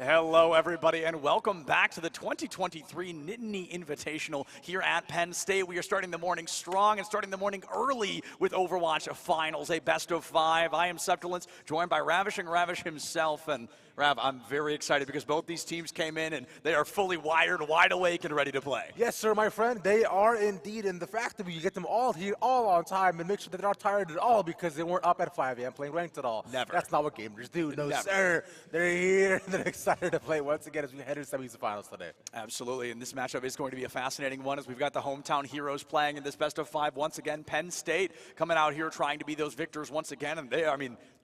Hello, everybody, and welcome back to the 2023 Nittany Invitational here at Penn State. We are starting the morning strong and starting the morning early with Overwatch Finals, a best of 5. I am Septilence, joined by Ravishing Ravish himself. And Rav, I'm very excited because both these teams came in and they are fully wired, wide awake, and ready to play. Yes, sir, my friend. They are indeed. And the fact that you get them all here, all on time, and make sure that they're not tired at all because they weren't up at 5 a.m. playing ranked at all. Never. That's not what gamers do. No, Never. sir. They're here. They're excited to play once again as we head into semifinals today. Absolutely, and this matchup is going to be a fascinating one as we've got the hometown heroes playing in this best of 5 once again. Penn State coming out here trying to be those victors once again, and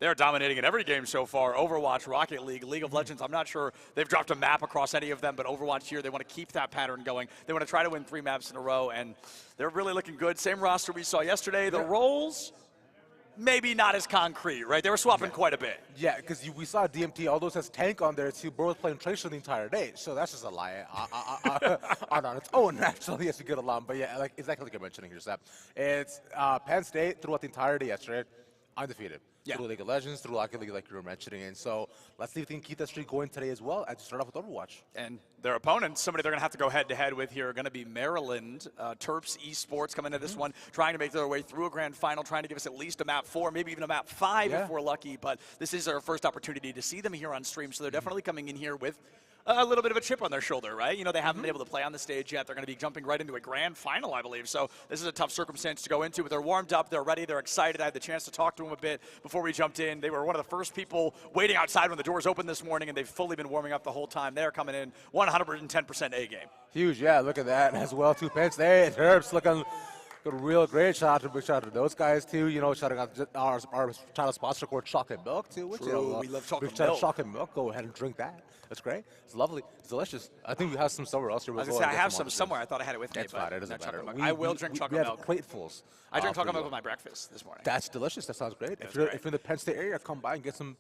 they're dominating in every game so far. Overwatch, Rocket League, League of Legends, I'm not sure they've dropped a map across any of them, but Overwatch here, they want to keep that pattern going. They want to try to win 3 maps in a row, and they're really looking good. Same roster we saw yesterday. The roles, maybe not as concrete, right? They were swapping quite a bit. Yeah, because we saw DMT, although it says tank on there, too. Bro was playing Tracer the entire day, so that's just a lie on its own, actually, as you get along. But yeah, like exactly like you're mentioning here, Sep. It's Penn State throughout the entire day yesterday, undefeated. Yeah. Through League of Legends, through Rocket League, like you were mentioning. And so let's see if they can keep that streak going today as well as to start off with Overwatch. And their opponents, somebody they're going to have to go head-to-head with here, are going to be Maryland. Terps Esports coming into this one, trying to make their way through a grand final, trying to give us at least a map 4, maybe even a map 5 if we're lucky. But this is our first opportunity to see them here on stream, so they're definitely coming in here with a little bit of a chip on their shoulder, right? You know, they haven't been able to play on the stage yet. They're going to be jumping right into a grand final, I believe. So this is a tough circumstance to go into, but they're warmed up, they're ready, they're excited. I had the chance to talk to them a bit before we jumped in. They were one of the first people waiting outside when the doors opened this morning, and they've fully been warming up the whole time. They're coming in 110% A game. Huge, yeah, look at that as well, too. Penn State, Terps looking real great. Big shout out to those guys too. You know, shouting out our channel sponsor called Chocolate Milk too. Which, True, you know, we love chocolate milk. milk. Chocolate milk. Go ahead and drink that. That's great. It's lovely. It's delicious. I think we have some somewhere else here. I was going to say, I have some somewhere. I thought I had it with me. That's fine. It doesn't matter. I will drink chocolate milk. We have cratefuls. I drink chocolate milk with my breakfast this morning. That's delicious. That sounds great. If you're in the Penn State area, come by and get some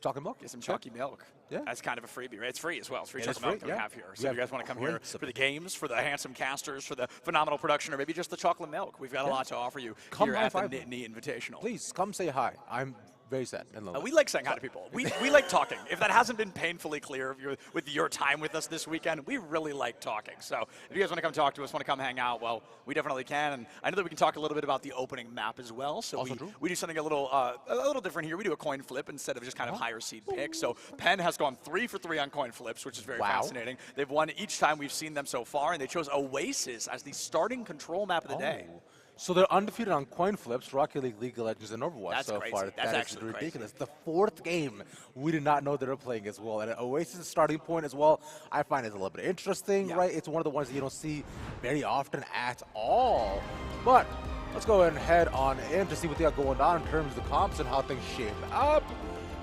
chocolate milk. Get some chalky milk. Yeah. That's kind of a freebie, right? It's free as well. It's free It chocolate is free, milk that we yeah. have here. So if you guys want to come here Great. for the games, for the handsome casters, for the phenomenal production, or maybe just the chocolate milk, we've got a lot to offer you here at the Nittany Invitational. Please come say hi. I'm very sad and lonely. We like saying hi to people. We like talking. If that hasn't been painfully clear with your time with us this weekend, we really like talking. So if you guys want to come talk to us, want to come hang out, well, we definitely can. And I know that we can talk a little bit about the opening map as well. So we do something a little different here. We do a coin flip instead of just kind of higher seed pick. So Penn has gone 3 for 3 on coin flips, which is very fascinating. They've won each time we've seen them so far, and they chose Oasis as the starting control map of the day. So they're undefeated on coin flips, Rocket League, League of Legends, and Overwatch That's so crazy. far. That's that actually is ridiculous. crazy. The 4th game, we did not know they were playing as well. And Oasis' starting point as well, I find is a little bit interesting, right? It's one of the ones that you don't see very often at all. But let's go ahead and head on in to see what they got going on in terms of the comps and how things shape up.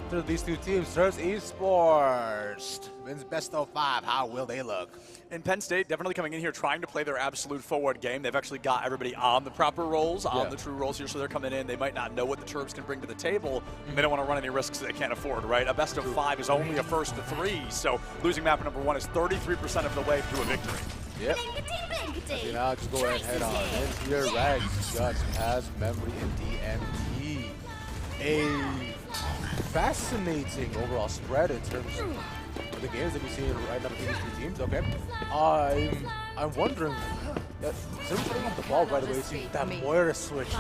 To these two teams, Terps Esports wins best of 5. How will they look? And Penn State definitely coming in here trying to play their absolute forward game. They've actually got everybody on the proper roles, on the true roles here, so they're coming in. They might not know what the Terps can bring to the table. They don't want to run any risks that they can't afford, right? A best of 5 is only a first to 3, so losing map number 1 is 33% of the way through a victory. Yep. Okay, now just go ahead and head on in here. Rags just has memory and DMT. A fascinating overall spread in terms of the games that we've seen right now between these two teams. Okay, I'm wondering that Terps putting up the ball right away. See that Moira switches.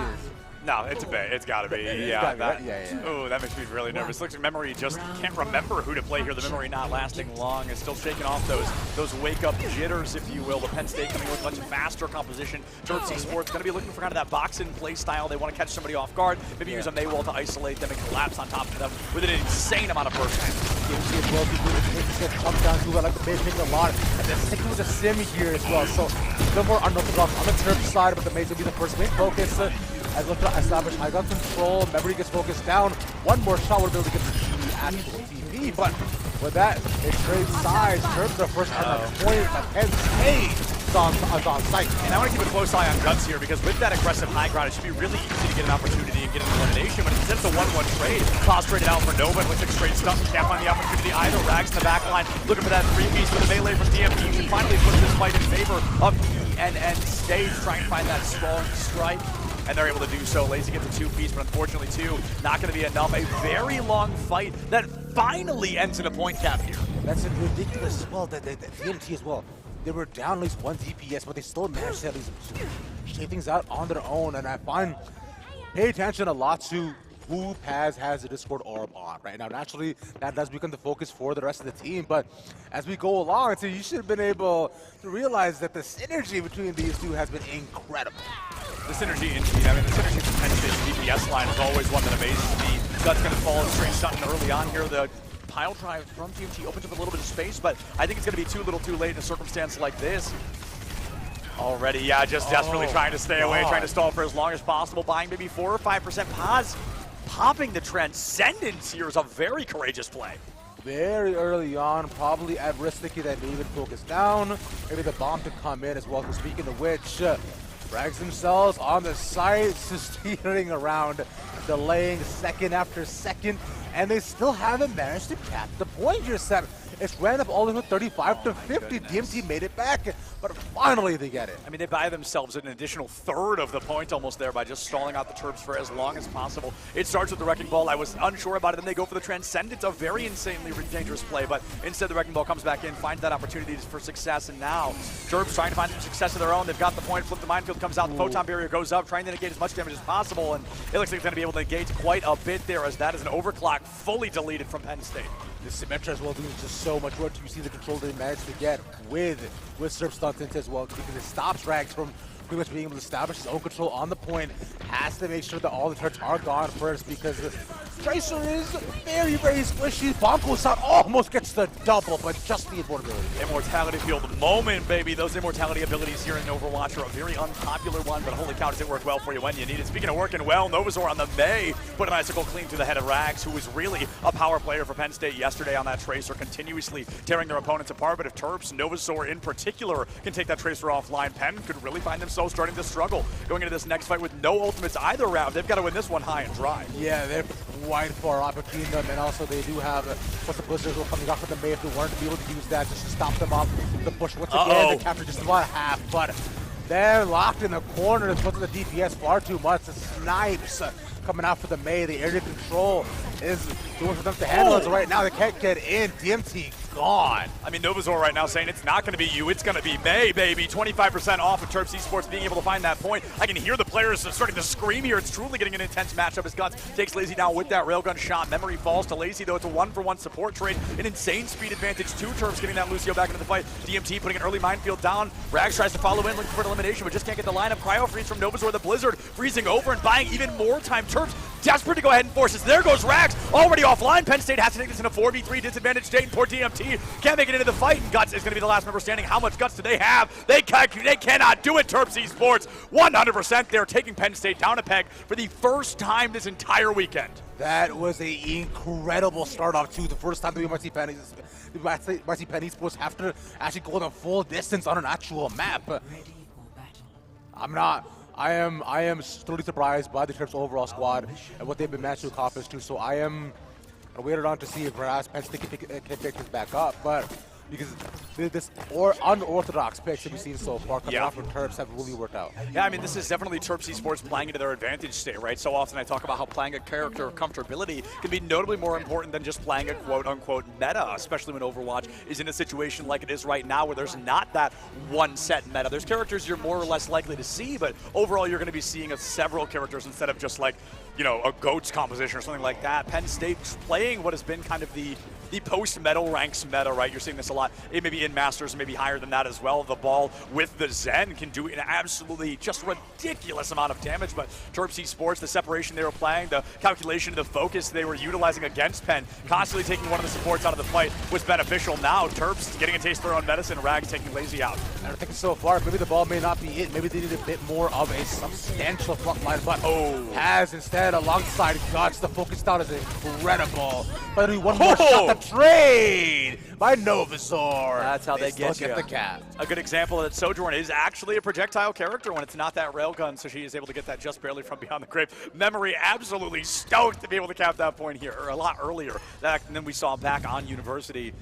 No, it's a bit. It's got to be. Oh, that makes me really nervous. Looks like Memory just can't remember who to play here. The memory not lasting long. Is still shaking off those wake-up jitters, if you will. The Penn State coming with much faster composition. Terps Esports going to be looking for kind of that box-in play style. They want to catch somebody off guard. Maybe use a Maywall to isolate them and collapse on top of them with an insane amount of burst. Comes down to like the base making a lot, and then sticking with the sim here as well. So a little more unorthodox on the Terps side, but the main will be the first main focus. As look to establish high gun control, Memory gets focused down. One more shot would be able to get the actual TV, but with that, it trades sides. Terps are first on that point, but Penn State is on site. And I want to keep a close eye on Guts here, because with that aggressive high ground, it should be really easy to get an opportunity and get an elimination. But instead of the 1-1 trade, Claus traded out for Nova, and looks like straight stuff. Can't find the opportunity either. Rags in the back line, looking for that 3-piece with a melee from DMP. You can finally put this fight in favor of ENN Stage, trying to find that strong strike. And they're able to do so. Lazy gets a 2-piece, but unfortunately 2 not going to be enough. A very long fight that finally ends in a point cap here. That's ridiculous as well. The TMT as well. They were down at least 1 DPS, but they still managed to at least shave things out on their own. And I find, pay attention a lot to who Paz has the Discord orb on right now. Naturally, that does become the focus for the rest of the team, but as we go along, so you should have been able to realize that the synergy between these two has been incredible. The synergy indeed. I mean, the synergy from Penn State's DPS line is always one that amazes me. Guts going to follow straight Sutton early on here. The pile drive from TMT opens up a little bit of space, but I think it's going to be too little too late in a circumstance like this. Already, yeah, just desperately trying to stay away, trying to stall for as long as possible, buying maybe 4 or 5% pause. Popping the Transcendence here is a very courageous play. Very early on, probably at risk thinking that they even focus down. Maybe the bomb to come in as well. So speaking of which, Rags themselves on the side, steering around, delaying second after second, and they still haven't managed to cap the point here, Seth. It's ran up all the way 35 to 50. DMT made it back, but finally they get it. I mean, they buy themselves an additional third of the point almost there by just stalling out the Terps for as long as possible. It starts with the Wrecking Ball. I was unsure about it. Then they go for the Transcendence, a very insanely dangerous play, but instead the Wrecking Ball comes back in, finds that opportunity for success, and now Terps trying to find some success of their own. They've got the point, flip the minefield, comes out, the Photon Barrier goes up, trying to negate as much damage as possible, and it looks like it's going to be able to negate quite a bit there, as that is an overclock fully deleted from Penn State. The Symmetra as well doing just so much work. You see the control they managed to get with Surf Stunt as well, because it stops Rags from pretty much being able to establish his own control on the point. Has to make sure that all the turrets are gone first, because the Tracer is very, very squishy. Bomb goes out, almost gets the double, but just the affordability. Immortality Field moment, baby. Those immortality abilities here in Overwatch are a very unpopular one, but holy cow, does it work well for you when you need it. Speaking of working well, Novazor on the May put an icicle clean to the head of Rags, who was really a power player for Penn State yesterday on that Tracer, continuously tearing their opponents apart. But if Terps, Novazor in particular, can take that Tracer offline, Penn could really find themselves starting to struggle going into this next fight with no ultimates either round. They've got to win this one high and dry. Yeah, they're quite far off between them, and also they do have what's the Blizzards coming off with the May if they weren't to be able to use that just to stop them off the push once again. They capture just about half, but they're locked in the corner. It's because of the DPS far too much. The snipes coming out for the May. The area control is doing for them to handle it. So right now they can't get in. DMT gone. I mean, Novazor right now saying it's not going to be you, it's going to be May, baby. 25% off of Terps Esports being able to find that point. I can hear the players starting to scream here. It's truly getting an intense matchup as Guts takes Lazy down with that railgun shot. Memory falls to Lazy, though. It's a 1-for-1 support trade. An insane speed advantage. 2 Terps getting that Lucio back into the fight. DMT putting an early minefield down. Rags tries to follow in, looking for an elimination, but just can't get the lineup. Cryo freeze from Novazor. The Blizzard freezing over and buying even more time. Terps desperate to go ahead and force this. There goes Rags, already offline. Penn State has to take this in a 4v3 disadvantage state, and poor DMT can't make it into the fight, and Guts is going to be the last member standing. How much guts do they have? They cannot do it, Terps Esports. 100%. They're taking Penn State down a peg for the first time this entire weekend. That was an incredible start off too. The first time that we might see Penn Esports have to actually go the full distance on an actual map. I am totally surprised by the Terps overall squad and what they've been managed to accomplish too. So I am waited on to see if perhaps Penn State can pick this back up, but because this unorthodox picks that we've seen so far coming out from Terps have really worked out. Yeah, I mean, this is definitely Terps Esports playing into their advantage state, right? So often I talk about how playing a character comfortability can be notably more important than just playing a quote-unquote meta, especially when Overwatch is in a situation like it is right now where there's not that one set meta. There's characters you're more or less likely to see, but overall you're going to be seeing several characters instead of just like, you know, a GOATS composition or something like that. Penn State playing what has been kind of the post-medal ranks meta, right? You're seeing this a lot. It may be in Masters, maybe higher than that as well. The ball with the Zen can do an absolutely just ridiculous amount of damage, but Terps Esports, the separation they were playing, the calculation, the focus they were utilizing against Penn, constantly taking one of the supports out of the fight was beneficial. Now Terps getting a taste of their own medicine, Rags taking Lazy out. And I think so far, maybe the ball may not be it. Maybe they need a bit more of a substantial front line, but has instead alongside Guts. The focus down is incredible. But one more shot to trade by Novazor. That's how they get you. Get the cap. A good example that Sojourn is actually a projectile character when it's not that railgun, so she is able to get that just barely from behind the grave. Memory absolutely stoked to be able to cap that point here, or a lot earlier. And then we saw him back on University.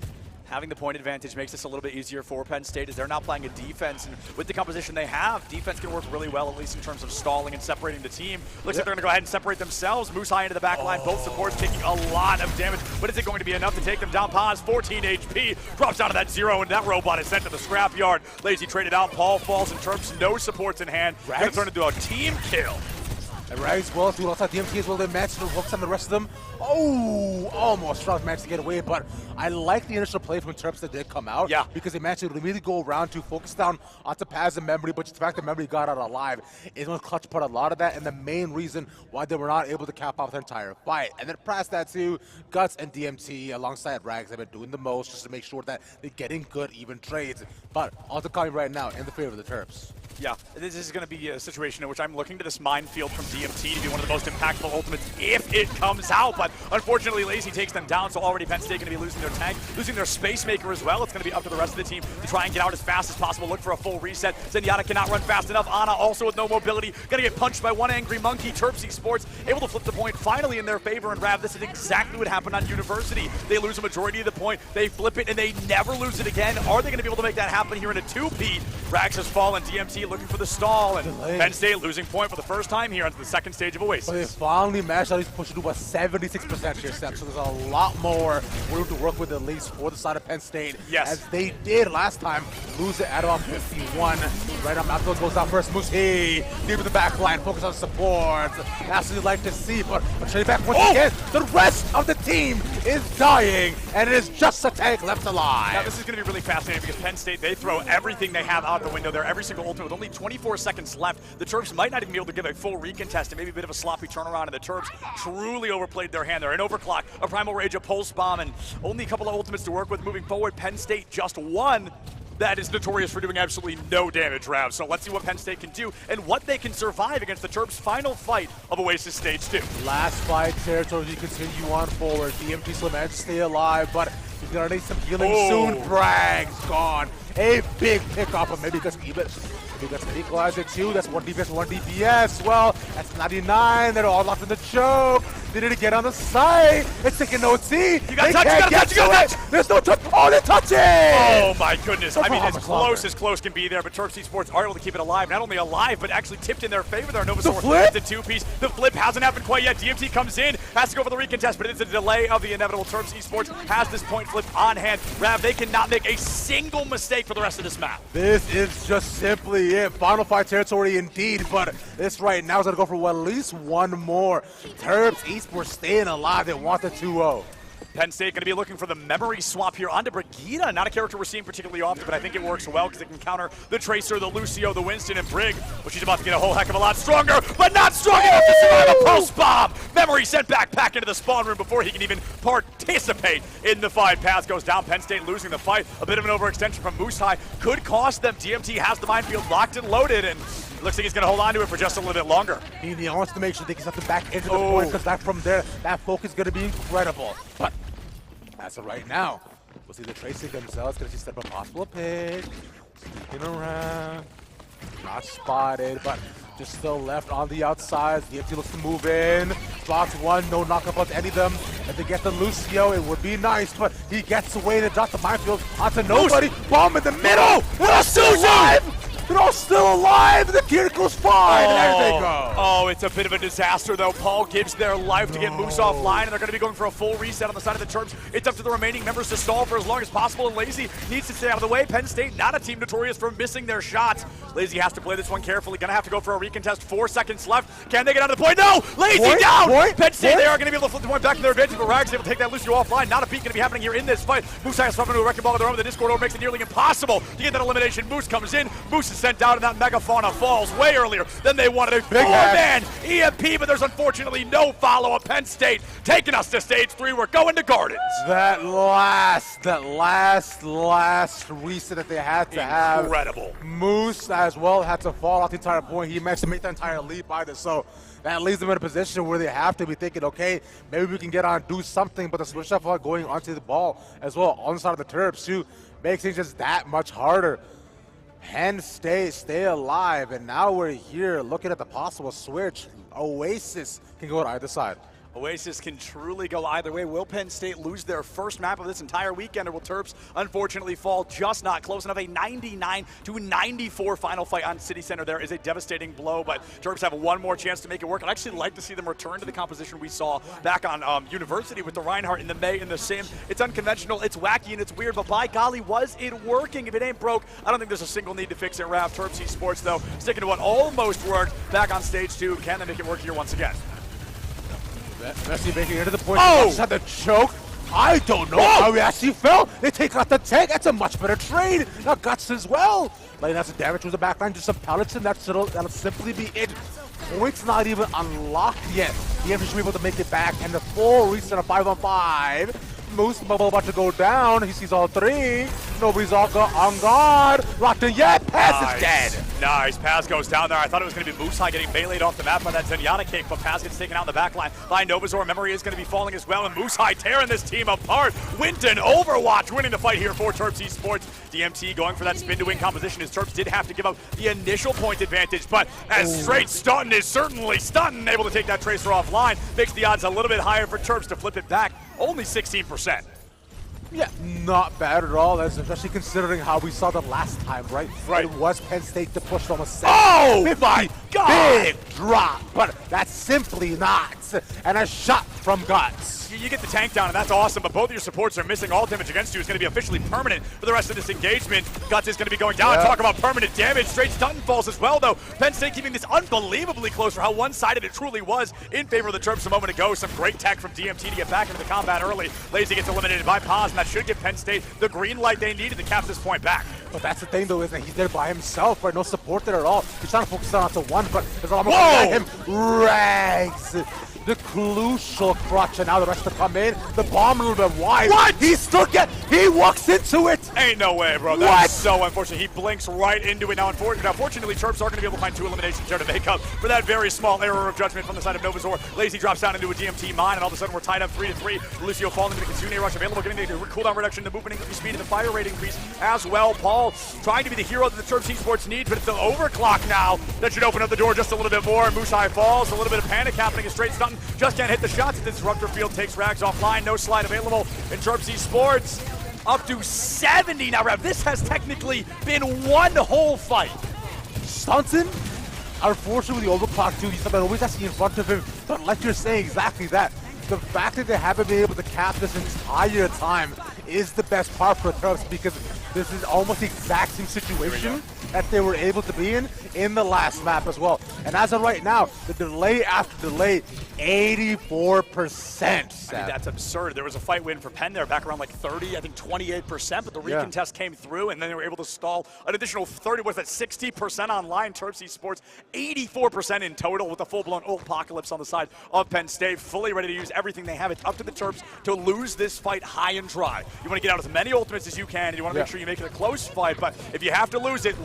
having the point advantage makes this a little bit easier for Penn State as they're now playing a defense, and with the composition they have, defense can work really well, at least in terms of stalling and separating the team. Looks like they're going to go ahead and separate themselves. Moose high into the back line, both supports taking a lot of damage, but is it going to be enough to take them down? Paz, 14 HP, drops down to that 0, and that robot is sent to the scrapyard. Lazy traded out, Paul falls, and Terps no supports in hand. Gonna turn into a team kill. And Rags well through outside DMT as well. They managed to focus on the rest of them. Oh, almost Strauss managed to get away, but I like the initial play from Terps that did come out. Yeah. Because they managed to really go around to focus down onto Paz and Memory, but just the fact that Memory got out alive is going to clutch part a lot of that, and the main reason why they were not able to cap off the entire fight. And then past that too, Guts and DMT alongside Rags have been doing the most just to make sure that they're getting good, even trades. But also coming right now in the favor of the Terps. Yeah, this is going to be a situation in which I'm looking to this minefield from DMT to be one of the most impactful ultimates if it comes out, but unfortunately Lazy takes them down, so already Penn State going to be losing their tank, losing their space maker as well. It's going to be up to the rest of the team to try and get out as fast as possible, look for a full reset. Zenyatta cannot run fast enough. Ana also with no mobility, going to get punched by one angry monkey. Terps Esports able to flip the point finally in their favor, and Rav, this is exactly what happened on University. They lose a majority of the point, they flip it, and they never lose it again. Are they going to be able to make that happen here in a 2-peat? Rags has fallen, DMT looking for the stall, and Penn State losing point for the first time here on the second stage of Oasis. But they finally managed to at least push it to a 76% here, Steph, so there's a lot more room to work with at least for the side of Penn State. Yes. As they did last time, lose it at about 51. Right now, Matthews goes down first. Musi, deep in the back line, focus on support. That's what you'd like to see, but straight back once again, the rest of the team is dying, and it is just a tank left alive. Now, this is going to be really fascinating because Penn State, they throw everything they have out the window there, every single ultimate with only 24 seconds left. The Terps might not even be able to give a full recontest, and maybe a bit of a sloppy turnaround, and the Terps truly overplayed their hand there. An overclock, a Primal Rage, a Pulse Bomb, and only a couple of ultimates to work with moving forward. Penn State just won. That is notorious for doing absolutely no damage, Rav. So let's see what Penn State can do and what they can survive against the Terps' final fight of Oasis Stage 2. Last fight, territory, you continue on forward. DMT still managed to stay alive, but he's gonna need some healing soon. Brag's gone. A big pickup, but maybe because he gets an equalizer too. That's 1 DPS, 1 DPS. Well, that's 99. They're all locked in the choke. They need to get on the side. It's taking no T. You gotta touch, you gotta touch. There's no touch. Oh, they touch it. Oh my goodness. I mean, as close can be there, but Terps Esports are able to keep it alive. Not only alive, but actually tipped in their favor there. Novasaur, it's a 2-piece. The flip hasn't happened quite yet. DMT comes in, has to go for the recontest, but it's a delay of the inevitable. Terps Esports has this point flip on hand. Rav, they cannot make a single mistake for the rest of this map. This is just simply it. Final fight territory indeed, but this right now is going to go for at least one more. Terps Esports staying alive. They want the 2-0. Penn State going to be looking for the memory swap here onto Brigida. Not a character we're seeing particularly often, but I think it works well because it can counter the Tracer, the Lucio, the Winston, and Brig, but she's about to get a whole heck of a lot stronger, but not strong enough to survive a pulse bomb. Memory sent back into the spawn room before he can even participate in the fight. Pass goes down. Penn State losing the fight. A bit of an overextension from Moose High could cost them. DMT has the minefield locked and loaded, and looks like he's going to hold on to it for just a little bit longer. He wants to make sure they can something back into the point, because that from there, that focus is going to be incredible. But as of right now, we'll see the Tracy themselves. Going to see step up possible pick. Sneaking around. Not spotted, but just still left on the outside. DMT looks to move in. Box one, no knockup on any of them. If they get the Lucio, it would be nice, but he gets away to drop the minefield onto nobody. Bomb in the middle! They're all still alive! They're all still alive! The Kiriko's fine! And there they go! Oh, it's a bit of a disaster, though. Paul gives their life to get Moose offline, and they're going to be going for a full reset on the side of the Terps. It's up to the remaining members to stall for as long as possible, and Lazy needs to stay out of the way. Penn State, not a team notorious for missing their shots. Lazy has to play this one carefully. Going to have to go for a recontest. 4 seconds left. Can they get out of the point? No! Lazy down! Penn State, they are going to be able to flip the point back to their advantage, but Rags able to take that Lucio offline. Not a beat going to be happening here in this fight. Moose has swept into a wrecking ball of their own. The Discord over makes it nearly impossible to get that elimination. Moose comes in. Moose is sent down, and that Megafauna falls way earlier than they wanted. A four-man EMP, but there's unfortunately no follow-up. Penn State taking us to stage 3. We're going to Gardens. That last reset that they had to have. Incredible. Moose as well had to fall off the entire point. He managed to make the entire leap either, so that leaves them in a position where they have to be thinking, okay, maybe we can get on, do something, but the switch up going onto the ball as well on the side of the Terps too makes things just that much harder. Penn State stay alive, and now we're here looking at the possible switch. Oasis can go to either side. Oasis can truly go either way. Will Penn State lose their first map of this entire weekend, or will Terps unfortunately fall just not close enough? A 99-94 final fight on City Center there is a devastating blow, but Terps have one more chance to make it work. I'd actually like to see them return to the composition we saw back on University with the Reinhardt and the May and the Sim. It's unconventional, it's wacky, and it's weird, but by golly, was it working? If it ain't broke, I don't think there's a single need to fix it, Raph. Terps Esports, though, sticking to what almost worked back on stage 2. Can they make it work here once again? Messi making it to the point. Oh! Just had the choke. I don't know how he actually fell. They take out the tank. That's a much better trade. Now Guts as well. Laying out some damage with the backline. Just some pellets, and that'll simply be it. Points not even unlocked yet. The Emperor should be able to make it back, and the full reset of 5-on-5. Moose Bubble about to go down. He sees all three. Nobody's on guard. Locked in yet. Pass is dead. Nice. Pass goes down there. I thought it was going to be Moose High getting meleeed off the map by that Zenyatta kick, but Pass gets taken out in the back line by Novazor. Memory is going to be falling as well, and Moose High tearing this team apart. Winton Overwatch winning the fight here for Terps Esports. DMT going for that spin to win composition, as Terps did have to give up the initial point advantage, but as straight Stun is certainly Stun able to take that Tracer offline, makes the odds a little bit higher for Terps to flip it back. Only 16%. Yeah, not bad at all, especially considering how we saw them last time, right? Right. It was Penn State to push almost 7. Oh my God! Big drop, but that's simply not. And a shot from Guts. You get the tank down, and that's awesome, but both of your supports are missing. All damage against you is going to be officially permanent for the rest of this engagement. Guts is going to be going down. Talk about permanent damage. Straight stun falls as well, though. Penn State keeping this unbelievably close for how one-sided it truly was in favor of the Terps a moment ago. Some great tech from DMT to get back into the combat early. Lazy gets eliminated by Paz, and that should give Penn State the green light they needed to cap this point back. But that's the thing, though, is that he's there by himself, right? No support there at all. He's trying to focus on to one, but there's a lot more at him. Rags. The crucial crutch, and now the rest to come in. The bomb a little bit wide. What? He walks into it. Ain't no way, bro. That's so unfortunate. He blinks right into it. Now, unfortunately, Terps are going to be able to find 2 eliminations here to make up for that very small error of judgment from the side of Novazor. Lazy drops down into a DMT mine, and all of a sudden we're tied up 3-3. Lucio falling into the Kitsune rush available, getting the cooldown reduction, the movement increase speed, and the fire rate increase as well. Paul trying to be the hero that the Terps Esports needs, but it's the overclock now that should open up the door just a little bit more. Moose High falls, a little bit of panic happening. A straight stun just can't hit the shots. The Disruptor Field takes Rags offline. No slide available in Terps Esports. Up to 70 now, Rev. This has technically been one whole fight. Stunton, unfortunately, with the overclock too, somebody always has to be in front of him. But like you're saying, exactly that. The fact that they haven't been able to cap this entire time is the best part for Terps, because this is almost the exact same situation that they were able to be in the last map as well. And as of right now, the delay after delay, 84%. I mean, that's absurd. There was a fight win for Penn there back around like 30, I think 28%, but the recontest came through, and then they were able to stall an additional 30, what's that, 60% online. Terps Esports, 84% in total with a full-blown apocalypse on the side of Penn State, fully ready to use everything they have. It's up to the Terps to lose this fight high and dry. You want to get out as many ultimates as you can, and you want to make sure you make it a close fight, but if you have to lose it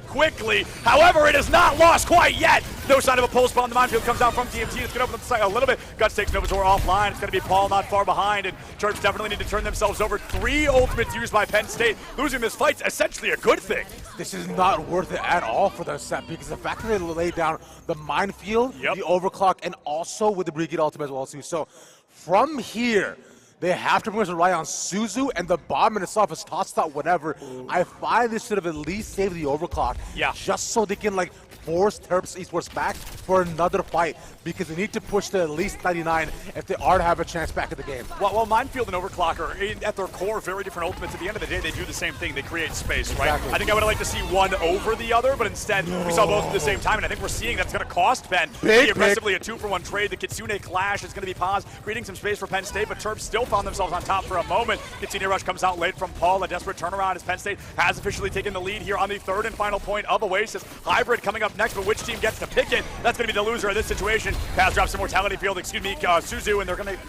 quickly. However, it is not lost quite yet. No sign of a pulse bomb. The minefield comes out from DMT. It's going to open up the site a little bit. Guts takes Novazor offline. It's going to be Paul not far behind, and Terps definitely need to turn themselves over. 3 ultimates used by Penn State. Losing this fight's essentially a good thing. This is not worth it at all for their set, because the fact that they laid down the minefield, the overclock, and also with the Brigade ultimate as well too. So from here, they have to rely on Suzu, and the bomb in itself is tossed out whenever. I find this should have at least saved the overclock. Just so they can like force Terps Esports back for another fight, because they need to push to at least 99 if they are to have a chance back in the game. Well, Minefield and Overclock are, at their core, very different ultimates. At the end of the day, they do the same thing. They create space, right? I think I would have liked to see one over the other, but instead, we saw both at the same time, and I think we're seeing that's going to cost Penn pretty aggressively a 2-for-1 trade. The Kitsune Clash is going to be paused, creating some space for Penn State, but Terps still found themselves on top for a moment. Kitsune Rush comes out late from Paul. A desperate turnaround as Penn State has officially taken the lead here on the 3rd and final point of Oasis. Hybrid coming up next, but which team gets to pick it? That's going to be the loser of this situation. Paz drops some Mortality Field, Suzu, and they're going to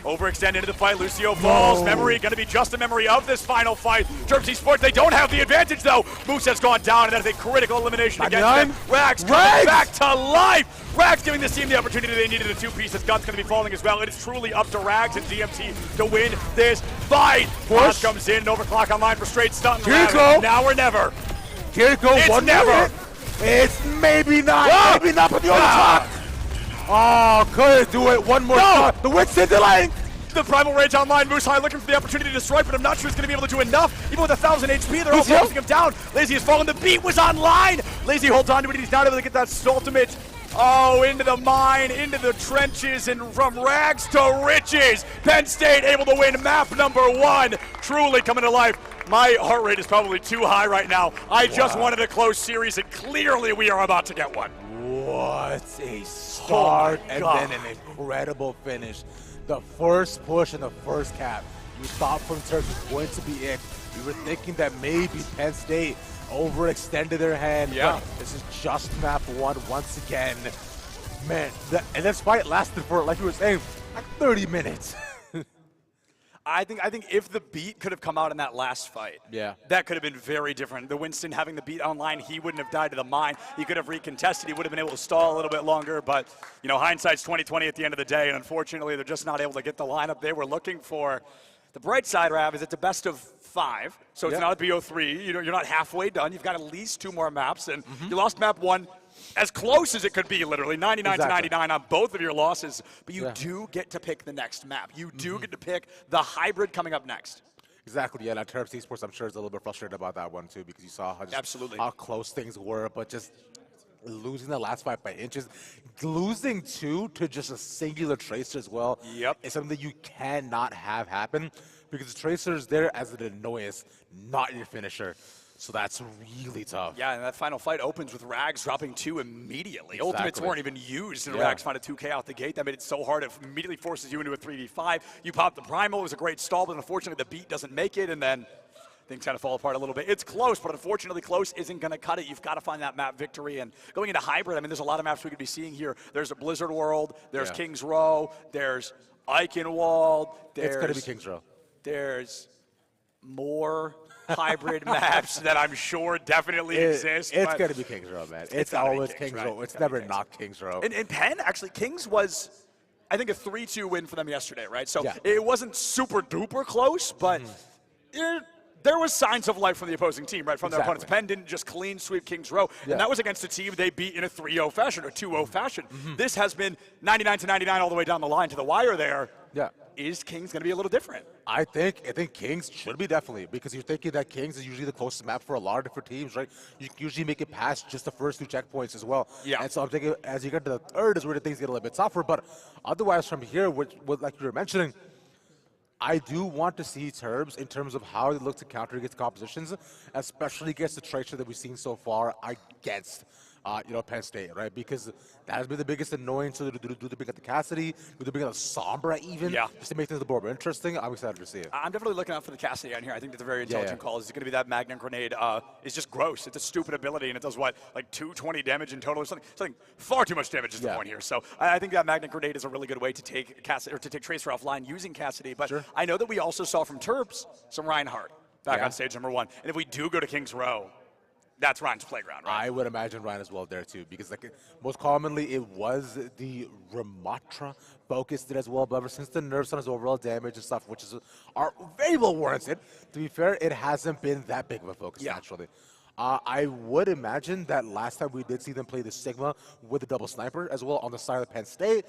overextend into the fight. Lucio falls. Memory going to be just a memory of this final fight. Terps Esports, they don't have the advantage though. Moose has gone down, and that is a critical elimination against them. Rags coming back to life. Rags giving this team the opportunity they needed. A 2-piece. His gun's going to be falling as well. It is truly up to Rags and DMT to win this fight. Push comes in. Overclock online for straight stun. Here you go. Now or never. Here you go. It's never. It's maybe not. Maybe not, but the overclock. Oh, couldn't do it. One more shot. The Winston delay. The Primal Rage online. Moose High looking for the opportunity to destroy, but I'm not sure he's going to be able to do enough. Even with 1,000 HP, they're all forcing him down. Lazy has fallen. The beat was online. Lazy holds on to it. He's not able to get that ultimate. Oh, into the mine, into the trenches, and from rags to riches. Penn State able to win map number 1. Truly coming to life. My heart rate is probably too high right now. I just wanted a close series, and clearly we are about to get one. What a start, and then an incredible finish. The first push and the first cap. You thought from Turks was going to be it. You were thinking that maybe Penn State overextended their hand. Yeah. But this is just map 1 once again. Man, and this fight lasted for, like you were saying, like 30 minutes. I think if the beat could have come out in that last fight, that could have been very different. The Winston having the beat online, he wouldn't have died to the mine. He could have recontested. He would have been able to stall a little bit longer. But, you know, hindsight's 20/20 at the end of the day. And unfortunately, they're just not able to get the lineup they were looking for. The bright side, Rav, is it's a best of 5. So it's not a BO3. You know, you're not halfway done. You've got at least 2 more maps. And you lost map 1. As close as it could be, literally, 99 to 99 on both of your losses. But you do get to pick the next map. You do get to pick the hybrid coming up next. Exactly, yeah. Now, Terps Esports, I'm sure, is a little bit frustrated about that one, too, because you saw how close things were, but just losing the last fight by inches. Losing, too, to just a singular Tracer as well is something that you cannot have happen, because the Tracer is there as an annoyance, not your finisher. So that's really tough. Yeah, and that final fight opens with Rags dropping 2 immediately. Ultimates weren't even used, and Rags found a 2K out the gate. That made it so hard. It immediately forces you into a 3v5. You pop the Primal. It was a great stall, but unfortunately the beat doesn't make it, and then things kind of fall apart a little bit. It's close, but unfortunately close isn't going to cut it. You've got to find that map victory. And going into hybrid, I mean, there's a lot of maps we could be seeing here. There's a Blizzard World. There's Kings Row. There's Eichenwald. It's going to be Kings Row. There's more hybrid maps that I'm sure definitely exist. It's going to be Kings Row, man. It's always Kings Row. It's never not Kings Row. And Penn, actually, Kings was, I think, a 3-2 win for them yesterday, right? So it wasn't super duper close, but there was signs of life from the opposing team, right, from their opponents. Penn didn't just clean sweep Kings Row, and that was against a team they beat in a 3-0 fashion or 2-0 fashion. This has been 99 to 99 all the way down the line to the wire there. Is Kings going to be a little different? I think Kings should be, definitely, because you're thinking that Kings is usually the closest map for a lot of different teams, right? You usually make it past just the first 2 checkpoints as well. And so I'm thinking as you get to the third is where the things get a little bit tougher. But otherwise, from here, like you were mentioning, I do want to see Turbs in terms of how they look to counter against compositions, especially against the Tracer that we've seen so far against Penn State, right? Because that has been the biggest annoyance. So do the big at the Cassidy, do the big at the Sombra even, just to make things a little more interesting. I'm excited to see it. I'm definitely looking out for the Cassidy on here. I think that's a very intelligent call. It's going to be that Magnet Grenade. It's just gross. It's a stupid ability, and it does what, like 220 damage in total or something? Something far too much damage is the point here. So I think that Magnet Grenade is a really good way to take Cassidy, or to take Tracer offline using Cassidy. But I know that we also saw from Terps some Reinhardt back on stage number 1. And if we do go to Kings Row, that's Ryan's playground, right? I would imagine Ryan as well there too, because like most commonly it was the Ramatra focused it as well, but ever since the nerfs on his overall damage and stuff, which are very well warranted, to be fair, it hasn't been that big of a focus naturally. I would imagine that last time we did see them play the Sigma with the double sniper as well on the side of Penn State.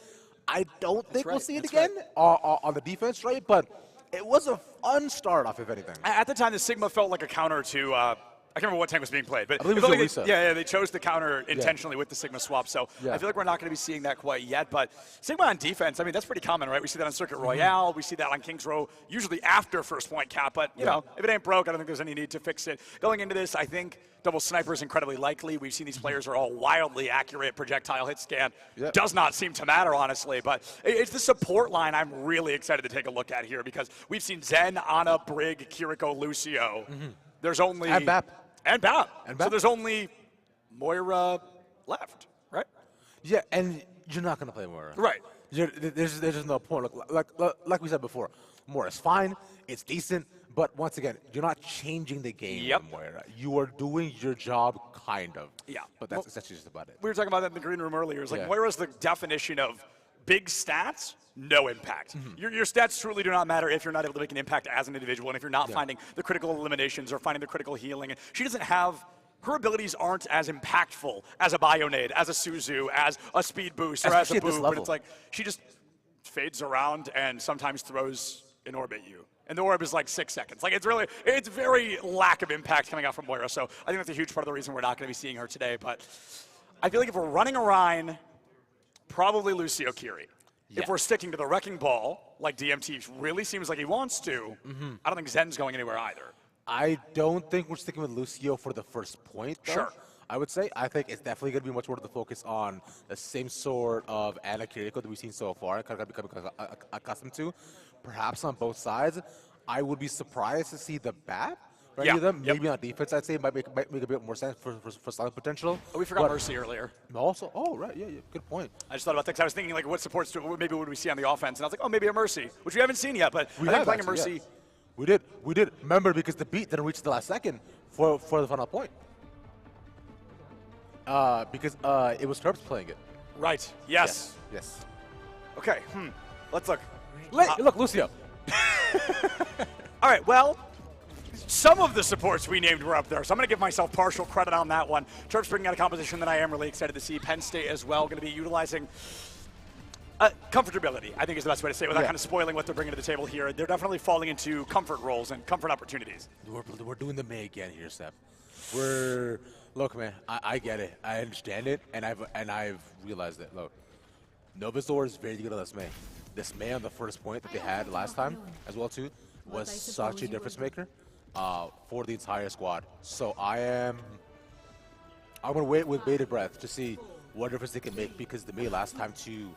I don't think we'll see it again on the defense, right? But it was a fun start off, if anything. At the time, the Sigma felt like a counter to I can't remember what tank was being played, but I believe it was like they chose the counter intentionally with the Sigma swap. So I feel like we're not going to be seeing that quite yet. But Sigma on defense, I mean, that's pretty common, right? We see that on Circuit Royale. We see that on Kings Row, usually after first point cap. But, you know, if it ain't broke, I don't think there's any need to fix it. Going into this, I think double sniper is incredibly likely. We've seen these players are all wildly accurate. Projectile hit scan does not seem to matter, honestly. But it's the support line I'm really excited to take a look at here, because we've seen Zen, Ana, Brig, Kiriko, Lucio. There's only... And Bap. And Bap. So there's only Moira left, right? Yeah, and you're not going to play Moira. Right. There's just no point. Like we said before, Moira's fine. It's decent. But once again, you're not changing the game with Moira. You are doing your job, kind of. Yeah. But that's essentially just about it. We were talking about that in the green room earlier. It's like Moira's the definition of big stats, no impact. Your stats truly do not matter if you're not able to make an impact as an individual, and if you're not finding the critical eliminations or finding the critical healing. And she doesn't have her abilities aren't as impactful as a Bionade, as a Suzu, as a Speed Boost, or as a Boo, but it's like she just fades around and sometimes throws an orb at you. And the orb is like 6 seconds. Like it's very lack of impact coming out from Moira. So I think that's a huge part of the reason we're not going to be seeing her today. But I feel like if we're running a Rein, probably Lucio Kiri. Yeah. If we're sticking to the Wrecking Ball, like DMT really seems like he wants to, I don't think Zen's going anywhere either. I don't think we're sticking with Lucio for the first point, though. Sure. I would say. I think it's definitely going to be much more of the focus on the same sort of Ana Kiriko that we've seen so far, kind of becoming accustomed to. Perhaps on both sides. I would be surprised to see the BAP for any of them. Maybe on defense, I'd say it might make a bit more sense for silent potential. Oh, we forgot Mercy earlier. Also, right, yeah, good point. I just thought about that because I was thinking, like, what supports maybe would we see on the offense? And I was like, oh, maybe a Mercy, which we haven't seen yet, but I think playing a Mercy. Yeah. We did. Remember, because the beat didn't reach the last second for the final point. Because it was Terps playing it. Right, yes. Yes. Okay, let's look. Look, Lucio. All right, well, some of the supports we named were up there, so I'm going to give myself partial credit on that one. Terps bringing out a composition that I am really excited to see. Penn State as well, going to be utilizing comfortability, I think is the best way to say it, without kind of spoiling what they're bringing to the table here. They're definitely falling into comfort roles and comfort opportunities. We're doing the May again here, Seth. Look, man, I get it. I understand it, and I've realized it. Look, Novazor is very good at this May. This May on the first point that they had last time as well too was such a difference maker for the entire squad. So I'm gonna wait with bated breath to see what difference they can make, because the May last time too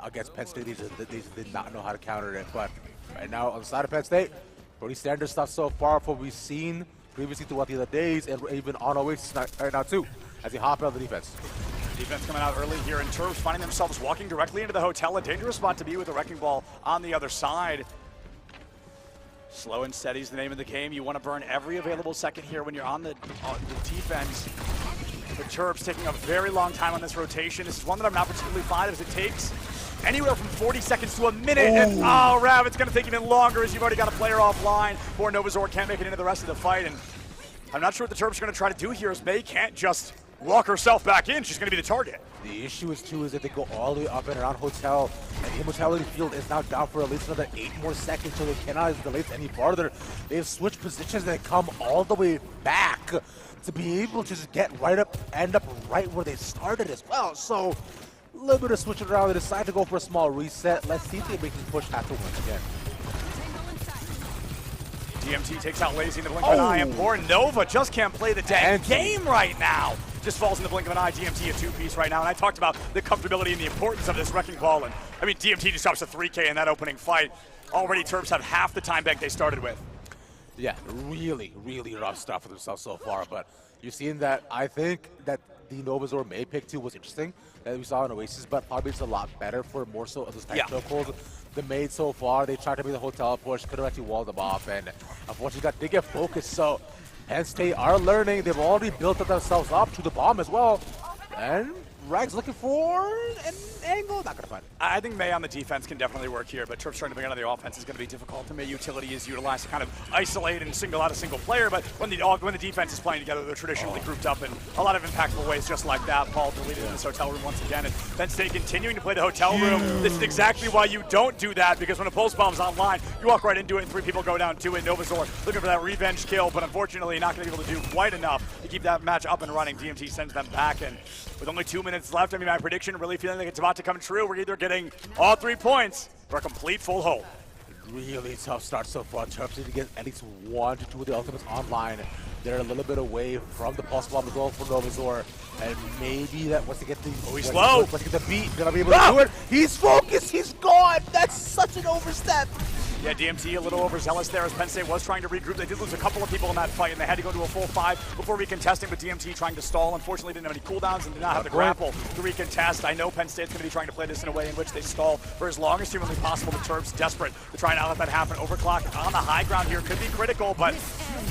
against Penn State, they did not know how to counter it. But right now on the side of Penn State, pretty standard stuff so far for what we've seen previously throughout the other days, and even on Oasis right now too, as they hop out of the defense. Defense coming out early here, and Terps finding themselves walking directly into the hotel. A dangerous spot to be with a Wrecking Ball on the other side. Slow and steady is the name of the game. You want to burn every available second here when you're on the defense. The Terps taking a very long time on this rotation. This is one that I'm not particularly fond of, as it takes anywhere from 40 seconds to a minute. And Rav, it's going to take even longer as you've already got a player offline. Poor Novazor can't make it into the rest of the fight. And I'm not sure what the Terps are going to try to do here, as May can't just walk herself back in. She's going to be the target. The issue is that they go all the way up and around hotel, and the immortality field is now down for at least another 8 more seconds, so they cannot delay it any farther. They have switched positions and they come all the way back to be able to just end up right where they started as well. So a little bit of switching around. They decide to go for a small reset. Let's see if they make this push after once again. DMT takes out Lazy in the blink of an eye, and poor Nova just can't play the dang game right now. Just falls in the blink of an eye. DMT a two-piece right now, and I talked about the comfortability and the importance of this Wrecking Ball, and I mean, DMT just drops a 3K in that opening fight. Already Terps have half the time bank they started with. Yeah, really, really rough stuff for themselves so far, but you've seen that. I think that the Novazor May pick too was interesting that we saw in Oasis, but probably it's a lot better for more so of those type of calls. The Maid so far, they tried to be the hotel push, could have actually walled them off, and unfortunately they get focused. So Penn State are learning. They've already built themselves up to the bomb as well. And Rag's looking for an angle, not gonna find it. I think May on the defense can definitely work here, but Terps trying to bring it on the offense is going to be difficult. The May utility is utilized to kind of isolate and single out a single player, but when the defense is playing together, they're traditionally grouped up in a lot of impactful ways just like that. Paul deleted in this hotel room once again, and Penn State continuing to play the hotel room. This is exactly why you don't do that, because when a pulse bomb's online, you walk right into it and 3 people go down to it. Novazor looking for that revenge kill, but unfortunately not going to be able to do quite enough to keep that match up and running. DMT sends them back, and with only 2 minutes left, I mean, my prediction really feeling like it's about to come true. We're either getting all 3 points or a complete full hold. Really tough start so far. Terps need to get at least 1 to 2 of the ultimates online. They're a little bit away from the pulse bomb as well for Novazor. And maybe that once they get the once they get the beat, they'll be able to do it. He's focused, he's gone. That's such an overstep. Yeah, DMT a little overzealous there as Penn State was trying to regroup. They did lose a couple of people in that fight, and they had to go to a full 5 before recontesting, but DMT trying to stall. Unfortunately, didn't have any cooldowns and did not have the grapple to recontest. I know Penn State's going to be trying to play this in a way in which they stall for as long as humanly possible. The Terps desperate to try and not let that happen. Overclock on the high ground here could be critical, but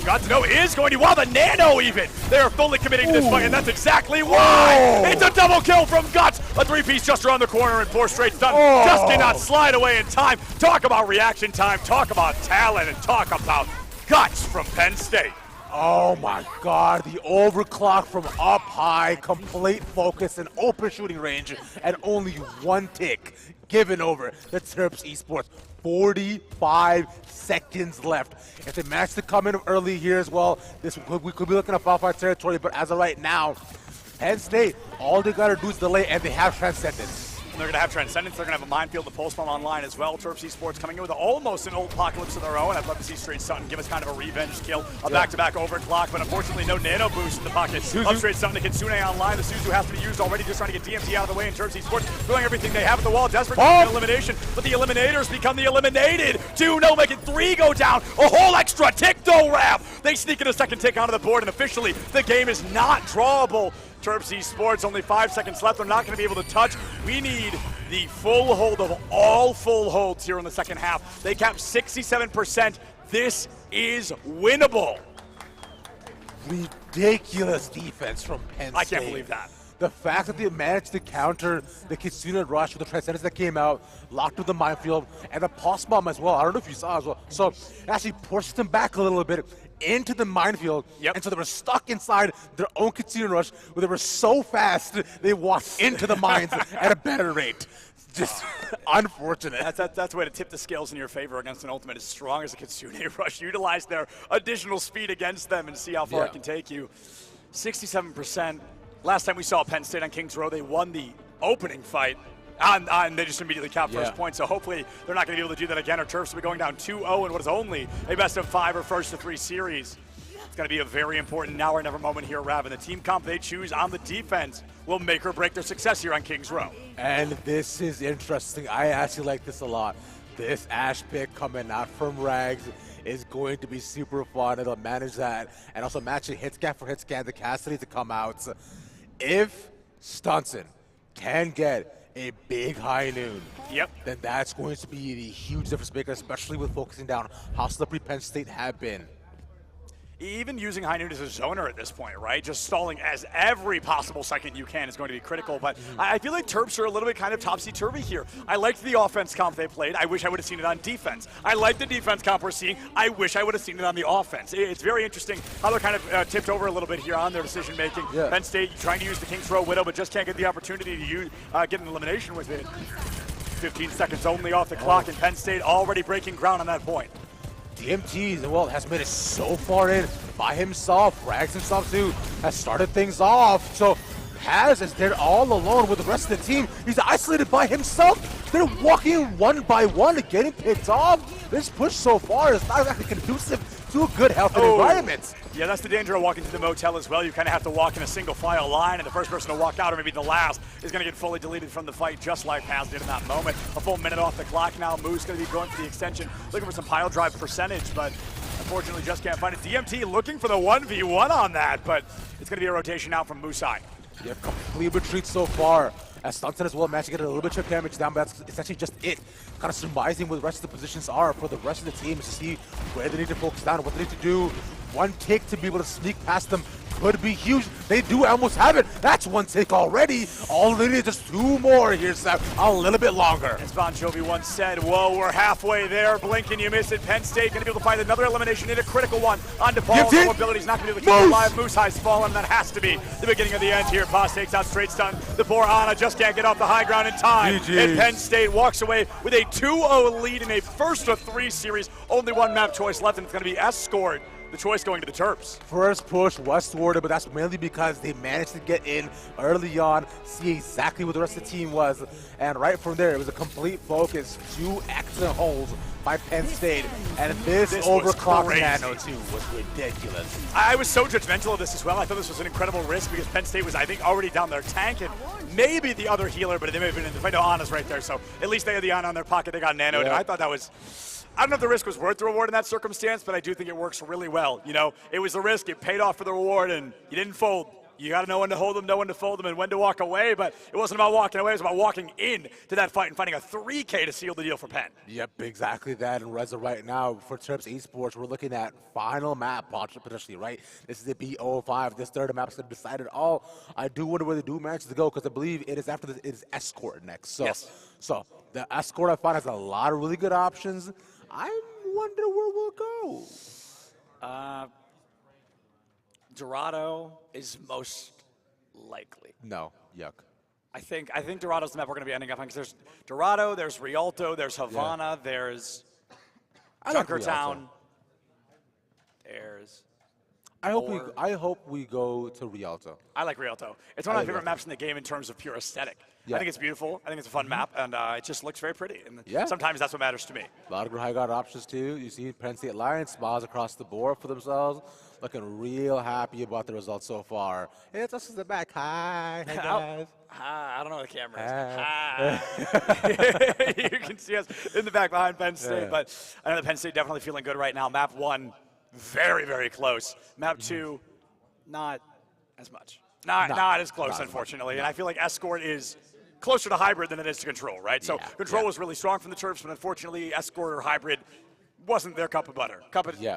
got to know is going to, wow, the Nano even. They're fully committing to this fight, and that's exactly why. It's a double kill from Guts. A 3-piece just around the corner and 4 straight done. Just cannot slide away in time. Talk about reaction time, talk about talent, and talk about Guts from Penn State. Oh my God, the overclock from up high, complete focus and open shooting range, and only one tick given over the Terps Esports. 45 seconds left. If they manage to come in early here as well, we could be looking at Foul Fight territory, but as of right now, Penn State, all they gotta do is delay, and they have Transcendence. They're going to have Transcendence. They're going to have a Minefield, the Pulse Bomb online as well. Terps Esports coming in with almost an old Apocalypse of their own. I'd love to see Straight Sutton give us kind of a revenge kill, a back-to-back overclock, but unfortunately no nano boost in the pocket. Up Straight Sutton to Kitsune online. The Suzu has to be used already, just trying to get DMT out of the way, and Terps Esports throwing everything they have at the wall, desperate to get elimination, but the Eliminators become the eliminated. 2-0, making 3 go down. A whole extra tick, though, Rap. They sneak in a second tick onto the board, and officially the game is not drawable. Terps Esports, only 5 seconds left. They're not going to be able to touch. We need the full hold of all full holds here in the second half. They capped 67%. This is winnable. Ridiculous defense from Penn State. I can't believe that. The fact that they managed to counter the Kitsune rush with the Transcendence that came out, locked with the Minefield, and the Pulse Bomb as well. I don't know if you saw as well. So it actually pushed them back a little bit into the Minefield, and so they were stuck inside their own Kitsune rush, where they were so fast they walked into the mines at a better rate. Just unfortunate. That's the way to tip the scales in your favor against an ultimate as strong as a Kitsune rush. Utilize their additional speed against them and see how far it can take you. 67%. Last time we saw Penn State on Kings Row, they won the opening fight. And they just immediately capped first point, so hopefully they're not going to be able to do that again. Our Terps will be going down 2-0 in what is only a best-of-5 or first-to-3 series. It's going to be a very important now-or-never moment here, Rav, and the team comp they choose on the defense will make or break their success here on Kings Row. And this is interesting. I actually like this a lot. This Ash pick coming out from Rags is going to be super fun. It'll manage that, and also matching hit scan for hit scan, the Cassidy to come out. If Stunson can get a big high noon, then that's going to be the huge difference maker, especially with focusing down how slippery Penn State have been. Even using High Noon as a zoner at this point, right? Just stalling as every possible second you can is going to be critical. But I feel like Terps are a little bit kind of topsy-turvy here. I liked the offense comp they played. I wish I would have seen it on defense. I like the defense comp we're seeing. I wish I would have seen it on the offense. It's very interesting how they're kind of tipped over a little bit here on their decision-making. Penn State trying to use the Kings Row Widow, but just can't get the opportunity to use, get an elimination with it. 15 seconds only off the clock, and Penn State already breaking ground on that point. DMT, well, has made it so far in by himself. Rags himself too has started things off. So Haz is there all alone with the rest of the team. He's isolated by himself. They're walking one by one and getting picked off. This push so far is not exactly conducive to a good healthy environment. Yeah, that's the danger of walking to the motel as well. You kind of have to walk in a single file line, and the first person to walk out, or maybe the last, is going to get fully deleted from the fight, just like Paz did in that moment. A full minute off the clock now. Moo's going to be going for the extension, looking for some pile drive percentage, but unfortunately just can't find it. DMT looking for the 1v1 on that, but it's going to be a rotation out from Moo's side. Yeah, complete retreat so far. As Stunson as well managed to get a little bit of chip damage down, but that's essentially just it. Kind of surmising what the rest of the positions are for the rest of the team to see where they need to focus down, what they need to do. One tick to be able to sneak past them could be huge. They do almost have it. That's one tick already. All they need is just 2 more here, Seth. A little bit longer. As Bon Jovi once said, whoa, we're halfway there. Blink and you miss it. Penn State going to be able to find another elimination in a critical one. On DePaul, no ability's not going to be able to keep it alive. Moose High's fallen. That has to be the beginning of the end here. Boss takes out Straight Stun. The poor Ana just can't get off the high ground in time. And Penn State walks away with a 2-0 lead in a first-of-3 series. Only one map choice left, and it's going to be Escort. The choice going to the Terps. First push westward, but that's mainly because they managed to get in early on, see exactly what the rest of the team was, and right from there, it was a complete focus. 2 excellent holes by Penn State, and this overclock nano too was ridiculous. I was so judgmental of this as well. I thought this was an incredible risk because Penn State was, I think, already down their tank, and maybe the other healer, but they may have been in the fight. No, Ana's right there, so at least they had the Ana on their pocket. They got nanoed, and I thought that was... I don't know if the risk was worth the reward in that circumstance, but I do think it works really well. You know, it was a risk, it paid off for the reward, and you didn't fold. You got to know when to hold them, know when to fold them, and when to walk away, but it wasn't about walking away, it was about walking in to that fight and finding a 3K to seal the deal for Penn. Yep, exactly that, and Reza right now, for Terps Esports, we're looking at final map potentially, right? This is the B05, this third map's going to decide it all. I do wonder where they do manage to go, because I believe it is after this, it is Escort next. So, so the Escort I find has a lot of really good options. I wonder where we'll go. Dorado is most likely. No, yuck. I think Dorado's the map we're going to be ending up on because there's Dorado, there's Rialto, there's Havana, there's Junkertown. There's. I hope we go to Rialto. I like Rialto. It's one of my favorite maps in the game in terms of pure aesthetic. Yeah. I think it's beautiful. I think it's a fun map, and it just looks very pretty. And sometimes that's what matters to me. A lot of high guard options too. You see Penn State Lions smiles across the board for themselves, looking real happy about the results so far. It's us in the back. Hi, hey guys. I don't know where the camera is. You can see us in the back behind Penn State, but I know that Penn State definitely feeling good right now. Map 1, very, very close. Map 2, not as much. Not as close, unfortunately. And I feel like Escort is closer to Hybrid than it is to Control, right? So Control was really strong from the Terps, but unfortunately Escort or Hybrid wasn't their cup of butter.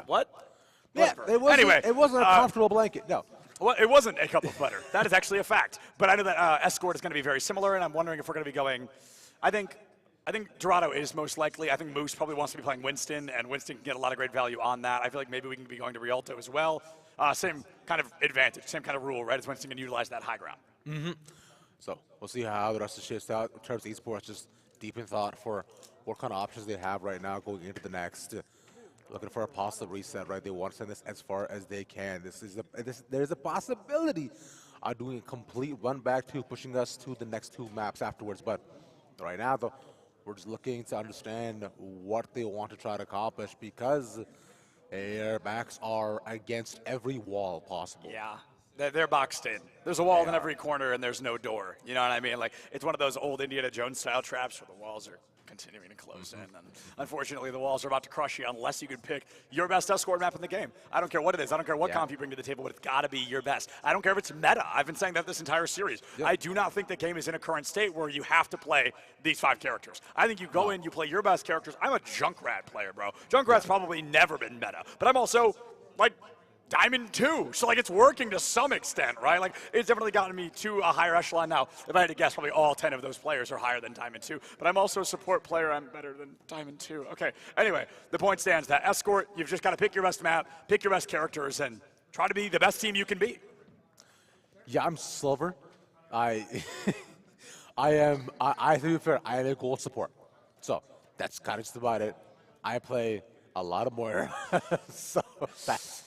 What? Yeah, it wasn't a comfortable blanket, no. Well, it wasn't a cup of butter. That is actually a fact. But I know that Escort is going to be very similar, and I'm wondering if we're going to be going. I think Dorado is most likely. I think Moose probably wants to be playing Winston, and Winston can get a lot of great value on that. I feel like maybe we can be going to Rialto as well. Same kind of advantage, same kind of rule, right? As Winston can utilize that high ground. Mm-hmm. So we'll see how the rest of the shifts out in terms of esports. Just deep in thought for what kind of options they have right now going into the next. Looking for a possible reset, right? They want to send this as far as they can. There's a possibility of doing a complete run back to pushing us to the next 2 maps afterwards. But right now, though, we're just looking to understand what they want to try to accomplish because their backs are against every wall possible. Yeah. They're boxed in. There's a wall in every corner and there's no door. You know what I mean? Like, it's one of those old Indiana Jones style traps where the walls are continuing to close in. And unfortunately, the walls are about to crush you unless you can pick your best Escort map in the game. I don't care what it is. I don't care what comp you bring to the table, but it's got to be your best. I don't care if it's meta. I've been saying that this entire series. I do not think the game is in a current state where you have to play these 5 characters. I think you go in, you play your best characters. I'm a Junkrat player, bro. Junkrat's probably never been meta, but I'm also, like, Diamond 2, so like it's working to some extent, right? Like it's definitely gotten me to a higher echelon now. If I had to guess, probably all 10 of those players are higher than Diamond 2, but I'm also a support player. I'm better than Diamond 2. Okay, anyway, the point stands that Escort, you've just got to pick your best map, pick your best characters, and try to be the best team you can be. Yeah, I'm Silver. I to be fair, I am a gold support. So that's kind of just about it. I play a lot of Moira, so that's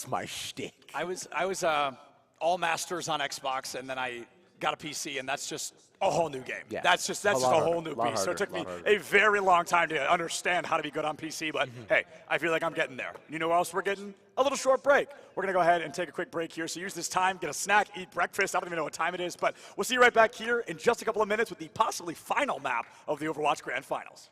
my shtick. I was all masters on Xbox, and then I got a PC, and that's just a whole new game. Yeah. That's just a whole new beast. So it took me a very long time to understand how to be good on PC, but hey, I feel like I'm getting there. You know what else we're getting? A little short break. We're gonna go ahead and take a quick break here. So use this time, get a snack, eat breakfast. I don't even know what time it is, but we'll see you right back here in just a couple of minutes with the possibly final map of the Overwatch Grand Finals.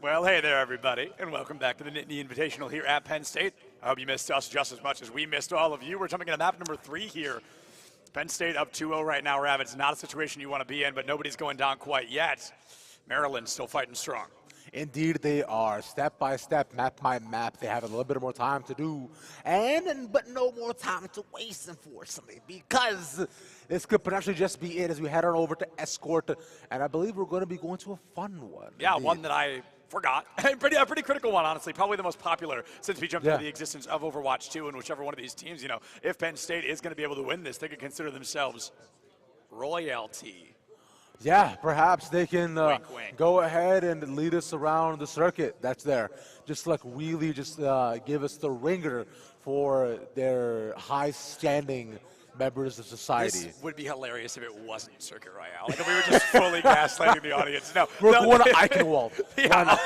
Well, hey there, everybody, and welcome back to the Nittany Invitational here at Penn State. I hope you missed us just as much as we missed all of you. We're jumping into map number 3 here. Penn State up 2-0 right now, Rav. It's not a situation you want to be in, but nobody's going down quite yet. Maryland's still fighting strong. Indeed, they are. Step by step, map by map, they have a little bit more time to do, but no more time to waste, unfortunately, because this could potentially just be it as we head on over to Escort, and I believe we're going to be going to a fun one. Yeah, indeed. one that I forgot. A pretty critical one, honestly. Probably the most popular since we jumped into the existence of Overwatch 2, and whichever one of these teams, you know, if Penn State is going to be able to win this, they could consider themselves royalty. Yeah, perhaps they can Wink, wink. go ahead and lead us around the circuit that's there. Just like really just give us the ringer for their high-standing members of society. This would be hilarious if it wasn't Circuit Royale. Like if we were just fully gaslighting the audience. No, We're going to Eichenwald. Yeah,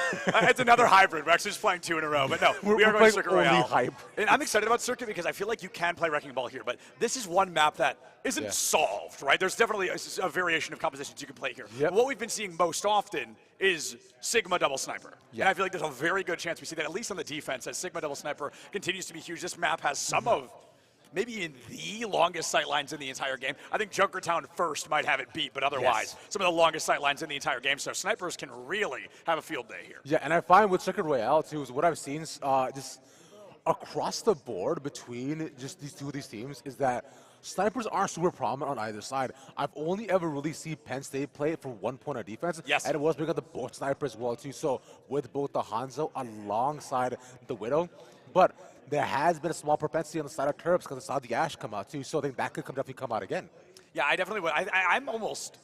it's another hybrid. We're actually just playing 2 in a row. But no, we are going to Circuit Royale. Hybrid. And I'm excited about Circuit because I feel like you can play Wrecking Ball here. But this is one map that isn't solved, right? There's definitely a variation of compositions you can play here. Yep. What we've been seeing most often is Sigma double sniper. Yeah. And I feel like there's a very good chance we see that, at least on the defense, as Sigma double sniper continues to be huge. This map has some of maybe in the longest sight lines in the entire game. I think Junkertown first might have it beat, but otherwise, some of the longest sight lines in the entire game. So snipers can really have a field day here. Yeah, and I find with Circuit Royale, too, is what I've seen just across the board between just these two of these teams is that snipers aren't super prominent on either side. I've only ever really seen Penn State play it for 1 point on defense. Yes. And it was because of the both sniper as well, too. So with both the Hanzo alongside the Widow. But there has been a small propensity on the side of Terps because I saw the Ash come out, too. So I think that could definitely come out again. Yeah, I definitely would. I'm almost,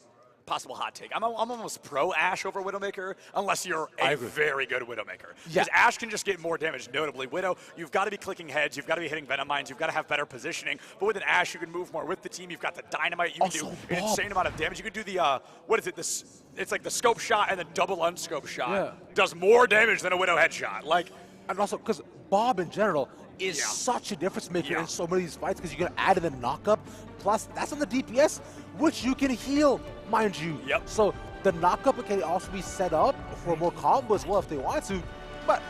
possible hot take, I'm almost pro Ash over Widowmaker unless you're a very good Widowmaker. Because Ash can just get more damage, notably. Widow, you've got to be clicking heads, you've got to be hitting Venom Mines, you've got to have better positioning. But with an Ash, you can move more with the team. You've got the Dynamite, you can do an insane amount of damage. You can do the, what is it, it's like the scope shot and the double unscope shot. Yeah. Does more damage than a Widow headshot. Like, and also, because Bob in general is such a difference maker in so many of these fights because you're going to add in the knockup. Plus, that's on the DPS, which you can heal, mind you. Yep. So the knockup can also be set up for more combo as well if they want to. But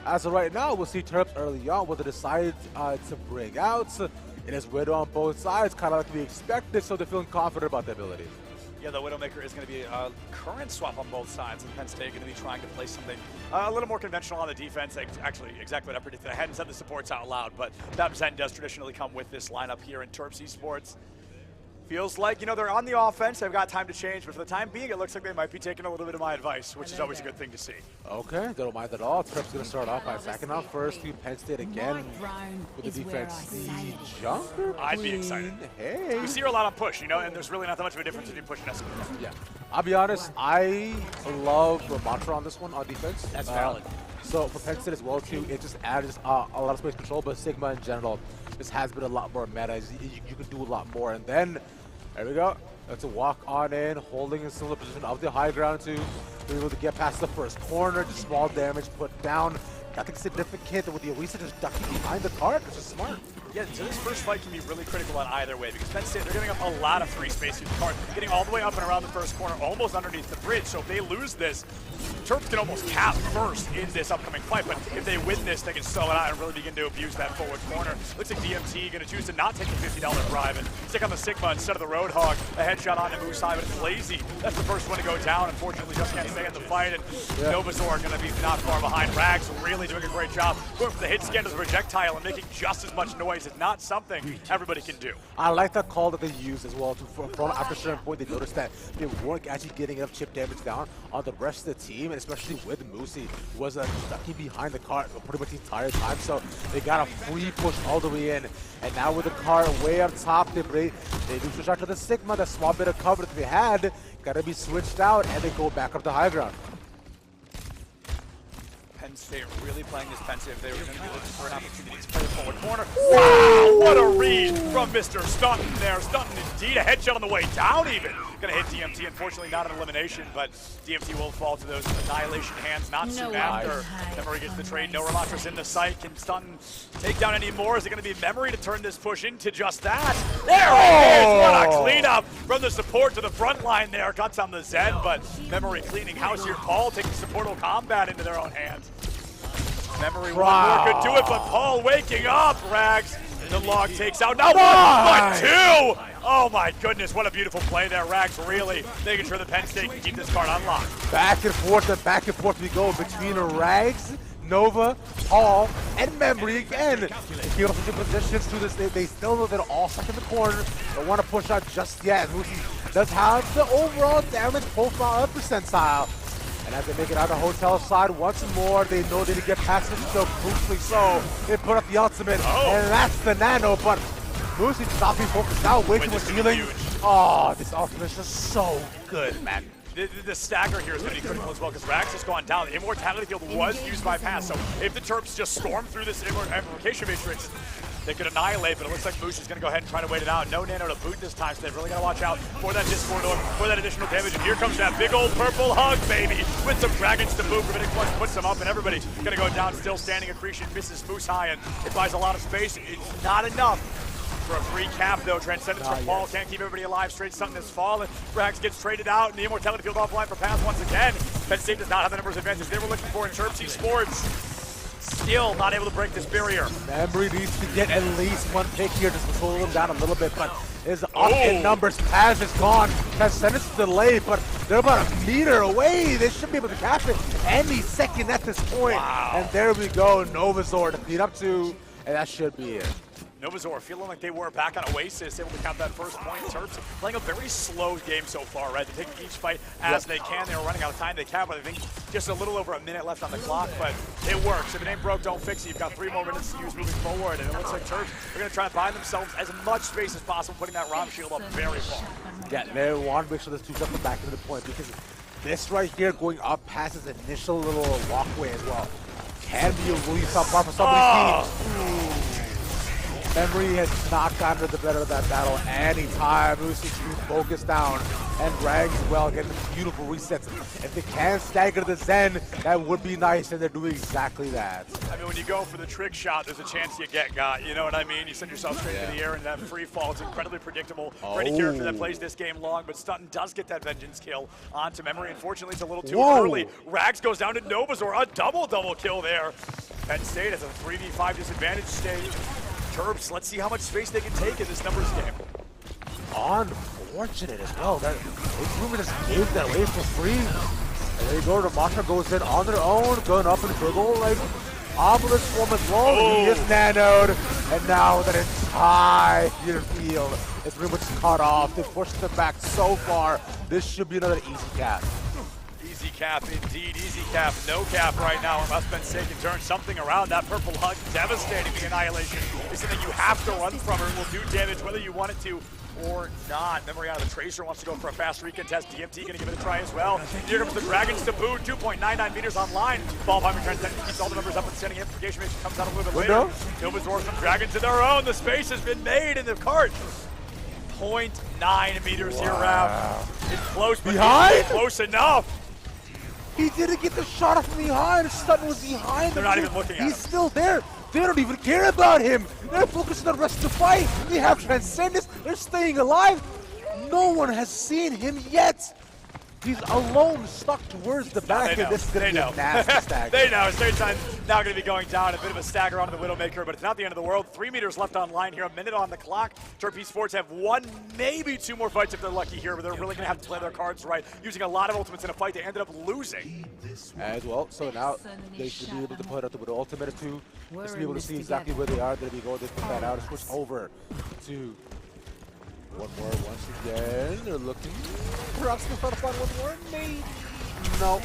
as of right now, we'll see Terps early on what they decide to bring out. It is Widow on both sides, kind of like we expected, so they're feeling confident about the ability. Yeah, the Widowmaker is going to be a current swap on both sides, and Penn State going to be trying to play something a little more conventional on the defense. Actually, exactly what I predicted. I hadn't said the supports out loud, but that Zen does traditionally come with this lineup here in Terps Esports. Feels like, you know, they're on the offense. They've got time to change, but for the time being, it looks like they might be taking a little bit of my advice, which is always a good thing to see. Okay, don't mind at all. Terps going to start off by attacking out first to Penn State again with the defense. The Junker I'd be excited. Hey. We see her a lot on push, you know, and there's really not that much of a difference between push and escort. Yeah, I'll be honest, I love the mantra on this one on defense. That's valid. So for Penn State as well too, it just adds a lot of space control, but Sigma in general, this has been a lot more meta. You can do a lot more, and then there we go. That's a walk on in, holding in similar position of the high ground to be able to get past the first corner, just small damage put down. Nothing significant with the Orisa just ducking behind the cart, which is smart. Yeah, so this first fight can be really critical on either way because Penn State, they're giving up a lot of free space through the cart, getting all the way up and around the first corner, almost underneath the bridge. So if they lose this, Terps can almost cap first in this upcoming fight, but if they win this, they can sell it out and really begin to abuse that forward corner. Looks like DMT going to choose to not take the $50 bribe and stick on the Sigma instead of the Roadhog. A headshot on Musai, but it's lazy. That's the first one to go down. Unfortunately, just can't stay in the fight, and Novazor going to be not far behind. Rags really doing a great job going from the hit scan to the projectile and making just as much noise. It's not something everybody can do. I like that call that they used as well. From after a certain point, they noticed that they weren't actually getting enough chip damage down on the rest of the team, and especially with Musi, who was stuck behind the cart pretty much the entire time. So they got a free push all the way in, and now with the cart way up top, they do switch out to the Sigma. That small bit of cover that they had got to be switched out, and they go back up to high ground. Penn State really playing this pensive. They were going to be looking for an opportunity to play the forward corner. Wow, what a read from Mr. Stunton there. Stunton indeed, a headshot on the way down even. Going to hit DMT, unfortunately not an elimination, but DMT will fall to those annihilation hands not soon after. Memory gets the trade, no Ramatras in the sight. Can Stunton take down any more? Is it going to be Memory to turn this push into just that? There it is, what a cleanup from the support to the front line there. Cuts on the Zen, but Memory cleaning house here. Paul taking supportal combat into their own hands. Memory one more could do it, but Paul waking up. Rags, the log takes out not one, but two. Oh my goodness, what a beautiful play there. Rags really making sure the Penn State can keep this card unlocked. Back and forth we go between Rags, Nova, Paul, and Memory again. They keep up the positions to this. They still know they're all stuck in the corner. Don't want to push out just yet. Lucy does have the overall damage profile up percentile. And as they make it out of the hotel side once more, they know they need to get past it, so crucially so. They put up the ultimate, and that's the nano, but Lucy not being focused now, waiting for healing. Oh, this ultimate is just so good, man. The stagger here is going to be critical as well because Rags has gone down. The Immortality Field was used by Pass, so if the Terps just storm through this Invocation Matrix, they could annihilate, but it looks like Moose is going to go ahead and try to wait it out. No nano to boot this time, so they've really got to watch out for that Discord or for that additional damage. And here comes that big old purple hug, baby, with some dragons to boot. Rabbinic Plus puts them up, and everybody's going to go down. Still standing. Accretion misses Moose high, and it buys a lot of space. It's not enough for a free cap, though. Transcendence from Paul can't keep everybody alive. Straight Sutton has fallen. Rags gets traded out, and the Immortality Field offline for Pass once again. Penn State does not have the numbers advantage they were looking for in Terps Sports. Still not able to break this barrier. Memory needs to get at least one pick here to slow them down a little bit, but is up in numbers. Paz is gone. Transcendence delayed, but they're about a meter away. They should be able to catch it any second at this point. Wow. And there we go. Novazor to beat up to, and that should be it. Novazor feeling like they were back on Oasis, able to count that first point. Terps playing a very slow game so far, right? They're taking each fight as they can. They were running out of time. They can, but I think just a little over a minute left on the clock, but it works. If it ain't broke, don't fix it. You've got 3 more minutes to use moving forward, and it looks like Terps are going to try to buy themselves as much space as possible, putting that Rom shield up very far. Yeah, they want to make sure this 2 jump back into the point, because this right here going up past his initial little walkway as well can be a really tough part for somebody's team. Memory has not gotten to the better of that battle anytime. Lucy's focused down, and Rags as well getting beautiful resets. If they can stagger the Zen, that would be nice, and they're doing exactly that. I mean, when you go for the trick shot, there's a chance you get got. You know what I mean? You send yourself straight into the air, and that free fall is incredibly predictable for any character that plays this game long. But Stunton does get that vengeance kill onto Memory. Unfortunately, it's a little too early. Rags goes down to Novazor, a double kill there. Penn State has a 3v5 disadvantage stage. Terps, let's see how much space they can take in this numbers game. Unfortunate as well. That Improvement just gave that away for free. And there you go, Ramattra goes in on their own, going up in a big old like obelisk form as well. He is nanoed, and now that entire field is pretty much cut off. They pushed them back so far. This should be another easy cap. Easy cap, indeed. Easy cap. No cap right now, unless Penn State can turn something around. That purple hug, devastating. The annihilation is something you have to run from, or it will do damage whether you want it to or not. Memory out of the Tracer wants to go for a fast recontest. DMT going to give it a try as well. Here comes the Dragons to boot. 2.99 meters online. Ballheimer Transcendence keeps all the numbers up and sending Amplification Mission comes out a little bit later. Novazor from Dragons to their own. The space has been made in the cart. 0.9 meters here, Rav. It's close, but it's close enough. He didn't get the shot from behind. Sutton was behind. They're not even looking at him. He's still there. They don't even care about him. They're focused on the rest of the fight. They have Transcendence. They're staying alive. No one has seen him yet. He's alone, stuck towards the back, and this is going to be a nasty stagger. They know. Straight time now going to be going down. A bit of a stagger onto the Widowmaker, but it's not the end of the world. 3 meters left online here, a minute on the clock. Terps Sports have 1, maybe 2 more fights if they're lucky here, but they're really going to have to play their cards right, using a lot of ultimates in a fight they ended up losing. As well, so now they should be able to put out the ultimate or 2. Just to be able to see exactly where they are. There we go. They put that out and switch over to one more once again. They're looking. Perhaps they'll try to find one more. Maybe. No.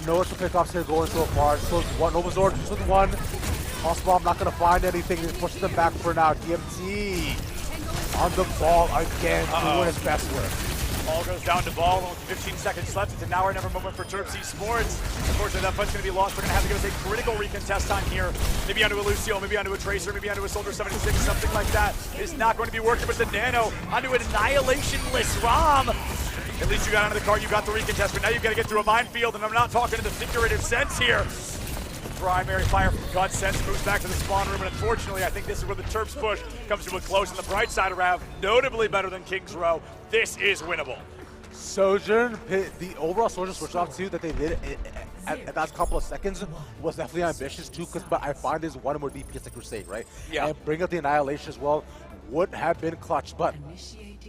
No extra pickoffs here going so far. So one Novazor just with 1. Possible I'm not going to find anything. He pushes them back for now. DMT on the ball again, doing his best work. All goes down to ball, only 15 seconds left. It's an hour never moment for Terps Esports. Unfortunately, that fight's going to be lost. We're going to have to go take critical recontest on here. Maybe onto a Lucio, maybe onto a Tracer, maybe onto a Soldier 76, something like that. Is not going to be working with the Nano. Onto an Annihilation-less Rom. At least you got onto the card, you got the recontest, but now you've got to get through a minefield, and I'm not talking in the figurative sense here. Primary fire from God Sense moves back to the spawn room, and unfortunately, I think this is where the Terps push comes to a close. On the bright side of Rav, notably better than King's Row. This is winnable. Sojourn, the overall Sojourn switch off too that they did at that couple of seconds was definitely ambitious too, but I find there's one more DPS like Crusade, right? Yeah. And bring up the Annihilation as well would have been clutch, but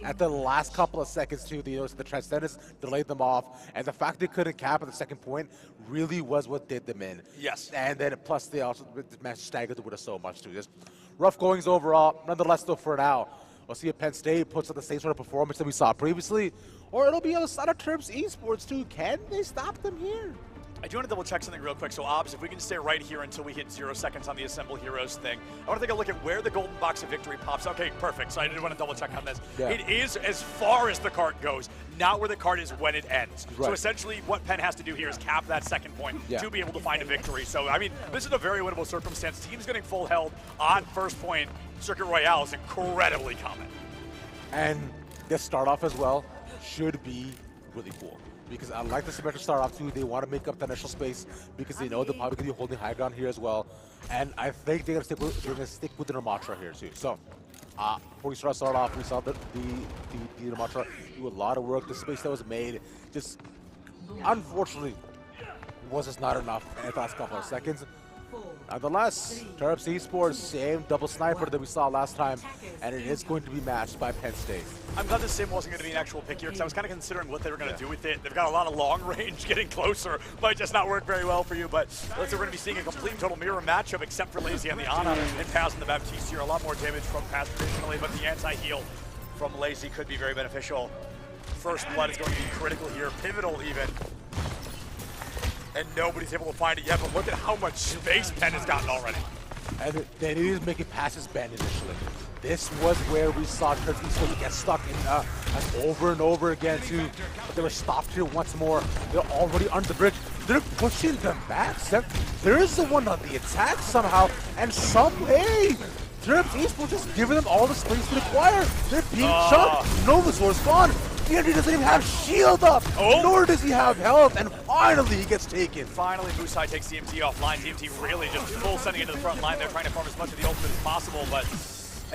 at the last couple of seconds too, the Transcendence delayed them off, and the fact they couldn't cap at the second point really was what did them in. Yes. And then plus they also managed to stagger the winner so much too. Just rough goings overall. Nonetheless, though, for now, we'll see if Penn State puts up the same sort of performance that we saw previously, or it'll be on the side of Terps Esports too. Can they stop them here? I do want to double check something real quick. So, Obs, if we can stay right here until we hit 0 seconds on the Assemble Heroes thing, I want to take a look at where the golden box of victory pops. Okay, perfect. So I did want to double check on this. Yeah. It is as far as the card goes, not where the card is when it ends. Right. So essentially what Penn has to do here is cap that second point to be able to find a victory. So, I mean, this is a very winnable circumstance. Teams getting full held on first point Circuit Royale is incredibly common. And this start off as well should be really cool, because I like the symmetric start off too. They want to make up the initial space because they know they're probably going to be holding high ground here as well. And I think they're going to stick with the Ramatra here too. So before we start off, we saw the Ramatra do a lot of work. The space that was made just unfortunately was just not enough in the last couple of seconds. Nonetheless, Terps Esports, same double sniper that we saw last time, and it is going to be matched by Penn State. I'm glad the sim wasn't going to be an actual pick here, because I was kind of considering what they were going to do with it. They've got a lot of long range, getting closer might just not work very well for you, but looks like we're going to be seeing a complete and total mirror matchup, except for Lazy on the Ana and Paz and the Baptiste here. A lot more damage from Paz traditionally, but the anti-heal from Lazy could be very beneficial. First blood is going to be critical here, pivotal even. And nobody's able to find it yet, but look at how much space Penn has gotten already. And they needed to make it past his bend initially. This was where we saw Terps Esports get stuck in over and over again too. But they were stopped here once more. They're already under the bridge. They're pushing them back. There is the one on the attack somehow, and some way Terps Esports just giving them all the space to acquire. They're being chunked. No resource gone. He doesn't even have shield up, nor does he have health, and finally he gets taken. Finally, Busai takes DMT offline. DMT really just full sending into the front line. They're trying to farm as much of the ultimate as possible, but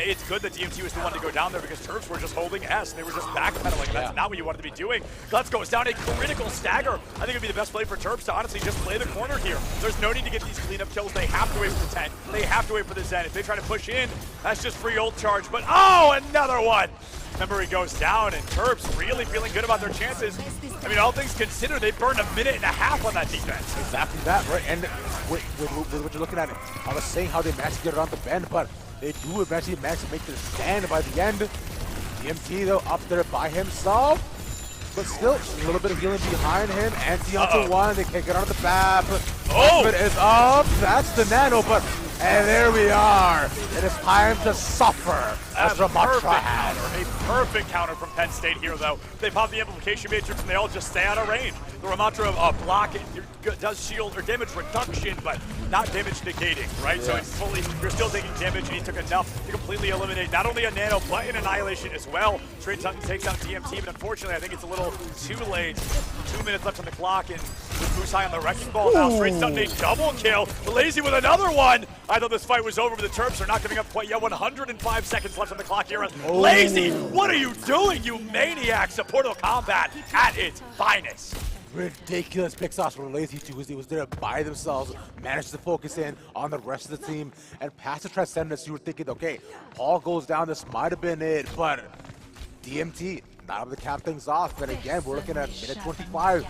it's good that DMT was the one to go down there, because Terps were just holding S. They were just backpedaling. That's not what you wanted to be doing. Guts goes down, a critical stagger. I think it would be the best play for Terps to honestly just play the corner here. There's no need to get these cleanup kills. They have to wait for the 10. They have to wait for the Zen. If they try to push in, that's just free ult charge. But another one! Remember, he goes down, and Terps really feeling good about their chances. I mean, all things considered, they burned a minute and a half on that defense. Exactly that, right? And with what you're looking at, I was saying how they managed to get around the bend, but they do eventually manage to make their stand by the end. DMT, though, up there by himself, but still a little bit of healing behind him. Anti onto one, they can't get onto the BAP. It is up, that's the Nano, and there we are. It is time to suffer as Ramatra has. A perfect counter from Penn State here, though. They pop the Amplification Matrix, and they all just stay out of range. The Ramatra block it does shield or damage reduction, but not damage negating, right? So it's fully, you're still taking damage, and he took enough to completely eliminate not only a Nano, but an Annihilation as well. Straight takes out DMT, but unfortunately, I think it's a little too late. 2 minutes left on the clock, and with Busai on the Wrecking Ball now, straight stun a double kill. Lazy with another one. I thought this fight was over, but the Terps are not giving up quite yet. 105 seconds left on the clock here. Lazy, what are you doing, you maniac? Supportal combat at its finest. Ridiculous pick shots from Lazy too, as he was there by themselves, managed to focus in on the rest of the team, and past the Transcendence, you were thinking, okay, Paul goes down, this might have been it, but DMT not able to cap things off, and again, we're looking at minute 25.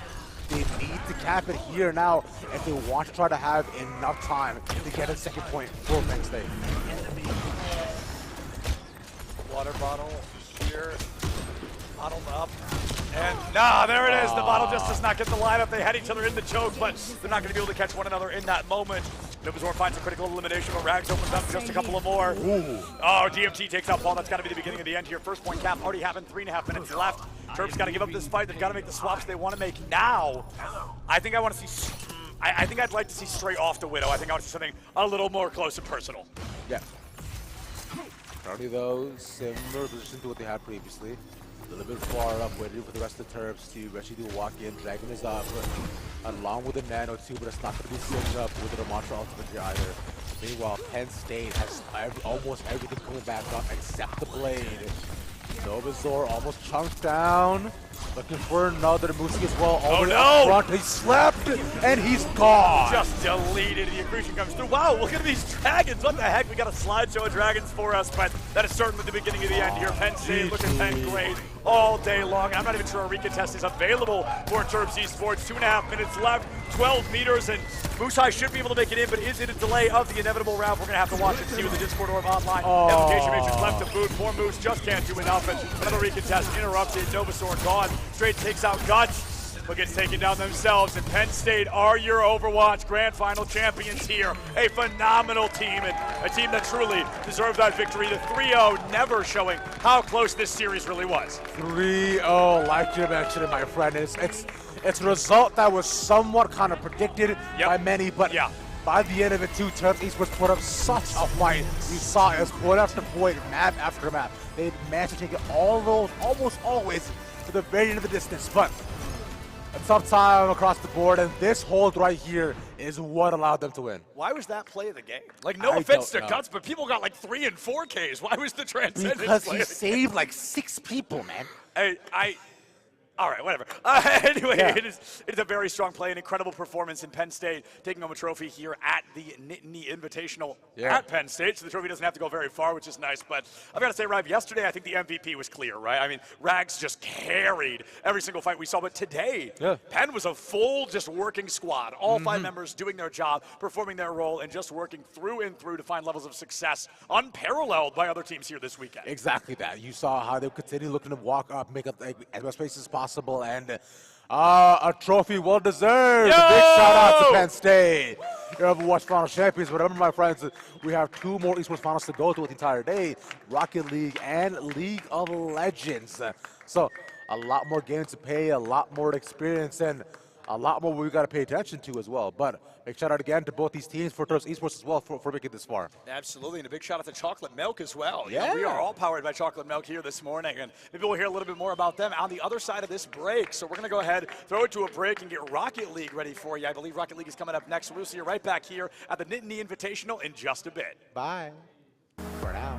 They need to cap it here now if they want to try to have enough time to get a second point for Penn State. Water bottle here, bottled up. And there it is. The bottle just does not get the lineup. They had each other in the choke, but they're not going to be able to catch one another in that moment. Novazor finds a critical elimination, but Rags opens up just a couple of more. DMT takes out Paul. That's got to be the beginning of the end here. First point cap already happened. 3.5 minutes left. Terps got to give up this fight. They've got to make the swaps they want to make now. I think I want to see. I think I'd like to see straight off the Widow. I think I want to see something a little more close and personal. Yeah. Currently, though, similar position to what they had previously. A little bit far up, waiting for the rest of the Terps to actually do a walk-in. Dragon is up, along with the Nano too, but it's not going to be synced up with the Ramatra Ultimate here either. Meanwhile, Penn State has almost everything coming back up except the Blade. Novazor almost chunked down. Looking for another Musi as well. Oh no! Front. He slept and he's gone. Just deleted. The accretion comes through. Wow, look at these dragons. What the heck? We got a slideshow of dragons for us, but that is certainly the beginning of the end here. Penn State looking Penn great all day long. I'm not even sure a recontest is available for Terps Esports. 2.5 minutes left, 12 meters, and Musai should be able to make it in, but is it a delay of the inevitable round? We're going to have to watch and see with the Discord Orb online. Application Matrix left to boot. Poor Moose just can't do enough, and another recontest interrupted. Novazor gone. Straight takes out Guts, but gets taken down themselves. And Penn State are your Overwatch Grand Final champions here. A phenomenal team, and a team that truly deserved that victory. The 3-0 never showing how close this series really was. 3-0, like you mentioned, my friend. It's a result that was somewhat kind of predicted by many, but by the end of it too, Terps Esports put up such a fight. You saw it as point after point, map after map. They managed to take it almost always to the very end of the distance, but a tough time across the board, and this hold right here is what allowed them to win. Why was that play of the game? Like, no offense to Guts, but people got like 3 and 4 Ks. Why was the transcendence because play he saved like 6 people, man. All right, whatever. Anyway, it is a very strong play, an incredible performance in Penn State, taking home a trophy here at the Nittany Invitational at Penn State, so the trophy doesn't have to go very far, which is nice. But I've got to say, Rive, yesterday I think the MVP was clear, right? I mean, Rags just carried every single fight we saw, but today, Penn was a full, just working squad. All 5 members doing their job, performing their role, and just working through and through to find levels of success unparalleled by other teams here this weekend. Exactly that. You saw how they continue looking to walk up, make up as much space as possible, and a trophy well deserved. Big shout out to Penn State, your Overwatch Final champions. But remember, my friends, we have 2 more esports finals to go through the entire day: Rocket League and League of Legends. So a lot more games to pay, a lot more experience, and a lot more we got to pay attention to as well. But big shout out again to both these teams, for Terps Esports as well, for making it this far. Absolutely, and a big shout out to Chocolate Milk as well. You know, we are all powered by Chocolate Milk here this morning, and maybe we'll hear a little bit more about them on the other side of this break. So we're going to go ahead, throw it to a break, and get Rocket League ready for you. I believe Rocket League is coming up next. We'll see you right back here at the Nittany Invitational in just a bit. Bye. For now.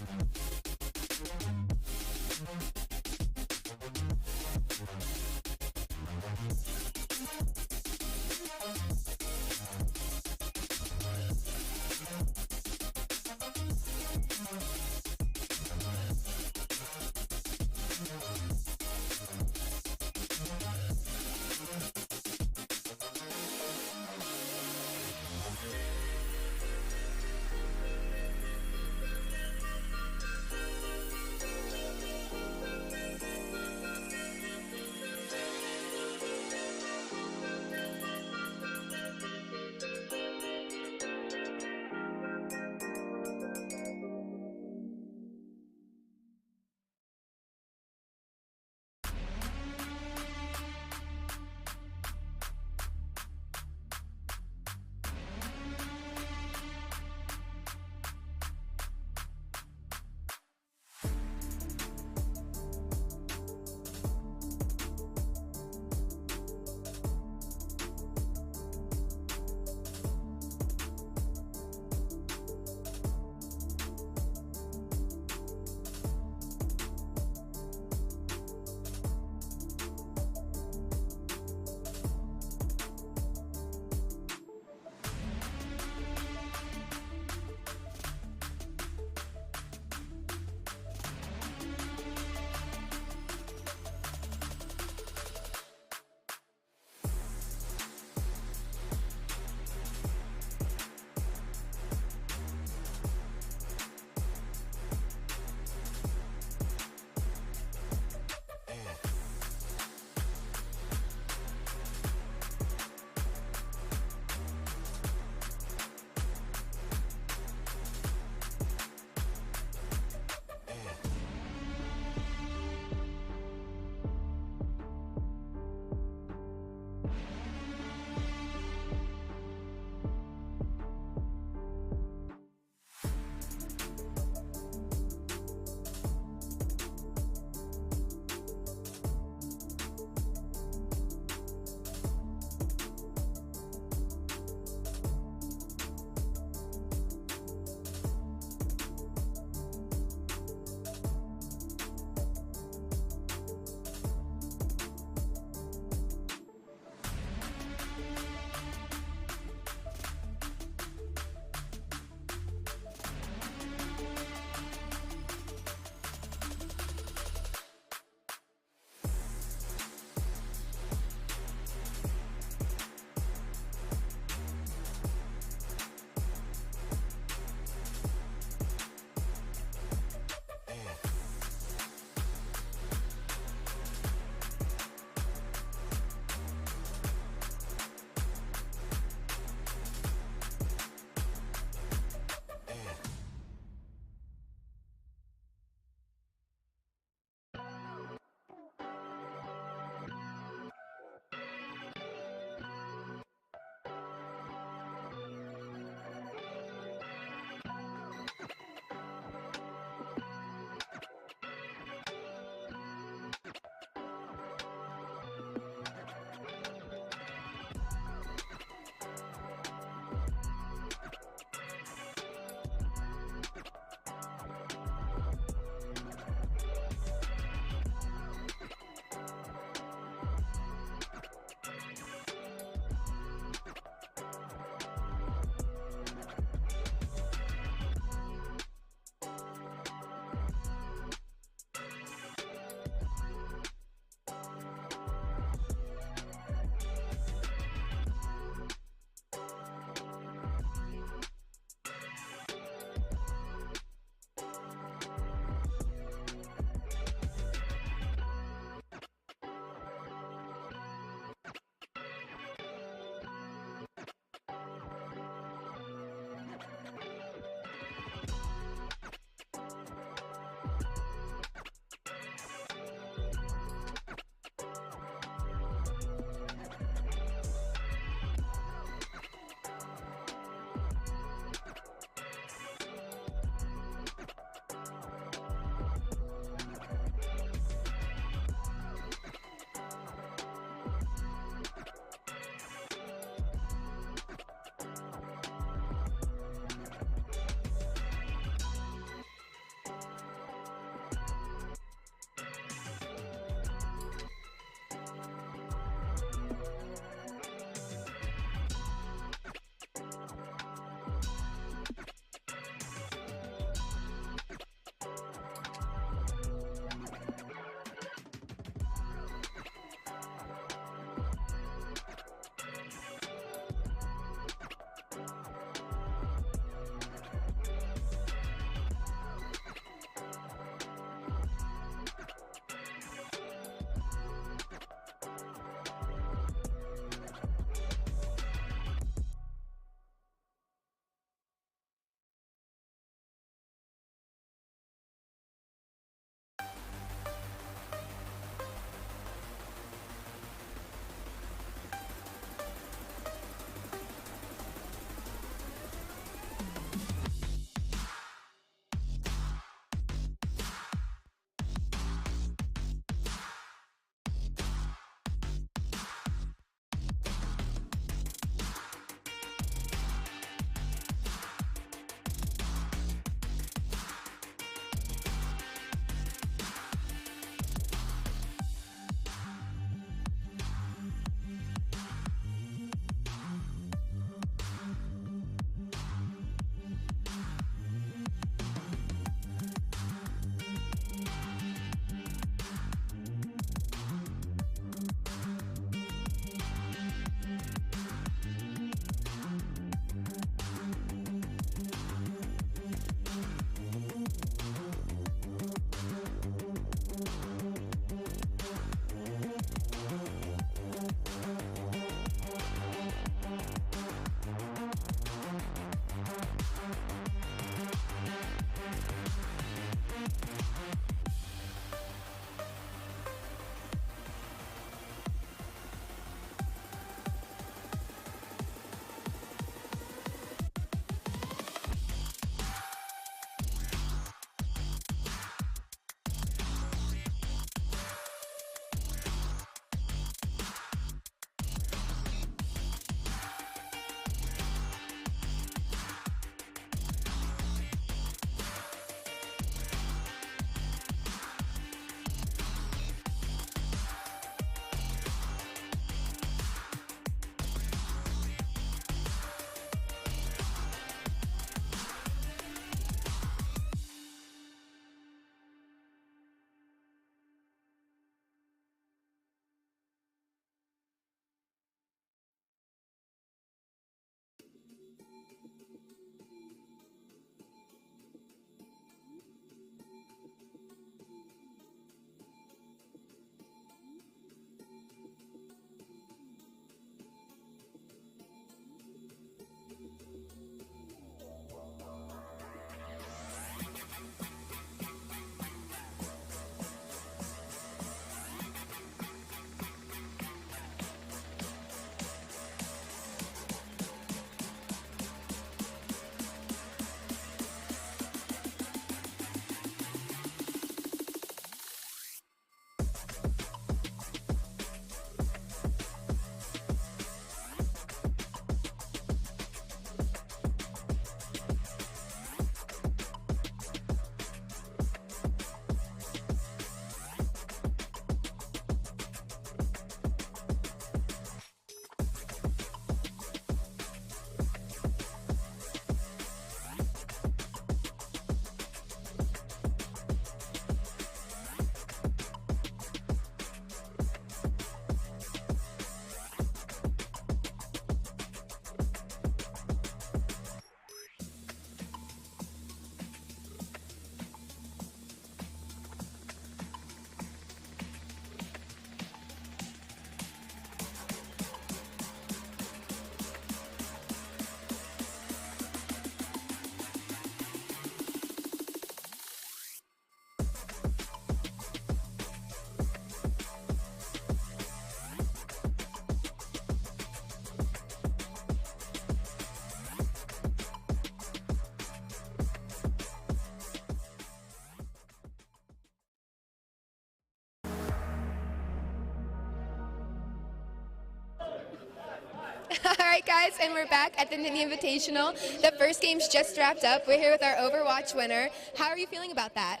right, guys, and we're back at the Nittany Invitational. The first game's just wrapped up. We're here with our Overwatch winner. How are you feeling about that?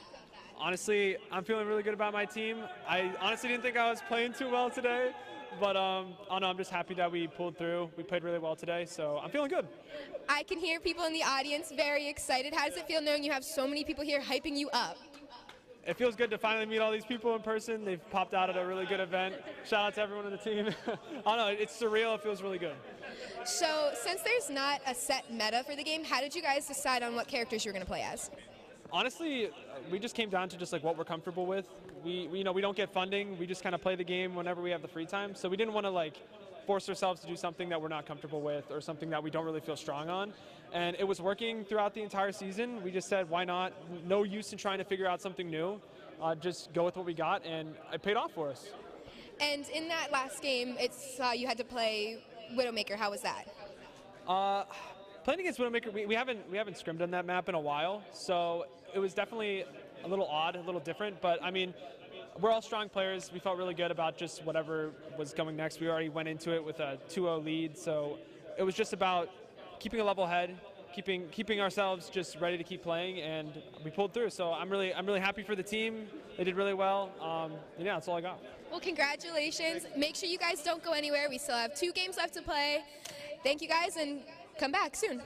Honestly, I'm feeling really good about my team. I honestly didn't think I was playing too well today, but I'm just happy that we pulled through. We played really well today, so I'm feeling good. I can hear people in the audience very excited. How does it feel knowing you have so many people here hyping you up? It feels good to finally meet all these people in person. They've popped out at a really good event. Shout out to everyone on the team. I don't know, it's surreal. It feels really good. So, since there's not a set meta for the game, how did you guys decide on what characters you were going to play as? Honestly, we just came down to just like what we're comfortable with. We don't get funding. We just kind of play the game whenever we have the free time. So we didn't want to like force ourselves to do something that we're not comfortable with or something that we don't really feel strong on. And it was working throughout the entire season. We just said, why not? No use in trying to figure out something new. Just go with what we got, and it paid off for us. And in that last game, you had to play Widowmaker. How was that? Playing against Widowmaker, we haven't scrimmed on that map in a while, so it was definitely a little odd, a little different. But I mean, we're all strong players. We felt really good about just whatever was coming next. We already went into it with a 2-0 lead, so it was just about keeping a level head, keeping ourselves just ready to keep playing, and we pulled through. So I'm really happy for the team. They did really well. Yeah, that's all I got. Well, congratulations. Make sure you guys don't go anywhere. We still have 2 games left to play. Thank you guys, and come back soon.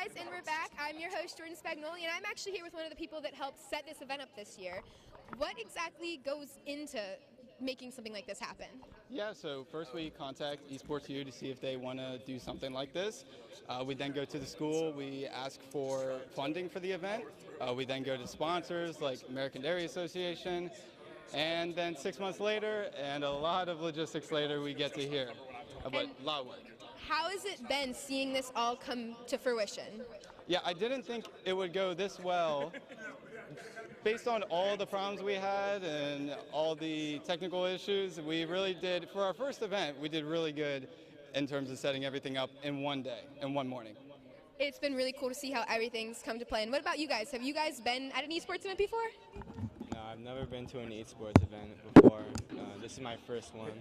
guys, and we're back. I'm your host, Jordan Spagnoli, and I'm actually here with one of the people that helped set this event up this year. What exactly goes into making something like this happen? Yeah, so first we contact Esports U to see if they want to do something like this. We then go to the school, we ask for funding for the event. We then go to sponsors like American Dairy Association, and then 6 months later, and a lot of logistics later, we get to here. But a lot of work. How has it been seeing this all come to fruition? Yeah, I didn't think it would go this well. Based on all the problems we had and all the technical issues, we really did, for our first event, we did really good in terms of setting everything up in one day, in one morning. It's been really cool to see how everything's come to play. And what about you guys? Have you guys been at an esports event before? No, I've never been to an esports event before. This is my first one,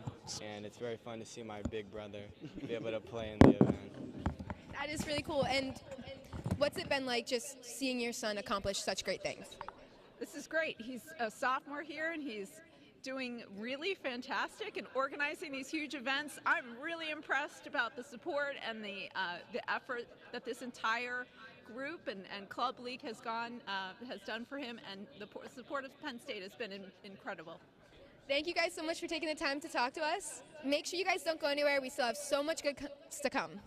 and it's very fun to see my big brother be able to play in the event. That is really cool. And what's it been like just seeing your son accomplish such great things? This is great. He's a sophomore here, and he's doing really fantastic and organizing these huge events. I'm really impressed about the support and the effort that this entire group and club league has done for him, and the support of Penn State has been incredible. Thank you guys so much for taking the time to talk to us. Make sure you guys don't go anywhere. We still have so much good to come.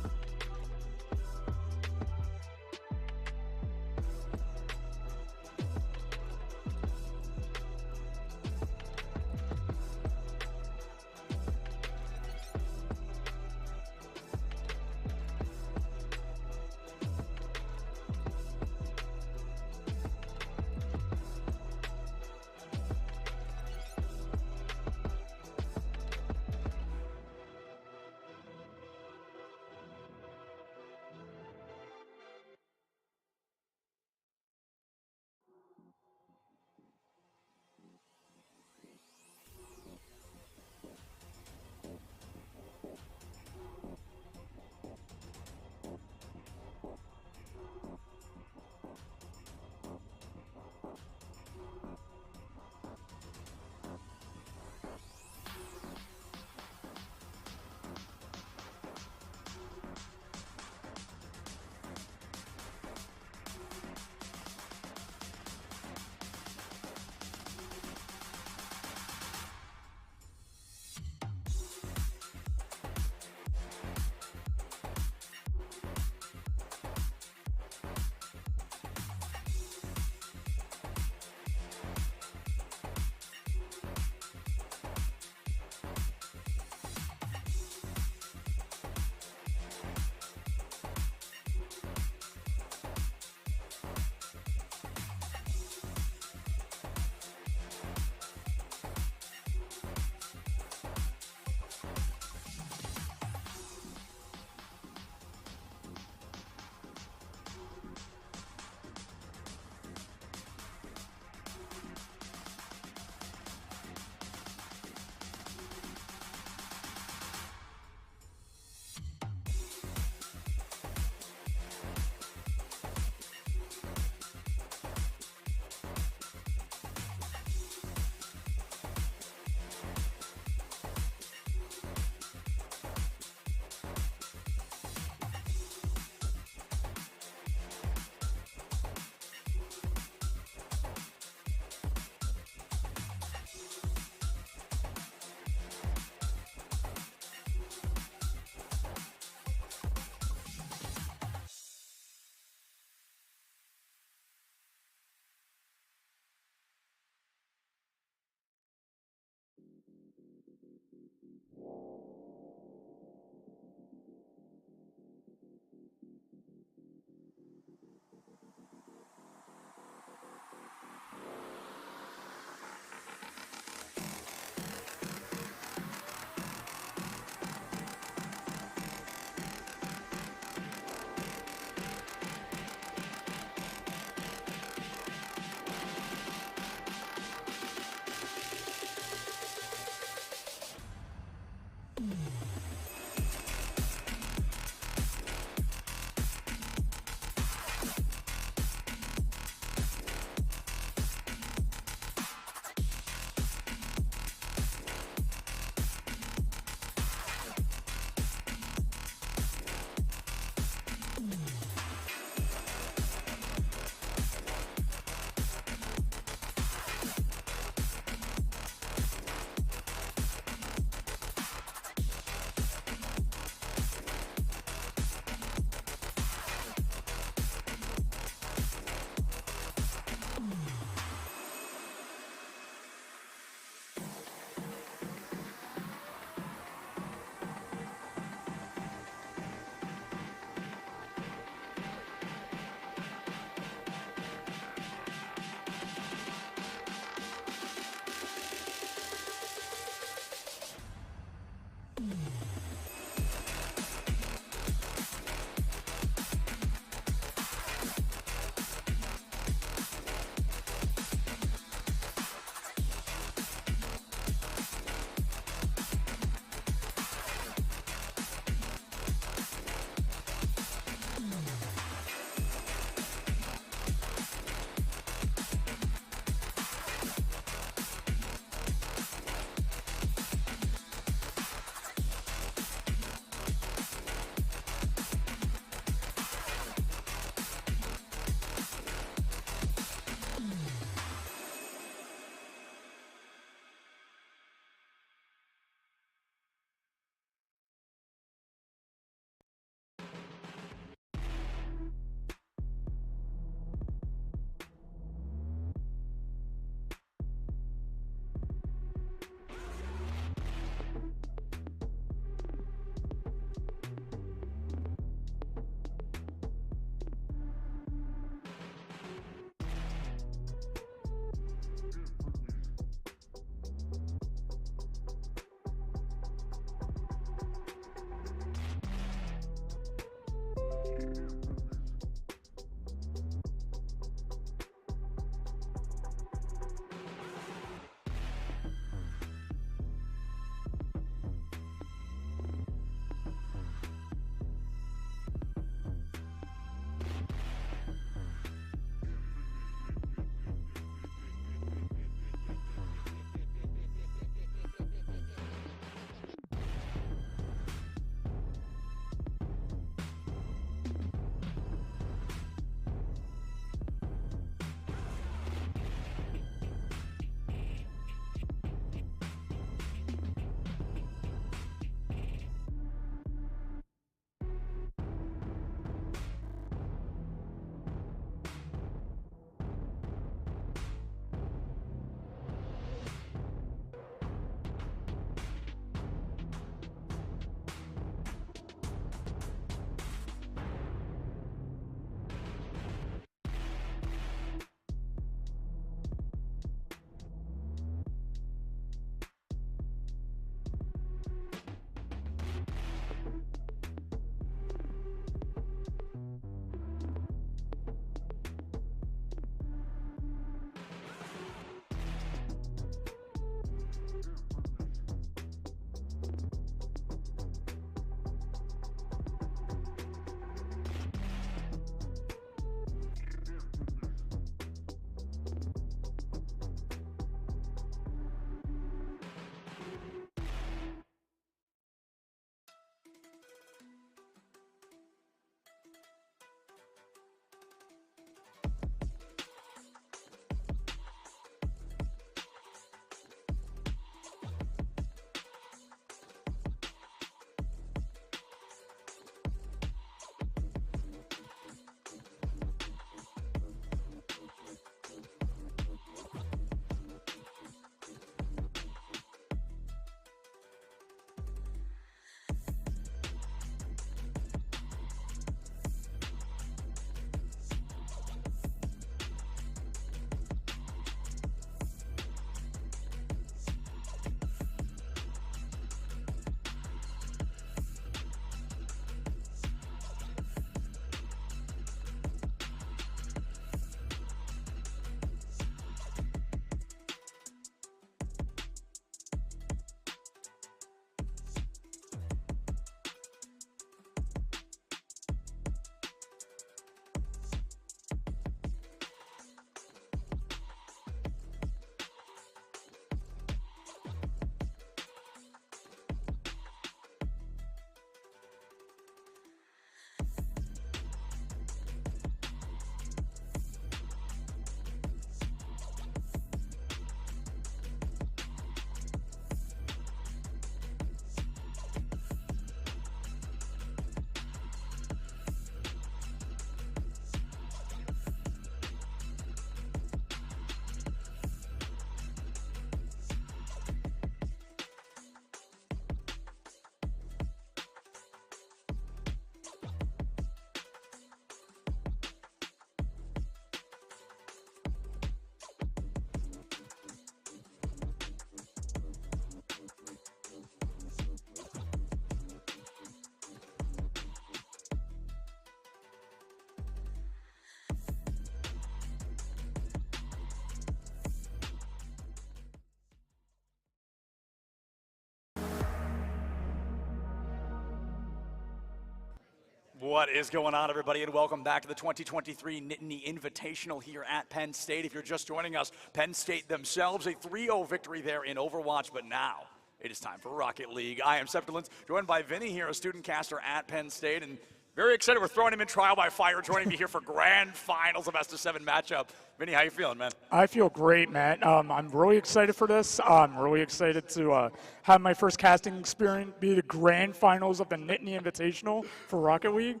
What is going on, everybody, and welcome back to the 2023 Nittany Invitational here at Penn State. If you're just joining us, Penn State themselves, a 3-0 victory there in Overwatch, but now it is time for Rocket League. I am Septilance, joined by Vinny here, a student caster at Penn State, and very excited. We're throwing him in trial by fire, joining me here for grand finals of best of 7 matchup. Vinny, how you feeling, man? I feel great, Matt. I'm really excited for this. I'm really excited to have my first casting experience be the grand finals of the Nittany Invitational for Rocket League.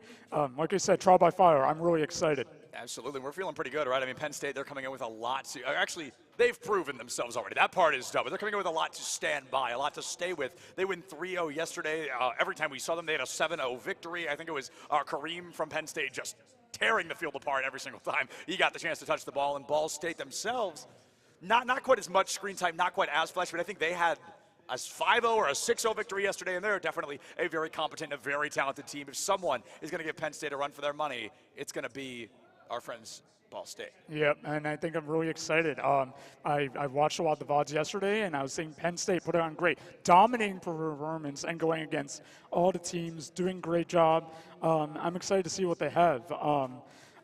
Like I said, trial by fire. I'm really excited. Absolutely. We're feeling pretty good, right? I mean, Penn State, they're coming in with a lot to, actually, they've proven themselves already. That part is done, but they're coming in with a lot to stand by, a lot to stay with. They win 3-0 yesterday. Every time we saw them, they had a 7-0 victory. I think it was Kareem from Penn State just tearing the field apart every single time he got the chance to touch the ball. And Ball State themselves, not quite as much screen time, not quite as flashy, but I think they had a 5-0 or a 6-0 victory yesterday, and they're definitely a very competent, a very talented team. If someone is going to give Penn State a run for their money, it's going to be our friends Ball State. Yep, and I think I'm really excited. I watched a lot of the VODs yesterday, and I was seeing Penn State put it on great, dominating performance and going against all the teams, doing a great job. I'm excited to see what they have.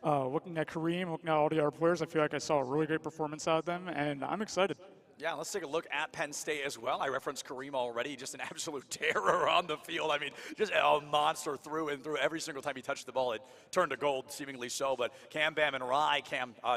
Looking at Kareem, looking at all the other players, I feel like I saw a really great performance out of them, and I'm excited. Yeah, let's take a look at Penn State as well. I referenced Kareem already, just an absolute terror on the field. I mean, just a monster through and through. Every single time he touched the ball, it turned to gold, seemingly so. But Cam, Bam, and Rye,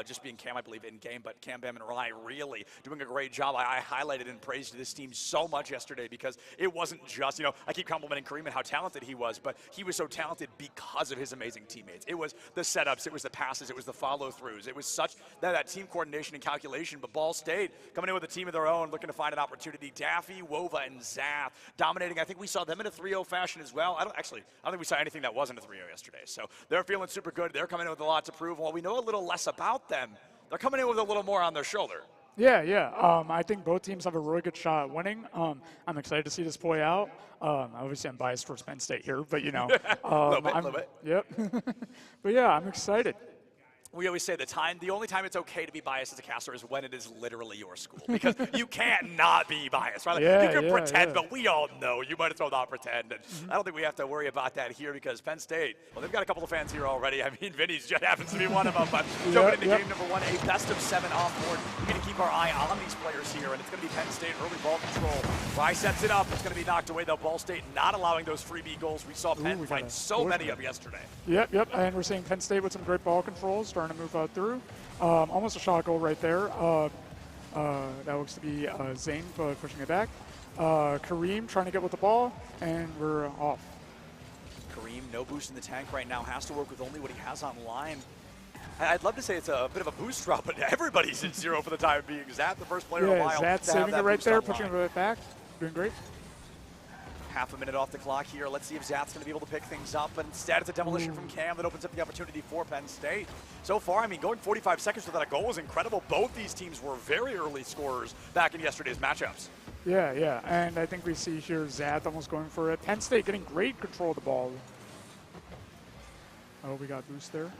just being Cam, I believe, in game, but Cam, Bam, and Rye really doing a great job. I highlighted and praised this team so much yesterday because it wasn't just, I keep complimenting Kareem and how talented he was, but he was so talented because of his amazing teammates. It was the setups, it was the passes, it was the follow-throughs. It was such that team coordination and calculation. But Ball State coming in with a team of their own, looking to find an opportunity. Daffy, Wova, and Zath dominating. I think we saw them in a 3-0 fashion as well. I don't think we saw anything that wasn't a 3-0 yesterday. So they're feeling super good. They're coming in with a lot to prove. While we know a little less about them, they're coming in with a little more on their shoulder. Yeah. I think both teams have a really good shot at winning. I'm excited to see this play out. Obviously, I'm biased towards Penn State here, but a little bit. Yep. But yeah, I'm excited. We always say the only time it's okay to be biased as a caster is when it is literally your school, because you can't not be biased, right? Like, you can pretend, but we all know you might as well not pretend. And I don't think we have to worry about that here because Penn State, well, they've got a couple of fans here already. I mean, Vinny's just happens to be one of them. But jumping into game number 1, a best of 7 off board. We need to keep our eye on these players here, and it's going to be Penn State early ball control. Rye sets it up. It's going to be knocked away, though. Ball State not allowing those freebie goals. We saw Penn fight so many of yesterday. Yep. And we're seeing Penn State with some great ball control, starting to move through. Almost a shot goal right there. That looks to be Zane pushing it back. Kareem trying to get with the ball, and we're off. Kareem, no boost in the tank right now, has to work with only what he has online. I'd love to say it's a bit of a boost drop, but everybody's at 0 for the time being. Zath, the first player in a while. Zath saving it right there, pushing it back. Doing great. Half a minute off the clock here. Let's see if Zath's going to be able to pick things up. But instead, it's a demolition from Cam that opens up the opportunity for Penn State. So far, I mean, going 45 seconds without a goal was incredible. Both these teams were very early scorers back in yesterday's matchups. Yeah. And I think we see here Zath almost going for it. Penn State getting great control of the ball. Oh, we got boost there.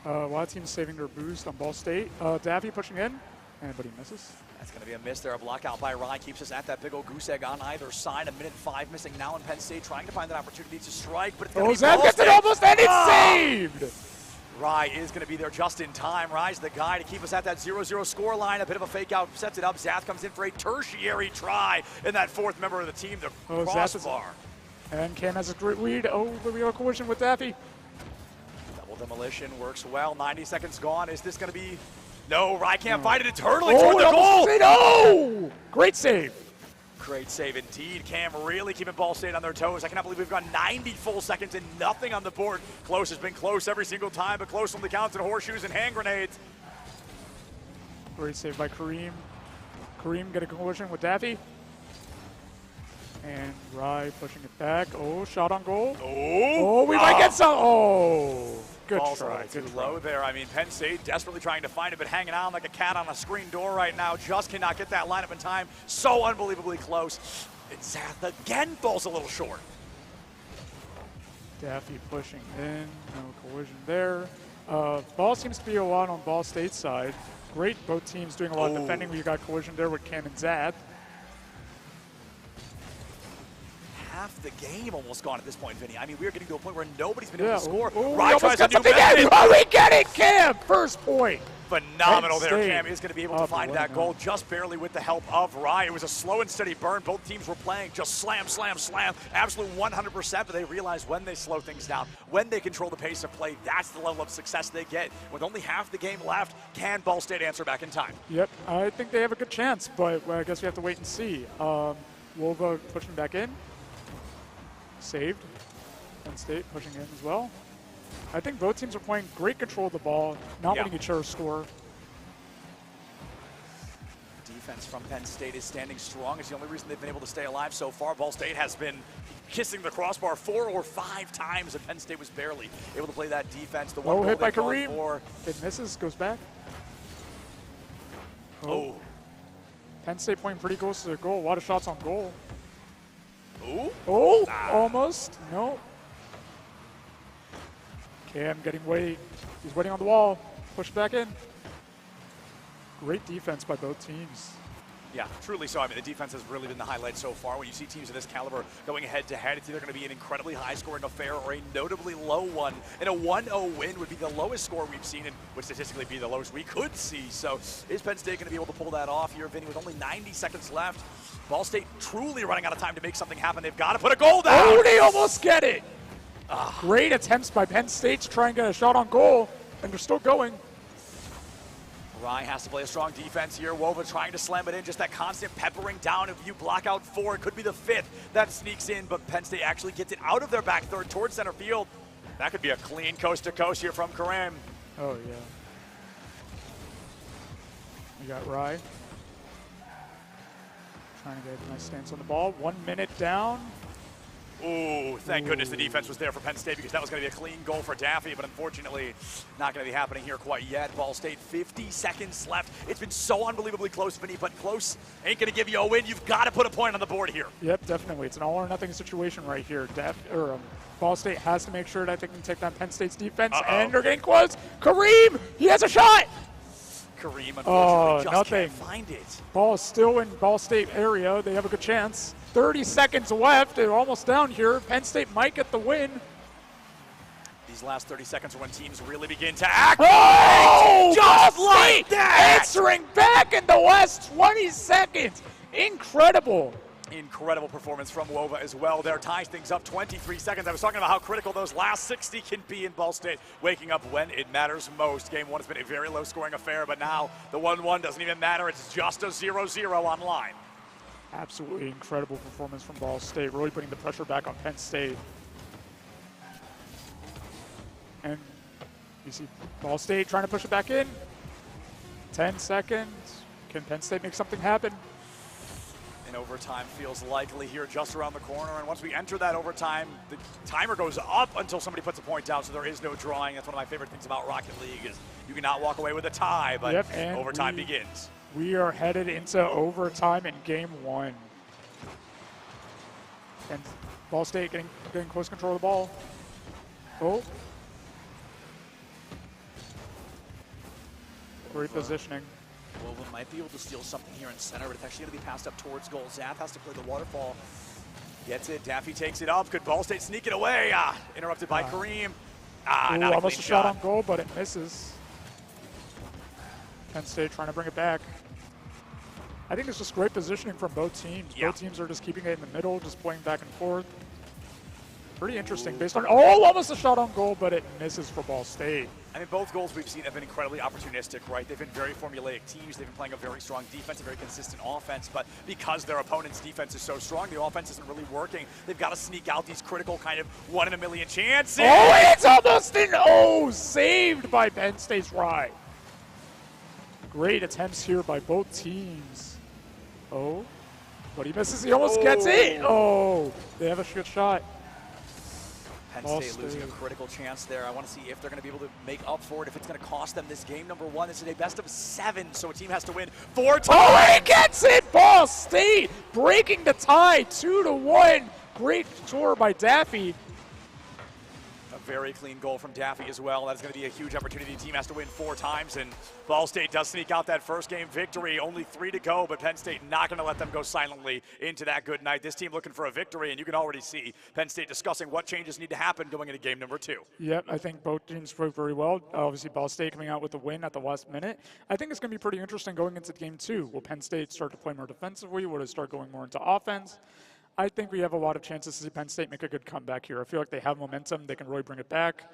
A lot of teams saving their boost on Ball State. Daffy pushing in, but he misses. That's going to be a miss there. A block out by Rye keeps us at that big old goose egg on either side. 1:05 missing now in Penn State, trying to find that opportunity to strike, but it's going to be Zath gets it almost, and it's saved! Rye is going to be there just in time. Rye's the guy to keep us at that 0-0 score line. A bit of a fake out, sets it up. Zath comes in for a tertiary try in that 4th member of the team, the crossbar. And Cam has a great lead. Oh, we have a collision with Daffy. Double demolition works well. 90 seconds gone. Is this going to be... No, Rye can't find it. It's hurtling toward the goal. Oh, great save. Great save indeed. Cam really keeping Ball State on their toes. I cannot believe we've gone 90 full seconds and nothing on the board. Close has been close every single time, but close only counts in horseshoes and hand grenades. Great save by Kareem. Kareem get a collision with Daffy. And Rye pushing it back. Oh, shot on goal. Oh, we might get some. Oh. Good try. Too low there. I mean, Penn State desperately trying to find it, but hanging on like a cat on a screen door right now. Just cannot get that lineup in time. So unbelievably close. And Zath again falls a little short. Daffy pushing in. No collision there. Ball seems to be a lot on Ball State's side. Great, both teams doing a lot of defending. We got collision there with Cam and Zath. half the game almost gone at this point, Vinny. I mean, we're getting to a point where nobody's been able to score. Ooh, Rye tries a new again. method. Oh, we get it, Cam! First point. Phenomenal there. State. Cam is going to be able to find that goal just barely with the help of Rye. It was a slow and steady burn. Both teams were playing just slam, slam, slam. Absolute 100%, but they realize when they slow things down, when they control the pace of play, that's the level of success they get. With only half the game left, can Ball State answer back in time? Yep, I think they have a good chance, but I guess we have to wait and see. Wolva pushing back in. Saved. Penn State pushing in as well. I think both teams are playing great control of the ball, not letting each other score. Defense from Penn State is standing strong. It's the only reason they've been able to stay alive so far. Ball State has been kissing the crossbar 4 or 5 times, and Penn State was barely able to play that defense. The one Low goal hit by they've gone Kareem. for. It misses, goes back. Oh. Penn State playing pretty close to the goal. A lot of shots on goal. Ooh. Oh, almost. No. Cam getting weight. He's waiting on the wall. Push back in. Great defense by both teams. Yeah, truly so. I mean, the defense has really been the highlight so far. When you see teams of this caliber going head-to-head, it's either going to be an incredibly high-scoring affair or a notably low one. And a 1-0 win would be the lowest score we've seen and would statistically be the lowest we could see. So is Penn State going to be able to pull that off here, Vinny, with only 90 seconds left? Ball State truly running out of time to make something happen. They've got to put a goal down. Oh, they almost get it. Great attempts by Penn State to try and get a shot on goal, and they're still going. Rye has to play a strong defense here. Wova trying to slam it in, just that constant peppering down. If you block out 4, it could be the 5th that sneaks in, but Penn State actually gets it out of their back third towards center field. That could be a clean coast-to-coast here from Kareem. Oh, yeah. We got Rye. Trying to get a nice stance on the ball. 1 minute down. Ooh, thank goodness the defense was there for Penn State because that was going to be a clean goal for Daffy, but unfortunately not going to be happening here quite yet. Ball State, 50 seconds left. It's been so unbelievably close, Vinny, but close ain't going to give you a win. You've got to put a point on the board here. Yep, definitely. It's an all-or-nothing situation right here. Ball State has to make sure that they can take down Penn State's defense, and they're getting close. Kareem, he has a shot! Kareem, unfortunately, just nothing. can't find it. Ball is still in Ball State area. They have a good chance. 30 seconds left. They're almost down here. Penn State might get the win. These last 30 seconds are when teams really begin to act. Oh! Just like that! Answering back in the last 20 seconds. Incredible. Incredible performance from Wova as well. There ties things up 23 seconds. I was talking about how critical those last 60 can be in Ball State, waking up when it matters most. Game 1 has been a very low-scoring affair, but now the 1-1 doesn't even matter. It's just a 0-0 on line. Absolutely incredible performance from Ball State, really putting the pressure back on Penn State. And you see Ball State trying to push it back in. 10 seconds. Can Penn State make something happen? And overtime feels likely here just around the corner. And once we enter that overtime, the timer goes up until somebody puts a point down, so there is no drawing. That's one of my favorite things about Rocket League is you cannot walk away with a tie, but overtime begins. We are headed into overtime in game 1. And Ball State getting close control of the ball. Oh. Great positioning. Wova might be able to steal something here in center, but it's actually going to be passed up towards goal. Zath has to play the waterfall. Gets it. Daffy takes it up. Could Ball State sneak it away? Interrupted by Kareem. Not a almost clean a shot on goal, but it misses. Penn State trying to bring it back. I think it's just great positioning from both teams. Yeah. Both teams are just keeping it in the middle, just playing back and forth. Pretty interesting based on, almost a shot on goal, but it misses for Ball State. I mean, both goals we've seen have been incredibly opportunistic, right? They've been very formulaic teams. They've been playing a very strong defense, a very consistent offense, but because their opponent's defense is so strong, the offense isn't really working. They've got to sneak out these critical kind of 1 in a million chances. Oh, it's almost saved by Penn State's Rye. Great attempts here by both teams. Oh, but he misses. He almost gets it. Oh, they have a good shot. Penn State losing a critical chance there. I want to see if they're going to be able to make up for it, if it's going to cost them this game. Number 1, this is a best of 7, so a team has to win 4 times. Oh, he gets it! Ball State breaking the tie, 2-1. Great score by Daffy. very clean goal from Daffy as well. That's going to be a huge opportunity. The team has to win 4 times, and Ball State does sneak out that first game victory. Only 3 to go, but Penn State not going to let them go silently into that good night. This team looking for a victory, and you can already see Penn State discussing what changes need to happen going into game number 2. Yep, I think both teams played very well. Obviously, Ball State coming out with the win at the last minute. I think it's going to be pretty interesting going into game 2. Will Penn State start to play more defensively? Will they start going more into offense? I think we have a lot of chances to see Penn State make a good comeback here. I feel like they have momentum. They can really bring it back.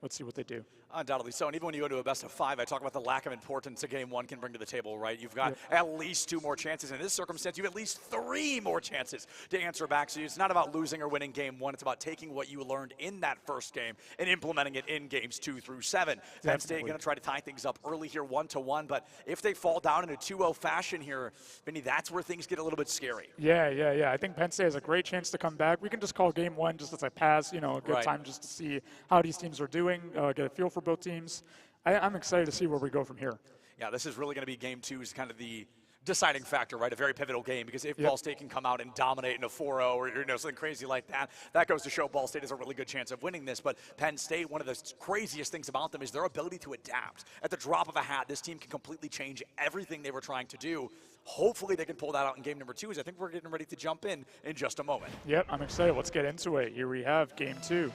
Let's see what they do. Undoubtedly so, and even when you go to a best of 5, I talk about the lack of importance a game 1 can bring to the table, right? You've got at least 2 more chances. In this circumstance, you have at least 3 more chances to answer back. So it's not about losing or winning game 1. It's about taking what you learned in that first game and implementing it in games 2 through 7. Penn State going to try to tie things up early here 1-1, but if they fall down in a 2-0 fashion here, Vinny, that's where things get a little bit scary. Yeah. I think Penn State has a great chance to come back. We can just call game 1 just as a pass, a good time just to see how these teams are doing, get a feel for both teams. I'm excited to see where we go from here. Yeah, this is really going to be game 2 is kind of the deciding factor, right? A very pivotal game, because if Ball State can come out and dominate in a 4-0 or something crazy like that, that goes to show Ball State has a really good chance of winning this. But Penn State, one of the craziest things about them is their ability to adapt. At the drop of a hat, this team can completely change everything they were trying to do. Hopefully they can pull that out in game number 2, as I think we're getting ready to jump in just a moment. Yep, I'm excited. Let's get into it. Here we have game 2.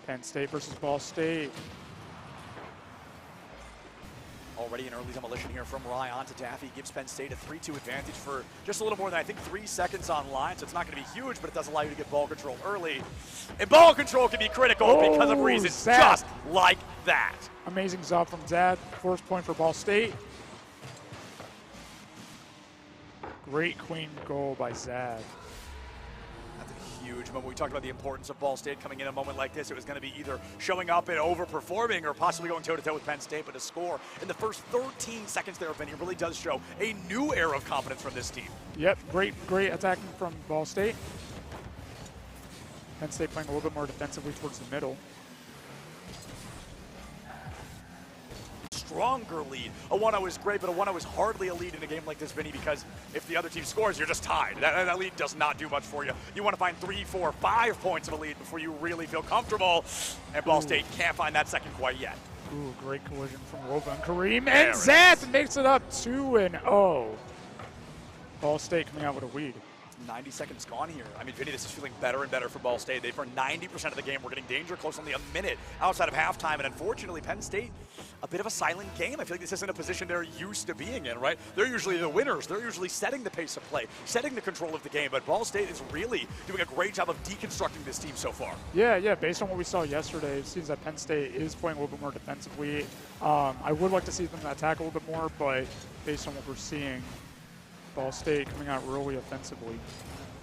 Penn State versus Ball State. Already an early demolition here from Rye onto Daffy. Gives Penn State a 3-2 advantage for just a little more than, I think, 3 seconds online. So it's not going to be huge, but it does allow you to get ball control early. And ball control can be critical because of reasons just like that. Amazing job from Zad. First point for Ball State. Great clean goal by Zad. That's a huge moment. We talked about the importance of Ball State coming in a moment like this. It was going to be either showing up and overperforming or possibly going toe-to-toe with Penn State, but to score in the first 13 seconds there, Vinny, really does show a new era of confidence from this team. Yep, great attacking from Ball State. Penn State playing a little bit more defensively towards the middle. Stronger lead. A 1-0 is great, but a 1-0 is hardly a lead in a game like this, Vinny, because if the other team scores, you're just tied. That lead does not do much for you. You want to find 3, 4, 5 points of a lead before you really feel comfortable, and Ball State can't find that second quite yet. Ooh, great collision from Wova and Kareem, and Zad makes it up 2-0. Ball State coming out with a lead. 90 seconds gone here. I mean, Vinny, this is feeling better and better for Ball State. For 90% of the game, we're getting danger close, only a minute outside of halftime, and unfortunately, Penn State, a bit of a silent game. I feel like this isn't a position they're used to being in, right? They're usually the winners. They're usually setting the pace of play, setting the control of the game, but Ball State is really doing a great job of deconstructing this team so far. Yeah, based on what we saw yesterday, it seems that Penn State is playing a little bit more defensively. I would like to see them attack a little bit more, but based on what we're seeing, Ball State coming out really offensively.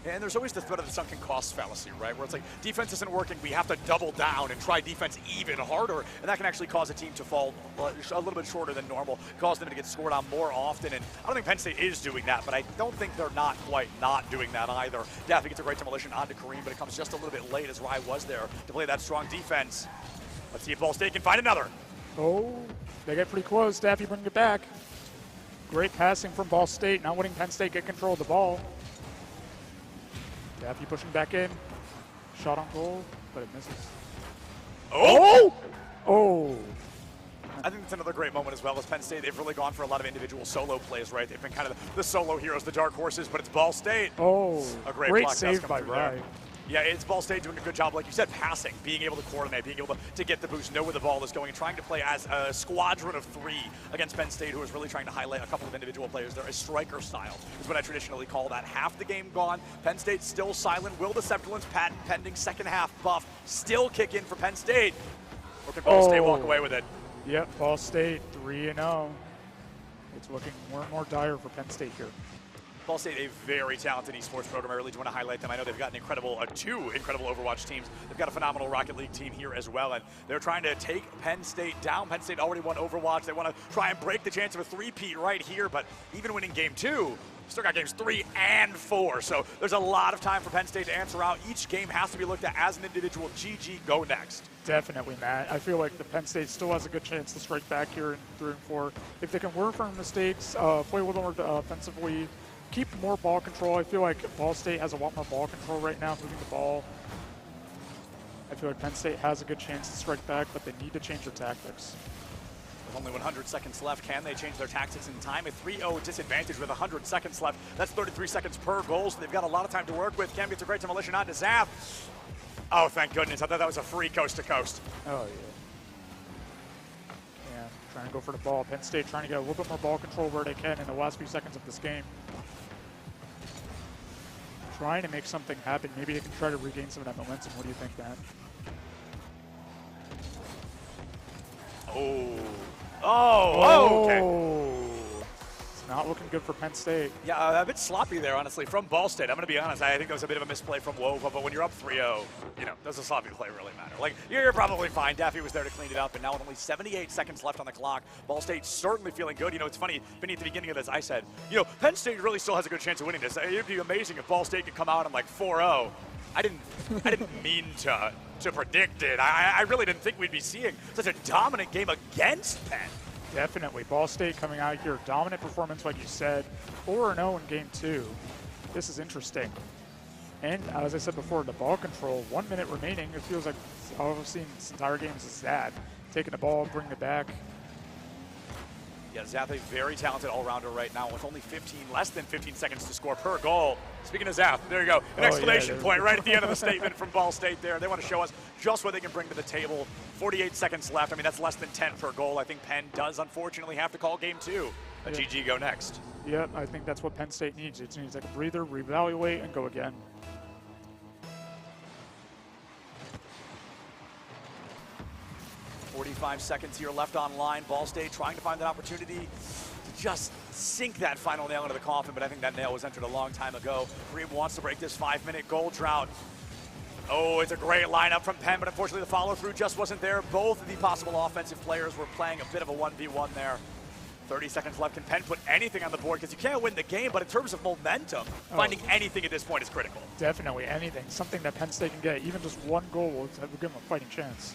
And there's always the threat of the sunken costs fallacy, right? Where it's like, defense isn't working, we have to double down and try defense even harder, and that can actually cause a team to fall a little bit shorter than normal, cause them to get scored on more often, and I don't think Penn State is doing that, but I don't think they're not quite not doing that either. Daffy gets a great demolition onto Kareem, but it comes just a little bit late as Rye was there to play that strong defense. Let's see if Ball State can find another. Oh, they get pretty close. Daffy bringing it back. Great passing from Ball State, not letting Penn State get control of the ball. Daffy pushing back in. Shot on goal, but it misses. Oh! I think it's another great moment as well as Penn State. They've really gone for a lot of individual solo plays, right? They've been kind of the solo heroes, the dark horses, but it's Ball State. Oh, a great great block save by Rye. There. Yeah, it's Ball State doing a good job, like you said, passing, being able to coordinate, being able to get the boost, know where the ball is going, and trying to play as a squadron of 3 against Penn State, who is really trying to highlight a couple of individual players. They're a striker style, is what I traditionally call that. Half the game gone. Penn State still silent. Will the Sepulence patent pending second half buff still kick in for Penn State? Or can Ball State walk away with it? Yep, Ball State 3-0. It's looking more and more dire for Penn State here. Ball State, a very talented esports program. I really do want to highlight them. I know they've got an incredible, 2 incredible Overwatch teams. They've got a phenomenal Rocket League team here as well, and they're trying to take Penn State down. Penn State already won Overwatch. They want to try and break the chance of a 3-peat right here, but even winning game 2, still got games 3 and 4, so there's a lot of time for Penn State to answer out. Each game has to be looked at as an individual. GG, go next. Definitely, Matt. I feel like the Penn State still has a good chance to strike back here in 3 and 4. If they can learn from mistakes, play a little more offensively, keep more ball control. I feel like Ball State has a lot more ball control right now, moving the ball. I feel like Penn State has a good chance to strike back, but they need to change their tactics. With only 100 seconds left, can they change their tactics in time? A 3-0 disadvantage with 100 seconds left. That's 33 seconds per goal, so they've got a lot of time to work with. Cam gets a great demolition onto Zaf. Oh, thank goodness. I thought that was a free coast-to-coast. Oh, yeah. Trying to go for the ball. Penn State trying to get a little bit more ball control where they can in the last few seconds of this game. Trying to make something happen. Maybe they can try to regain some of that momentum. What do you think, Dan? Okay. It's not looking good for Penn State. Yeah, a bit sloppy there, honestly, from Ball State. I'm going to be honest. I think that was a bit of a misplay from Wova, but when you're up 3-0, does a sloppy play really matter? Like, you're probably fine. Daffy was there to clean it up, and now with only 78 seconds left on the clock, Ball State certainly feeling good. It's funny, Vinny, at the beginning of this, I said, Penn State really still has a good chance of winning this. It'd be amazing if Ball State could come out on like 4-0. I didn't mean to predict it. I really didn't think we'd be seeing such a dominant game against Penn. Definitely. Ball State coming out here, dominant performance, like you said, 4-0 in game 2. This is interesting. And as I said before, the ball control, 1 minute remaining. It feels like all I've seen this entire game is that. Taking the ball, bringing it back. Yeah, Zath, a very talented all-rounder right now with only less than 15 seconds to score per goal. Speaking of Zath, there you go. An exclamation point right at the end of the statement from Ball State there. They want to show us just what they can bring to the table. 48 seconds left. I mean, that's less than 10 per goal. I think Penn does, unfortunately, have to call game 2. A GG go next. Yep, I think that's what Penn State needs. It needs like a breather, reevaluate, and go again. .45 seconds here left on line. Ball State trying to find that opportunity to just sink that final nail into the coffin, but I think that nail was entered a long time ago. Kareem wants to break this 5-minute goal drought. Oh, it's a great lineup from Penn, but unfortunately the follow-through just wasn't there. Both of the possible offensive players were playing a bit of a 1v1 there. 30 seconds left. Can Penn put anything on the board? Because you can't win the game, but in terms of momentum, finding anything at this point is critical. Definitely anything. Something that Penn State can get. Even just one goal will give them a fighting chance.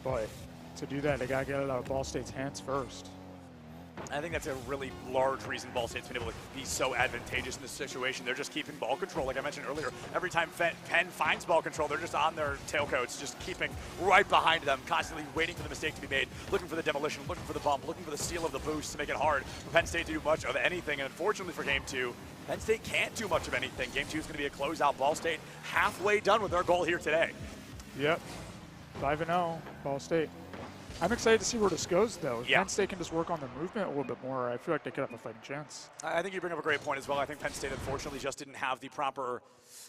But to do that, they got to get it out of Ball State's hands first. I think that's a really large reason Ball State's been able to be so advantageous in this situation. They're just keeping ball control. Like I mentioned earlier, every time Penn finds ball control, they're just on their tailcoats, just keeping right behind them, constantly waiting for the mistake to be made, looking for the demolition, looking for the bump, looking for the steal of the boost to make it hard for Penn State to do much of anything. And unfortunately for Game 2, Penn State can't do much of anything. Game 2 is going to be a closeout. Ball State halfway done with their goal here today. Yep. 5-0, Ball State. I'm excited to see where this goes, though. If Penn State can just work on their movement a little bit more, I feel like they could have a fighting chance. I think you bring up a great point as well. I think Penn State, unfortunately, just didn't have the proper,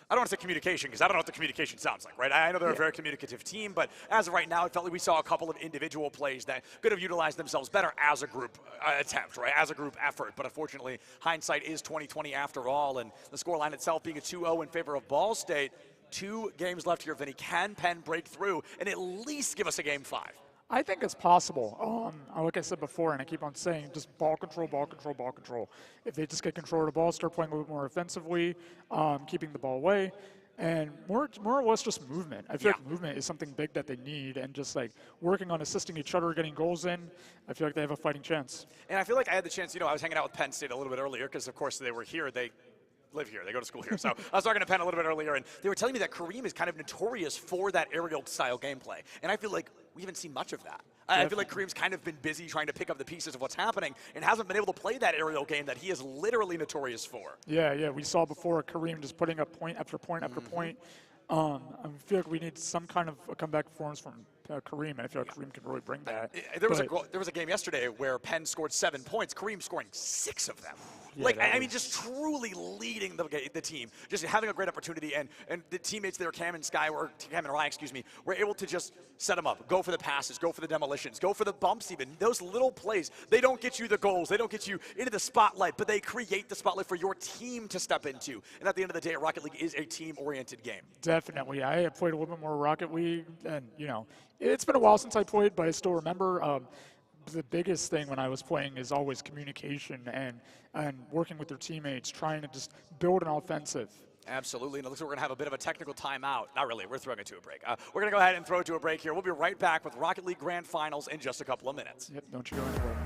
I don't want to say communication, because I don't know what the communication sounds like, right? I know they're a very communicative team, but as of right now, it felt like we saw a couple of individual plays that could have utilized themselves better as a group attempt, right? As a group effort. But unfortunately, hindsight is 20/20 after all, and the scoreline itself being a 2-0 in favor of Ball State. 2 games left here, Vinny. Can Penn break through and at least give us a Game 5? I think it's possible. Like I said before, and I keep on saying, just ball control, ball control, ball control. If they just get control of the ball, start playing a little bit more offensively, keeping the ball away, and more or less just movement. I feel like movement is something big that they need, and just like working on assisting each other, getting goals in, I feel like they have a fighting chance. And I feel like I had the chance, I was hanging out with Penn State a little bit earlier because, of course, they were here. They live here. They go to school here. So I was talking to Penn a little bit earlier, and they were telling me that Kareem is kind of notorious for that aerial-style gameplay. And I feel like we haven't seen much of that. I feel like Kareem's kind of been busy trying to pick up the pieces of what's happening and hasn't been able to play that aerial game that he is literally notorious for. Yeah, we saw before Kareem just putting up point after point after point. I feel like we need some kind of a comeback performance from Kareem, and I feel like Kareem can really bring that. There was a game yesterday where Penn scored 7 points, Kareem scoring 6 of them. Yeah, I mean, just truly leading the team, just having a great opportunity, and the teammates there, Cam and Ryan, were able to just set them up, go for the passes, go for the demolitions, go for the bumps even. Those little plays, they don't get you the goals, they don't get you into the spotlight, but they create the spotlight for your team to step into. And at the end of the day, Rocket League is a team-oriented game. Definitely. I have played a little bit more Rocket League, and, it's been a while since I played, but I still remember the biggest thing when I was playing is always communication and working with their teammates, trying to just build an offensive. Absolutely, and it looks like we're going to have a bit of a technical timeout. Not really, we're throwing it to a break. We're going to go ahead and throw it to a break here. We'll be right back with Rocket League Grand Finals in just a couple of minutes. Yep, don't you go anywhere.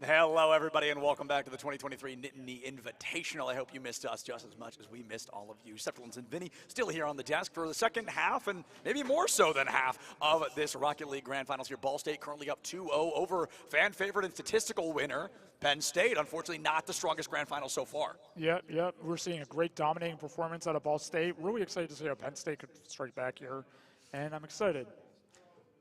Hello, everybody, and welcome back to the 2023 Nittany Invitational. I hope you missed us just as much as we missed all of you. Septulins and Vinny still here on the desk for the second half, and maybe more so than half of this Rocket League Grand Finals here. Ball State currently up 2-0 over fan favorite and statistical winner Penn State. Unfortunately, not the strongest Grand Final so far. Yep. We're seeing a great dominating performance out of Ball State. Really excited to see how Penn State could strike back here, and I'm excited.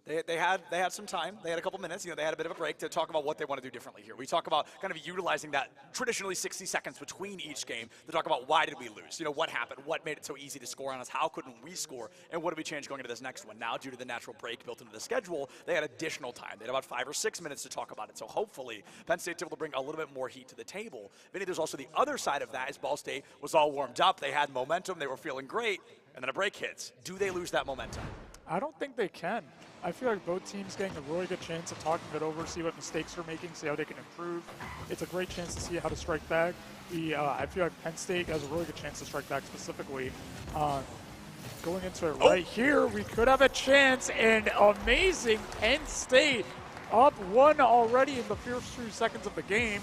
They had some time. They had a couple minutes. They had a bit of a break to talk about what they want to do differently here. We talk about kind of utilizing that traditionally 60 seconds between each game to talk about why did we lose? What happened? What made it so easy to score on us? How couldn't we score? And what did we change going into this next one? Now, due to the natural break built into the schedule, they had additional time. They had about 5 or 6 minutes to talk about it. So hopefully, Penn State's able to bring a little bit more heat to the table. Vinny, there's also the other side of that is Ball State was all warmed up. They had momentum. They were feeling great. And then a break hits. Do they lose that momentum? I don't think they can. I feel like both teams getting a really good chance of talking it over, see what mistakes they're making, see how they can improve. It's a great chance to see how to strike back. I feel like Penn State has a really good chance to strike back specifically. Going into it right here, we could have a chance, and amazing Penn State up 1 already in the first 2 seconds of the game.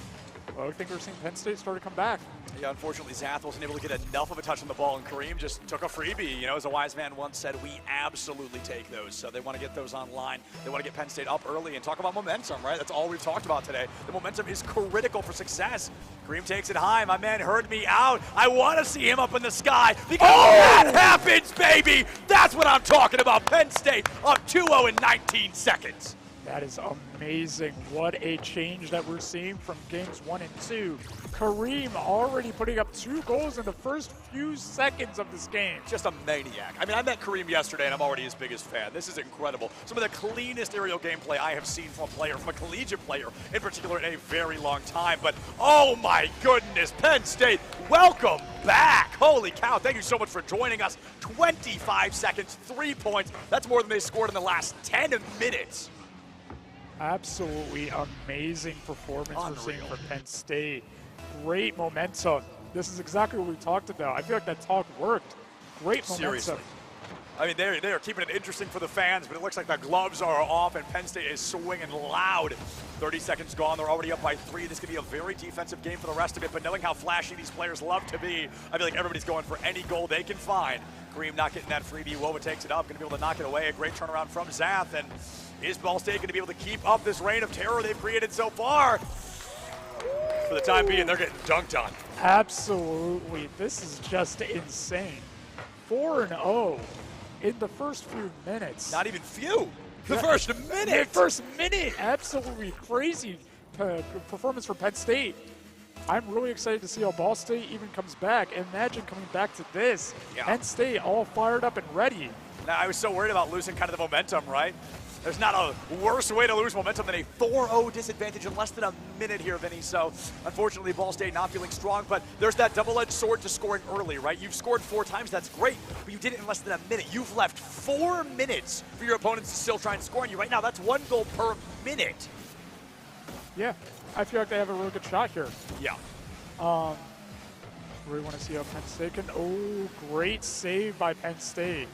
Well, I think we're seeing Penn State start to come back. Yeah, unfortunately, Zath wasn't able to get enough of a touch on the ball, and Kareem just took a freebie. As a wise man once said, we absolutely take those. So they want to get those online. They want to get Penn State up early and talk about momentum, right? That's all we've talked about today. The momentum is critical for success. Kareem takes it high. My man heard me out. I want to see him up in the sky because that happens, baby! That's what I'm talking about. Penn State up 2-0 in 19 seconds. That is amazing. What a change that we're seeing from games 1 and 2. Kareem already putting up 2 goals in the first few seconds of this game. Just a maniac. I met Kareem yesterday, and I'm already his biggest fan. This is incredible. Some of the cleanest aerial gameplay I have seen from a collegiate player, in particular, in a very long time. But, oh my goodness, Penn State, welcome back. Holy cow, thank you so much for joining us. 25 seconds, 3 points. That's more than they scored in the last 10 minutes. Absolutely amazing performance we're seeing from Penn State. Great momentum. This is exactly what we talked about. I feel like that talk worked. Great momentum. Seriously. They are keeping it interesting for the fans, but it looks like the gloves are off and Penn State is swinging loud. 30 seconds gone. They're already up by 3. This could be a very defensive game for the rest of it, but knowing how flashy these players love to be, I feel like everybody's going for any goal they can find. Kareem not getting that freebie. Wova takes it up, going to be able to knock it away. A great turnaround from Zath, and is Ball State going to be able to keep up this reign of terror they've created so far? For the time being, they're getting dunked on. Absolutely. This is just insane. 4-0 in the first few minutes. Not even few. The first minute. The first minute. Absolutely crazy performance from Penn State. I'm really excited to see how Ball State even comes back. Imagine coming back to this. Yeah. Penn State all fired up and ready. Now, I was so worried about losing kind of the momentum, right? There's not a worse way to lose momentum than a 4-0 disadvantage in less than a minute here, Vinny. So, unfortunately, Ball State not feeling strong, but there's that double-edged sword to scoring early, right? You've scored 4 times, that's great, but you did it in less than a minute. You've left 4 minutes for your opponents to still try and score on you. Right now, that's 1 goal per minute. Yeah, I feel like they have a really good shot here. Yeah. Really want to see how Penn State can. Oh, great save by Penn State.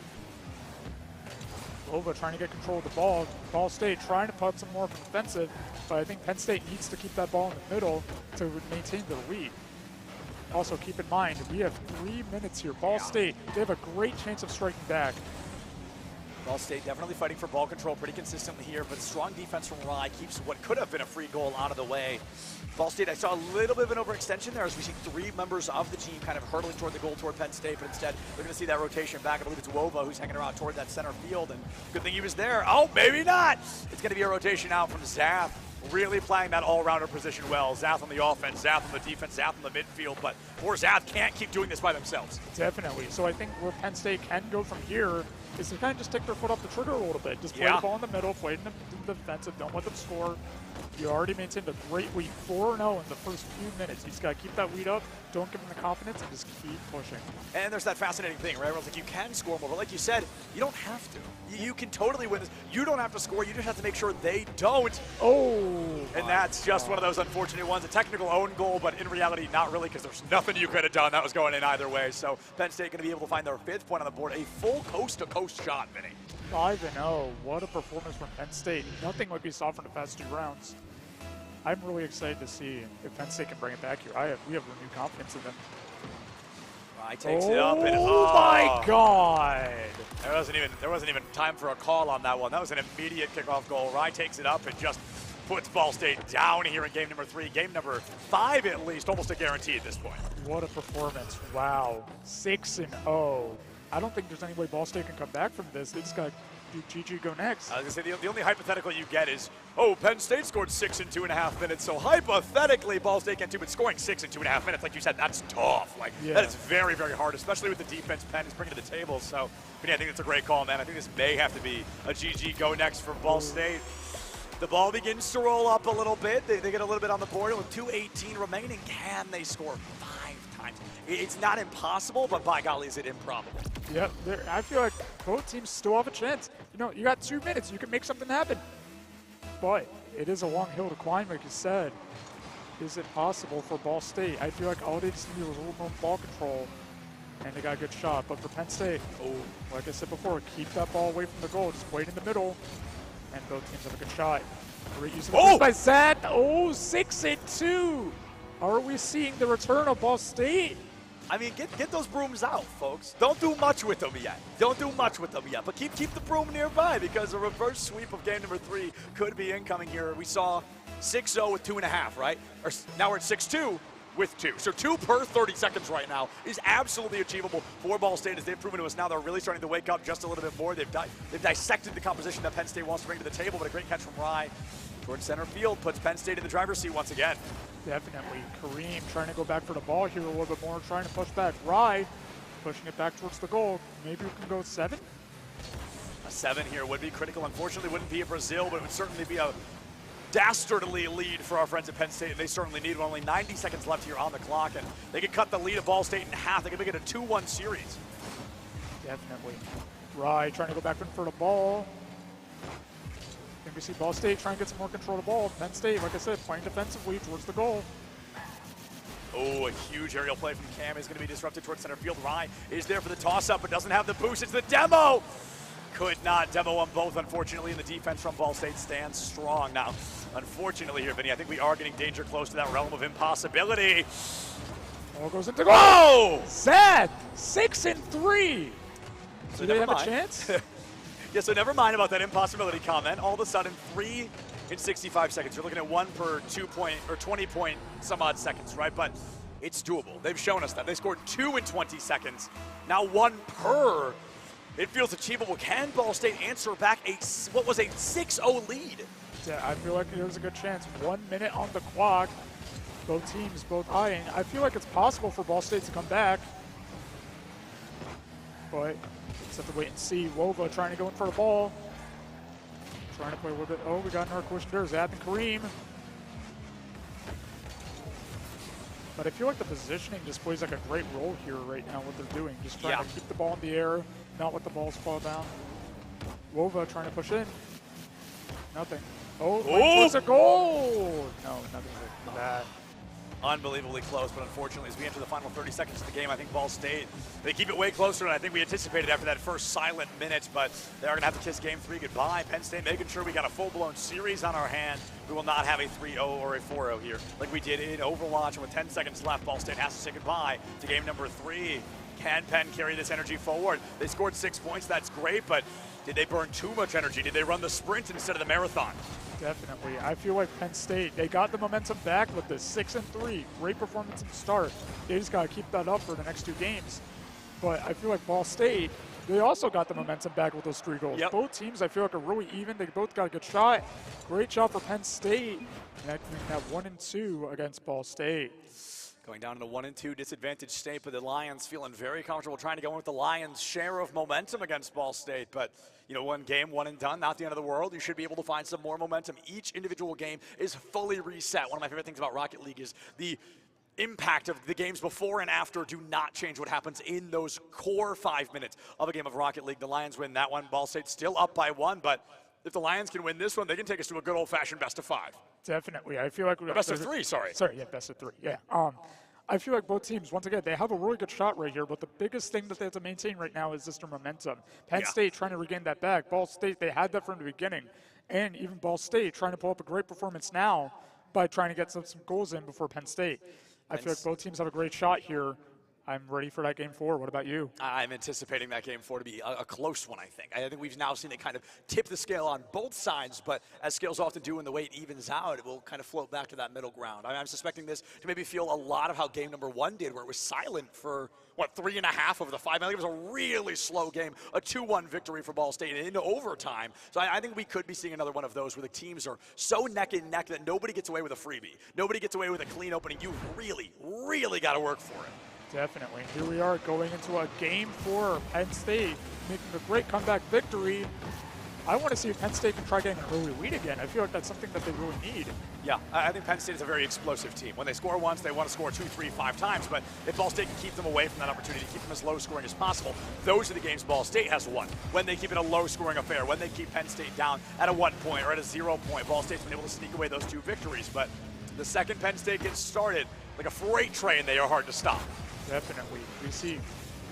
Wova trying to get control of the ball. Ball State trying to put some more offensive, but I think Penn State needs to keep that ball in the middle to maintain the lead. Also, keep in mind, we have 3 minutes here. Ball State, they have a great chance of striking back. Ball State definitely fighting for ball control pretty consistently here, but strong defense from Rye keeps what could have been a free goal out of the way. Ball State, I saw a little bit of an overextension there as we see 3 members of the team kind of hurtling toward the goal toward Penn State, but instead we're going to see that rotation back. I believe it's Wova who's hanging around toward that center field, and good thing he was there. Oh, maybe not. It's going to be a rotation out from Zath, really playing that all-rounder position well. Zath on the offense, Zath on the defense, Zath on the midfield, but poor Zath can't keep doing this by themselves. Definitely. So I think where Penn State can go from here is to kind of just take their foot off the trigger a little bit. Just play the ball in the middle, play in the defensive, don't let them score. You already maintained a great lead, 4-0 in the first few minutes. You just got to keep that lead up, don't give them the confidence, and just keep pushing. And there's that fascinating thing, right? Where it's like you can score more, but like you said, you don't have to. You can totally win this. You don't have to score. You just have to make sure they don't. Oh, and that's just one of those unfortunate ones. A technical own goal, but in reality, not really, because there's nothing you could have done. That was going in either way. So Penn State going to be able to find their 5th point on the board. A full coast-to-coast shot, Vinny. 5-0. What a performance from Penn State. Nothing like we saw from the past 2 rounds. I'm really excited to see if Penn State can bring it back here. We have renewed confidence in them. Rye takes it up and oh my God! There wasn't even time for a call on that one. That was an immediate kickoff goal. Rye takes it up and just puts Ball State down here in game number 3. Game number 5 at least, almost a guarantee at this point. What a performance! Wow, 6-0. I don't think there's any way Ball State can come back from this. They just got to do GG go next. I was going to say, the only hypothetical you get is, oh, Penn State scored 6 in 2.5 minutes, so hypothetically Ball State can too, but scoring 6 in 2.5 minutes, like you said, that's tough. Like, that is very, very hard, especially with the defense Penn is bringing to the table. So, I think that's a great call, man. I think this may have to be a GG go next for Ball State. The ball begins to roll up a little bit. They get a little bit on the board. With 2:18 remaining, can they score 5 times? It's not impossible, but by golly, is it improbable? Yep, I feel like both teams still have a chance. You know, you got 2 minutes. You can make something happen. But it is a long hill to climb, like you said. Is it possible for Ball State? I feel like all they just need was a little more ball control, and they got a good shot. But for Penn State, like I said before, keep that ball away from the goal. Just wait in the middle, and both teams have a good shot. Great use of the by Zad. 6-2. Are we seeing the return of Ball State? I mean, get those brooms out, folks. Don't do much with them yet. But keep the broom nearby, because a reverse sweep of game number 3 could be incoming here. We saw 6-0 with 2.5, right? Or now we're at 6-2 with 2. So 2 per 30 seconds right now is absolutely achievable for Ball State, as they've proven to us now. They're really starting to wake up just a little bit more. They've dissected the composition that Penn State wants to bring to the table, but a great catch from Rye towards center field puts Penn State in the driver's seat once again. Definitely. Kareem trying to go back for the ball here a little bit more, trying to push back. Rye pushing it back towards the goal. Maybe we can go 7? A 7 here would be critical. Unfortunately, wouldn't be a Brazil, but it would certainly be a dastardly lead for our friends at Penn State, and they certainly need only 90 seconds left here on the clock, and they could cut the lead of Ball State in half. They could make it a 2-1 series. Definitely. Rye trying to go back in for the ball. Can we see Ball State trying to get some more control of the ball? Penn State, like I said, playing defensively towards the goal. Oh, a huge aerial play from Cam is going to be disrupted towards center field. Rye is there for the toss-up, but doesn't have the boost. It's the demo! Could not demo them both, unfortunately, and the defense from Ball State stands strong. Now, unfortunately here, Vinny, I think we are getting danger close to that realm of impossibility. Ball goes into goal! Sad! 6-3! So do they have a chance? Yeah, so never mind about that impossibility comment. All of a sudden, 3 in 65 seconds. You're looking at 1 per 20 point some odd seconds, right? But it's doable. They've shown us that. They scored 2 in 20 seconds. Now 1 per. It feels achievable. Can Ball State answer back what was a 6-0 lead? Yeah, I feel like there's a good chance. 1 minute on the clock. Both teams, both eyeing. I feel like it's possible for Ball State to come back. But just have to wait and see. Wova trying to go in for the ball. Trying to play a little bit. Oh, we got another question there. Zab and Kareem. But I feel like the positioning just plays like a great role here right now, what they're doing. Just trying to keep the ball in the air, not let the balls fall down. Wova trying to push in. Nothing. Oh, it's a goal! No, nothing like that. Unbelievably close, but unfortunately, as we enter the final 30 seconds of the game, I think Ball State, they keep it way closer than I think we anticipated after that first silent minute, but they are going to have to kiss game 3 goodbye. Penn State making sure we got a full-blown series on our hand. We will not have a 3-0 or a 4-0 here like we did in Overwatch, and with 10 seconds left, Ball State has to say goodbye to game number 3. Can Penn carry this energy forward? They scored 6 points, that's great, but did they burn too much energy? Did they run the sprint instead of the marathon? Definitely. I feel like Penn State, they got the momentum back with this 6-3. Great performance in the start. They just got to keep that up for the next 2 games. But I feel like Ball State, they also got the momentum back with those 3 goals. Both teams, I feel like, are really even. They both got a good shot. Great job for Penn State. And that can have 1-2 against Ball State. Going down to the 1-2 disadvantaged state, but the Lions feeling very comfortable trying to go in with the Lions' share of momentum against Ball State. But, you know, 1 game, 1 and done, not the end of the world. You should be able to find some more momentum. Each individual game is fully reset. One of my favorite things about Rocket League is the impact of the games before and after do not change what happens in those core 5 minutes of a game of Rocket League. The Lions win that one. Ball State still up by 1, but if the Lions can win this one, they can take us to a good old-fashioned best of 5. Definitely. I feel like we best of 3, sorry. Sorry, yeah, best of 3. Yeah. I feel like both teams, once again, they have a really good shot right here, but the biggest thing that they have to maintain right now is just their momentum. Penn State trying to regain that back. Ball State, they had that from the beginning. And even Ball State trying to pull up a great performance now. by trying to get some goals in before Penn State. I feel like both teams have a great shot here. I'm ready for that game 4. What about you? I'm anticipating that game 4 to be a close one, I think. I think we've now seen it kind of tip the scale on both sides, but as scales often do when the weight evens out, it will kind of float back to that middle ground. I'm suspecting this to maybe feel a lot of how game number 1 did, where it was silent for, 3.5 of the 5. I think it was a really slow game, a 2-1 victory for Ball State into overtime. So I think we could be seeing another one of those where the teams are so neck and neck that nobody gets away with a freebie. Nobody gets away with a clean opening. You really, really got to work for it. Definitely. Here we are going into a game 4. Penn State making a great comeback victory. I want to see if Penn State can try getting an early lead again. I feel like that's something that they really need. Yeah, I think Penn State is a very explosive team. When they score once, they want to score 2, 3, 5 times. But if Ball State can keep them away from that opportunity, keep them as low scoring as possible, those are the games Ball State has won. When they keep it a low scoring affair, when they keep Penn State down at a 1 point or at a 0 point, Ball State's been able to sneak away those 2 victories. But the second Penn State gets started, like a freight train, they are hard to stop. Definitely. We see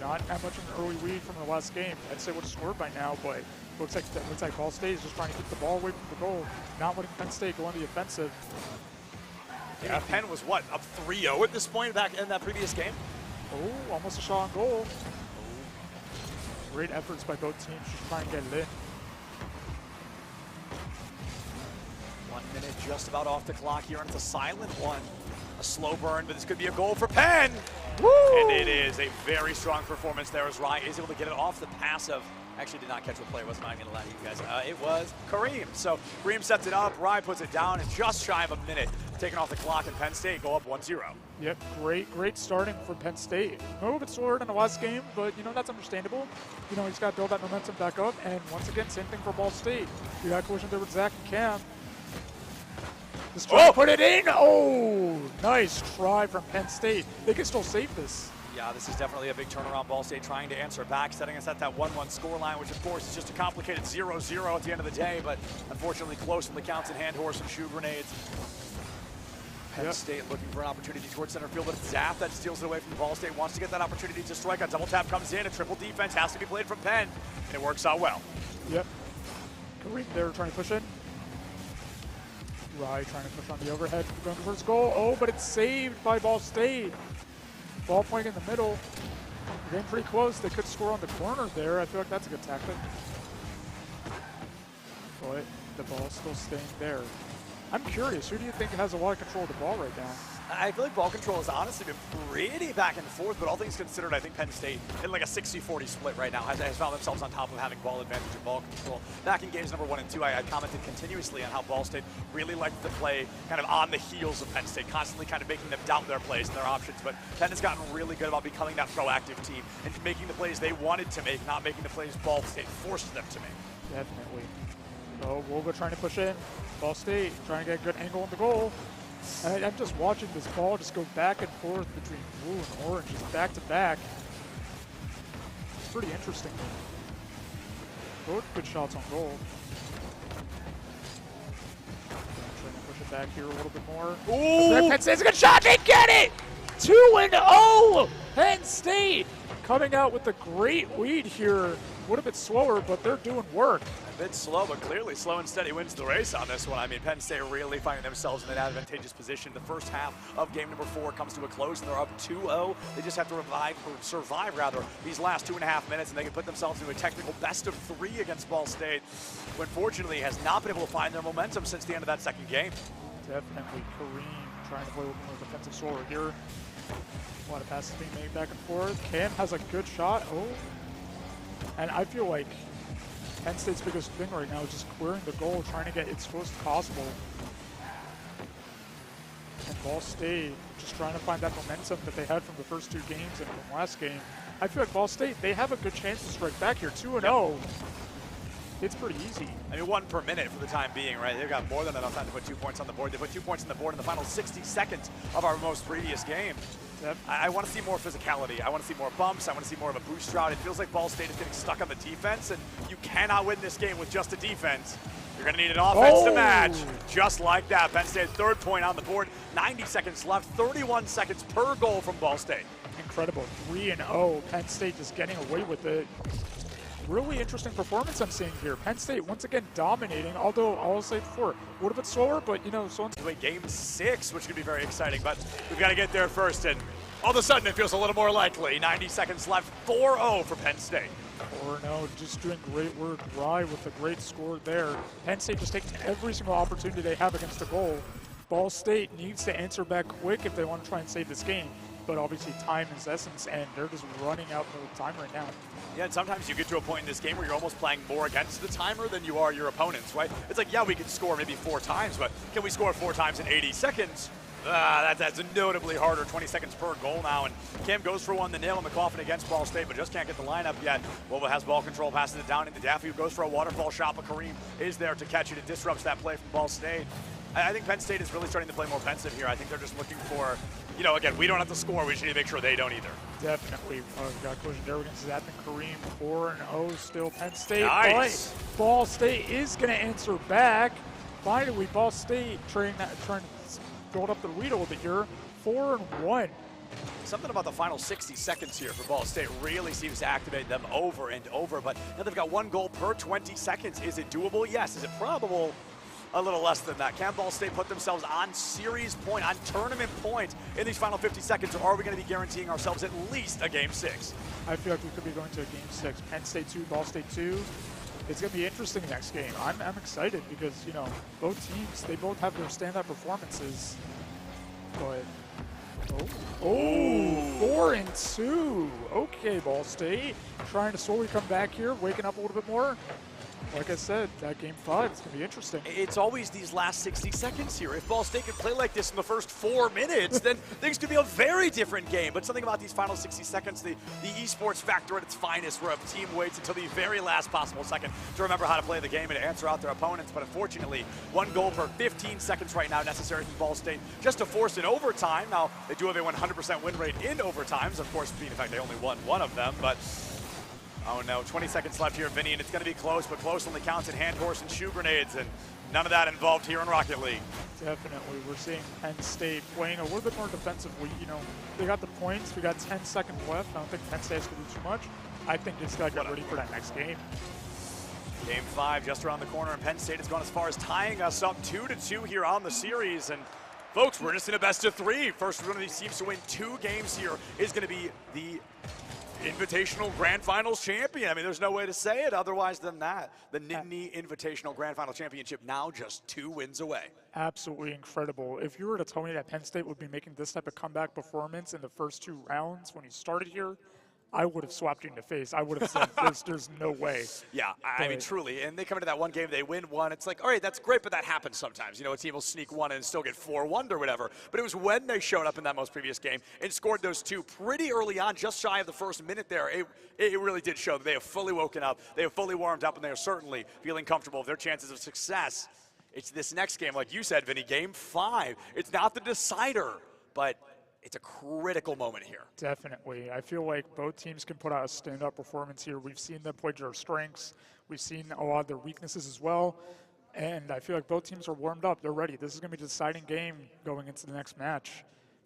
not that much of an early lead from the last game. Penn State would have scored by now, but looks like Ball State is just trying to keep the ball away from the goal, not letting Penn State go on the offensive. Yeah, Penn was what, up 3-0 at this point back in that previous game? Oh, almost a shot on goal. Great efforts by both teams just trying to get it in. 1 minute just about off the clock here, and it's a silent one. A slow burn, but this could be a goal for Penn. Woo! And it is a very strong performance there as Rye is able to get it off the pass of, actually did not catch the play, wasn't I going to lie to you guys. It was Kareem. So Kareem sets it up, Rye puts it down, and just shy of a minute taken off the clock, and Penn State go up 1-0. Yep, great starting for Penn State. A little bit slower than the last game, but that's understandable. He's got to build that momentum back up, and once again, same thing for Ball State. You got a collision there with Zach and Cam. Just trying to put it in. Oh, nice try from Penn State. They can still save this. Yeah, this is definitely a big turnaround. Ball State trying to answer back, setting us at that 1-1 scoreline, which of course is just a complicated 0-0 at the end of the day, but unfortunately close when the counts in hand horse and shoe grenades. Penn State looking for an opportunity towards center field, but it's Zapp that steals it away from Ball State. Wants to get that opportunity to strike. A double tap comes in. A triple defense has to be played from Penn, and it works out well. Yep. Kareem there trying to push in. Rye trying to push on the overhead, going for his goal. Oh, but it's saved by Ball State. Ball playing in the middle. They're getting pretty close. They could score on the corner there. I feel like that's a good tactic. But the ball's still staying there. I'm curious, who do you think has a lot of control of the ball right now? I feel like ball control has honestly been pretty back and forth, but all things considered, I think Penn State, in like a 60-40 split right now, has found themselves on top of having ball advantage and ball control. Back in games number 1 and 2, I commented continuously on how Ball State really liked to play kind of on the heels of Penn State, constantly kind of making them doubt their plays and their options, but Penn has gotten really good about becoming that proactive team and making the plays they wanted to make, not making the plays Ball State forced them to make. Definitely. So Wolva trying to push in. Ball State trying to get a good angle on the goal. And I'm just watching this ball just go back and forth between blue and orange, just back to back. It's pretty interesting. Both good shots on goal. Trying to push it back here a little bit more. Ooh! Penn State's a good shot. They get it! 2-0! Penn State coming out with a great lead here. Would have been slower, but they're doing work. A bit slow, but clearly slow and steady wins the race on this one. I mean, Penn State really finding themselves in an advantageous position. The first half of game number 4 comes to a close, and they're up 2-0. They just have to survive these last 2.5 minutes, and they can put themselves into a technical best of 3 against Ball State, who unfortunately has not been able to find their momentum since the end of that second game. Definitely. Kareem trying to play with more defensive slower here. A lot of passes being made back and forth. Cam has a good shot. Oh. And I feel like Penn State's biggest thing right now is just clearing the goal, trying to get it as close as possible. And Ball State just trying to find that momentum that they had from the first 2 games and from last game. I feel like Ball State, they have a good chance to strike back here. 2-0. Yep. It's pretty easy. I mean, 1 per minute for the time being, right? They've got more than enough time to put 2 points on the board. They put 2 points on the board in the final 60 seconds of our most previous game. Yep. I want to see more physicality. I want to see more bumps. I want to see more of a boost route. It feels like Ball State is getting stuck on the defense, and you cannot win this game with just a defense. You're going to need an offense to match. Just like that. Penn State 3rd point on the board. 90 seconds left. 31 seconds per goal from Ball State. Incredible. 3-0. Penn State just getting away with it. really interesting performance I'm seeing here. Penn State once again dominating, although I'll say before, a little bit slower, but you know, so to a game 6, which could be very exciting, but we've got to get there first, and all of a sudden it feels a little more likely. 90 seconds left, 4-0 for Penn State. 4-0, just doing great work. Rye with a great score there. Penn State just taking every single opportunity they have against the goal. Ball State needs to answer back quick if they want to try and save this game. But obviously time is essence, and they're just running out the time right now. Yeah, and sometimes you get to a point in this game where you're almost playing more against the timer than you are your opponents, right? It's like, yeah, we can score maybe 4 times, but can we score 4 times in 80 seconds? That's notably harder. 20 seconds per goal now, and Kim goes for one, the nail in the coffin against Ball State, but just can't get the lineup yet. Wova has ball control, passes it down into Daffy, who goes for a waterfall shot, but Kareem is there to catch it. It disrupts that play from Ball State. I think Penn State is really starting to play more offensive here. I think they're just looking for, you know, again, we don't have to score. We just need to make sure they don't either. Definitely. Got collision there against Zap and Kareem. 4-0 still Penn State. Nice. But Ball State is going to answer back. Finally, Ball State trying to build up the lead a little bit here. 4-1. Something about the final 60 seconds here for Ball State really seems to activate them over and over, but now they've got 1 goal per 20 seconds. Is it doable? Yes. Is it probable? A little less than that. Can Ball State put themselves on series point, on tournament point in these final 50 seconds, or are we going to be guaranteeing ourselves at least a game 6? I feel like we could be going to a game 6. Penn State 2, Ball State 2. It's going to be interesting next game. I'm excited because, you know, both teams, they both have their standout performances. But, 4-2. Okay, Ball State trying to slowly come back here, waking up a little bit more. Like I said, that game 5 is going to be interesting. It's always these last 60 seconds here. If Ball State could play like this in the first 4 minutes, then things could be a very different game. But something about these final 60 seconds, the esports factor at its finest, where a team waits until the very last possible second to remember how to play the game and answer out their opponents. But unfortunately, 1 goal per 15 seconds right now necessary from Ball State just to force an overtime. Now, they do have a 100% win rate in overtimes, of course, being the fact they only won 1 of them. But oh no, 20 seconds left here, Vinny, and it's going to be close, but close only counts in hand horse and shoe grenades, and none of that involved here in Rocket League. Definitely. We're seeing Penn State playing a little bit more defensively. You know, they got the points. We got 10 seconds left. I don't think Penn State has to do too much. I think they just got to get ready for that next game. Game 5 just around the corner, and Penn State has gone as far as tying us up 2-2 here on the series. And folks, we're just in a best of 3. First one of these teams to win 2 games here is going to be the Invitational Grand Finals champion. I mean, there's no way to say it otherwise than that. The Nittany Invitational Grand Final Championship now just 2 wins away. Absolutely incredible. If you were to tell me that Penn State would be making this type of comeback performance in the first 2 rounds when he started here, I would have slapped you in the face. I would have said, there's no way. Yeah, I mean, truly. And they come into that one game, they win 1. It's like, all right, that's great, but that happens sometimes. You know, a team will sneak 1 and still get 4-1 or whatever. But it was when they showed up in that most previous game and scored those 2 pretty early on, just shy of the first minute there. It really did show that they have fully woken up, they have fully warmed up, and they are certainly feeling comfortable with their chances of success. It's this next game, like you said, Vinny, game 5. It's not the decider, but it's a critical moment here. Definitely. I feel like both teams can put out a stand-up performance here. We've seen them play to their strengths. We've seen a lot of their weaknesses as well. And I feel like both teams are warmed up. They're ready. This is going to be the deciding game going into the next match.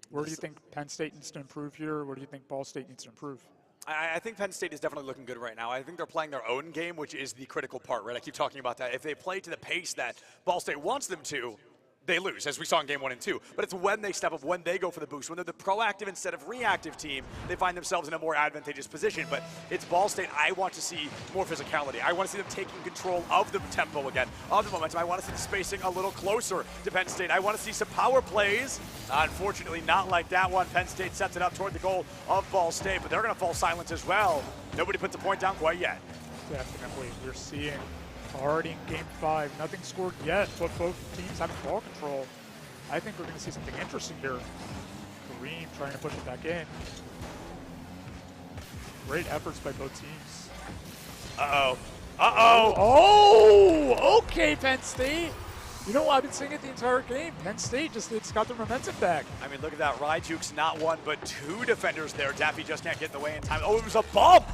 Where do you think Penn State needs to improve here? Where do you think Ball State needs to improve? I think Penn State is definitely looking good right now. I think they're playing their own game, which is the critical part, right? I keep talking about that. If they play to the pace that Ball State wants them to, they lose, as we saw in game 1 and 2. But it's when they step up, when they go for the boost, when they're the proactive instead of reactive team, they find themselves in a more advantageous position. But it's Ball State. I want to see more physicality. I want to see them taking control of the tempo again, of the momentum. I want to see the spacing a little closer to Penn State. I want to see some power plays. Unfortunately, not like that one. Penn State sets it up toward the goal of Ball State, but they're going to fall silent as well. Nobody puts a point down quite yet. Definitely. We're seeing already in game 5, nothing scored yet, but both teams have ball control. I think we're going to see something interesting here. Kareem trying to push it back in. Great efforts by both teams. Uh-oh. Uh-oh. Oh, okay, Penn State. You know what? I've been saying it the entire game. Penn State it's got their momentum back. I mean, look at that. Ryjuke's not 1, but 2 defenders there. Daffy just can't get in the way in time. Oh, it was a bump.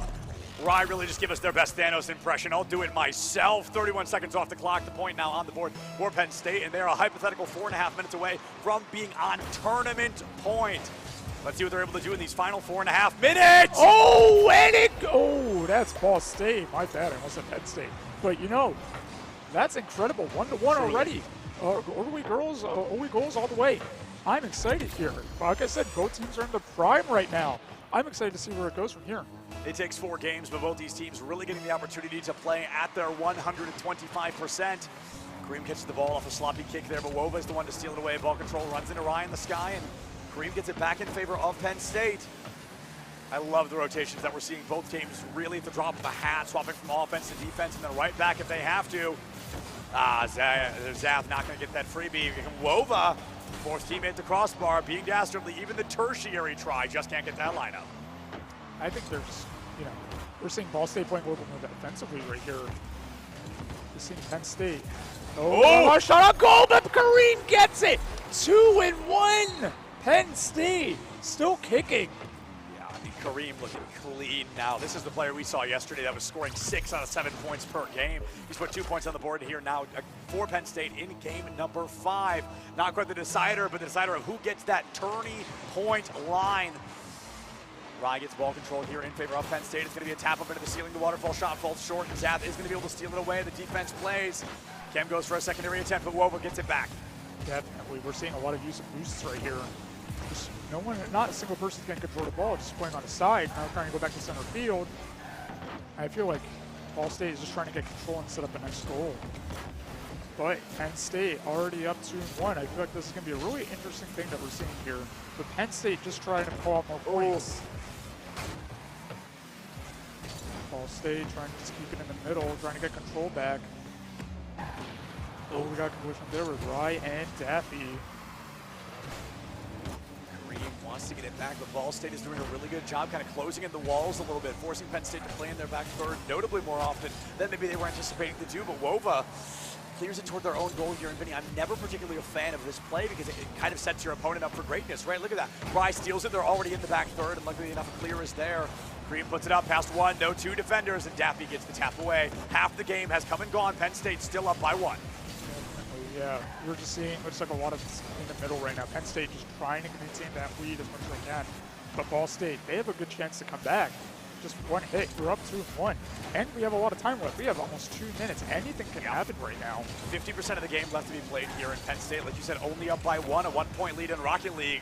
Rye really just give us their best Thanos impression. I'll do it myself. 31 seconds off the clock. The point now on the board for Penn State, and they are a hypothetical 4.5 minutes away from being on tournament point. Let's see what they're able to do in these final 4.5 minutes. Oh, that's Ball State. My bad, I almost said Penn State. But you know, that's incredible. 1-1 already. Are we goals all the way. I'm excited here. Like I said, both teams are in the prime right now. I'm excited to see where it goes from here. It takes 4 games, but both these teams really getting the opportunity to play at their 125%. Kareem catches the ball off a sloppy kick there, but Wova is the one to steal it away. Ball control runs into Rye in the sky, and Kareem gets it back in favor of Penn State. I love the rotations that we're seeing. Both teams really at the drop of a hat, swapping from offense to defense, and then right back if they have to. Zath not going to get that freebie. Wova, fourth teammate at the crossbar, being dastardly. Even the tertiary try just can't get that lineup. I think there's, we're seeing Ball State playing a little bit more defensively right here. We're seeing Penn State. Oh, shot on goal, but Kareem gets it. 2-1. Penn State still kicking. Yeah, I mean, Kareem looking clean now. This is the player we saw yesterday that was scoring 6 out of 7 points per game. He's put 2 points on the board here now for Penn State in game number 5. Not quite the decider, but the decider of who gets that tourney point line. Rye gets ball control here in favor of Penn State. It's going to be a tap up into the ceiling. The waterfall shot falls short, and Zath is going to be able to steal it away. The defense plays. Kem goes for a secondary attempt, but Wova gets it back. Definitely. We're seeing a lot of use of boosts right here. Just not a single person's going to control the ball, just playing on the side. Now trying to go back to center field. I feel like Ball State is just trying to get control and set up the next goal. But Penn State already up 2-1. I feel like this is going to be a really interesting thing that we're seeing here. But Penn State just trying to pull out more points. Ball State trying to just keep it in the middle, trying to get control back. Oh, we got collision there with Rye and Daffy. Kareem wants to get it back, but Ball State is doing a really good job kind of closing in the walls a little bit, forcing Penn State to play in their back third, notably more often than maybe they were anticipating to do. But Wova clears it toward their own goal here in Vinny. I'm never particularly a fan of this play because it kind of sets your opponent up for greatness, right? Look at that. Rye steals it. They're already in the back third, and luckily enough, a clear is there. Kareem puts it up past 1, no 2 defenders, and Daffy gets the tap away. Half the game has come and gone. Penn State still up by 1. Yeah, we're just seeing, looks like a lot of in the middle right now. Penn State just trying to maintain that lead as much as they can. But Ball State, they have a good chance to come back. Just one hit, we're up 2-1. And we have a lot of time left. We have almost 2 minutes. Anything can happen right now. 50% of the game left to be played here in Penn State. Like you said, only up by 1, a 1-point lead in Rocket League.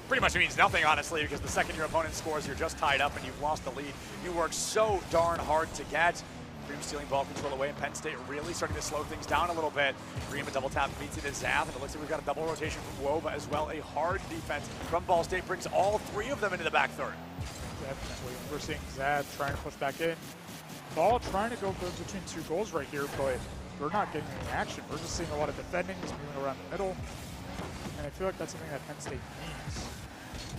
Pretty much means nothing, honestly, because the second your opponent scores, you're just tied up and you've lost the lead. You work so darn hard to get. Kareem stealing ball control away, and Penn State really starting to slow things down a little bit. Kareem a double tap beats it to Zath, and it looks like we've got a double rotation from Wova as well. A hard defense from Ball State brings all 3 of them into the back third. Definitely. We're seeing Zath trying to push back in. Ball trying to go between 2 goals right here, but we're not getting any action. We're just seeing a lot of defending, just moving around the middle. And I feel like that's something that Penn State needs,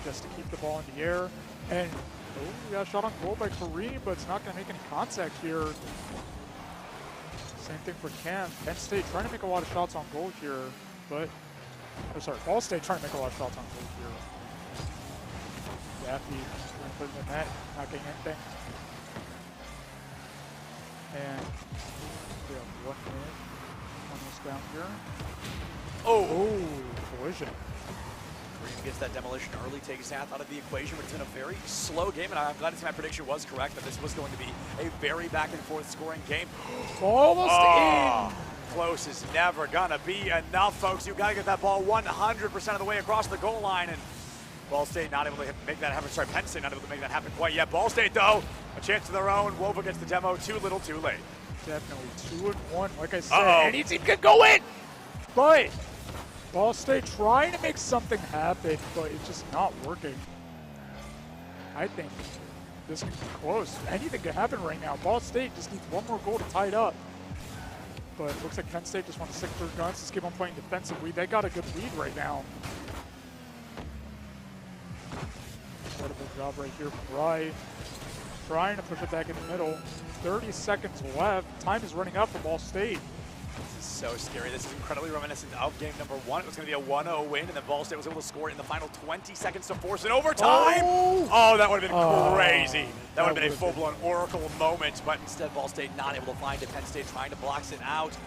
just to keep the ball in the air. And we got a shot on goal by Kareem, but it's not going to make any contact here. Same thing for Cam. Penn State trying to make a lot of shots on goal here, but, Ball State trying to make a lot of shots on goal here. Daffy trying to put in the net, not getting anything. And we have 1 minute. Almost down here. Oh, collision. Kareem gets that demolition early, takes Zath out of the equation, but it's been a very slow game, and I'm glad to see my prediction was correct, that this was going to be a very back-and-forth scoring game. Almost in! Close is never gonna be enough, folks. You gotta get that ball 100% of the way across the goal line, and Ball State not able to make that happen. Sorry, Penn State not able to make that happen quite yet. Ball State, though, a chance of their own. Wova gets the demo, too little, too late. Definitely 2-1, like I said. Any team can go in! But Ball State trying to make something happen, but it's just not working. I think this could be close. Anything could happen right now. Ball State just needs 1 more goal to tie it up. But it looks like Penn State just wants to stick to their guns, just keep on playing defensively. They got a good lead right now. Incredible job right here from Rye. Trying to push it back in the middle. 30 seconds left. Time is running out for Ball State. This is so scary. This is incredibly reminiscent of game number 1. It was going to be a 1-0 win, and then Ball State was able to score in the final 20 seconds to force an overtime. Oh, that would have been crazy. That would have been a full-blown Oracle moment, but instead Ball State not able to find it. Penn State trying to box it out.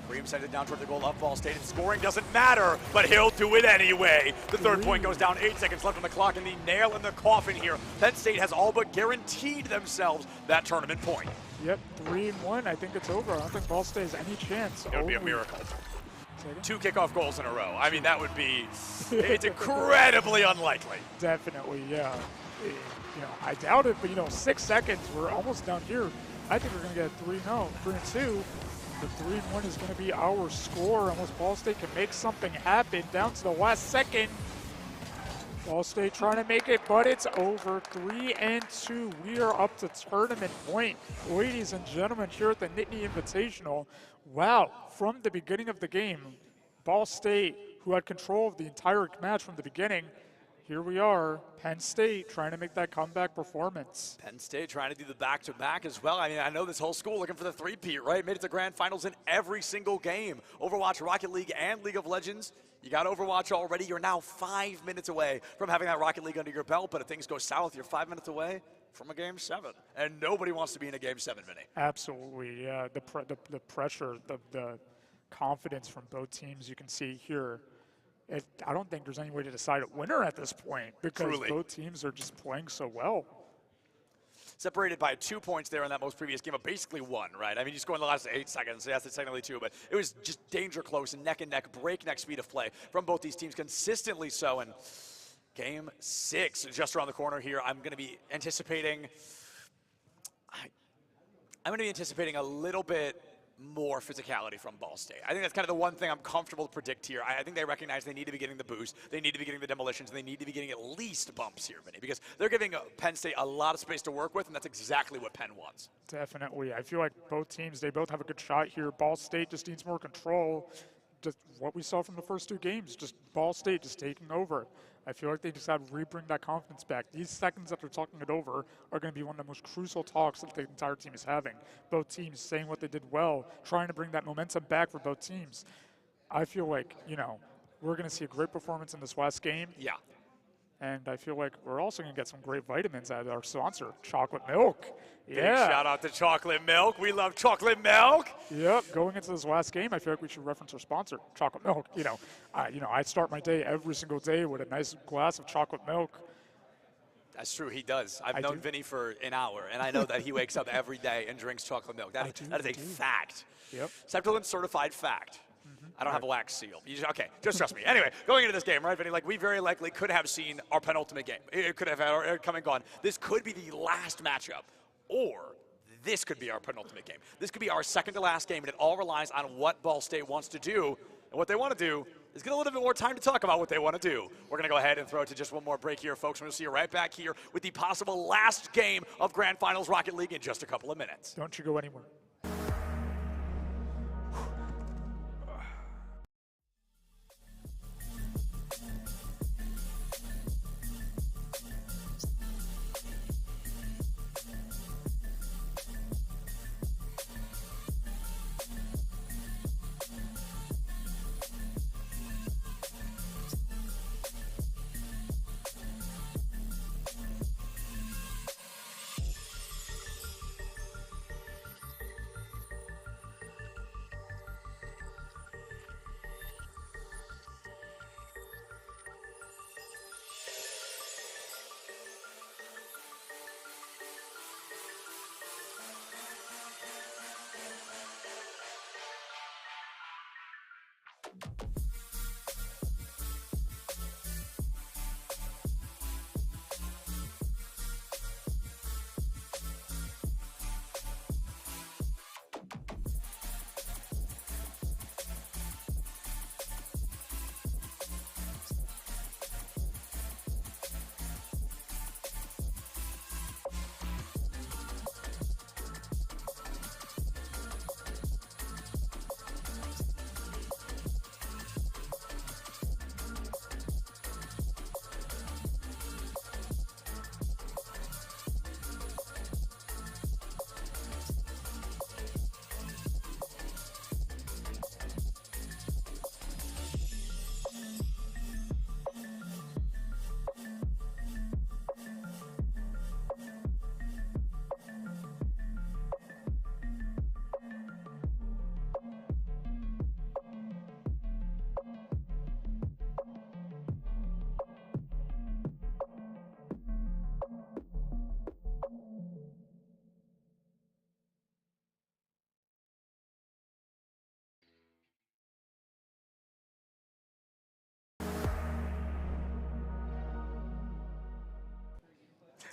Kareem sends it down toward the goal of Ball State, and scoring doesn't matter, but he'll do it anyway. The third point goes down, 8 seconds left on the clock, and the nail in the coffin here. Penn State has all but guaranteed themselves that tournament point. Yep, 3-1. I think it's over. I don't think Ball State has any chance. It would be a miracle. 2 kickoff goals in a row. I mean, that would be, it's incredibly unlikely. Definitely, yeah. You know, I doubt it, but 6 seconds, we're almost down here. I think we're going to get 3-2. The 3-1 is going to be our score unless Ball State can make something happen down to the last second. Ball State trying to make it, but it's over. 3-2. We are up to tournament point. Ladies and gentlemen, here at the Nittany Invitational. Wow, from the beginning of the game, Ball State, who had control of the entire match from the beginning, here we are, Penn State trying to make that comeback performance. Penn State trying to do the back-to-back as well. I mean, I know this whole school looking for the three-peat, right? Made it to grand finals in every single game. Overwatch, Rocket League, and League of Legends. You got Overwatch already. You're now 5 minutes away from having that Rocket League under your belt, but if things go south, you're 5 minutes away from a Game 7. And nobody wants to be in a Game 7, Vinny. Absolutely, yeah. The pressure, the confidence from both teams you can see here. I don't think there's any way to decide a winner at this point because both teams are just playing so well. Separated by 2 points there in that most previous game, but basically 1, right? I mean, you score in the last 8 seconds. Yes, it's technically 2, but it was just danger close and neck, breakneck speed of play from both these teams, consistently so. And Game 6 just around the corner here. I'm going to be anticipating a little bit more physicality from Ball State. I think that's kind of the one thing I'm comfortable to predict here. I think they recognize they need to be getting the boost, they need to be getting the demolitions, and they need to be getting at least bumps here, Vinny, because they're giving Penn State a lot of space to work with, and that's exactly what Penn wants. Definitely. I feel like both teams, they both have a good shot here. Ball State just needs more control. Just what we saw from the first 2 games, just Ball State just taking over. I feel like they just have to re-bring that confidence back. These seconds that they're talking it over are going to be one of the most crucial talks that the entire team is having. Both teams saying what they did well, trying to bring that momentum back for both teams. I feel like, we're going to see a great performance in this last game. Yeah. And I feel like we're also going to get some great vitamins out of our sponsor, Chocolate Milk. Big shout out to Chocolate Milk. We love chocolate milk. Yep. Going into this last game, I feel like we should reference our sponsor, Chocolate Milk. I start my day every single day with a nice glass of chocolate milk. That's true, he does. I've known Vinny for an hour, and I know that he wakes up every day and drinks chocolate milk. That is a fact. Yep. Septuagint certified fact. I don't have a wax seal. Okay, just trust me. Anyway, going into this game, right, Vinny, we very likely could have seen our penultimate game. It could have come and gone. This could be the last matchup, or this could be our penultimate game. This could be our second to last game, and it all relies on what Ball State wants to do. And what they want to do is get a little bit more time to talk about what they want to do. We're going to go ahead and throw it to just one more break here, folks. We'll see you right back here with the possible last game of Grand Finals Rocket League in just a couple of minutes. Don't you go anywhere.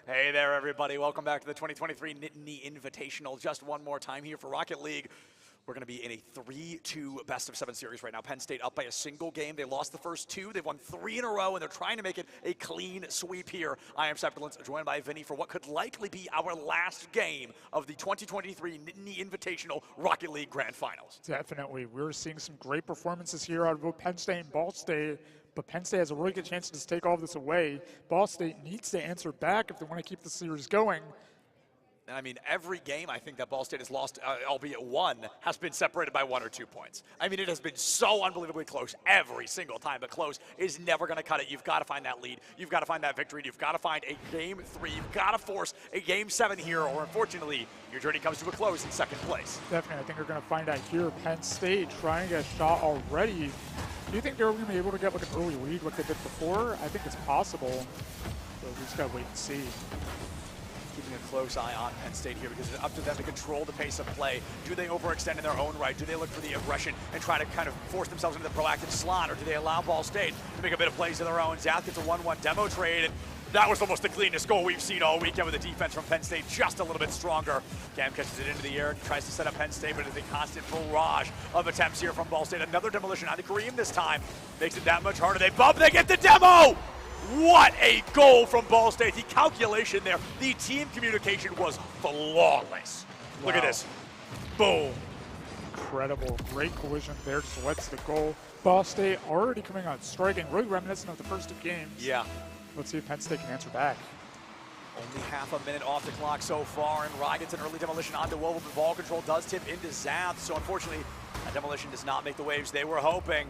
Hey there, everybody. Welcome back to the 2023 Nittany Invitational. Just one more time here for Rocket League. We're going to be in a 3-2 best-of-7 series right now. Penn State up by a single game. They lost the first 2. They've won 3 in a row, and they're trying to make it a clean sweep here. I am Sepulence, joined by Vinny for what could likely be our last game of the 2023 Nittany Invitational Rocket League Grand Finals. Definitely. We're seeing some great performances here out of both Penn State and Ball State. But Penn State has a really good chance to just take all of this away. Ball State needs to answer back if they want to keep the series going. I mean, every game I think that Ball State has lost, albeit one, has been separated by 1 or 2 points. I mean, it has been so unbelievably close every single time, but close is never going to cut it. You've got to find that lead. You've got to find that victory. You've got to find a Game 3. You've got to force a Game 7 here, or unfortunately, your journey comes to a close in second place. Definitely. I think we're going to find out here. Penn State trying to get a shot already. Do you think they're going to be able to get like an early lead like they did before? I think it's possible, but we just got to wait and see. Keeping a close eye on Penn State here because it's up to them to control the pace of play. Do they overextend in their own right? Do they look for the aggression and try to kind of force themselves into the proactive slot, or do they allow Ball State to make a bit of plays of their own? Zath gets a 1-1 demo trade, and that was almost the cleanest goal we've seen all weekend with the defense from Penn State, just a little bit stronger. Cam catches it into the air, tries to set up Penn State, but it's a constant barrage of attempts here from Ball State. Another demolition on the Kareem this time. Makes it that much harder. They bump, they get the demo! What a goal from Ball State. The calculation there, the team communication was flawless. Wow. Look at this. Boom. Incredible. Great collision there. Just lets the goal. Ball State already coming out striking, really reminiscent of the first 2 games. Yeah. Let's see if Penn State can answer back. Only half a minute off the clock so far, and Rye gets an early demolition onto Wovo, but ball control does tip into Zath, so unfortunately, that demolition does not make the waves they were hoping.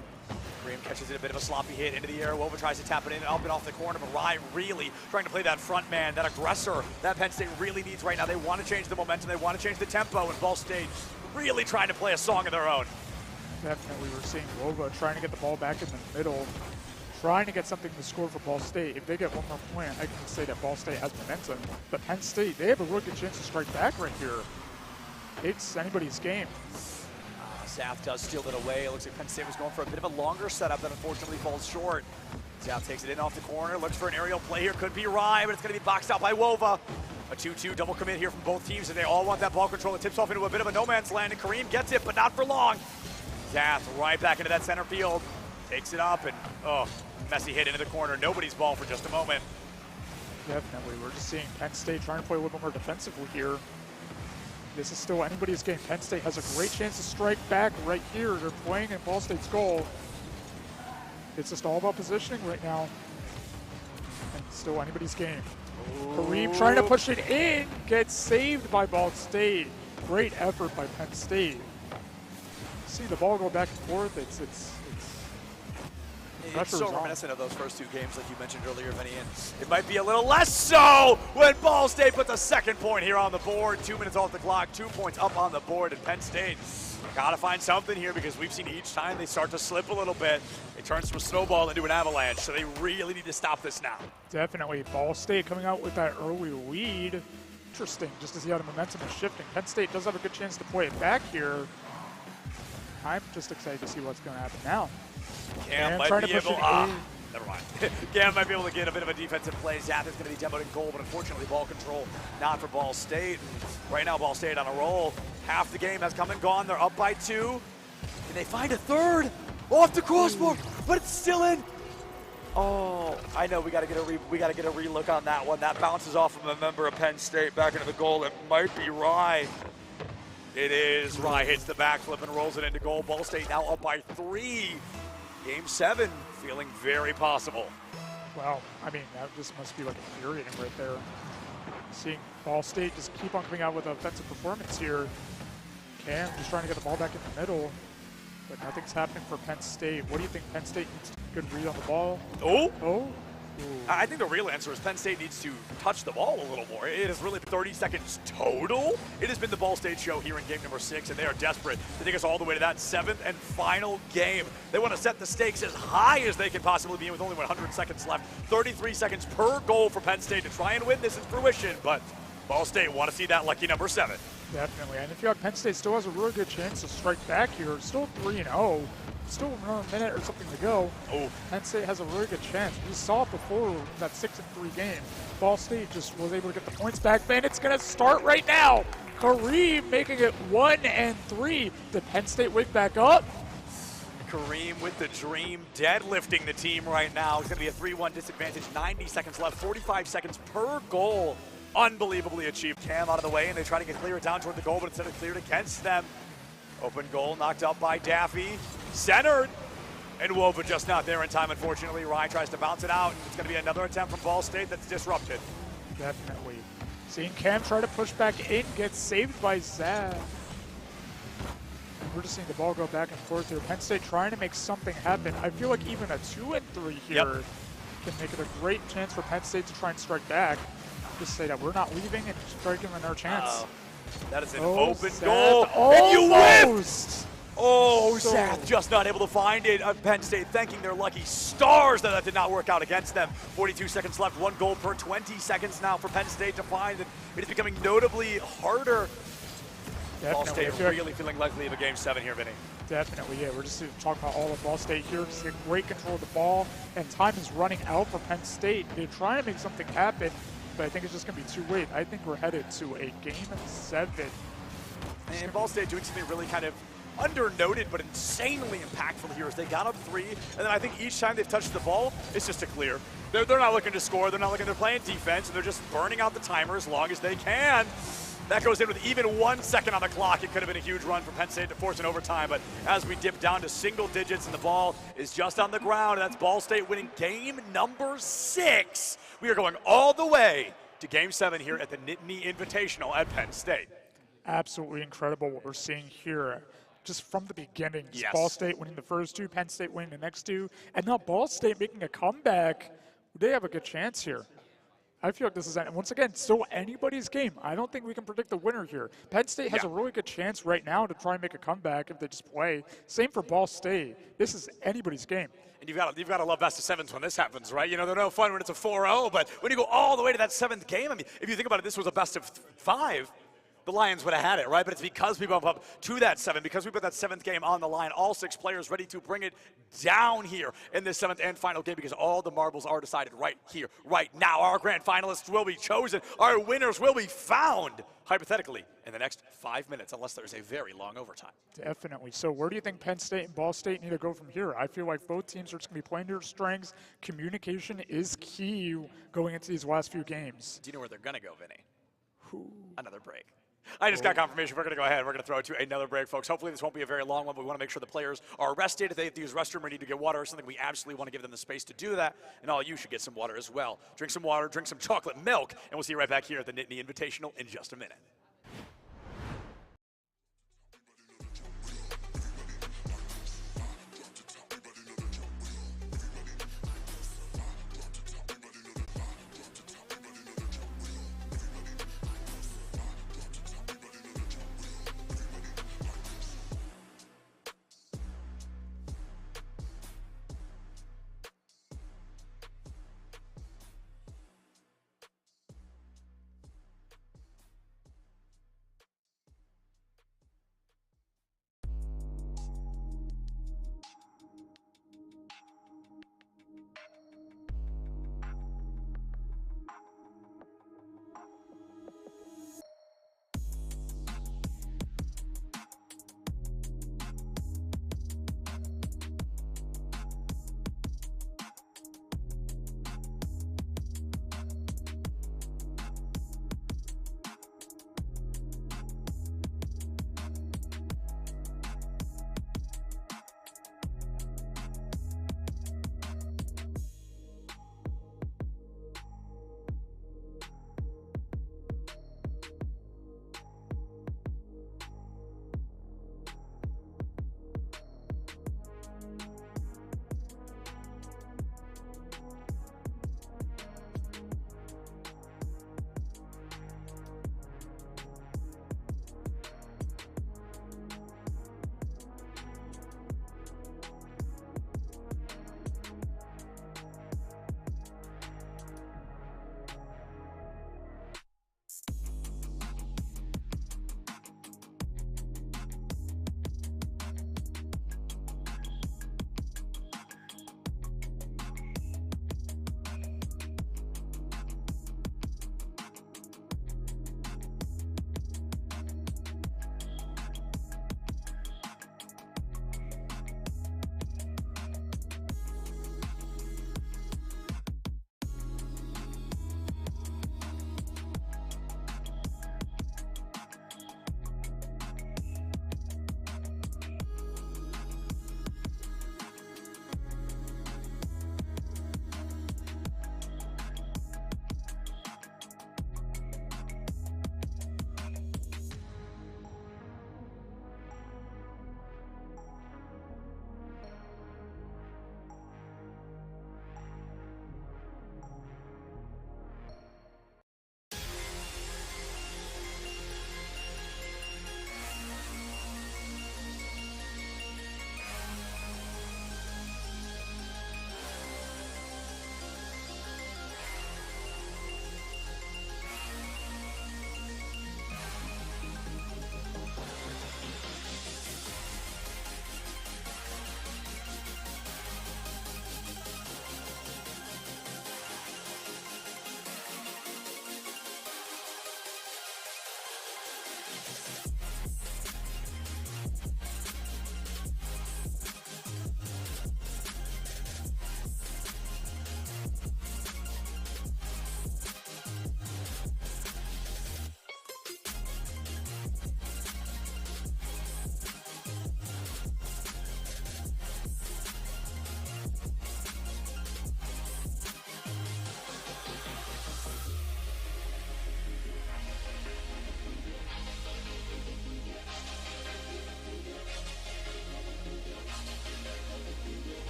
Kareem catches it, a bit of a sloppy hit into the air. Wovo tries to tap it in, up and off the corner, but Rye really trying to play that front man, that aggressor that Penn State really needs right now. They want to change the momentum, they want to change the tempo, and Ball State really trying to play a song of their own. Definitely, we're seeing Wovo trying to get the ball back in the middle, trying to get something to score for Ball State. If they get one more point, I can say that Ball State has momentum. But Penn State, they have a really good chance to strike back right here. It's anybody's game. Zath does steal it away. It looks like Penn State was going for a bit of a longer setup that unfortunately falls short. Zath takes it in off the corner, looks for an aerial play here. Could be Rye, but it's going to be boxed out by Wova. A 2-2 double commit here from both teams, and they all want that ball control. It tips off into a bit of a no man's land, and Kareem gets it, but not for long. Zath right back into that center field. Takes it up, and messy hit into the corner. Nobody's ball for just a moment. Definitely. We're just seeing Penn State trying to play a little bit more defensively here. This is still anybody's game. Penn State has a great chance to strike back right here. They're playing in Ball State's goal. It's just all about positioning right now. And still anybody's game. Kareem trying to push it in, gets saved by Ball State. Great effort by Penn State. See the ball go back and forth. It's so reminiscent of those first 2 games like you mentioned earlier, Vinny, and it might be a little less so when Ball State puts a second point here on the board. 2 minutes off the clock, 2 points up on the board, and Penn State got to find something here because we've seen each time they start to slip a little bit, it turns from a snowball into an avalanche, so they really need to stop this now. Definitely. Ball State coming out with that early lead. Interesting, just to see how the momentum is shifting. Penn State does have a good chance to play it back here. I'm just excited to see what's going to happen now. Cam might be able, never mind. Cam might be able to get a bit of a defensive play. Zath is going to be demoed in goal, but unfortunately ball control not for Ball State. Right now Ball State on a roll. Half the game has come and gone. They're up by 2. Can they find a third? Off the crossbar, but it's still in. Oh, I know we got to get a relook on that one. That bounces off of a member of Penn State back into the goal. It might be Rye. It is. Rye hits the backflip and rolls it into goal. Ball State now up by 3. Game 7 feeling very possible. Wow, I mean, that just must be like infuriating right there. Seeing Ball State just keep on coming out with an offensive performance here. Cam just trying to get the ball back in the middle, but nothing's happening for Penn State. What do you think Penn State needs to good read on the ball? Oh? I think the real answer is Penn State needs to touch the ball a little more. It has really been 30 seconds total. It has been the Ball State show here in game number 6, and they are desperate to take us all the way to that 7th and final game. They want to set the stakes as high as they can possibly be with only 100 seconds left. 33 seconds per goal for Penn State to try and win this in fruition, but Ball State want to see that lucky number 7. Definitely, and if you have Penn State still has a really good chance to strike back here. Still 3-0. still another minute or something to go. Oh. Penn State has a really good chance. We saw it before in that 6-3 game. Ball State just was able to get the points back. Man, it's going to start right now. Kareem making it 1-3. Did Penn State wake back up? Kareem with the dream, deadlifting the team right now. It's going to be a 3-1 disadvantage, 90 seconds left, 45 seconds per goal. Unbelievably achieved. Cam out of the way, and they try to get clear down toward the goal, but instead of cleared against them. Open goal knocked up by Daffy. Centered. And Wova just not there in time, unfortunately. Ryan tries to bounce it out, and it's going to be another attempt from Ball State that's disrupted. Definitely. Seeing Cam try to push back in, gets saved by Zab. We're just seeing the ball go back and forth here. Penn State trying to make something happen. I feel like even a 2-3 here can make it a great chance for Penn State to try and strike back. Just say that we're not leaving and strike them another chance. That is an open Zab goal. almost. And you whiffed! Oh, So- Seth just not able to find it. Penn State thanking their lucky stars that did not work out against them. 42 seconds left, 1 goal per 20 seconds now for Penn State to find. And it is becoming notably harder. Ball State really feeling like leave a game 7 here, Vinny. Definitely, yeah. We're just talking about all of Ball State here. Just get great control of the ball, and time is running out for Penn State. They're trying to make something happen, but I think it's just going to be too late. I think we're headed to a game 7. And Ball State doing something really kind of undernoted but insanely impactful here as they got up 3, and then I think each time they've touched the ball, it's just a clear. They're not looking to score, they're not looking, they're playing defense, and they're just burning out the timer as long as they can. That goes in with even 1 second on the clock. It could have been a huge run for Penn State to force an overtime, but as we dip down to single digits and the ball is just on the ground, and that's Ball State winning game number 6. We are going all the way to game 7 here at the Nittany Invitational at Penn State. Absolutely incredible what we're seeing here. Just from the beginning, just Yes. Ball State winning the first 2, Penn State winning the next 2, and now Ball State making a comeback. They have a good chance here. I feel like this is, once again, still anybody's game. I don't think we can predict the winner here. Penn State has a really good chance right now to try and make a comeback if they just play. Same for Ball State. This is anybody's game. And you've got to love best of 7s when this happens, right? You know, they're no fun when it's a 4-0, but when you go all the way to that 7th game, I mean, if you think about it, this was a best of 5. The Lions would have had it, right? But it's because we bump up to that 7, because we put that 7th game on the line, all 6 players ready to bring it down here in this 7th and final game, because all the marbles are decided right here, right now. Our grand finalists will be chosen. Our winners will be found, hypothetically, in the next 5 minutes, unless there's a very long overtime. Definitely. So where do you think Penn State and Ball State need to go from here? I feel like both teams are just going to be playing their strengths. Communication is key going into these last few games. Do you know where they're going to go, Vinny? Another break. I just got confirmation. We're going to go ahead. We're going to throw it to another break, folks. Hopefully this won't be a very long one, but we want to make sure the players are rested. If they have to use restroom or need to get water or something, we absolutely want to give them the space to do that. And all you should get some water as well. Drink some water, drink some chocolate milk, and we'll see you right back here at the Nittany Invitational in just a minute.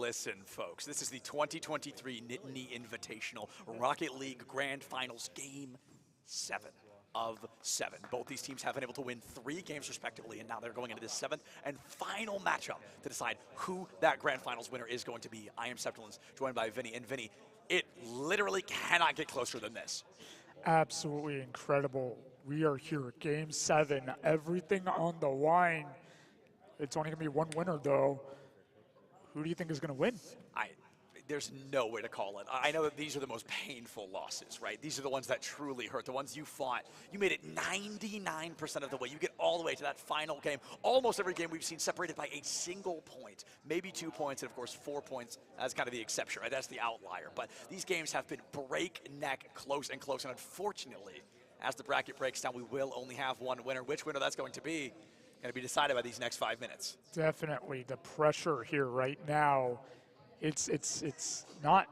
Listen, folks, this is the 2023 Nittany Invitational Rocket League Grand Finals Game 7 of 7. Both these teams have been able to win 3 games respectively, and now they're going into this 7th and final matchup to decide who that Grand Finals winner is going to be. I am Septilins, joined by Vinny, and Vinny, it literally cannot get closer than this. Absolutely incredible. We are here, Game 7, everything on the line. It's only going to be one winner, though. Who do you think is going to win? There's no way to call it. I know that these are the most painful losses, right? These are the ones that truly hurt, the ones you fought. You made it 99% of the way. You get all the way to that final game. Almost every game we've seen separated by a single point, maybe 2 points, and of course 4 points as kind of the exception, right? That's the outlier. But these games have been breakneck close and close, and unfortunately, as the bracket breaks down, we will only have one winner. Which winner that's going to be decided by these next 5 minutes. Definitely the pressure here right now. It's not,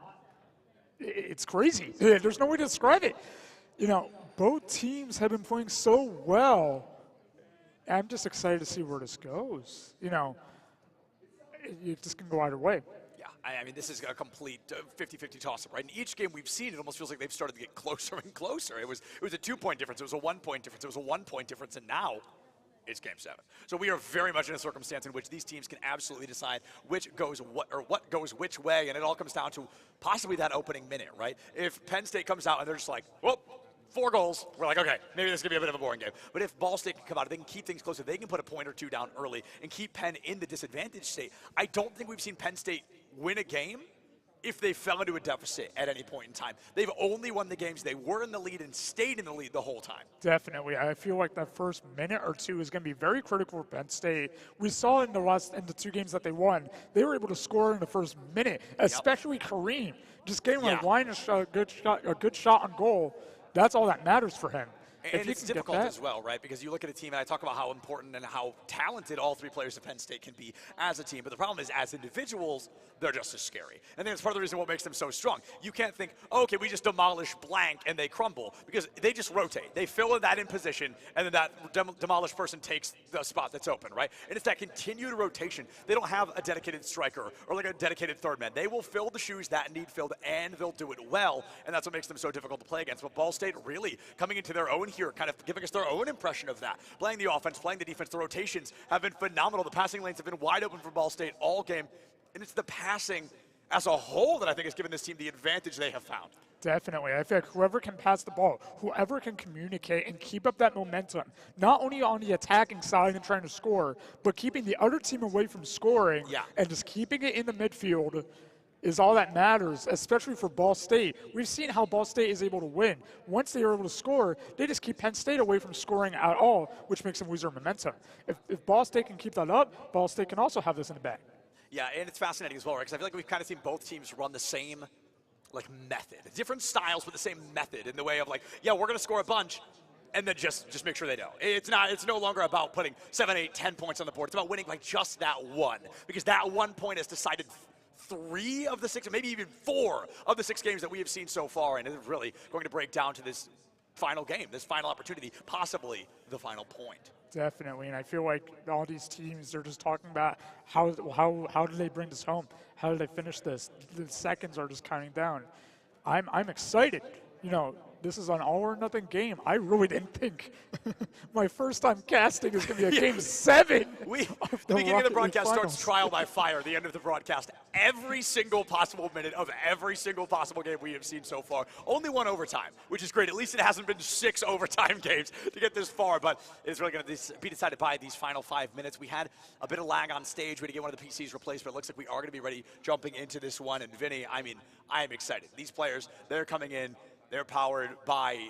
it's crazy. There's no way to describe it. You know, both teams have been playing so well. I'm just excited to see where this goes. You know, it just can go either way. Yeah, I mean, this is a complete 50-50 toss-up, right? In each game we've seen, it almost feels like they've started to get closer and closer. It was a 2-point difference, it was a 1-point difference, it was a 1-point difference, and now it's Game 7. So we are very much in a circumstance in which these teams can absolutely decide what goes which way, and it all comes down to possibly that opening minute, right? If Penn State comes out and they're just like, whoop, 4 goals, we're like, okay, maybe this is going to be a bit of a boring game. But if Ball State can come out, they can keep things close, if they can put a point or 2 down early and keep Penn in the disadvantaged state, I don't think we've seen Penn State win a game if they fell into a deficit at any point in time. They've only won the games they were in the lead and stayed in the lead the whole time. Definitely. I feel like that first minute or 2 is going to be very critical for Penn State. We saw in the 2 games that they won, they were able to score in the first minute, especially Kareem. Just getting a line shot, a good shot on goal. That's all that matters for him. And it's difficult as well, right? Because you look at a team, and I talk about how important and how talented all 3 players of Penn State can be as a team. But the problem is, as individuals, they're just as scary. And I think that's part of the reason what makes them so strong. You can't think, oh, okay, we just demolish blank and they crumble. Because they just rotate. They fill that in position, and then that demolished person takes the spot that's open, right? And it's that continued rotation. They don't have a dedicated striker or like a dedicated third man. They will fill the shoes that need filled, and they'll do it well. And that's what makes them so difficult to play against. But Ball State really coming into their own here, kind of giving us their own impression of that. Playing the offense, playing the defense, the rotations have been phenomenal. The passing lanes have been wide open for Ball State all game. And it's the passing as a whole that I think has given this team the advantage they have found. Definitely. I feel like whoever can pass the ball, whoever can communicate and keep up that momentum, not only on the attacking side and trying to score, but keeping the other team away from scoring and just keeping it in the midfield is all that matters, especially for Ball State. We've seen how Ball State is able to win. Once they are able to score, they just keep Penn State away from scoring at all, which makes them lose their momentum. If Ball State can keep that up, Ball State can also have this in the bag. Yeah, and it's fascinating as well, right? Because I feel like we've kind of seen both teams run the same method. Different styles, but the same method in the way of like, yeah, we're going to score a bunch, and then just make sure they don't. It's no longer about putting 7, 8, 10 points on the board. It's about winning just that one, because that 1 point has decided 3 of the 6, maybe even 4 of the 6 games that we have seen so far, and it's really going to break down to this final game, this final opportunity, possibly the final point. Definitely, and I feel like all these teams are just talking about how do they bring this home? How do they finish this? The seconds are just counting down. I'm excited. You know, this is an all or nothing game. I really didn't think my first time casting is going to be a Game 7. The beginning of the broadcast starts trial by fire. The end of the broadcast, every single possible minute of every single possible game we have seen so far. Only 1 overtime, which is great. At least it hasn't been 6 overtime games to get this far, but it's really going to be decided by these final 5 minutes. We had a bit of lag on stage. We had to get one of the PCs replaced, but it looks like we are going to be ready jumping into this one. And Vinny, I mean, I am excited. These players, they're coming in. They're powered by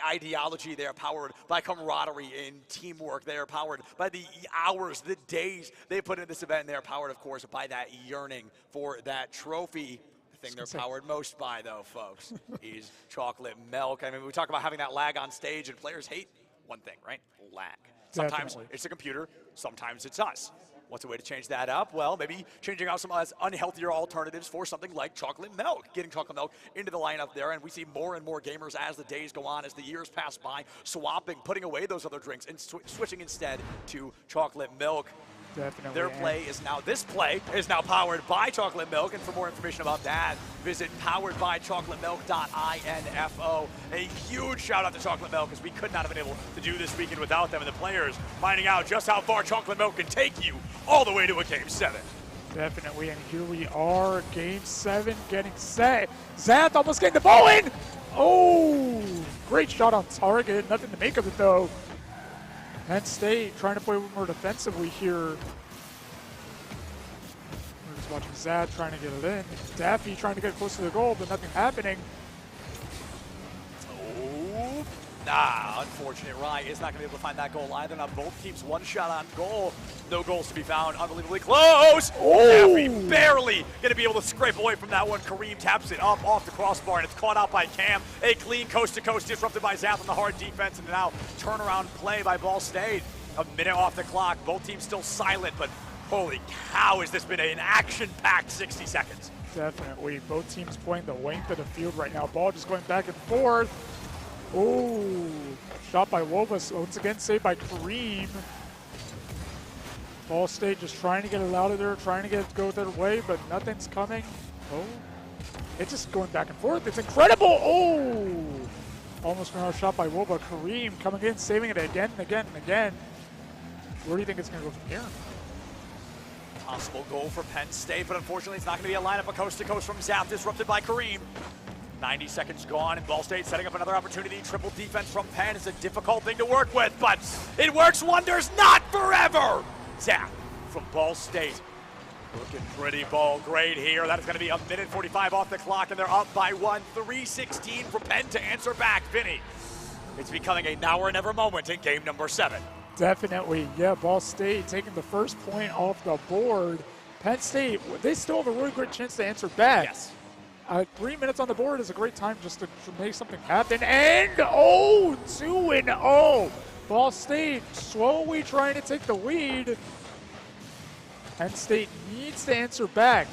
ideology. They are powered by camaraderie and teamwork. They are powered by the hours, the days they put in this event. And they are powered, of course, by that yearning for that trophy. The thing they're powered most by, though, folks, is chocolate milk. I mean, we talk about having that lag on stage, and players hate one thing, right? Lag. Sometimes it's the computer. Sometimes it's us. What's a way to change that up? Well, maybe changing out some unhealthier alternatives for something like chocolate milk, getting chocolate milk into the lineup there. And we see more and more gamers as the days go on, as the years pass by, swapping, putting away those other drinks and switching instead to chocolate milk. Definitely. This play is now powered by chocolate milk, and for more information about that, visit poweredbychocolatemilk.info. A huge shout out to chocolate milk, because we could not have been able to do this weekend without them, and the players finding out just how far chocolate milk can take you all the way to a Game 7. Definitely, and here we are, Game 7 getting set. Zath almost getting the ball in! Oh, great shot on target, nothing to make of it though. Penn State trying to play more defensively here. We're just watching Zath trying to get it in. Daffy trying to get close to the goal, but nothing happening. Unfortunate. Rye is not going to be able to find that goal either. Now both teams one shot on goal. No goals to be found. Unbelievably close. Daffy barely going to be able to scrape away from that one. Kareem taps it up off the crossbar, and it's caught out by Cam. A clean coast-to-coast disrupted by Zath on the hard defense, and now turnaround play by Ball State. A minute off the clock. Both teams still silent, but holy cow, has this been an action-packed 60 seconds. Definitely. Both teams playing the length of the field right now. Ball just going back and forth. Oh, shot by Wovas, once again saved by Kareem. Ball State just trying to get it out of there, trying to get it to go their way, but nothing's coming. Oh, it's just going back and forth. It's incredible. Oh, almost another shot by Wova. Kareem coming in, saving it again and again and again. Where do you think it's going to go from here? Possible goal for Penn State, but unfortunately it's not going to be a lineup of coast-to-coast from Zath, disrupted by Kareem. 90 seconds gone, and Ball State setting up another opportunity. Triple defense from Penn is a difficult thing to work with, but it works wonders, not forever! Zath from Ball State. Looking pretty ball great here. That is going to be a minute 45 off the clock, and they're up by one. 3:16 for Penn to answer back. Vinny, it's becoming a now or never moment in game number 7. Definitely, yeah, Ball State taking the first point off the board. Penn State, they still have a really great chance to answer back. Yes. 3 minutes on the board is a great time just to make something happen. And, 2-0. Ball State slowly trying to take the lead. Penn State needs to answer back.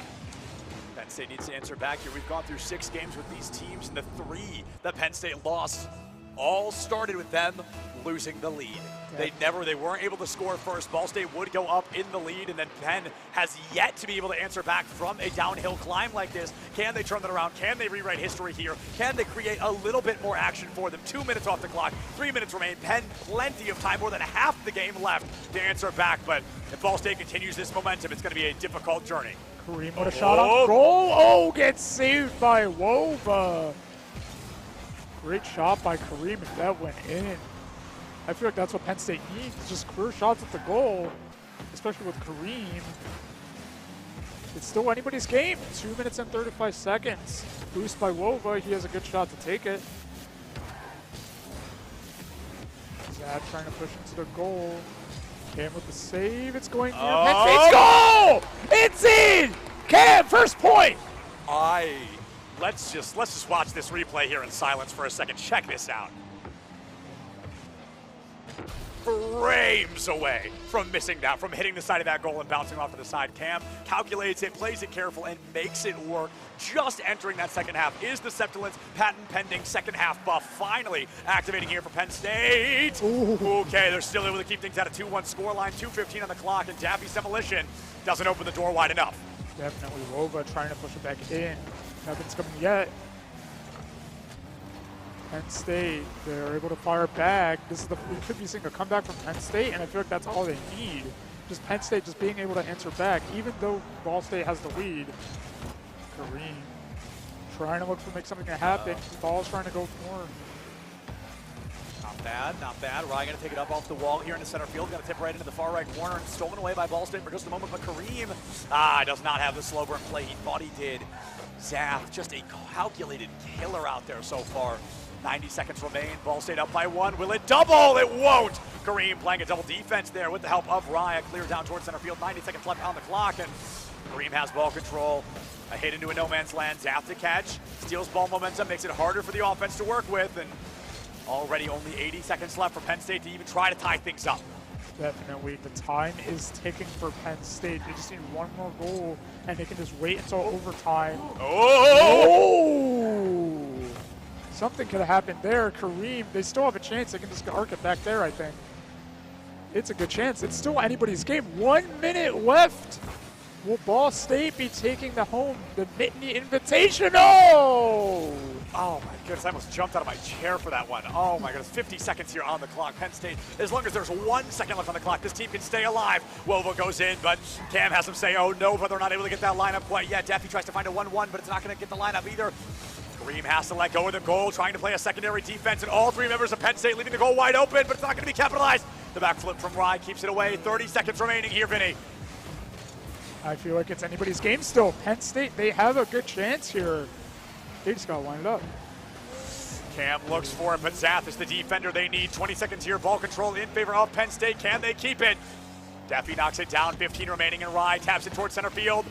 Penn State needs to answer back here. We've gone through 6 games with these teams, and the 3 that Penn State lost all started with them losing the lead. They weren't able to score first. Ball State would go up in the lead, and then Penn has yet to be able to answer back from a downhill climb like this. Can they turn that around? Can they rewrite history here? Can they create a little bit more action for them? 2 minutes off the clock, 3 minutes remain. Penn, plenty of time, more than half the game left to answer back, but if Ball State continues this momentum, it's going to be a difficult journey. Kareem with a shot on goal. Oh, gets saved by Wova. Great shot by Kareem if that went in. I feel like that's what Penn State needs, just clear shots at the goal, especially with Kareem. It's still anybody's game. 2 minutes and 35 seconds. Boost by Wova, he has a good shot to take it. Zad trying to push into the goal. Cam with the save, it's going near Penn State's goal! It's in! Cam, first point! Let's just watch this replay here in silence for a second. Check this out. Frames away from missing that, from hitting the side of that goal and bouncing off to the side. Cam calculates it, plays it careful, and makes it work. Just entering that second half is the Septulence patent pending second half buff finally activating here for Penn State. Ooh. Okay, they're still able to keep things at a 2-1 scoreline, 2:15 on the clock, and Daffy's demolition doesn't open the door wide enough. Definitely Wova trying to push it back in. Nothing's coming yet. Penn State, they're able to fire back. We could be seeing a comeback from Penn State, and I feel like that's all they need. Just Penn State just being able to answer back, even though Ball State has the lead. Kareem trying to make something to happen. Ball's trying to go for more. Not bad. Ryan going to take it up off the wall here in the center field. Going to tip right into the far right corner, and stolen away by Ball State for just a moment. But Kareem does not have the slow burn play he thought he did. Zath, just a calculated killer out there so far. 90 seconds remain. Ball State up by 1. Will it double? It won't. Kareem playing a double defense there with the help of Raya. Clear down towards center field. 90 seconds left on the clock, and Kareem has ball control. A hit into a no man's land. Zath to catch. Steals ball momentum. Makes it harder for the offense to work with. And already only 80 seconds left for Penn State to even try to tie things up. Definitely. The time is ticking for Penn State. They just need one more goal, and they can just wait until overtime. Oh! Something could have happened there. Kareem, they still have a chance. They can just arc it back there, I think. It's a good chance. It's still anybody's game. 1 minute left. Will Ball State be taking the Nittany Invitational? Oh my goodness, I almost jumped out of my chair for that one. Oh my goodness, 50 seconds here on the clock. Penn State, as long as there's 1 second left on the clock, this team can stay alive. Wova goes in, but Cam has him say, oh no, but they're not able to get that lineup quite yet. Daffy tries to find a 1-1, but it's not gonna get the lineup either. Green has to let go of the goal, trying to play a secondary defense, and all 3 members of Penn State leaving the goal wide open, but it's not gonna be capitalized. The backflip from Rye keeps it away. 30 seconds remaining here, Vinny. I feel like it's anybody's game still. Penn State, they have a good chance here. They just got to line it up. Cam looks for it, but Zath is the defender they need. 20 seconds here, ball control in favor of Penn State. Can they keep it? Daffy knocks it down, 15 remaining, and Rye taps it towards center field.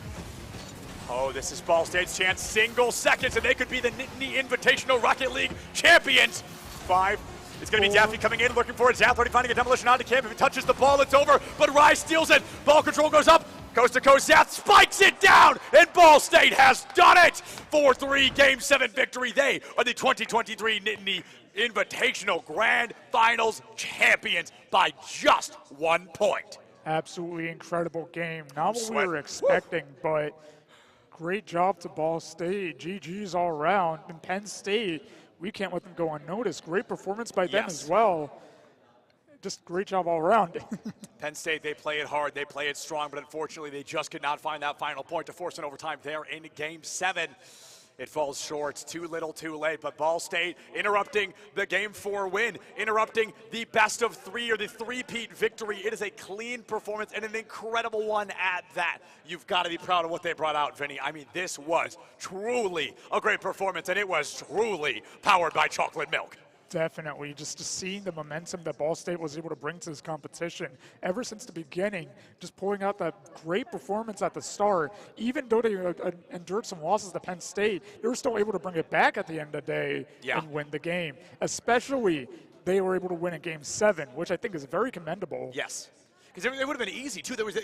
Oh, this is Ball State's chance. Single seconds, and they could be the Nittany Invitational Rocket League champions. 5. It's going to be Daffy coming in, looking for it. Zath already finding a demolition onto Cam. If he touches the ball, it's over, but Rye steals it. Ball control goes up. Coast to coast, Zath spikes it down, and Ball State has done it! 4-3 Game 7 victory. They are the 2023 Nittany Invitational Grand Finals champions by just 1 point. Absolutely incredible game. Not what we were expecting, but great job to Ball State. GG's all around. And Penn State, we can't let them go unnoticed. Great performance by them as well. Just great job all around. Penn State, they play it hard, they play it strong, but unfortunately they just could not find that final point to force an overtime there in Game 7. It falls short, too little, too late, but Ball State interrupting the Game 4 win, interrupting the best of 3 or the three-peat victory. It is a clean performance and an incredible one at that. You've got to be proud of what they brought out, Vinny. I mean, this was truly a great performance, and it was truly powered by chocolate milk. Definitely, just seeing the momentum that Ball State was able to bring to this competition ever since the beginning, just pulling out that great performance at the start. Even though they endured some losses to Penn State, they were still able to bring it back at the end of the day and win the game. Especially, they were able to win in Game 7, which I think is very commendable. Yes. Because it would have been easy, too. There was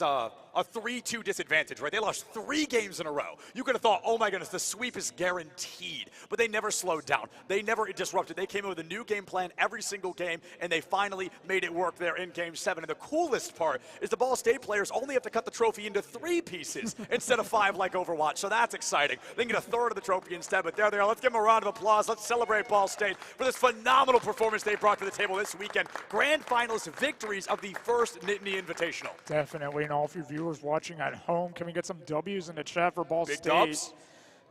a 3-2 disadvantage, right? They lost 3 games in a row. You could have thought, oh, my goodness, the sweep is guaranteed. But they never slowed down. They never disrupted. They came in with a new game plan every single game, and they finally made it work there in Game 7. And the coolest part is the Ball State players only have to cut the trophy into 3 pieces instead of 5 like Overwatch. So that's exciting. They can get a third of the trophy instead. But there they are. Let's give them a round of applause. Let's celebrate Ball State for this phenomenal performance they brought to the table this weekend. Grand Finals victories of the first Nittany Invitational. Definitely, and all of you viewers watching at home, can we get some W's in the chat for Ball State? Dubs.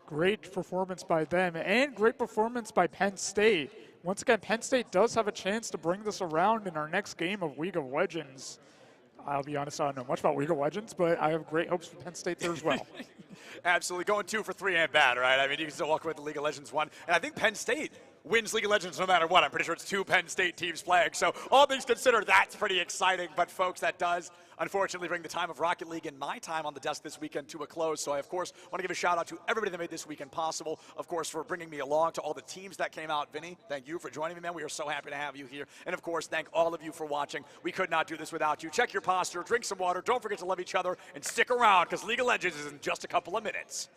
Great performance by them, and great performance by Penn State. Once again, Penn State does have a chance to bring this around in our next game of League of Legends. I'll be honest, I don't know much about League of Legends, but I have great hopes for Penn State there as well. Absolutely, going 2 for 3 ain't bad, right? I mean, you can still walk away with the League of Legends one, and I think Penn State wins League of Legends no matter what. I'm pretty sure it's 2 Penn State teams playing. So all things considered, that's pretty exciting. But folks, that does unfortunately bring the time of Rocket League and my time on the desk this weekend to a close. So I, of course, want to give a shout out to everybody that made this weekend possible. Of course, for bringing me along, to all the teams that came out. Vinny, thank you for joining me, man. We are so happy to have you here. And of course, thank all of you for watching. We could not do this without you. Check your posture, drink some water. Don't forget to love each other and stick around, because League of Legends is in just a couple of minutes.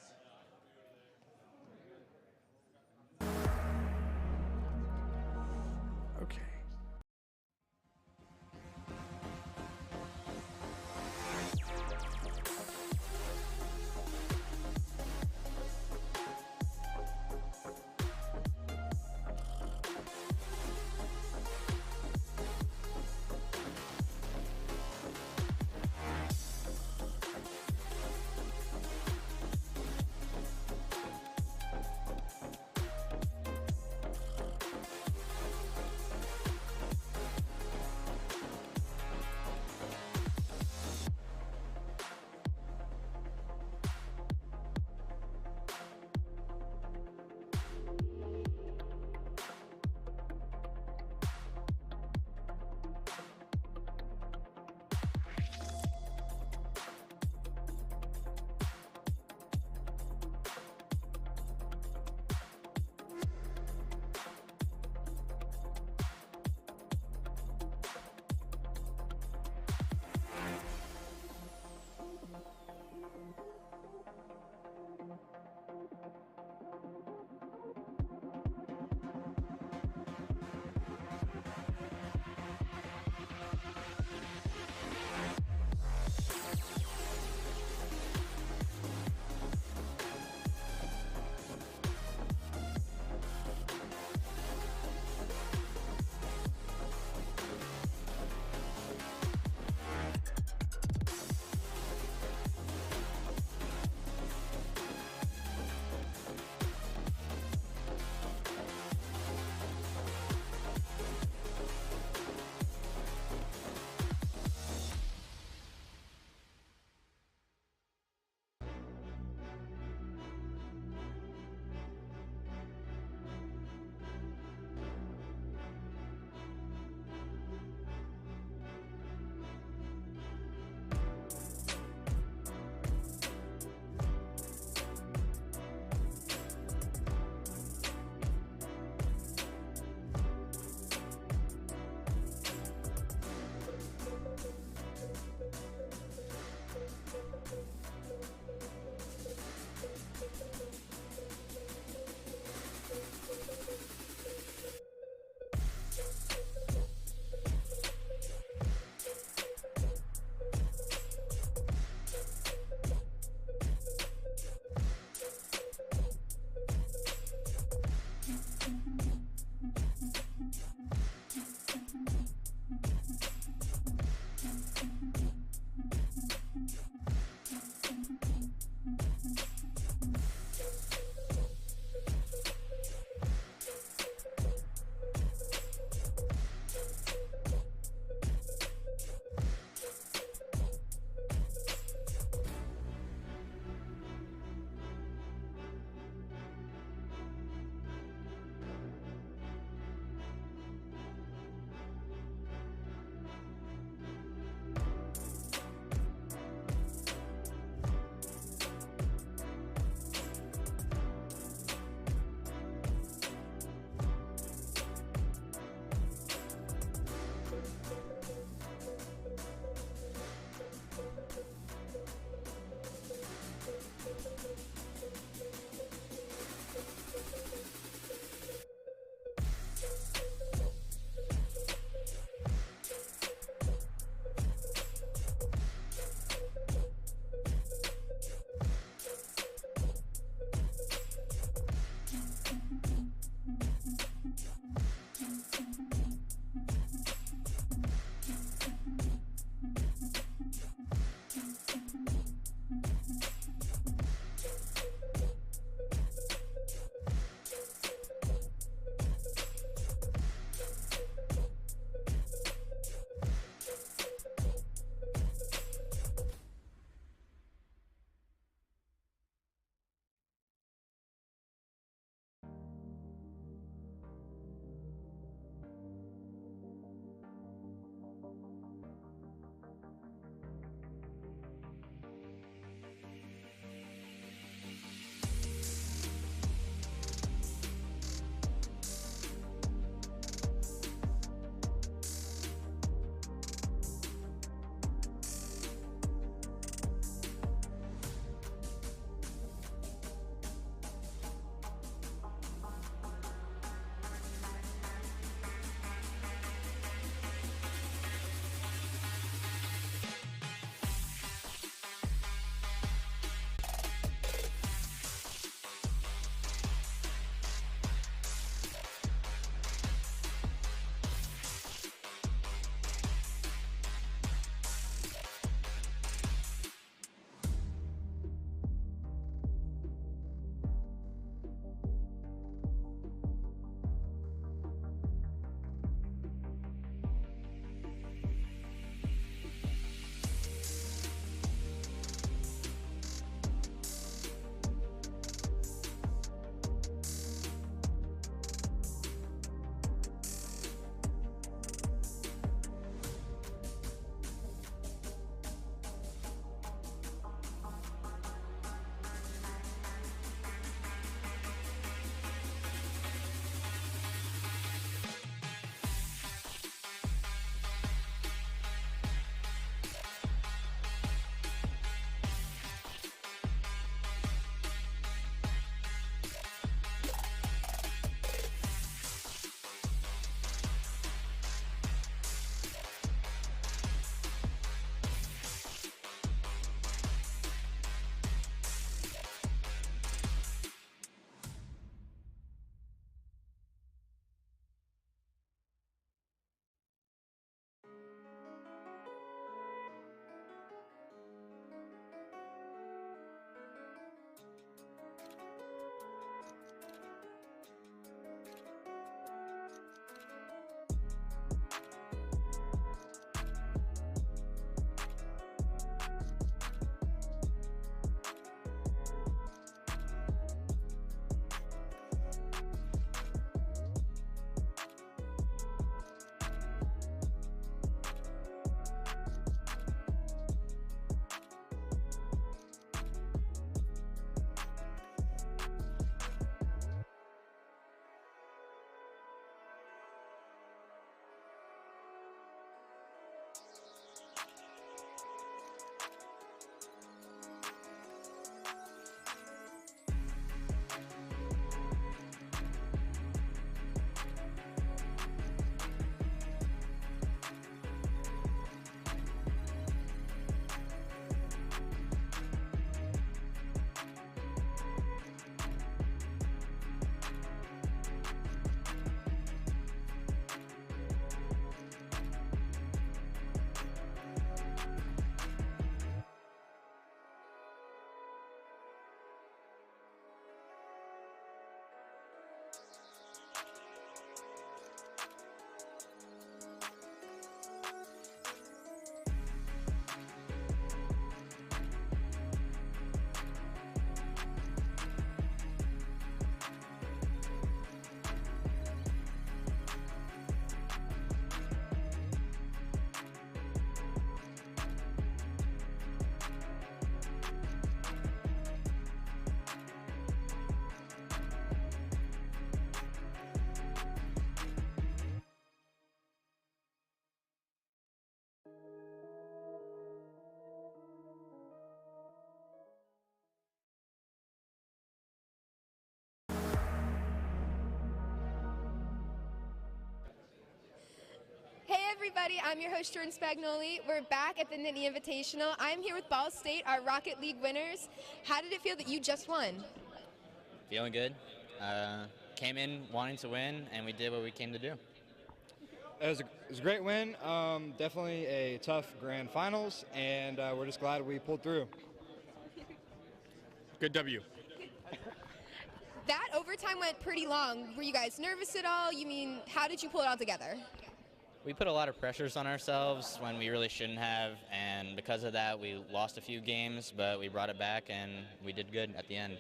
everybody. I'm your host, Jordan Spagnoli. We're back at the Nittany Invitational. I'm here with Ball State, our Rocket League winners. How did it feel that you just won? Feeling good. Came in wanting to win, and we did what we came to do. It was a great win. Definitely a tough grand finals, and we're just glad we pulled through. Good W. That overtime went pretty long. Were you guys nervous at all? How did you pull it all together? We put a lot of pressures on ourselves when we really shouldn't have, and because of that, we lost a few games, but we brought it back, and we did good at the end.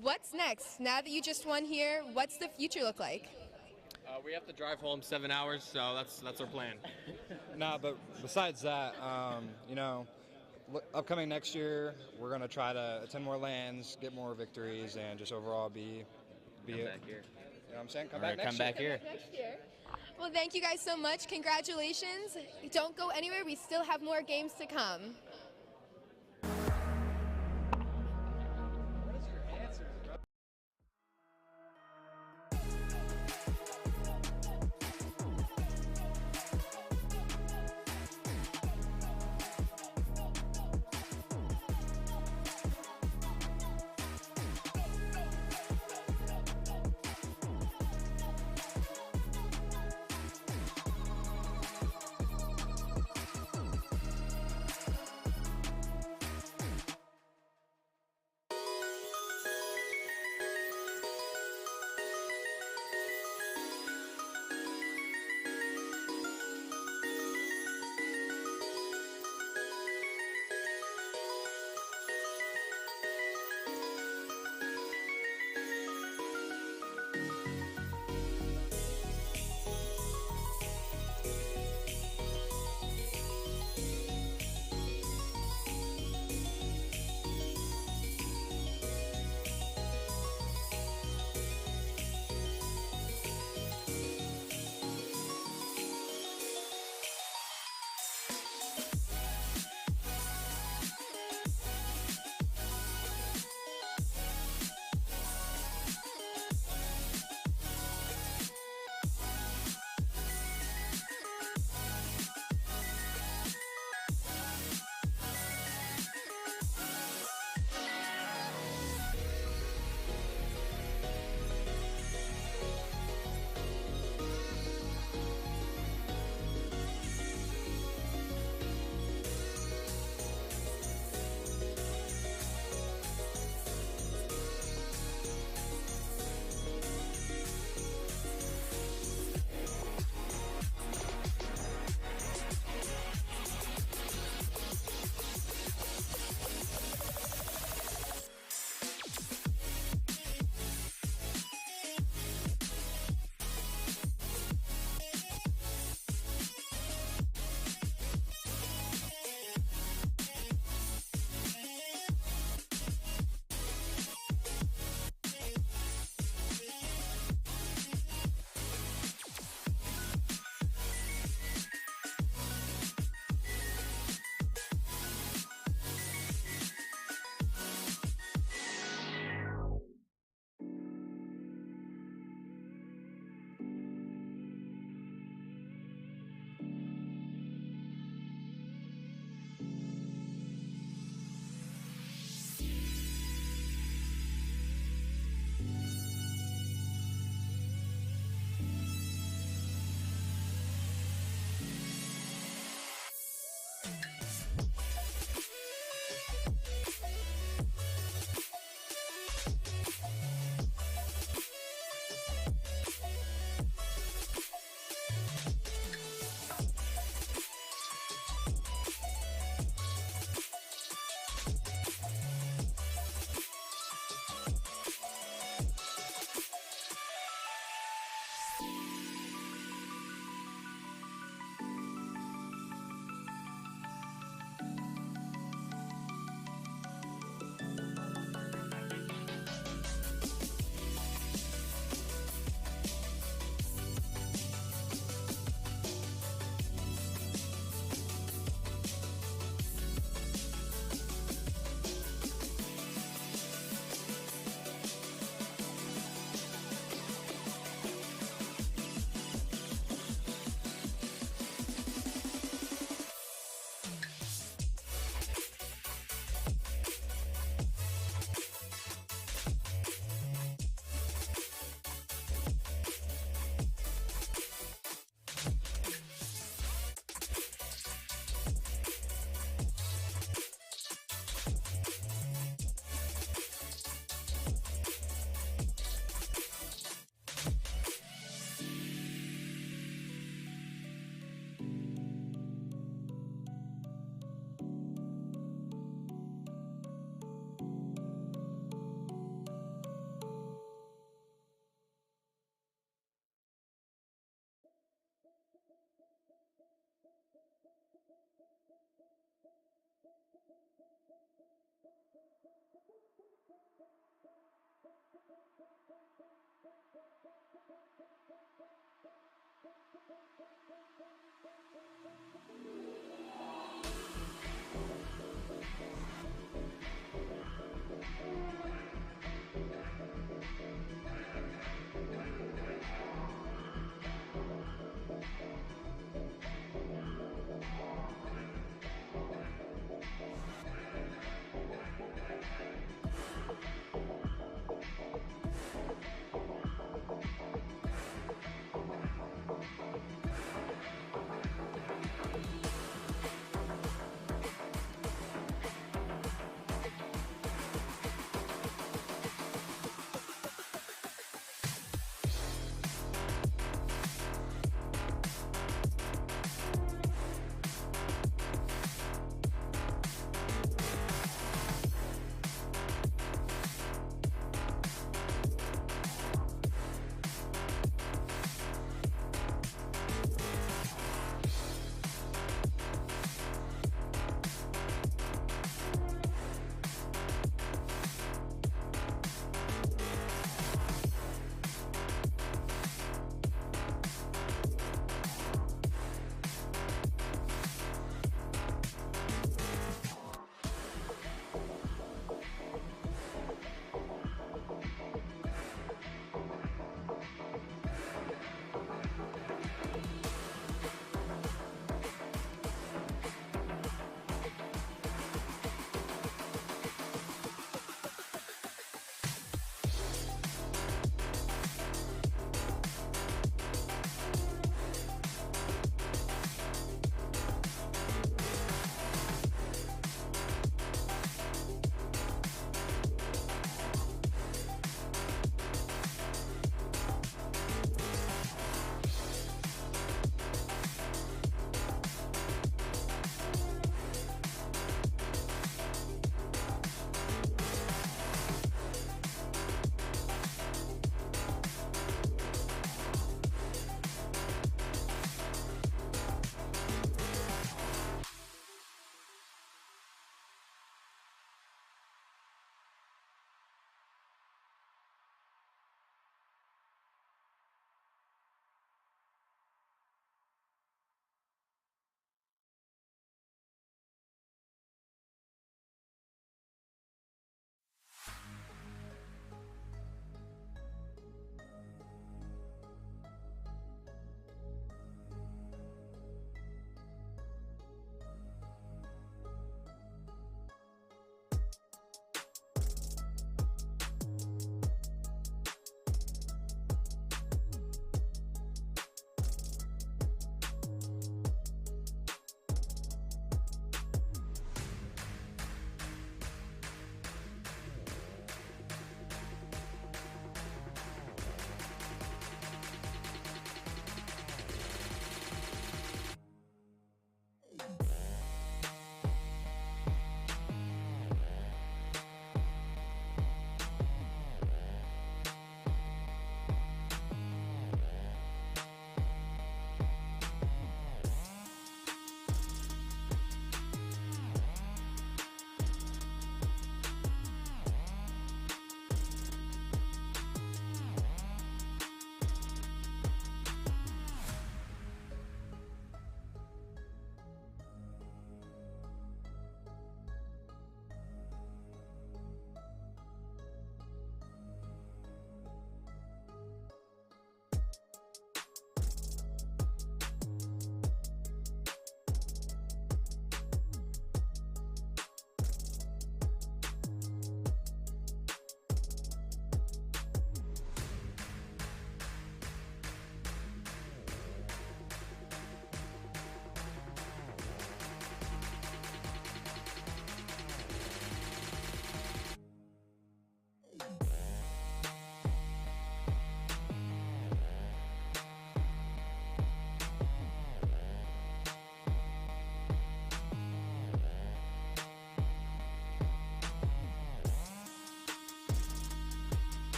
What's next? Now that you just won here, what's the future look like? We have to drive home 7 hours, so that's our plan. Nah, but besides that, upcoming next year, we're going to try to attend more lands, get more victories, and just overall be Come it. back here. You know what I'm saying? Come back here. Next year. Well, thank you guys so much. Congratulations. Don't go anywhere. We still have more games to come.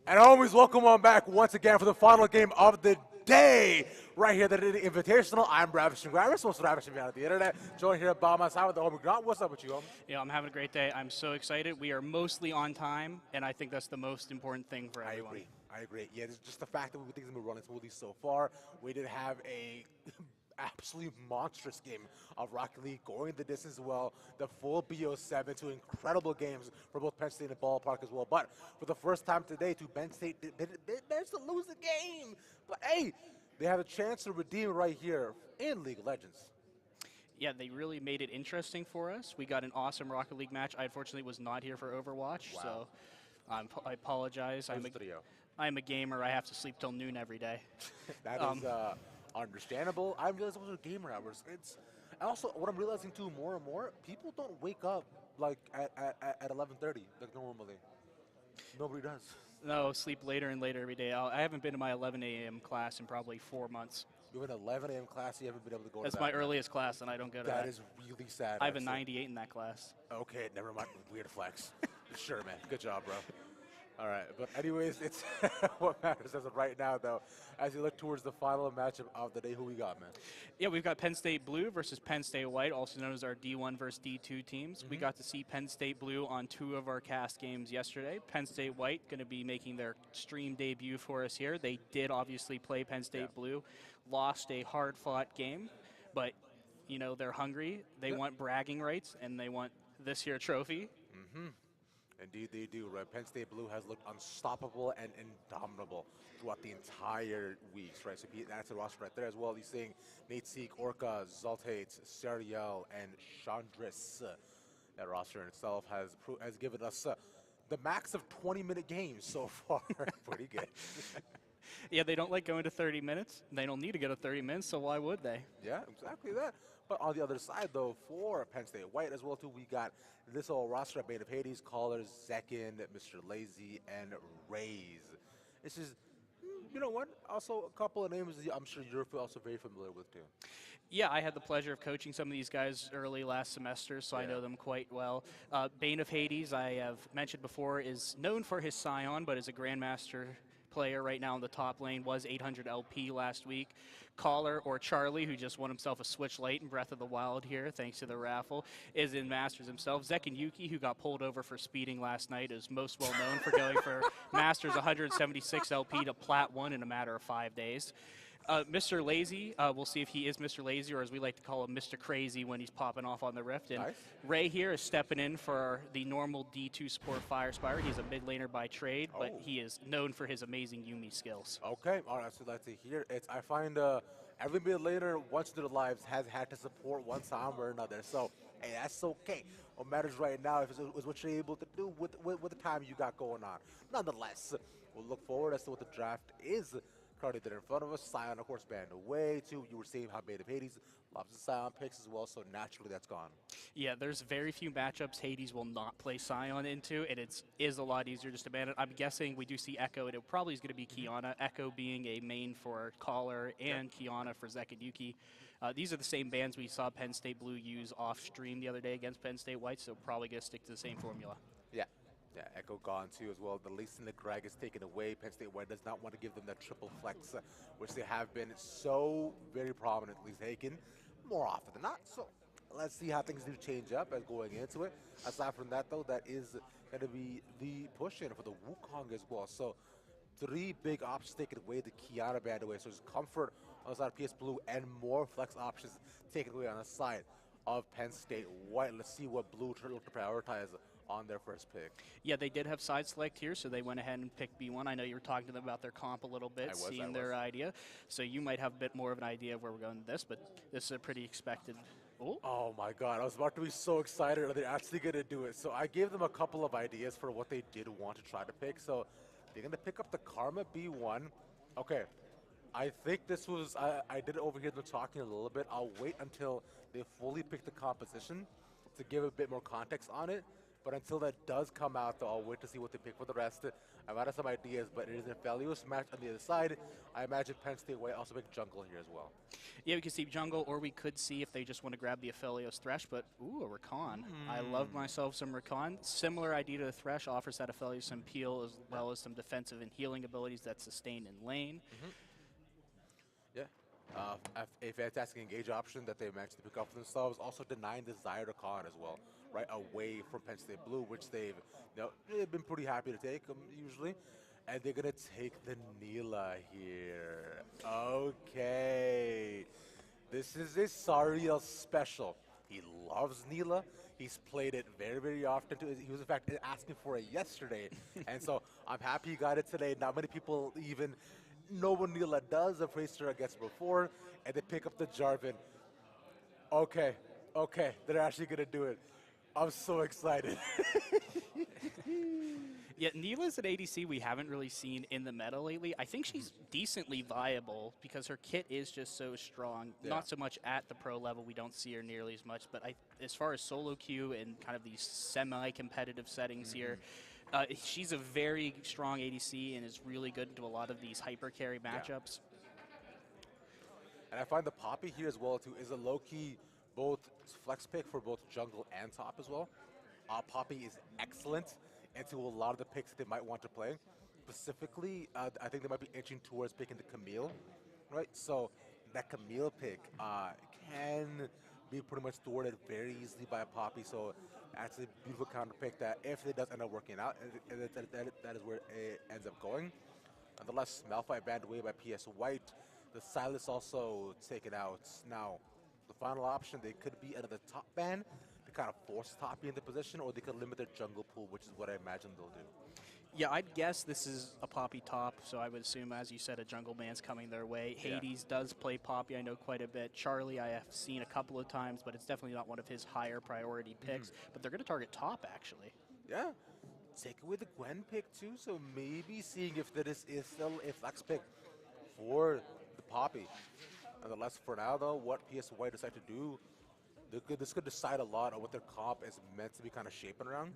And always welcome on back once again for the final game of the day, right here at the Invitational. I'm Ravishing Gravis, most ravishing out of the internet. Joined here by my side with the homie Grant. What's up with you, homie? Yeah, I'm having a great day. I'm so excited. We are mostly on time, and I think that's the most important thing for everyone. I agree. Yeah, it's just the fact that things have been running smoothly so far. We did have a absolutely monstrous game of Rocket League, going the distance well, the full BO7, two incredible games for both Penn State and Ballpark as well. But for the first time today, Penn State managed to lose the game. But hey, they have a chance to redeem right here in League of Legends. Yeah, they really made it interesting for us. We got an awesome Rocket League match. I unfortunately was not here for Overwatch, so I apologize. I'm a gamer. I have to sleep till noon every day. That is understandable. I realize those are gamer hours. It's also what I'm realizing too more and more. People don't wake up like at 11:30 like normally. Nobody does. No, sleep later and later every day. I haven't been to my 11 a.m. class in probably 4 months. You have an 11 a.m. class. You haven't been able to go. That's to that. my earliest class, and I don't go to that. That is really sad. I have a 98 in that class. Okay, never mind. Weird flex. Sure, man. Good job, bro. All right, but anyways, it's what matters as of right now, though. As you look towards the final matchup of the day, who we got, man? Yeah, we've got Penn State Blue versus Penn State White, also known as our D1 versus D2 teams. We got to see Penn State Blue on 2 of our cast games yesterday. Penn State White going to be making their stream debut for us here. They did obviously play Penn State Blue, lost a hard-fought game, but, you know, they're hungry. They want bragging rights, and they want this here trophy. Indeed they do, right? Penn State Blue has looked unstoppable and indomitable throughout the entire weeks, right? So that's a roster right there as well. He's saying Nate Seek, Orca, Zaltate, Sariel, and Chandris. That roster in itself has given us the max of 20-minute games so far. Pretty good. Yeah, they don't like going to 30 minutes. They don't need to go to 30 minutes, so why would they? Yeah, exactly that. But on the other side, though, for Penn State White as well, too, we got this whole roster of Bane of Hades, Callers, Zekin, Mr. Lazy, and Rays. This is, you know what, also a couple of names I'm sure you're also very familiar with, too. Yeah, I had the pleasure of coaching some of these guys early last semester, so I know them quite well. Bane of Hades, I have mentioned before, is known for his Scion, but is a Grandmaster player right now in the top lane was 800 LP last week. Caller, or Charlie, who just won himself a Switch Lite in Breath of the Wild here, thanks to the raffle, is in Masters himself. Zek and Yuki, who got pulled over for speeding last night, is most well known for going for Masters 176 LP to Plat 1 in a matter of 5 days. Mr. Lazy, we'll see if he is Mr. Lazy, or as we like to call him, Mr. Crazy when he's popping off on the Rift. And Nice. Ray here is stepping in for the normal D2 support Fire Spire. He's a mid laner by trade, but he is known for his amazing Yuumi skills. Okay, all right, so let's see here. I find every mid laner once in their lives has had to support one time or another. So, hey, that's okay. What matters right now is what you're able to do with the time you got going on. Nonetheless, we'll look forward as to what the draft is currently there in front of us. Sion, of course, banned away, too. You were seeing how Beta Hades loves the Sion picks as well, so naturally that's gone. Yeah, there's very few matchups Hades will not play Sion into, and it is a lot easier just to ban it. I'm guessing we do see Echo, and it probably is going to be Kiana. Echo being a main for Caller and Kiana for Zek and Yuki. These are the same bans we saw Penn State Blue use off stream the other day against Penn State White, so probably going to stick to the same formula. Yeah. Yeah, Echo gone too as well. The Least in the Greg is taken away. Penn State White does not want to give them that triple flex, which they have been so very prominently taken more often than not. So let's see how things do change up as going into it. Aside from that, though, that is going to be the push-in for the Wukong as well. So 3 big options taken away. The Kiana banned away. So there's comfort on the side of PS Blue and more flex options taken away on the side of Penn State White. Let's see what Blue look to prioritize on their first pick. Yeah, they did have side select here, so they went ahead and picked B1. I know you were talking to them about their comp a little bit, seeing their idea. So you might have a bit more of an idea of where we're going with this, but this is a pretty expected. Oh my god, I was about to be so excited. Are they actually going to do it? So I gave them a couple of ideas for what they did want to try to pick. So they're going to pick up the Karma B1. Okay, I think this was, I did overhear them talking a little bit. I'll wait until they fully pick the composition to give a bit more context on it. But until that does come out, though, I'll wait to see what they pick for the rest. I've had some ideas, but it is an Aphelios match on the other side. I imagine Penn State White also pick jungle here as well. Yeah, we could see jungle, or we could see if they just want to grab the Aphelios Thresh, but ooh, a Rakan. I love myself some Rakan. Similar idea to the Thresh, offers that Aphelios some peel as well as some defensive and healing abilities that sustain in lane. Yeah. A fantastic engage option that they managed to pick up for themselves. Also denying Desire to Khan as well, right away from Penn State Blue, which they've been pretty happy to take usually. And they're going to take the Neela here. Okay. This is a Sariel special. He loves Neela. He's played it very, very often. He was, in fact, asking for it yesterday. And so I'm happy he got it today. Not many people even know what Neela does. I've faced her against before. And they pick up the Jarvan. Okay. They're actually going to do it. I'm so excited. Yeah, Neela's an ADC we haven't really seen in the meta lately. I think she's decently viable because her kit is just so strong. Yeah. Not so much at the pro level, we don't see her nearly as much, but as far as solo queue and kind of these semi-competitive settings here, she's a very strong ADC and is really good into a lot of these hyper carry matchups. And I find the Poppy here as well too is a low-key both flex pick for both jungle and top as well. Poppy is excellent into a lot of the picks that they might want to play. Specifically, I think they might be inching towards picking the Camille, right? So that Camille pick can be pretty much thwarted very easily by a Poppy. So actually a beautiful counter pick that if it does end up working out, that is where it ends up going. Nonetheless, Malphite banned away by PS White. The Silas also taken out. Now, the final option, they could be another top ban to kind of force Toppy into position, or they could limit their jungle pool, which is what I imagine they'll do. Yeah, I'd guess this is a Poppy top, so I would assume, as you said, a jungle man's coming their way. Hades does play Poppy, I know quite a bit. Charlie I have seen a couple of times, but it's definitely not one of his higher priority picks. But they're going to target top, actually. Yeah. Take away the Gwen pick, too, so maybe seeing if that is still a flex pick for the Poppy. Nonetheless, for now, though, what PS White decide to do, this could decide a lot on what their comp is meant to be kind of shaping around.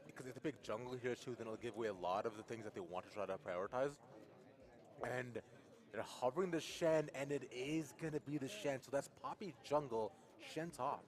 Because if they pick jungle here too, then it'll give away a lot of the things that they want to try to prioritize. And they're hovering the Shen, and it is going to be the Shen. So that's Poppy jungle, Shen top.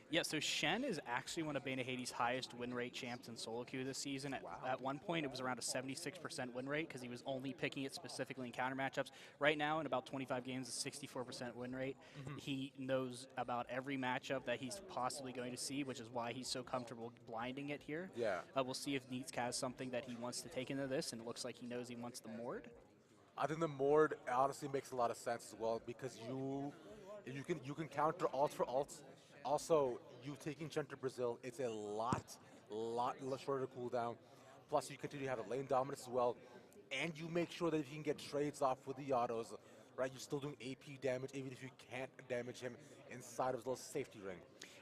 Yeah, so Shen is actually one of Beta Haiti's highest win rate champs in solo queue this season. At one point, it was around a 76% win rate because he was only picking it specifically in counter matchups. Right now, in about 25 games, a 64% win rate. He knows about every matchup that he's possibly going to see, which is why he's so comfortable blinding it here. Yeah. We'll see if Neats has something that he wants to take into this, and it looks like he knows he wants the Mord. I think the Mord honestly makes a lot of sense as well because you can counter alt for alt. Also, you taking Chen to Brazil, it's a lot shorter cooldown. Plus, you continue to have a lane dominance as well, and you make sure that if you can get trades off with the autos, right, you're still doing AP damage even if you can't damage him inside of his little safety ring.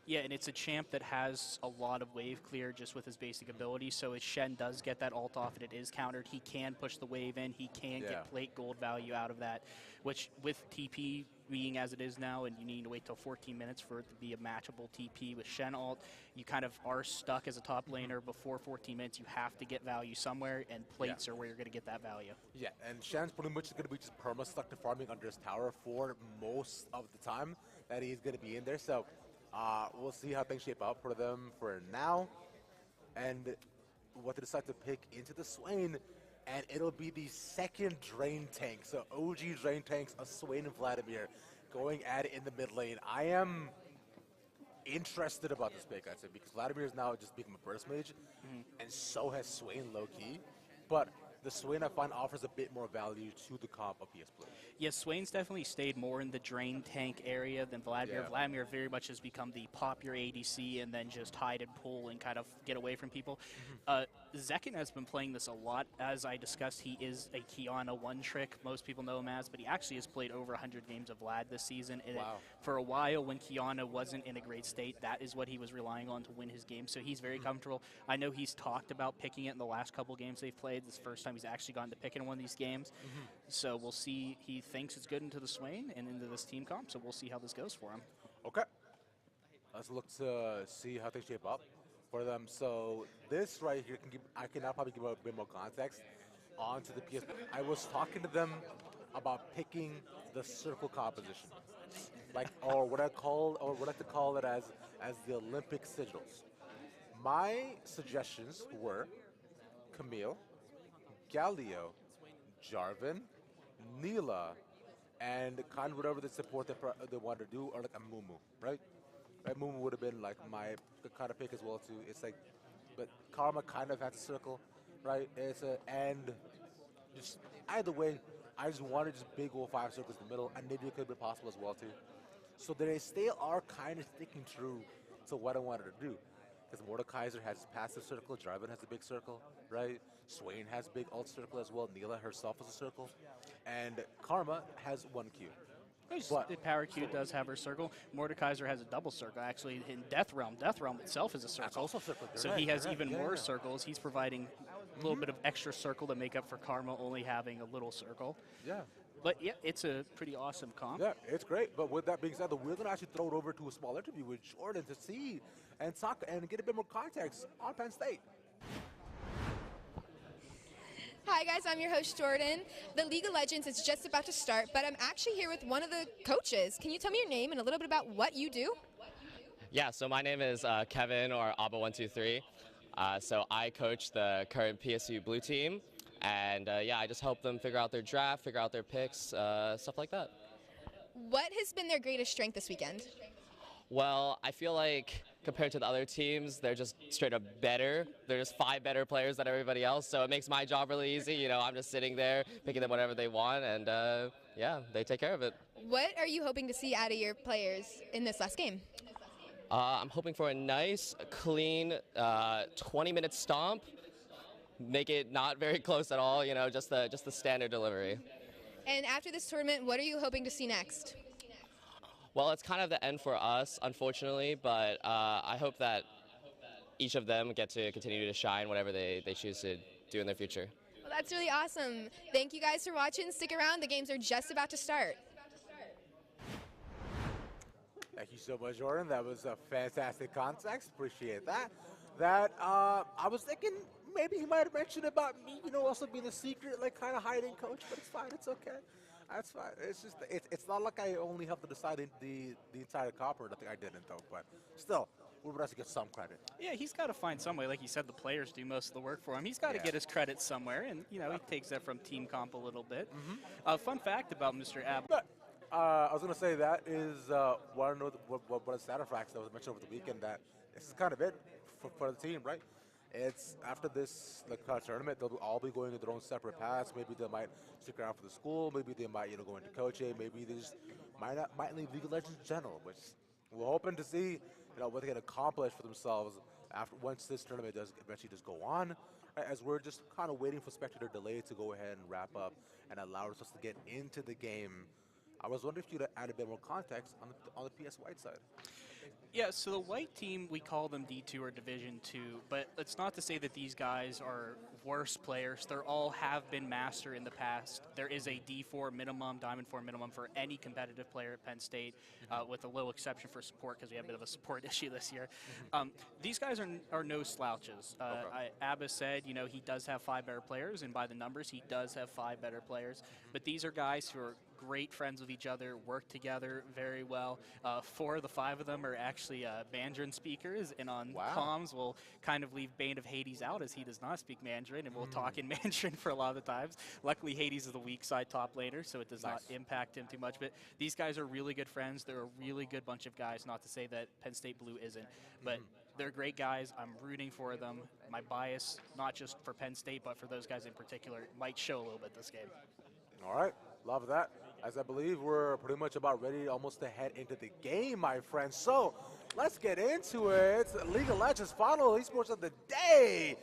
Yeah, and it's a champ that has a lot of wave clear just with his basic ability, so if Shen does get that ult off and it is countered, he can push the wave in, he can get plate gold value out of that, which with TP being as it is now and you need to wait till 14 minutes for it to be a matchable TP with Shen ult, you kind of are stuck as a top laner before 14 minutes. You have to get value somewhere, and plates are where you're going to get that value. Yeah, and Shen's pretty much going to be just perma-stuck to farming under his tower for most of the time that he's going to be in there, so we'll see how things shape up for them for now, and what they decide to pick into the Swain, and it'll be the second drain tank. So OG drain tanks, a Swain and Vladimir going at it in the mid lane. I am interested about this pick, I'd say, because Vladimir is now just become a burst mage, and so has Swain low key, but the Swain, I find, offers a bit more value to the comp of PS Blue. Yes, Swain's definitely stayed more in the drain tank area than Vladimir. Yeah. Vladimir very much has become the pop your ADC and then just hide and pull and kind of get away from people. Zekin has been playing this a lot. As I discussed, he is a Kiana one-trick, most people know him as, but he actually has played over 100 games of Vlad this season. And for a while, when Kiana wasn't in a great state, that is what he was relying on to win his game, so he's very comfortable. I know he's talked about picking it in the last couple games they've played. This is the first time he's actually gotten to pick in one of these games. So we'll see. He thinks it's good into the Swain and into this team comp, so we'll see how this goes for him. Okay. Let's look to see how things shape up for them. So this right here, I can now probably give a bit more context onto the PS. I was talking to them about picking the circle composition, like, or what I like to call it as the Olympic sigils. My suggestions were Camille, Galio, Jarvan, Neela, and kind of whatever the support they want to do, or like a Mumu, right? Right, Mumu would have been like my kind of pick as well too. It's like, but Karma kind of has a circle, right? And just either way, I just wanted just big old 5 circles in the middle, and maybe it could be possible as well too. So they still are kind of sticking true to what I wanted to do. Because Mordekaiser has his passive circle, Jarvan has a big circle, right? Swain has a big ult circle as well, Neela herself has a circle, and Karma has 1 Q. But the Power Q does have her circle. Mordekaiser has a double circle, actually, in Death Realm. Death Realm itself is a circle. That's also a circle. So he has even more circles. He's providing a little bit of extra circle to make up for Karma only having a little circle. Yeah. But yeah, it's a pretty awesome comp. Yeah, it's great. But with that being said, we're going to actually throw it over to a small interview with Jordan to see and talk and get a bit more context on Penn State. Hi guys, I'm your host Jordan. The League of Legends is just about to start, but I'm actually here with one of the coaches. Can you tell me your name and a little bit about what you do? Yeah, so my name is Kevin, or Abba123. So I coach the current PSU Blue team, and yeah, I just help them figure out their draft, figure out their picks, stuff like that. What has been their greatest strength this weekend? Well, I feel like compared to the other teams, they're just straight up better. They're just 5 better players than everybody else, so it makes my job really easy. You know, I'm just sitting there, picking them whatever they want, and yeah, they take care of it. What are you hoping to see out of your players in this last game? I'm hoping for a nice, clean 20-minute stomp. Make it not very close at all, you know, just the standard delivery. And after this tournament, what are you hoping to see next? Well, it's kind of the end for us, unfortunately, but I hope that each of them get to continue to shine whatever they choose to do in their future. Well, that's really awesome. Thank you guys for watching. Stick around. The games are just about to start. Thank you so much, Jordan. That was a fantastic context. Appreciate that. I was thinking maybe he might have mentioned about me, you know, also being a secret, like kind of hiding coach, but it's fine. It's okay. That's fine. It's just it's not like I only have to decide the entire copper. I think I didn't though, but still, we would have to get some credit. Yeah, he's got to find some way. Like you said, the players do most of the work for him. He's got to get his credit somewhere, and you know he takes that from team comp a little bit. Fun fact about Mr. Ab. I was gonna say that is one of the stat facts that was mentioned over the weekend, that this is kind of it for the team, right? It's after this tournament, they'll all be going in their own separate paths. Maybe they might stick around for the school. Maybe they might go into coaching. Maybe they just might leave League of Legends in general. Which we're hoping to see what they can accomplish for themselves after once this tournament does eventually just go on. Right, as we're just kind of waiting for spectator delay to go ahead and wrap up and allow us to get into the game. I was wondering if you could add a bit more context on the PS White side. Yeah, so the white team, we call them D2 or Division 2, but it's not to say that these guys are worse players. They all have been master in the past. There is a D4 minimum, Diamond 4 minimum for any competitive player at Penn State, with a little exception for support because we have a bit of a support issue this year. These guys are no slouches. Abba said, he does have 5 better players, and by the numbers, he does have 5 better players. But these are guys who are great friends with each other, work together very well. 4 of the 5 of them are actually Mandarin speakers, and on comms we'll kind of leave Bane of Hades out as he does not speak Mandarin, and we'll talk in Mandarin for a lot of the times. Luckily, Hades is the weak side top laner, so it does not impact him too much. But these guys are really good friends. They're a really good bunch of guys, not to say that Penn State Blue isn't, but they're great guys. I'm rooting for them. My bias, not just for Penn State, but for those guys in particular, might show a little bit this game. All right, love that. As I believe we're pretty much about ready almost to head into the game, my friends. So let's get into it. League of Legends final esports of the day.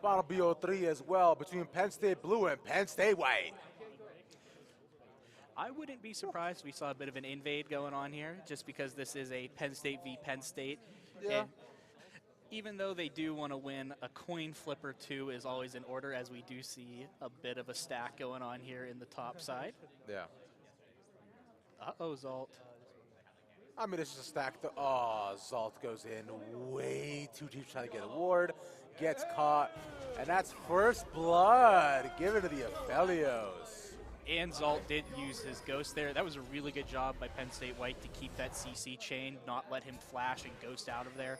Final BO3 as well between Penn State Blue and Penn State White. I wouldn't be surprised if we saw a bit of an invade going on here, just because this is a Penn State v. Penn State. Yeah. And even though they do want to win, a coin flipper 2 is always in order, as we do see a bit of a stack going on here in the top side. Yeah. Uh-oh, Zalt. I mean, it's just a stack. Zalt goes in way too deep trying to get a ward. Gets caught. And that's first blood given to the Aphelios. And Zalt did use his ghost there. That was a really good job by Penn State White to keep that CC chain, not let him flash and ghost out of there.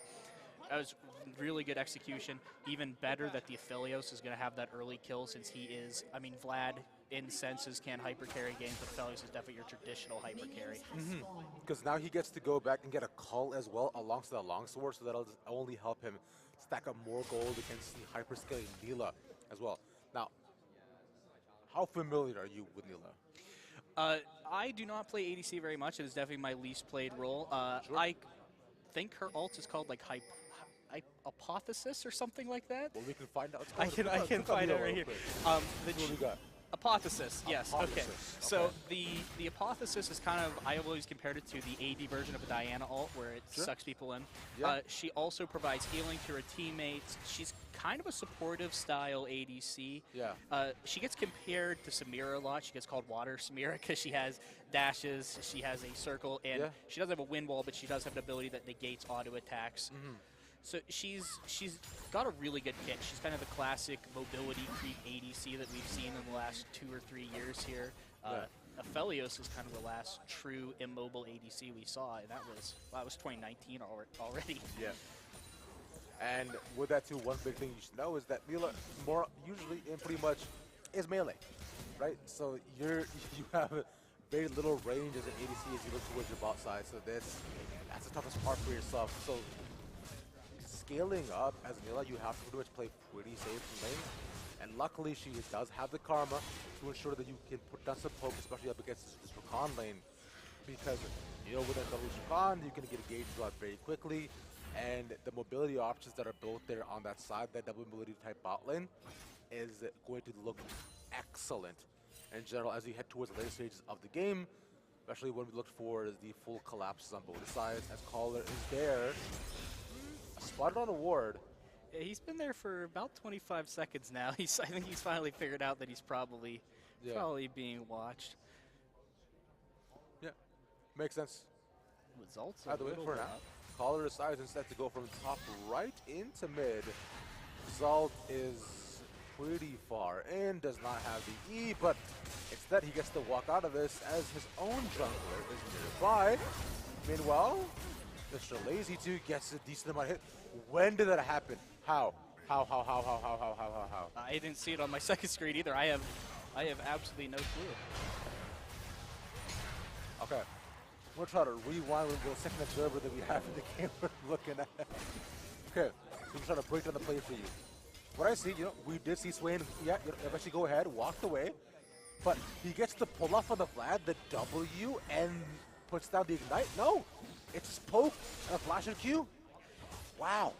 That was really good execution. Even better that the Aphelios is going to have that early kill, since he is, Vlad in senses can hyper carry games, but Aphelios is definitely your traditional hyper carry. Because now he gets to go back and get a cull as well alongside the longsword, so that'll only help him stack up more gold against the hyper scaling Neela as well. Now, how familiar are you with Neela? I do not play ADC very much. It is definitely my least played role. Sure. I think her ult is called like Hypothesis or something like that. Well, we can find out. I can find it right here. What do we got? Hypothesis, yes. Hypothesis. Okay. So the Hypothesis is kind of, I have always compared it to the AD version of a Diana ult, where it sucks people in. Yeah. She also provides healing to her teammates. She's kind of a supportive style ADC. Yeah. She gets compared to Samira a lot. She gets called Water Samira because she has dashes, she has a circle, and she doesn't have a wind wall, but she does have an ability that negates auto attacks. So she's got a really good kit. She's kind of the classic mobility creep ADC that we've seen in the last 2 or 3 years here. Aphelios is kind of the last true immobile ADC we saw, and that was 2019 already. Yeah. And with that too, one big thing you should know is that Neela more usually in pretty much is melee, right? So you have very little range as an ADC as you look towards your bot side. So that's the toughest part for yourself. So scaling up as Neela, you have to pretty much play pretty safe in lane. And luckily, she does have the karma to ensure that you can put down some poke, especially up against this Rakan lane. Because, with that double Rakan, you can get engaged a lot very quickly. And the mobility options that are built there on that side, that double mobility type bot lane, is going to look excellent in general as we head towards the later stages of the game. Especially when we look for the full collapses on both sides, as Caller is there. Spotted on a ward. Yeah, he's been there for about 25 seconds now. I think he's finally figured out that he's probably being watched. Yeah, makes sense. Results Either way, for now. Caller decides instead to go from top right into mid. Zalt is pretty far in, does not have the E, but Instead, he gets to walk out of this as his own jungler is nearby. Meanwhile, Mr. Lazy 2 gets a decent amount of hit. When did that happen? How? How? I didn't see it on my second screen either. I have absolutely no clue. Okay. We'll try to rewind with the second observer that we have in the game we're looking at. Okay, so we're trying to break down the play for you. What I see, we did see Swain, eventually go ahead, walked away, but he gets to pull off on the Vlad, the W, and puts down the Ignite. No, it's just poke and a flash and Q. Wow,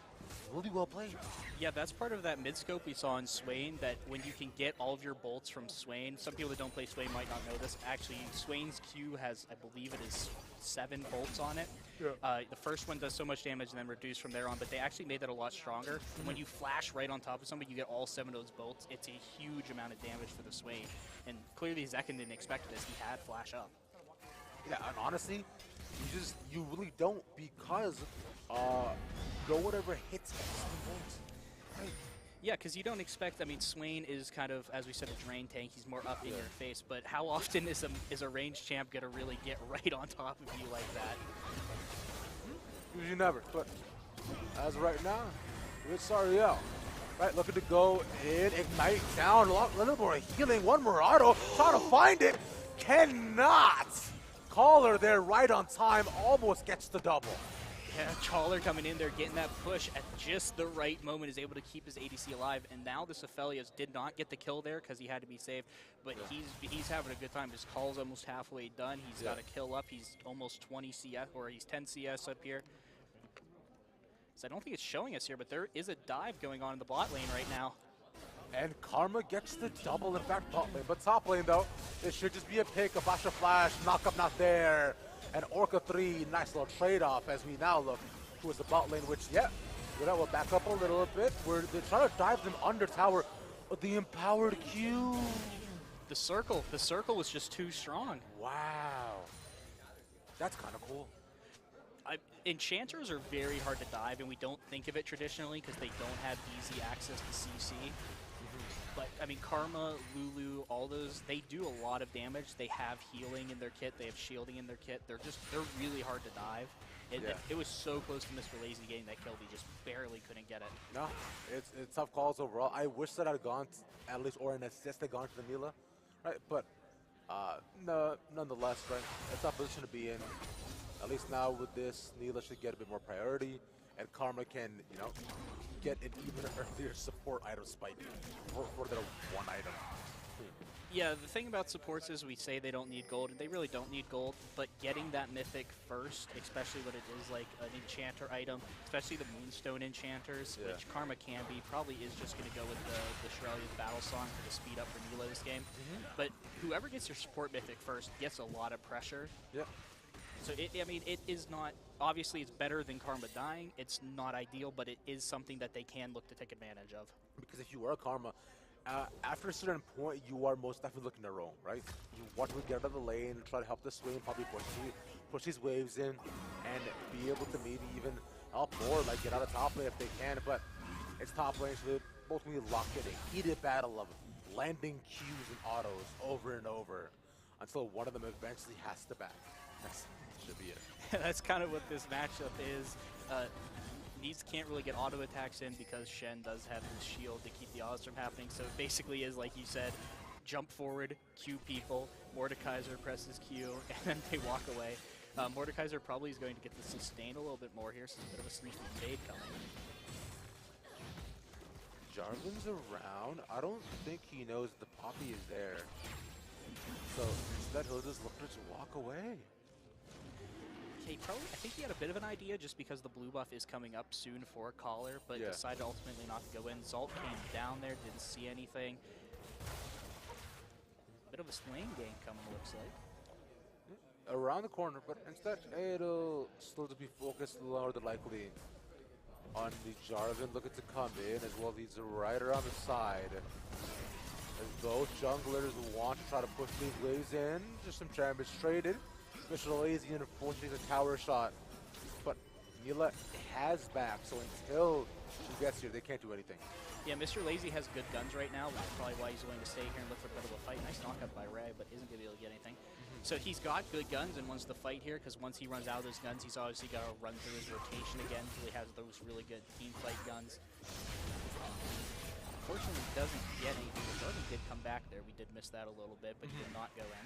really well played. Yeah, that's part of that mid-scope we saw in Swain, that when you can get all of your bolts from Swain, some people that don't play Swain might not know this. Actually, Swain's Q has, I believe it is 7 bolts on it. Yeah. The first one does so much damage and then reduced from there on, but they actually made that a lot stronger. Mm-hmm. When you flash right on top of somebody, you get all 7 of those bolts. It's a huge amount of damage for the Swain. And clearly Zekken didn't expect this. He had flash up. Yeah, and honestly, you really don't, because no one ever hits 7 bolts. Right. Yeah, because you don't expect, I mean, Swain is kind of, as we said, a drain tank. He's more up in your face, but how often is a range champ going to really get right on top of you like that? Usually never, but as of right now, it's Ariel. Right, looking to go in, Ignite down, a little more healing, one more auto, trying to find it, cannot! Caller there right on time, almost gets the double. Yeah, Caller coming in there, getting that push at just the right moment, is able to keep his ADC alive. And now this Aphelios did not get the kill there because he had to be saved, but he's having a good time. His call's almost halfway done. He's got a kill up. He's almost 20 CS, or he's 10 CS up here. So I don't think it's showing us here, but there is a dive going on in the bot lane right now. And Karma gets the double, in fact, bot lane. But top lane, though, it should just be a pick, a Basha Flash, knock up not there. And Orca 3, nice little trade-off as we now look towards the bot lane, which, we'll back up a little bit. They're trying to dive them under tower. The empowered Q. The circle was just too strong. Wow. That's kind of cool. Enchanters are very hard to dive, and we don't think of it traditionally because they don't have easy access to CC. But, I mean, Karma, Lulu, all those, they do a lot of damage. They have healing in their kit. They have shielding in their kit. They're really hard to dive. It was so close to Mr. Lazy getting that kill. He just barely couldn't get it. No, it's tough calls overall. I wish that I'd gone, at least, or an assist had gone to the Mila. Right, but no, nonetheless, right, it's a position to be in. At least now with this, Neela should get a bit more priority, and Karma can, get an even earlier support item spike for their one item. Yeah, the thing about supports is we say they don't need gold, and they really don't need gold, but getting that mythic first, especially when it is like an enchanter item, especially the Moonstone enchanters, which Karma can be, probably is just going to go with the Shirelia's Battle Song for the speed up for Neela this game. But whoever gets your support mythic first gets a lot of pressure. Yeah. So, it is not, obviously it's better than Karma dying. It's not ideal, but it is something that they can look to take advantage of. Because if you are Karma, after a certain point, you are most definitely looking to roam, right? You want to get out of the lane, try to help the swing, probably push these waves in, and be able to maybe even help more, like get out of top lane if they can. But it's top lane, so they both need to lock in a heated battle of landing Qs and autos over and over until one of them eventually has to back. That should be it. That's kind of what this matchup is. Needs can't really get auto attacks in because Shen does have his shield to keep the autos from happening. So it basically is, like you said, jump forward, Q people, Mordekaiser presses Q, and then they walk away. Mordekaiser probably is going to get to sustain a little bit more here, so there's a bit of a sneaky invade coming. Jarvan's around. I don't think he knows the Poppy is there. So instead he'll just look to just walk away. Okay, I think he had a bit of an idea just because the blue buff is coming up soon for Caller, but decided ultimately not to go in. Zalt came down there, didn't see anything. Bit of a swing game coming, looks like. Around the corner, but instead it'll still just be focused more than likely on the Jarvan looking to come in, as well. He's right around the side. As both junglers want to try to push these waves in, just some damage traded. Mr. Lazy, unfortunately, a tower shot. But Neela has back, so until she gets here, they can't do anything. Yeah, Mr. Lazy has good guns right now, which is probably why he's willing to stay here and look for a bit of a fight. Nice knockup by Ray, but isn't going to be able to get anything. So he's got good guns and wants to fight here, because once he runs out of those guns, he's obviously got to run through his rotation again until he has those really good team fight guns. Unfortunately, he doesn't get anything. The Jordan did come back there. We did miss that a little bit, but he did not go in.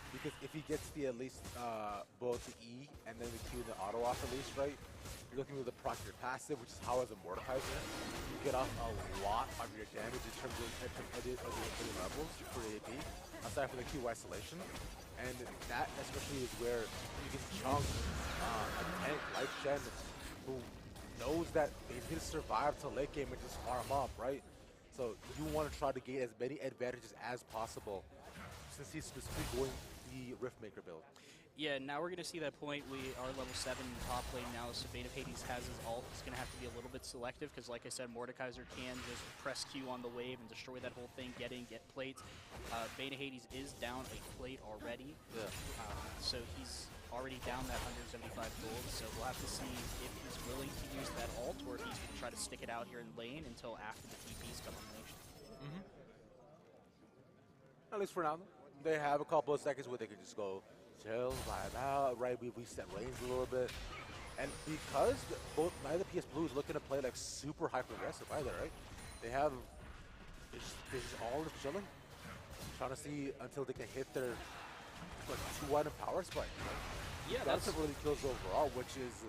Because if he gets the at least both the E and then the Q and the auto off at least, right? You're looking with the proc your passive, which is how as a Mordekaiser, you get off a lot of your damage in terms of the levels for AP, aside from the Q isolation. And that especially is where you can chunk a tank like Shen, who knows that he's going to survive to late game and just farm up, right? So you want to try to gain as many advantages as possible, since he's specifically going the Riftmaker build. Yeah, now we're going to see that point. We are level 7 in the top lane now, so Bane of Hades has his ult. He's going to have to be a little bit selective, because like I said, Mordekaiser can just press Q on the wave and destroy that whole thing, get plates. Bane of Hades is down a plate already, so he's already down that 175 gold, so we'll have to see if he's willing to use that ult, or if he's going to try to stick it out here in lane until after the TP's come on lane. At least for now, they have a couple of seconds where they can just go chill, vibe out, right? We set lanes a little bit. And because neither PS Blue is looking to play like super hyper aggressive either, right? They have, they're just all just chilling, trying to see until they can hit their 2-item power spike. Right? Yeah, that's what really kills overall, which is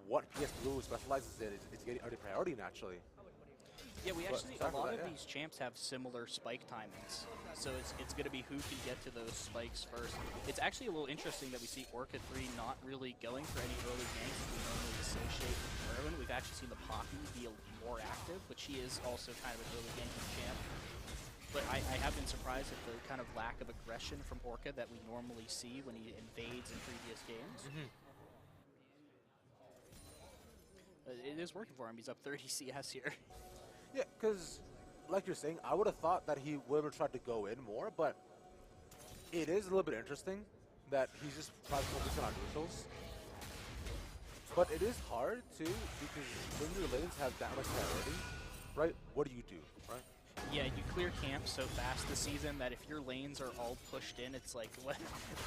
what PS Blue specializes in. It's getting early priority naturally. Yeah, we actually, a lot of these champs have similar spike timings, so it's going to be who can get to those spikes first. It's actually a little interesting that we see Orca 3 not really going for any early ganks that we normally associate with Erwin. We've actually seen the Poppy be more active, but she is also kind of an early ganking champ. But I have been surprised at the kind of lack of aggression from Orca that we normally see when he invades in previous games. It is working for him. He's up 30 CS here. Yeah, because like you're saying, I would have thought that he would have tried to go in more, but it is a little bit interesting that he's just trying to focus on neutrals. But it is hard too, because when your lanes have that much priority, right, what do you do, right? Yeah, you clear camp so fast this season that if your lanes are all pushed in, it's like, what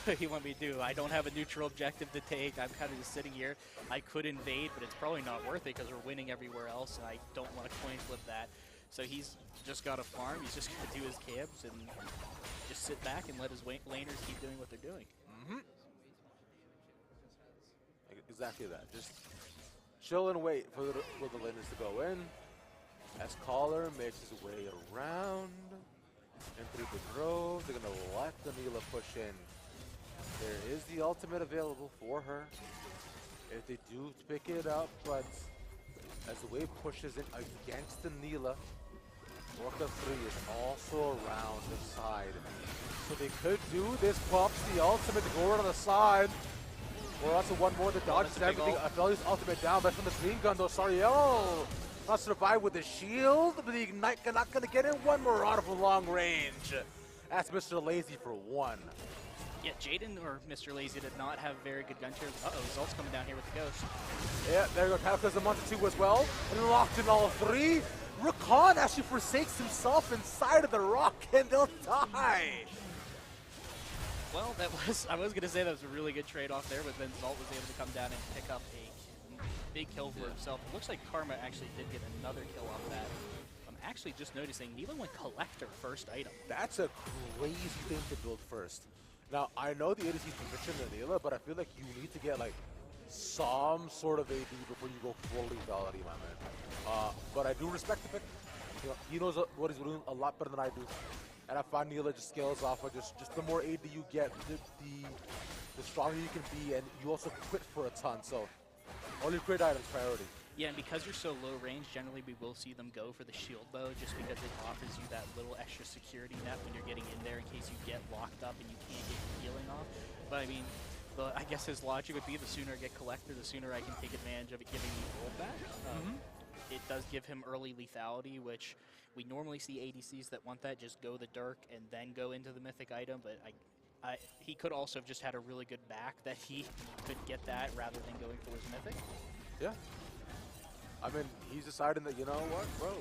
do you want me to do? I don't have a neutral objective to take. I'm kind of just sitting here. I could invade, but it's probably not worth it because we're winning everywhere else, and I don't want to coin flip that. So he's just got to farm. He's just going to do his camps and just sit back and let his laners keep doing what they're doing. Exactly that. Just chill and wait for the laners to go in. As Caller makes his way around and through the grove, they're going to let the Neela push in. There is the ultimate available for her if they do pick it up, but as the wave pushes in against the Neela, Orca 3 is also around the side. So they could do this, bumps the ultimate to go around the side. Or also one more to dodge everything. Aphelios ultimate down, but from the green gun though, Sariel not survive with the shield, but the Ignite not going to get in. One Marauder from long range. That's Mr. Lazy for one. Yeah, Jaden or Mr. Lazy did not have very good gun tier. Uh-oh, Zolt's coming down here with the Ghost. Yeah, there you go. Cataclysm onto 2 as well. And locked in all 3. Rakan actually forsakes himself inside of the rock, and they'll die. Well, I was going to say that was a really good trade-off there, but then Zolt was able to come down and pick up a big kill for himself. It looks like Karma actually did get another kill off that. I'm actually just noticing Neela went Collector first item. That's a crazy thing to build first. Now, I know the ADC position in Neela, but I feel like you need to get like some sort of AD before you go full lethality, my man. But I do respect the pick. You know, he knows what he's doing a lot better than I do. And I find Neela just scales off of just the more AD you get, the stronger you can be, and you also quit for a ton. So only crit items priority. Yeah, and because you're so low range, generally we will see them go for the shield bow just because it offers you that little extra security net when you're getting in there in case you get locked up and you can't get your healing off. But I mean, I guess his logic would be the sooner I get Collector, the sooner I can take advantage of it giving me gold back. It does give him early lethality, which we normally see ADCs that want that just go the Dirk and then go into the mythic item, but he could also have just had a really good back that he could get that rather than going for his mythic. Yeah. I mean, he's deciding that, you know what, bro,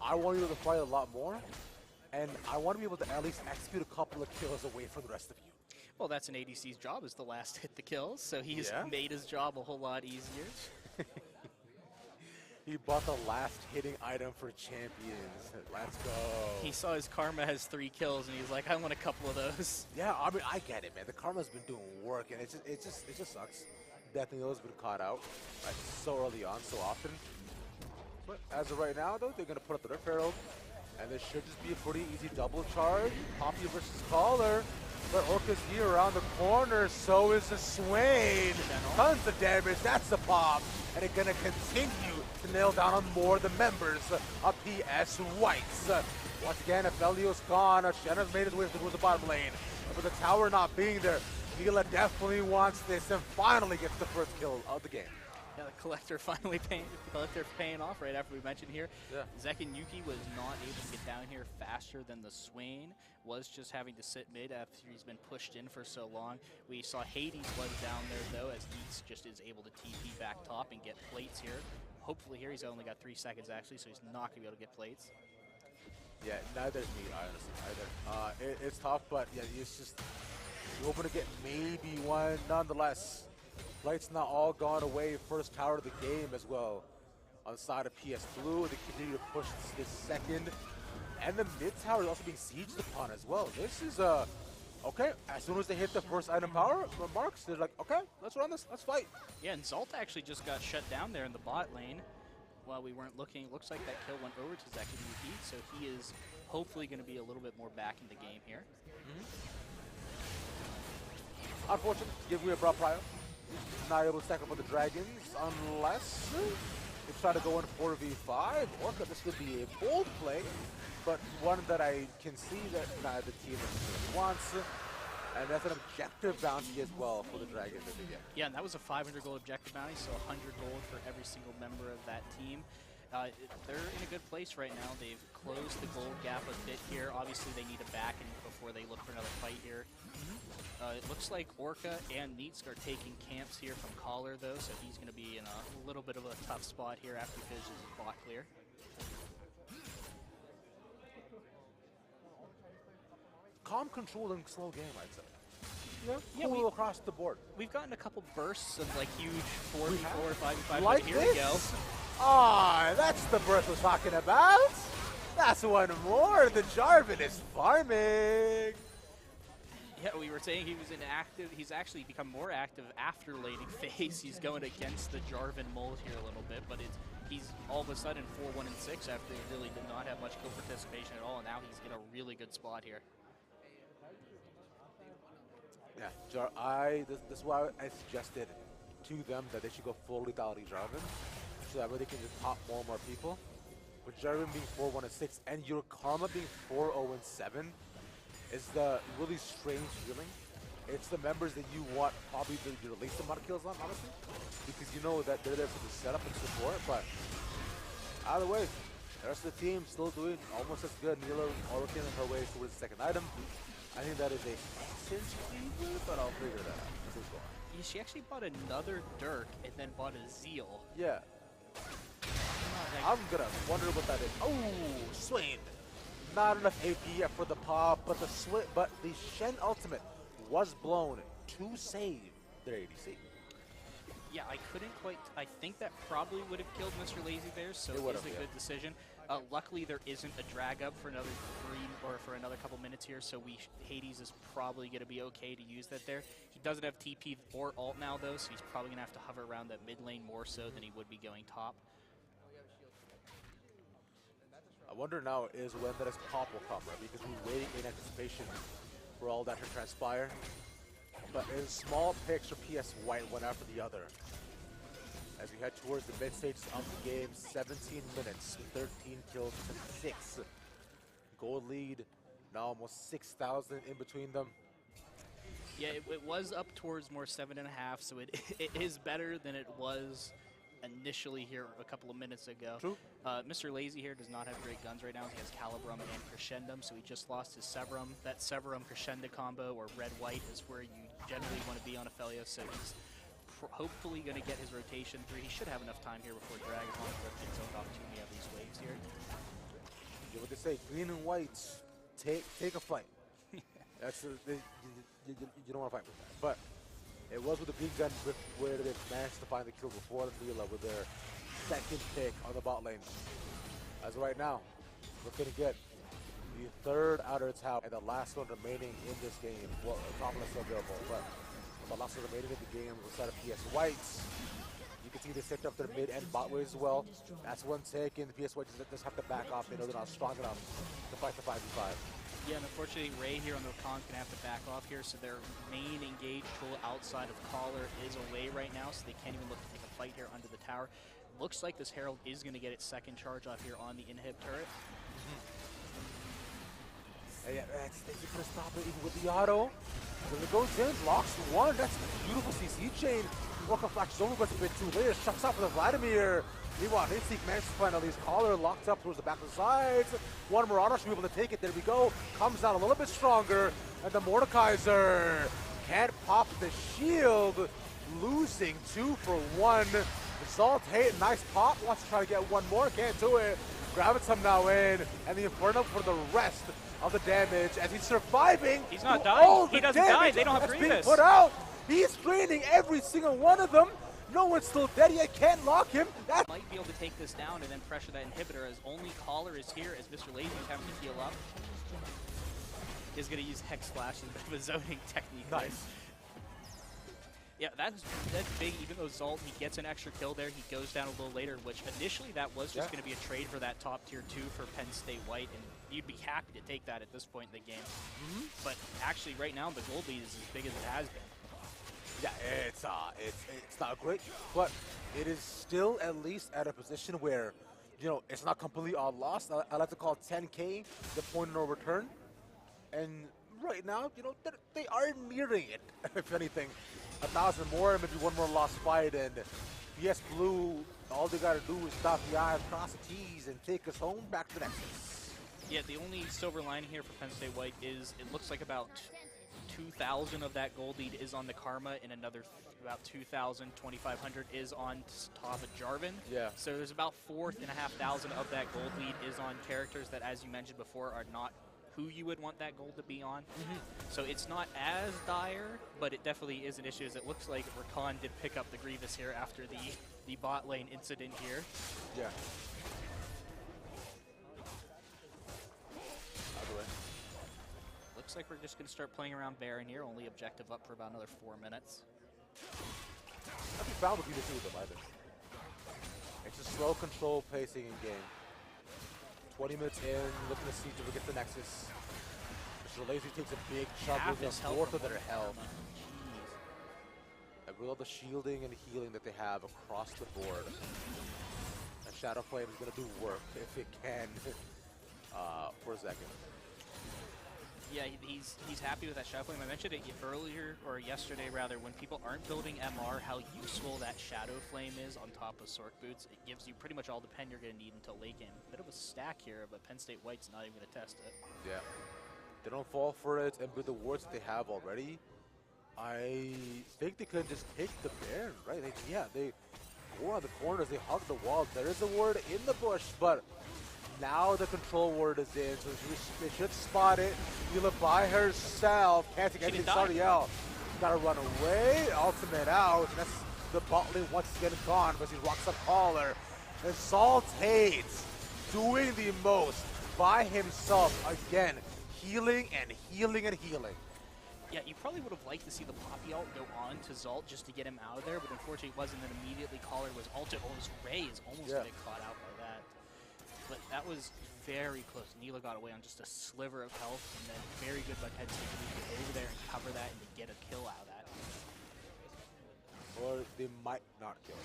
I want you to fight a lot more, and I want to be able to at least execute a couple of kills away from the rest of you. Well, that's an ADC's job, is the last hit the kills, so he's made his job a whole lot easier. He bought the last hitting item for champions. Let's go. He saw his Karma has 3 kills, and he's like, I want a couple of those. Yeah, I mean, I get it, man. The Karma's been doing work, and it just sucks. Definitely has been caught out like, so early on, so often. But as of right now, though, they're going to put up the Rift Herald, and this should just be a pretty easy double charge. Poppy versus Caller. But Orca's here around the corner, so is the Swain. Tons of damage, that's the pop. And it's going to continue to nail down on more of the members of PS Whites. Once again, Aphelio's gone. Shenna's made his way towards the bottom lane. But the tower not being there, Mila definitely wants this and finally gets the first kill of the game. Yeah, the Collector finally paying off right after we mentioned here. Yeah. Zek and Yuki was not able to get down here faster than the Swain. Was just having to sit mid after he's been pushed in for so long. We saw Hades was down there though, as Eats just is able to TP back top and get plates here. Hopefully here he's only got 3 seconds actually, so he's not going to be able to get plates. Yeah, neither is me, honestly, either. It's tough, but yeah, it's just, you're hoping to get maybe one nonetheless. Light's not all gone away. First tower of the game as well. On the side of PS Blue, they continue to push this second. And the mid tower is also being sieged upon as well. This is, okay, as soon as they hit the first item power marks, they're like, okay, let's run this, let's fight. Yeah, and Zalt actually just got shut down there in the bot lane while we weren't looking. Looks like that kill went over to Zek and Yuki, so he is hopefully going to be a little bit more back in the game here. Unfortunate, give me a broad prior. Not able to stack up with the dragons unless they try to go in 4v5. Orca, this would be a bold play, but one that I can see that neither team wants. And that's an objective bounty as well for the dragons that they get. Yeah, and that was a 500 gold objective bounty, so 100 gold for every single member of that team. They're in a good place right now. They've closed the gold gap a bit here. Obviously, they need a back and before they look for another fight here. It looks like Orca and Neatsk are taking camps here from Caller, though, so he's going to be in a little bit of a tough spot here after he finishes his bot clear. Calm, controlling, slow game, I'd say. Yeah, cool across the board. We've gotten a couple bursts of like huge 4v4 or 5v5. Like here this? we go. Ah, that's the burst we're talking about. That's one more. The Jarvan is farming. Yeah, we were saying he was inactive. He's actually become more active after laning phase. He's going against the Jarvan mold here a little bit, but he's all of a sudden 4-1-6 after he really did not have much kill participation at all, and now he's in a really good spot here. Yeah, this is why I suggested to them that they should go full lethality Jarvan, so that way they can just pop more and more people. With Jarvan being 4-1-6 and your Karma being 4-0-7 is the really strange feeling. It's the members that you want probably the least amount of kills on, honestly, because you know that they're there for the setup and support, but either way, the rest of the team still doing almost as good. Mila working her way towards the second item. I think that is a cinch fever, but I'll figure that out as we go on. Yeah, she actually bought another Dirk and then bought a Zeal. Yeah. I'm gonna wonder what that is. Oh, Swain. Not enough AP yet for the pop, but the Shen ultimate was blown to save their ADC. Yeah, I couldn't quite. I think that probably would have killed Mr. Lazy Bears, so it is a good decision. Luckily, there isn't a drag up for another another couple minutes here, so Hades is probably going to be okay to use that there. He doesn't have TP or ult now, though, so he's probably going to have to hover around that mid lane more so than he would be going top. I wonder now is when that pop will come, right? Because we're waiting in anticipation for all that to transpire. But in small picks for PS White, one after the other. As we head towards the mid stages of the game, 17 minutes, 13 kills to 6. Gold lead, now almost 6,000 in between them. Yeah, it was up towards more 7.5, so it is better than it was initially here a couple of minutes ago. True. Mr. Lazy here does not have great guns right now. He has Calibrum and Crescendum, so he just lost his Severum. That Severum Crescendo combo, or red-white, is where you generally want to be on Aphelio, so he's hopefully going to get his rotation through. He should have enough time here before Drag, as long as the pin zone opportunity of these waves here. Yeah, what they say, green and whites, take a fight. That's you don't want to fight with that. But it was with the green gun where they managed to find the kill before Mila with their second pick on the bot lane. As of right now, we're going to get the third outer tower and the last one remaining in this game. Well, top one is still available, but the last one remaining in the game was side of PS Whites. You can see they picked up their mid and bot waves as well. That's one taken. The PS Whites just have to back off. They know they're not strong enough to fight the 5v5. Yeah, and unfortunately, Ray here on the con going to have to back off here, so their main engage tool outside of Collar is away right now, so they can't even look to take a fight here under the tower. Looks like this Herald is going to get its second charge off here on the inhib turret. Yeah, they're going to stop it even with the auto. Then it goes in, blocks one. That's a beautiful CC chain. Welcome Flash is over, but it's a bit too late. Shucks up for the Vladimir. Meanwhile, Nittany managed to find at least Collar locked up towards the back of the sides. One Marauder should be able to take it. There we go. Comes down a little bit stronger. And the Mordekaiser can't pop the shield. Losing 2 for 1. Result, hey, nice pop. Wants to try to get one more. Can't do it. Gravitum now in. And the Inferno for the rest of the damage as he's surviving. He's not dying. He doesn't die. They don't have being Grievous. put out. He's draining every single one of them. No one's still dead yet. Can't lock him. That might be able to take this down and then pressure that inhibitor, as only Collar is here, as Mr. Lazy's having to heal up. Is going to use Hex Flash as a bit of a zoning technique. Nice. Yeah, that's big. Even though Zalt, he gets an extra kill there, he goes down a little later, which initially that was just going to be a trade for that top tier 2 for Penn State White, and you'd be happy to take that at this point in the game. But actually, right now, the gold lead is as big as it has been. Yeah, it's not great, but it is still at least at a position where, you know, it's not completely all lost. I like to call 10K the point of no return, and right now, you know, they are nearing it. If anything, 1,000 more, maybe one more lost fight, and PS Blue, all they gotta do is dot the I's, cross the T's, and take us home back to Nexus. Yeah, the only silver lining here for Penn State White is it looks like about 2,000 of that gold lead is on the Karma, and another about 2,000, 2,500 is on top of Jarvan. Yeah. So there's about 4,500 of that gold lead is on characters that, as you mentioned before, are not who you would want that gold to be on. So it's not as dire, but it definitely is an issue, as it looks like Rakan did pick up the Grievous here after the bot lane incident here. Yeah. Looks like we're just going to start playing around Baron here, only objective up for about another 4 minutes. I'd be found with you to see with them either. It's a slow control pacing in game. 20 minutes in, looking to see if we get the Nexus. Mr. Lazy takes a big chunk with a fourth of their health. I will the shielding and healing that they have across the board. And Shadow Flame is going to do work if it can for a second. Yeah, he's happy with that Shadow Flame. I mentioned it earlier, or yesterday rather, when people aren't building MR, how useful that Shadow Flame is on top of Sork Boots. It gives you pretty much all the pen you're going to need until late game. Bit of a stack here, but Penn State White's not even going to test it. Yeah. They don't fall for it, and with the wards that they have already, I think they could just take the Baron, right? They go around the corners, they hug the wall. There is a ward in the bush, but now the control ward is in, so they should spot it. Mila by herself, can't take anything. Sariel gotta run away. Ultimate out. That's the bot lane once again gone, but he rocks up Collar. And Salt hates doing the most by himself again, healing and healing and healing. Yeah, you probably would have liked to see the Poppy ult go on to Zalt just to get him out of there, but unfortunately it wasn't. Then immediately Collar was ulted. Oh, his Ray is almost going to get caught out by that. But that was very close. Neela got away on just a sliver of health, and then very good by Penn State to get over there and cover that and to get a kill out of that. Or they might not kill.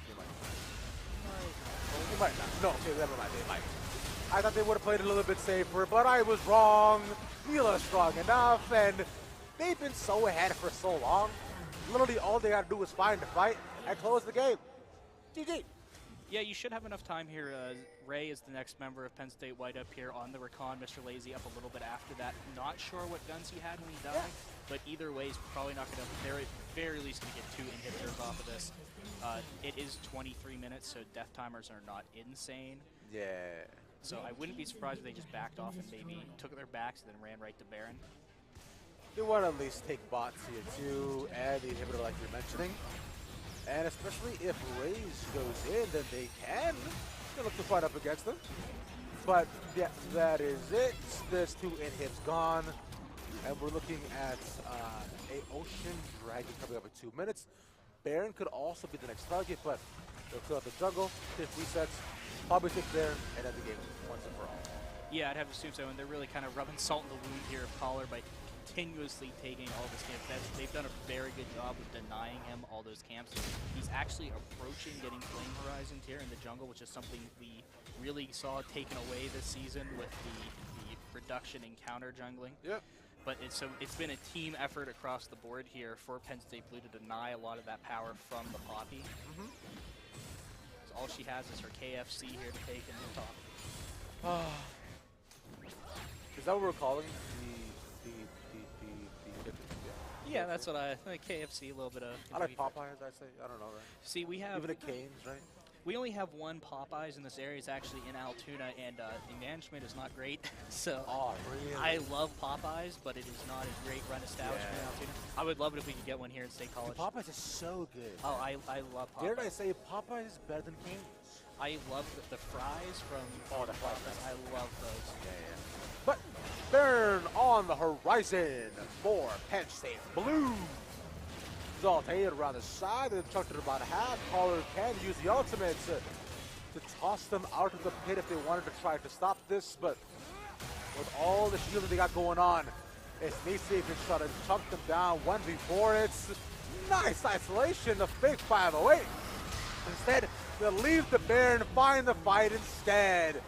They might not. They might not. No, okay, never mind. They might. I thought they would have played a little bit safer, but I was wrong. Neela's strong enough, and they've been so ahead for so long. Literally all they got to do is find the fight and close the game. GG. Yeah, you should have enough time here. Ray is the next member of Penn State White up here on the recon. Mr. Lazy up a little bit after that. Not sure what guns he had when he died, but either way, he's probably not going to. They're at very least going to get 2 inhibitors off of this. It is 23 minutes, so death timers are not insane. Yeah. So I wouldn't be surprised if they just backed off and maybe took their backs and then ran right to Baron. They want to at least take bots here too, and the inhibitor like you're mentioning. And especially if Raze goes in, then they can look to fight up against them. But yeah, that is it. There's 2 inhibs gone. And we're looking at a Ocean Dragon coming up in 2 minutes. Baron could also be the next target, but they'll clear out the jungle, 50 resets, probably take Baron, and end the game once and for all. Yeah, I'd have to assume so, and they're really kind of rubbing salt in the wound here of Collar by continuously taking all this camp. They've done a very good job of denying him all those camps. He's actually approaching getting Flame Horizons here in the jungle, which is something we really saw taken away this season with the reduction in counter jungling. Yep. But it's been a team effort across the board here for Penn State Blue to deny a lot of that power from the Poppy. So all she has is her KFC here to take in the top. Is that what we're calling the yeah, that's what KFC, a little bit of. I like Popeyes, I'd say. I don't know. Right? See, we have even at Cane's, right? We only have 1 Popeyes in this area. It's actually in Altoona, and the management is not great. So really? I love Popeyes, but it is not a great run establishment in Altoona. I would love it if we could get one here at State College. Popeyes is so good. Oh, I love Popeyes. Dare I say Popeyes is better than Cane's? I love the fries from the fries. I love those. Yeah. But Baron on the horizon for Penn State Blue. Zaltated around the side and chucked it about half. Collar can use the ultimate to toss them out of the pit if they wanted to try to stop this, but with all the shielding they got going on, it's Nittany can try to chunk them down 1v4. It's nice isolation, the fake 508. Instead, they'll leave the Baron, find the fight instead.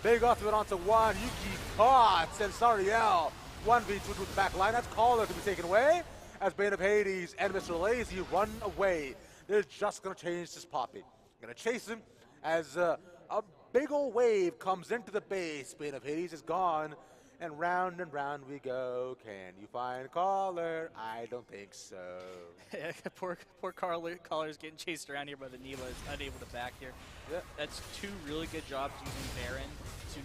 Big ultimate onto 1, Yuki caught, and Sariel 1v2 with the back line. That's Collar to be taken away as Bane of Hades and Mr. Lazy run away. They're just going to change this Poppy. Going to chase him as a big old wave comes into the base. Bane of Hades is gone, and round we go. Can you find Collar? I don't think so. poor Collar's getting chased around here by the Neela. Is unable to back here. Yep. That's 2 really good jobs using Baron to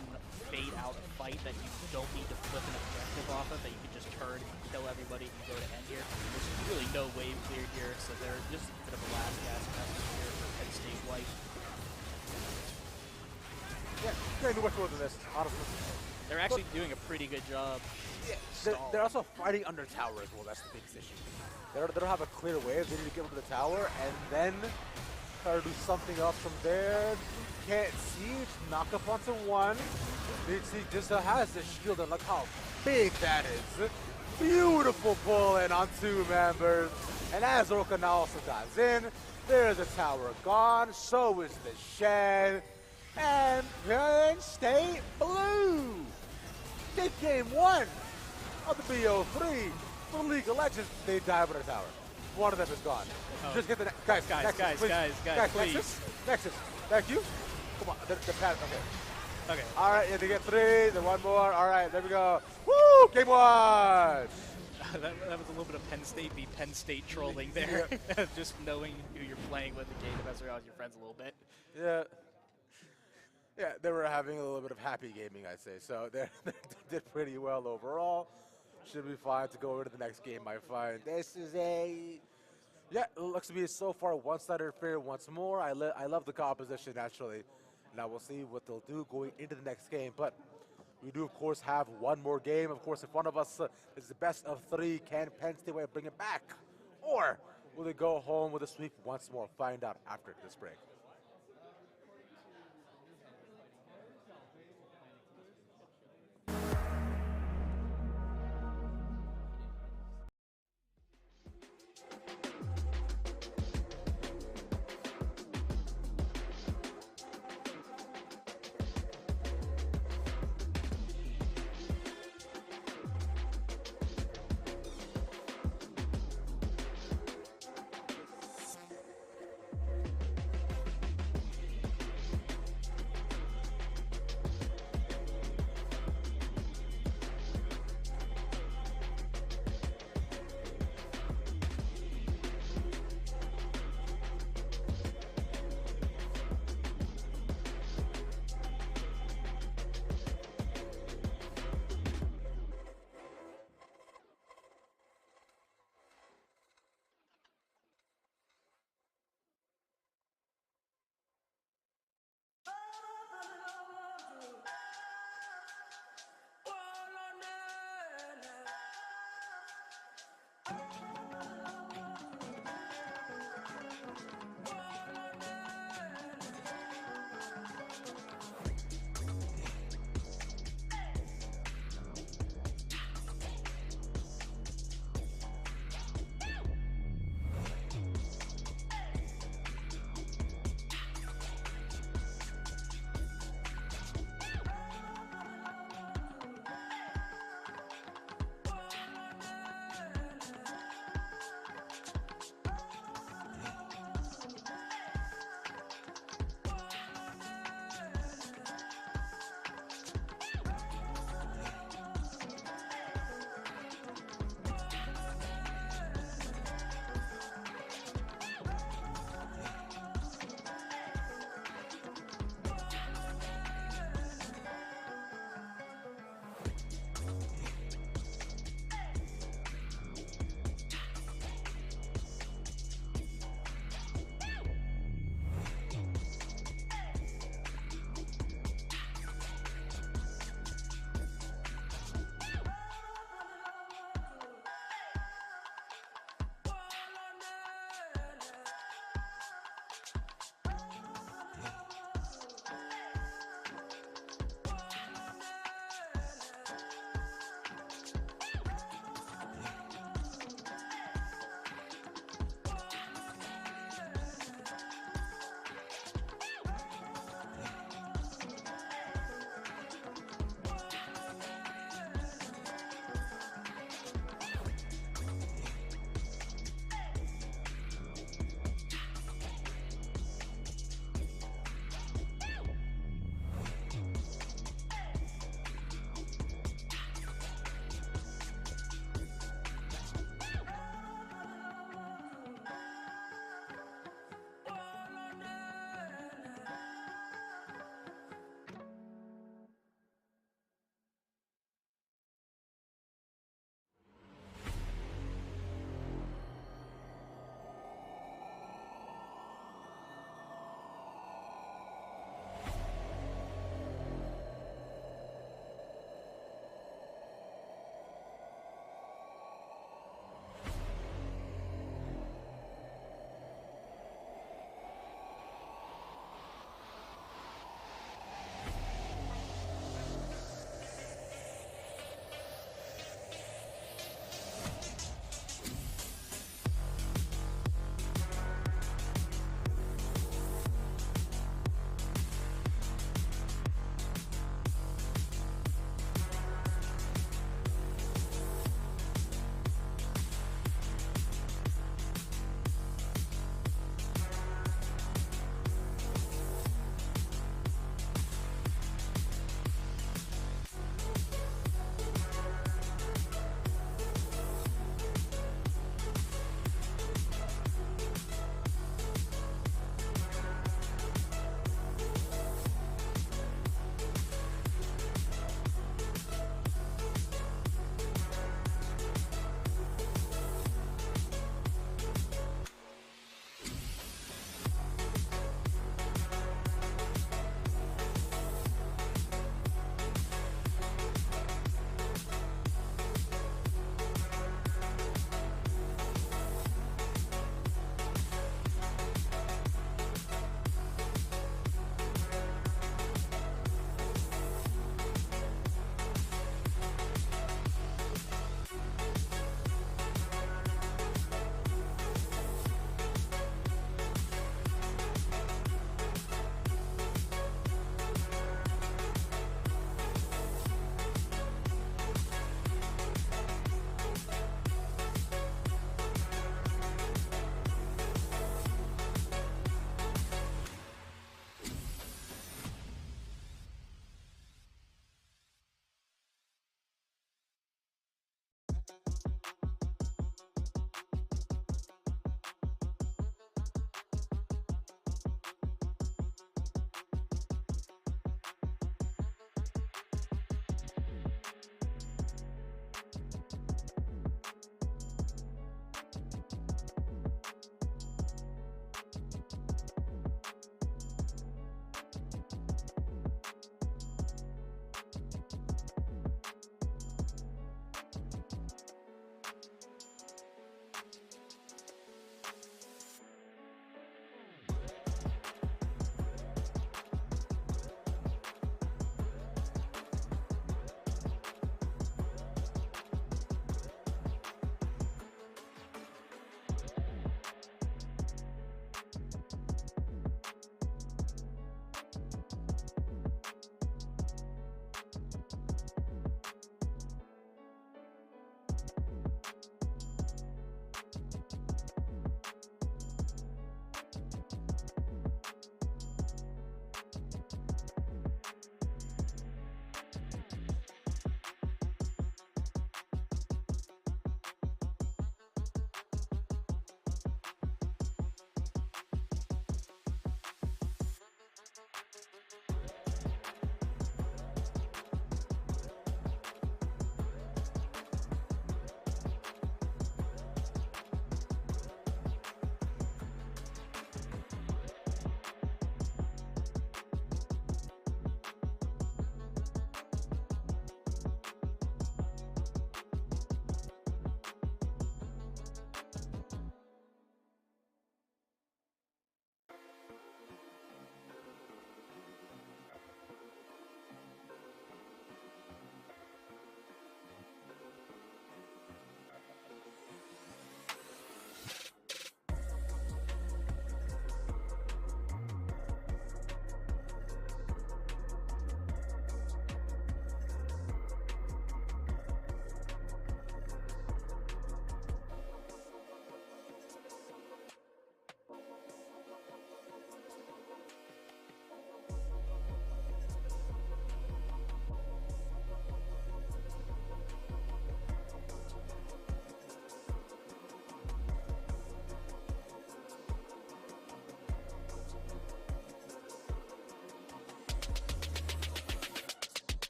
fade out a fight that you don't need to flip an objective off of, that you can just turn and kill everybody and go to end here. There's really no wave clear here, so they're just a bit of a last gasp effort here for Penn State White. Yeah, can't do much more than this, honestly. They're actually doing a pretty good job. Yeah, they're also fighting under tower as well. That's the biggest issue. They don't have a clear wave. They need to get rid of the tower and then try to do something else from there. Can't see. Knock up onto 1. Nittany just has the shield, and look how big that is. Beautiful pull in on 2 members. And as Orca now also dives in, there's a tower gone. So is the shed. And Penn State Blue take game 1 of the BO3 for League of Legends. They dive in the tower. One of them is gone. Oh. Just get the guys, please. Nexus. Thank you. Come on, the pass. Okay. All right, yeah, they get 3. Then 1 more. All right, there we go. Woo! Game 1. that was a little bit of Penn State v. Penn State trolling there. Yeah. Just knowing who you're playing with the game to mess around with your friends a little bit. Yeah. Yeah, they were having a little bit of happy gaming, I'd say. So they did pretty well overall. Should be fine to go over to the next game, I find. This is it looks to be so far one-sided affair once more. I love the composition, naturally. Now we'll see what they'll do going into the next game. But we do, of course, have 1 more game. Of course, in front of us is the best of 3. Can Penn State bring it back? Or will they go home with a sweep once more? Find out after this break.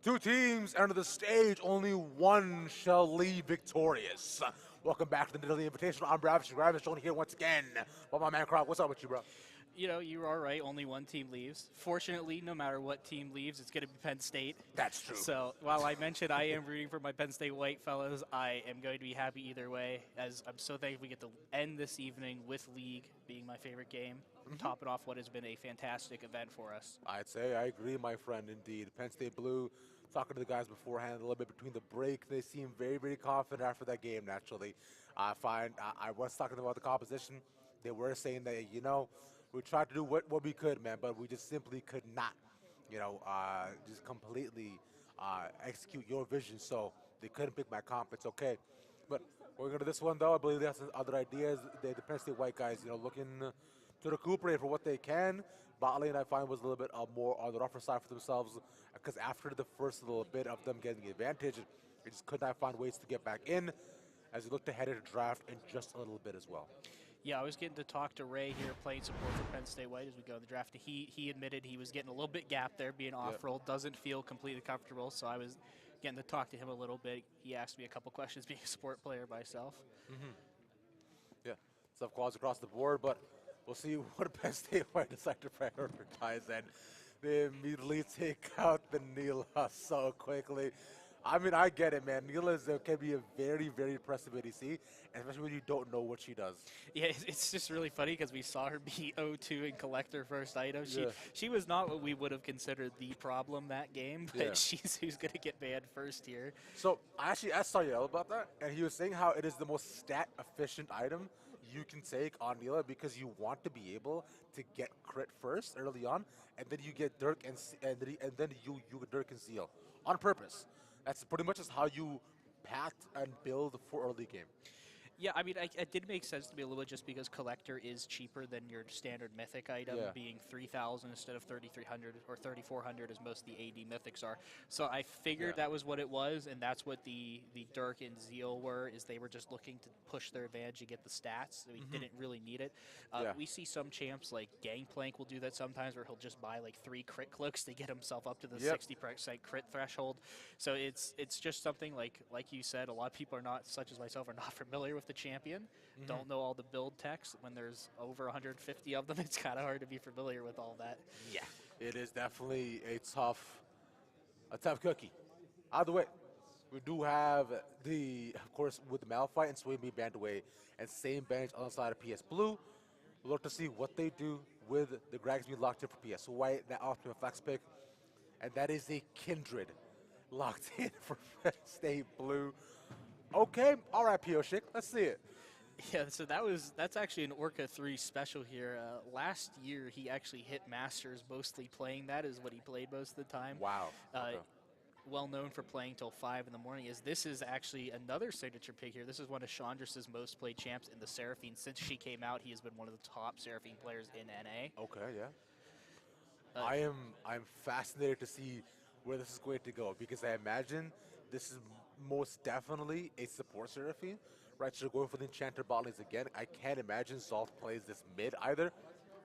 Two teams enter the stage. Only one shall leave victorious. Welcome back to the Nittany Invitational. I'm Ravish shown here once again. Well, my man Croc, what's up with you, bro? You know, you are right. Only one team leaves. Fortunately, no matter what team leaves, it's going to be Penn State. That's true. So while I mentioned I am rooting for my Penn State White fellows, I am going to be happy either way, as I'm so thankful we get to end this evening with League being my favorite game, topping off what has been a fantastic event for us. I'd say I agree, my friend, indeed. Penn State Blue, talking to the guys beforehand a little bit between the break, they seem very, very confident after that game, naturally. I was talking about the composition. They were saying that, you know, we tried to do what we could, man, but we just simply could not, you know, just completely execute your vision. So they couldn't pick my comp. It's okay. But going into this one, though, I believe they have some other ideas. The Penn State White guys, you know, looking to recuperate for what they can. Bot lane, I find, was a little bit more on the rougher side for themselves, because after the first little bit of them getting the advantage, they just could not find ways to get back in as we look to head into draft in just a little bit as well. Yeah, I was getting to talk to Ray here, playing support for Penn State White as we go in the draft. He admitted he was getting a little bit gapped there, being off-roll, doesn't feel completely comfortable, so I was getting to talk to him a little bit. He asked me a couple questions, being a support player myself. Yeah, tough calls across the board, but we'll see what Penn State White decide to prioritize, and they immediately take out the Neela so quickly. I mean, I get it, man. Neela can be a very, very impressive ADC, especially when you don't know what she does. Yeah, it's just really funny because we saw her be 0-2 and collect her first item. She was not what we would have considered the problem that game, but she's who's going to get banned first here. So I actually asked Sariel about that, and he was saying how it is the most stat-efficient item you can take on Neela, because you want to be able to get crit first early on, and then you get Dirk and then you get Dirk and Zeal on purpose. That's pretty much just how you path and build for early game. Yeah, I mean, it did make sense to me a little bit, just because Collector is cheaper than your standard Mythic item, being 3,000 instead of 3,300 or 3,400 as most of the AD Mythics are. So I figured that was what it was, and that's what the Dirk and Zeal were, is they were just looking to push their advantage and get the stats. So we didn't really need it. We see some champs like Gangplank will do that sometimes, where he'll just buy like 3 crit cloaks to get himself up to the 60% crit threshold. So it's just something like you said, a lot of people are not, such as myself, are not familiar with the champion, don't know all the build text. When there's over 150 of them, it's kind of hard to be familiar with all that. Yeah, it is definitely a tough cookie. Either way, we do have of course, with the Malphite and Swing being banned away, and same bench on the side of PS Blue. We'll look to see what they do with the Grags being locked in for PS White, that ultimate flex pick, and that is a Kindred locked in for Penn State Blue. Okay, all right, P.O. Schick, let's see it. Yeah, so that's actually an Orca 3 special here. Last year, he actually hit Masters, mostly playing that is what he played most of the time. Wow. Well known for playing till 5 in the morning. This is actually another signature pick here. This is one of Chandra's most played champs in the Seraphine. Since she came out, he has been one of the top Seraphine players in NA. Okay, yeah. I'm fascinated to see where this is going to go, because I imagine this is most definitely a support Seraphine, right? So going for the Enchanter bot lanes again. I can't imagine Zalt plays this mid either,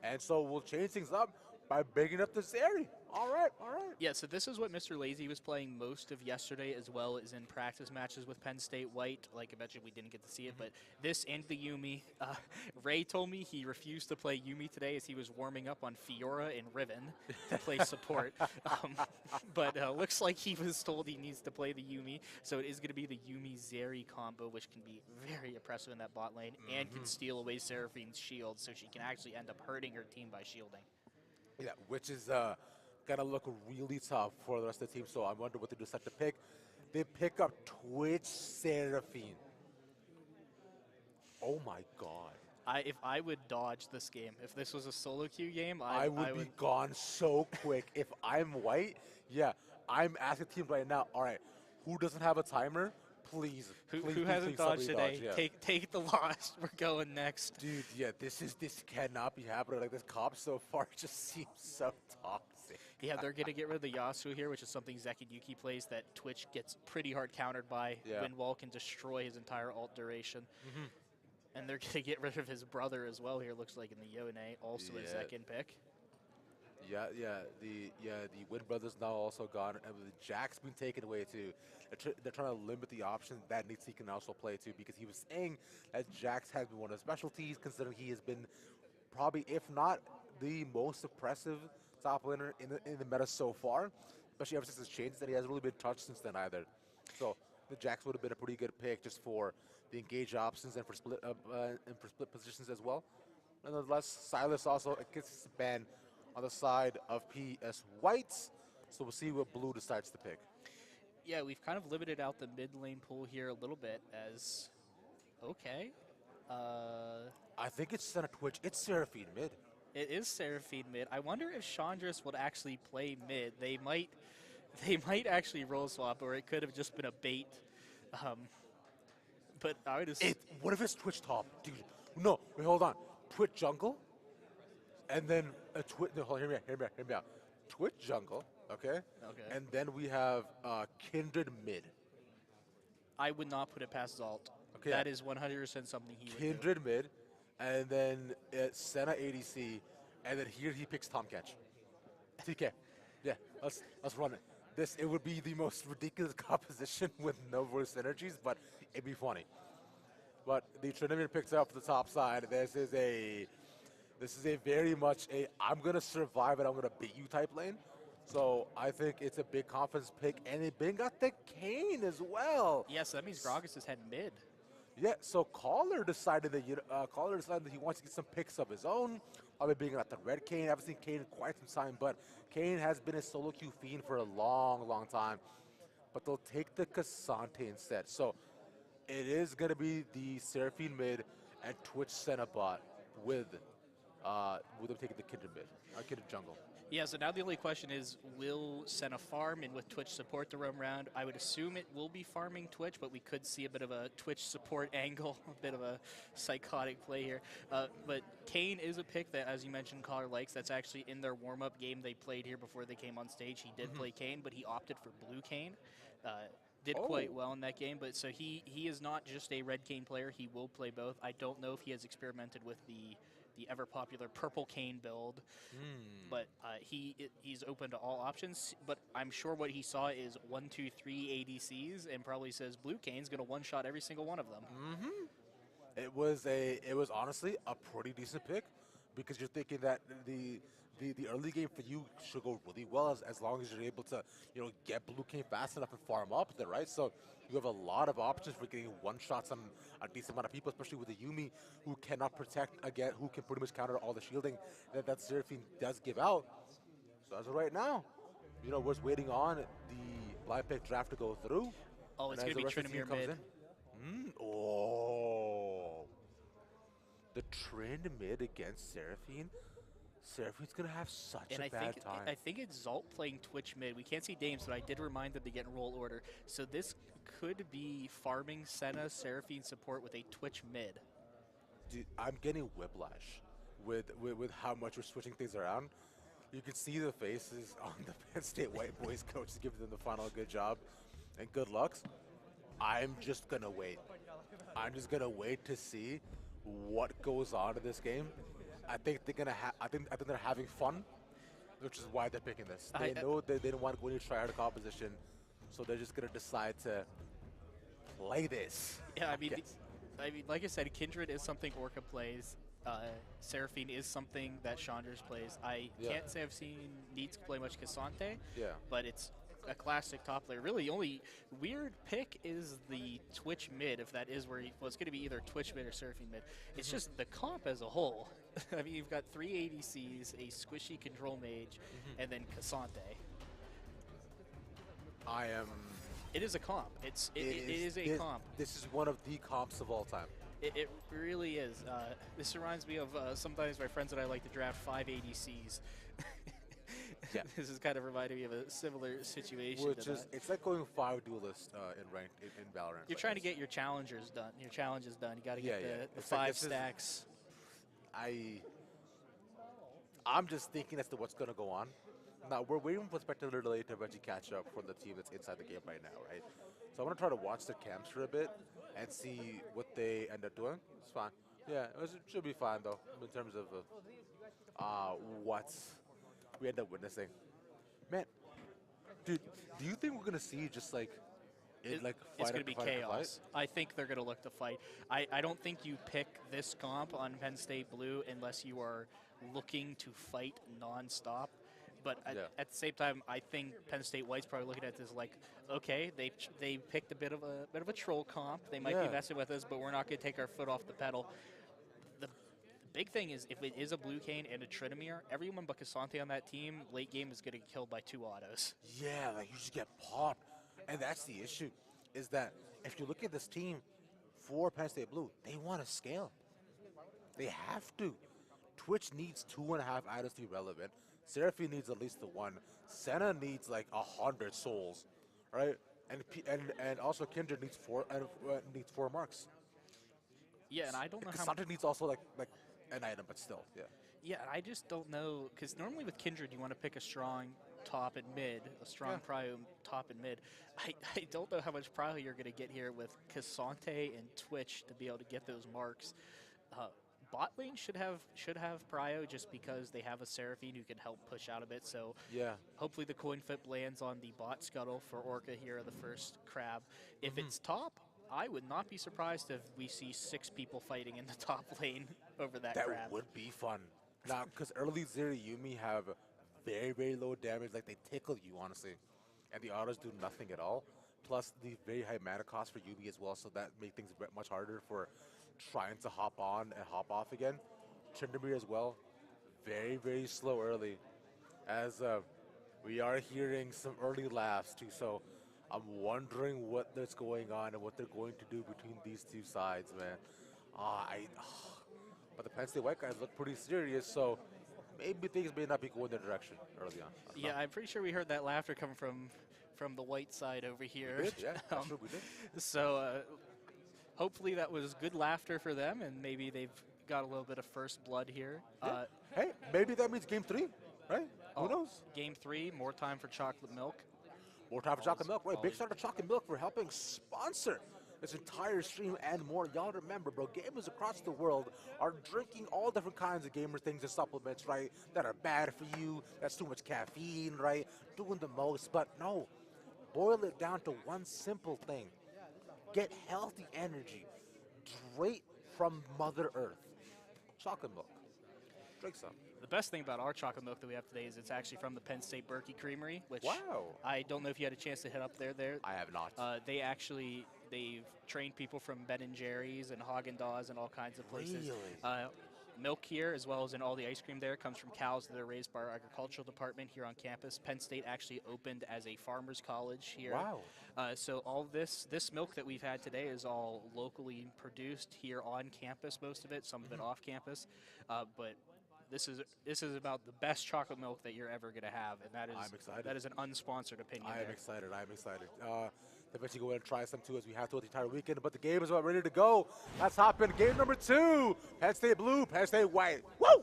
and so we'll change things up by bigging up this area. All right, all right. Yeah, so this is what Mr. Lazy was playing most of yesterday, as well as in practice matches with Penn State White. Like I mentioned, we didn't get to see it, but this and the Yuumi. Ray told me he refused to play Yuumi today as he was warming up on Fiora and Riven to play support. But looks like he was told he needs to play the Yuumi, so it is going to be the Yuumi-Zeri combo, which can be very impressive in that bot lane, and can steal away Seraphine's shield, so she can actually end up hurting her team by shielding. Yeah, which is gonna look really tough for the rest of the team. So I wonder what they decide to pick. They pick up Twitch Seraphine. Oh my god. If I would dodge this game, if this was a solo queue game, I would be gone so quick. If I'm White, yeah, I'm asking teams right now, all right, who doesn't have a timer? Please, who hasn't dodged today? Dodge, yeah. Take the loss. We're going next. Dude, yeah, this cannot be happening. Like, this comp so far just seems so toxic. Yeah, they're going to get rid of the Yasuo here, which is something Zekiyuki plays that Twitch gets pretty hard countered by. Windwall can destroy his entire ult duration. And they're going to get rid of his brother as well here, looks like, in the Yone, also a Zekin pick. The Win brothers now also gone, and the Jack's been taken away too. They're trying to limit the option that Nittany can also play too, because he was saying that Jax has been one of his specialties, considering he has been probably, if not the most impressive top laner in the meta so far, especially ever since his changes, that he hasn't really been touched since then either. So the Jax would have been a pretty good pick just for the engage options and for split positions as well. Nonetheless, Silas also gets his ban on the side of PS Whites, so we'll see what Blue decides to pick. Yeah, we've kind of limited out the mid lane pool here a little bit as, okay. I think it's Center Twitch. It's Seraphine mid. It is Seraphine mid. I wonder if Chandris would actually play mid. They might actually roll swap, or it could have just been a bait. But I would just... What if it's Twitch top? Dude, no, wait, hold on. Twitch jungle, and then a Twitch... No, hold on, hear me out. Twitch jungle, okay? Okay. And then we have Kindred mid. I would not put it past Zalt. Okay. That is 100% something he would do. Kindred mid, and then Senna ADC, and then here he picks Tomcatch. TK. Yeah, let's run it. It would be the most ridiculous composition with no voice synergies, but it'd be funny. But the Trinity picks up the top side. This is a very much a I'm gonna survive and I'm gonna beat you type lane. So I think it's a big confidence pick, and it been got the Kayn as well. Yeah, so that means Gragas is heading mid. Yeah, so Caller decided that he wants to get some picks of his own. Probably being at the red Kayn. I haven't seen Kayn in quite some time, but Kayn has been a solo queue fiend for a long, long time. But they'll take the Cassante instead. So it is going to be the Seraphine mid and Twitch Senna bot with them taking the Kindred mid, Kindred jungle. Yeah, so now the only question is, will Senna farm and with Twitch support the roam round? I would assume it will be farming Twitch, but we could see a bit of a Twitch support angle, a bit of a psychotic play here. But Kayn is a pick that, as you mentioned, Caller likes. That's actually in their warm-up game they played here before they came on stage. He did play Kayn, but he opted for blue Kayn. Did quite well in that game, but so he is not just a red Kayn player. He will play both. I don't know if he has experimented with the ever-popular purple Kayn build, but he's open to all options. But I'm sure what he saw is 1, 2, 3 ADCs, and probably says blue Kayn's going to one-shot every single one of them. It was honestly a pretty decent pick, because you're thinking that the early game for you should go really well as long as you're able to get blue Kayn fast enough and farm up there, right? So you have a lot of options for getting one shots on a decent amount of people, especially with the Yuumi, who cannot protect again, who can pretty much counter all the shielding that Seraphine does give out. So as of right now, we're just waiting on the blind pick draft to go through. Oh, it's going to be Tryndamere mid. Oh, the Trend mid against Seraphine. Seraphine's going to have such a bad time. I think it's Zalt playing Twitch mid. We can't see Dames, but I did remind them to get in roll order. So this could be farming Senna, Seraphine support with a Twitch mid. Dude, I'm getting whiplash with how much we're switching things around. You can see the faces on the Penn State White Boys coaches giving them the final good job and good lucks. I'm just going to wait. I'm just going to wait to see what goes on in this game. I think they're having fun, which is why they're picking this. They know they didn't want to go any try-hard competition, so they're just gonna decide to play this. Yeah, I mean, like I said, Kindred is something Orca plays. Seraphine is something that Chandris plays. I can't say I've seen Neats play much Cassante, but it's a classic top layer. Really, only weird pick is the Twitch mid, if that is where it's going to be either Twitch mid or Seraphine mid. It's just the comp as a whole. I mean, you've got 3 ADCs, a squishy control mage, and then Cassante. It is a comp. It is a comp. This is one of the comps of all time. It really is. This reminds me of sometimes my friends that I like to draft 5 ADCs. Yeah. This is kind of reminding me of a similar situation. It's like going 5 duelists in ranked in Valorant. You're trying to get your challenges done. Your challenges done. You got to get the 5 stacks. I'm just thinking as to what's going to go on. Now, we're waiting for spectator delay to eventually catch up for the team that's inside the game right now, right? So I'm going to try to watch their camps for a bit and see what they end up doing. It's fine. Yeah, it should be fine, though, in terms of we end up witnessing. Man, dude, do you think we're gonna see just like It's fight going to be after fight after fight? chaos. I think they're going to look to fight. I don't think you pick this comp on Penn State Blue unless you are looking to fight nonstop. But at the same time, I think Penn State White's probably looking at this like, okay, they picked a bit of a troll comp. They might be messing with us, but we're not going to take our foot off the pedal. The big thing is if it is a Blue Cane and a Trinomir, everyone but Casante on that team late game is going to get killed by 2 autos. Yeah, like you just get popped. And that's the issue, is that if you look at this team for Penn State Blue, they want to scale. They have to. Twitch needs 2.5 items to be relevant. Seraphine needs at least the 1. Senna needs like 100 souls, right? And also Kindred needs 4 marks. Yeah, and I don't know how Cassandra needs also like an item, but still, yeah. Yeah, I just don't know, because normally with Kindred you want to pick a strong top and mid, a strong prio top and mid. I don't know how much prio you're going to get here with Cassante and Twitch to be able to get those marks. Bot lane should have prio just because they have a Seraphine who can help push out a bit. So hopefully the coin flip lands on the bot scuttle for Orca here at the first crab. If it's top, I would not be surprised if we see 6 people fighting in the top lane over that crab. That would be fun. Now, because early Zeri Yumi have very, very low damage, like they tickle you, honestly. And the autos do nothing at all. Plus the very high mana cost for Yumi as well, so that makes things much harder for trying to hop on and hop off again. Tryndamere as well, very, very slow early. As we are hearing some early laughs too, so I'm wondering what's going on and what they're going to do between these two sides, man. But the Penn State White guys look pretty serious, so maybe things may not be going their direction early on. Yeah, I'm pretty sure we heard that laughter come from the white side over here. We did, yeah, that's true, we did. So hopefully that was good laughter for them, and maybe they've got a little bit of first blood here. Yeah. Hey, maybe that means game 3, right? Who knows? Game 3, more time for chocolate milk. More time for chocolate milk, right? Big shout out to Chocolate Milk for helping sponsor this entire stream and more. Y'all remember, bro, gamers across the world are drinking all different kinds of gamer things and supplements, right? That are bad for you. That's too much caffeine, right? Doing the most, but no. Boil it down to one simple thing. Get healthy energy straight from Mother Earth. Chocolate milk. Drink some. The best thing about our chocolate milk that we have today is it's actually from the Penn State Berkey Creamery, which wow. I don't know if you had a chance to hit up there. I have not. They've trained people from Ben & Jerry's and Haagen-Dazs and all kinds of places. Really? Milk here, as well as in all the ice cream there, comes from cows that are raised by our agricultural department here on campus. Penn State actually opened as a farmer's college here. Wow. So all this milk that we've had today is all locally produced here on campus, most of it, some of it off campus. But this is about the best chocolate milk that you're ever going to have, and I'm excited. That is an unsponsored opinion. I am excited. Eventually go ahead and try some too, as we have to the entire weekend. But the game is about ready to go. Let's hop in game number 2. Penn State Blue, Penn State White. Woo!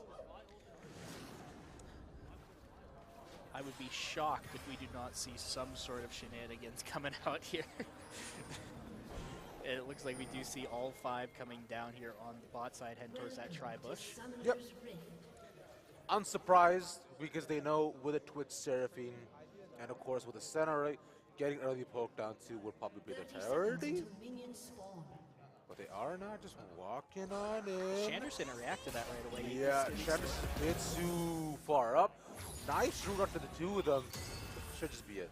I would be shocked if we do not see some sort of shenanigans coming out here. It looks like we do see all 5 coming down here on the bot side, heading towards that tri-bush. Yep. Unsurprised, because they know with a Twitch Seraphine, and of course with the center, right, getting early poke down to would probably be the priority. But they are not just walking on in. Shanderson reacted to that right away. Yeah, Shanderson a bit too far up. Nice shoot up to the 2 of them. Should just be it.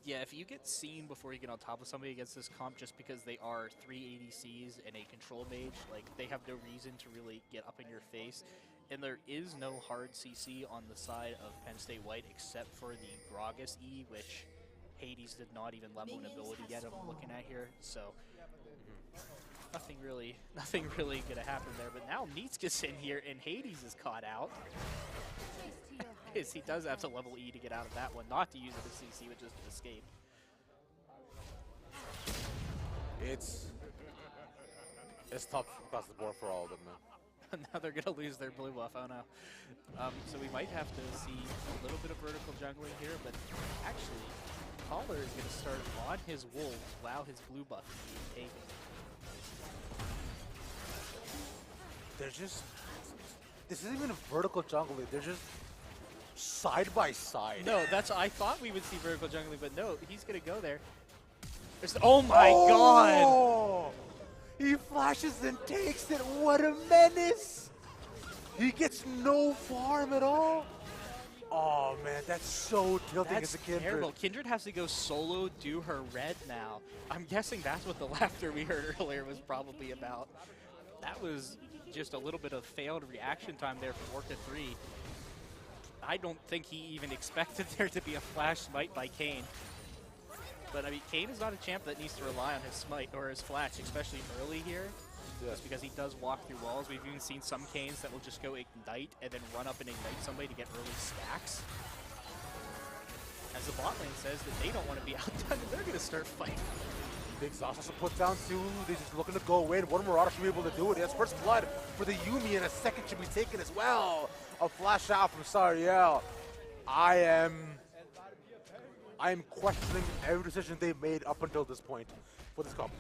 Yeah, if you get seen before you get on top of somebody against this comp just because they are 3 ADCs and a control mage, like they have no reason to really get up in your face. And there is no hard CC on the side of Penn State White except for the Gragas E, which Hades did not even level an ability yet I'm looking at here. So nothing really gonna happen there. But now Neats gets in here and Hades is caught out. He does have to level E to get out of that one, not to use it as CC, but just to escape. It's tough across the board for all of them, man. Now they're going to lose their blue buff. Oh no. So we might have to see a little bit of vertical jungling here, but actually, Caller is going to start on his wolves while his blue buff is being taken. They're just... This isn't even a vertical jungling. They're just side by side. No, I thought we would see vertical jungling, but no, he's going to go there. Oh my god! He flashes and takes it. What a menace! He gets no farm at all. Oh man, that's so tilting as a Kindred. Terrible. Kindred has to go solo, do her red now. I'm guessing that's what the laughter we heard earlier was probably about. That was just a little bit of failed reaction time there from Orca 3. I don't think he even expected there to be a flash smite by Kayn. But I mean, Kayn is not a champ that needs to rely on his smite or his flash, especially early here. Just because he does walk through walls. We've even seen some Kayns that will just go ignite and then run up and ignite somebody to get early stacks. As the bot lane says that they don't want to be outdone, and they're going to start fighting. Big Sauce also put down two. They're just looking to go in. One Marauder should be able to do it. He has first blood for the Yuumi, and a second should be taken as well. A flash out from Sariel. I am questioning every decision they've made up until this point for this comp.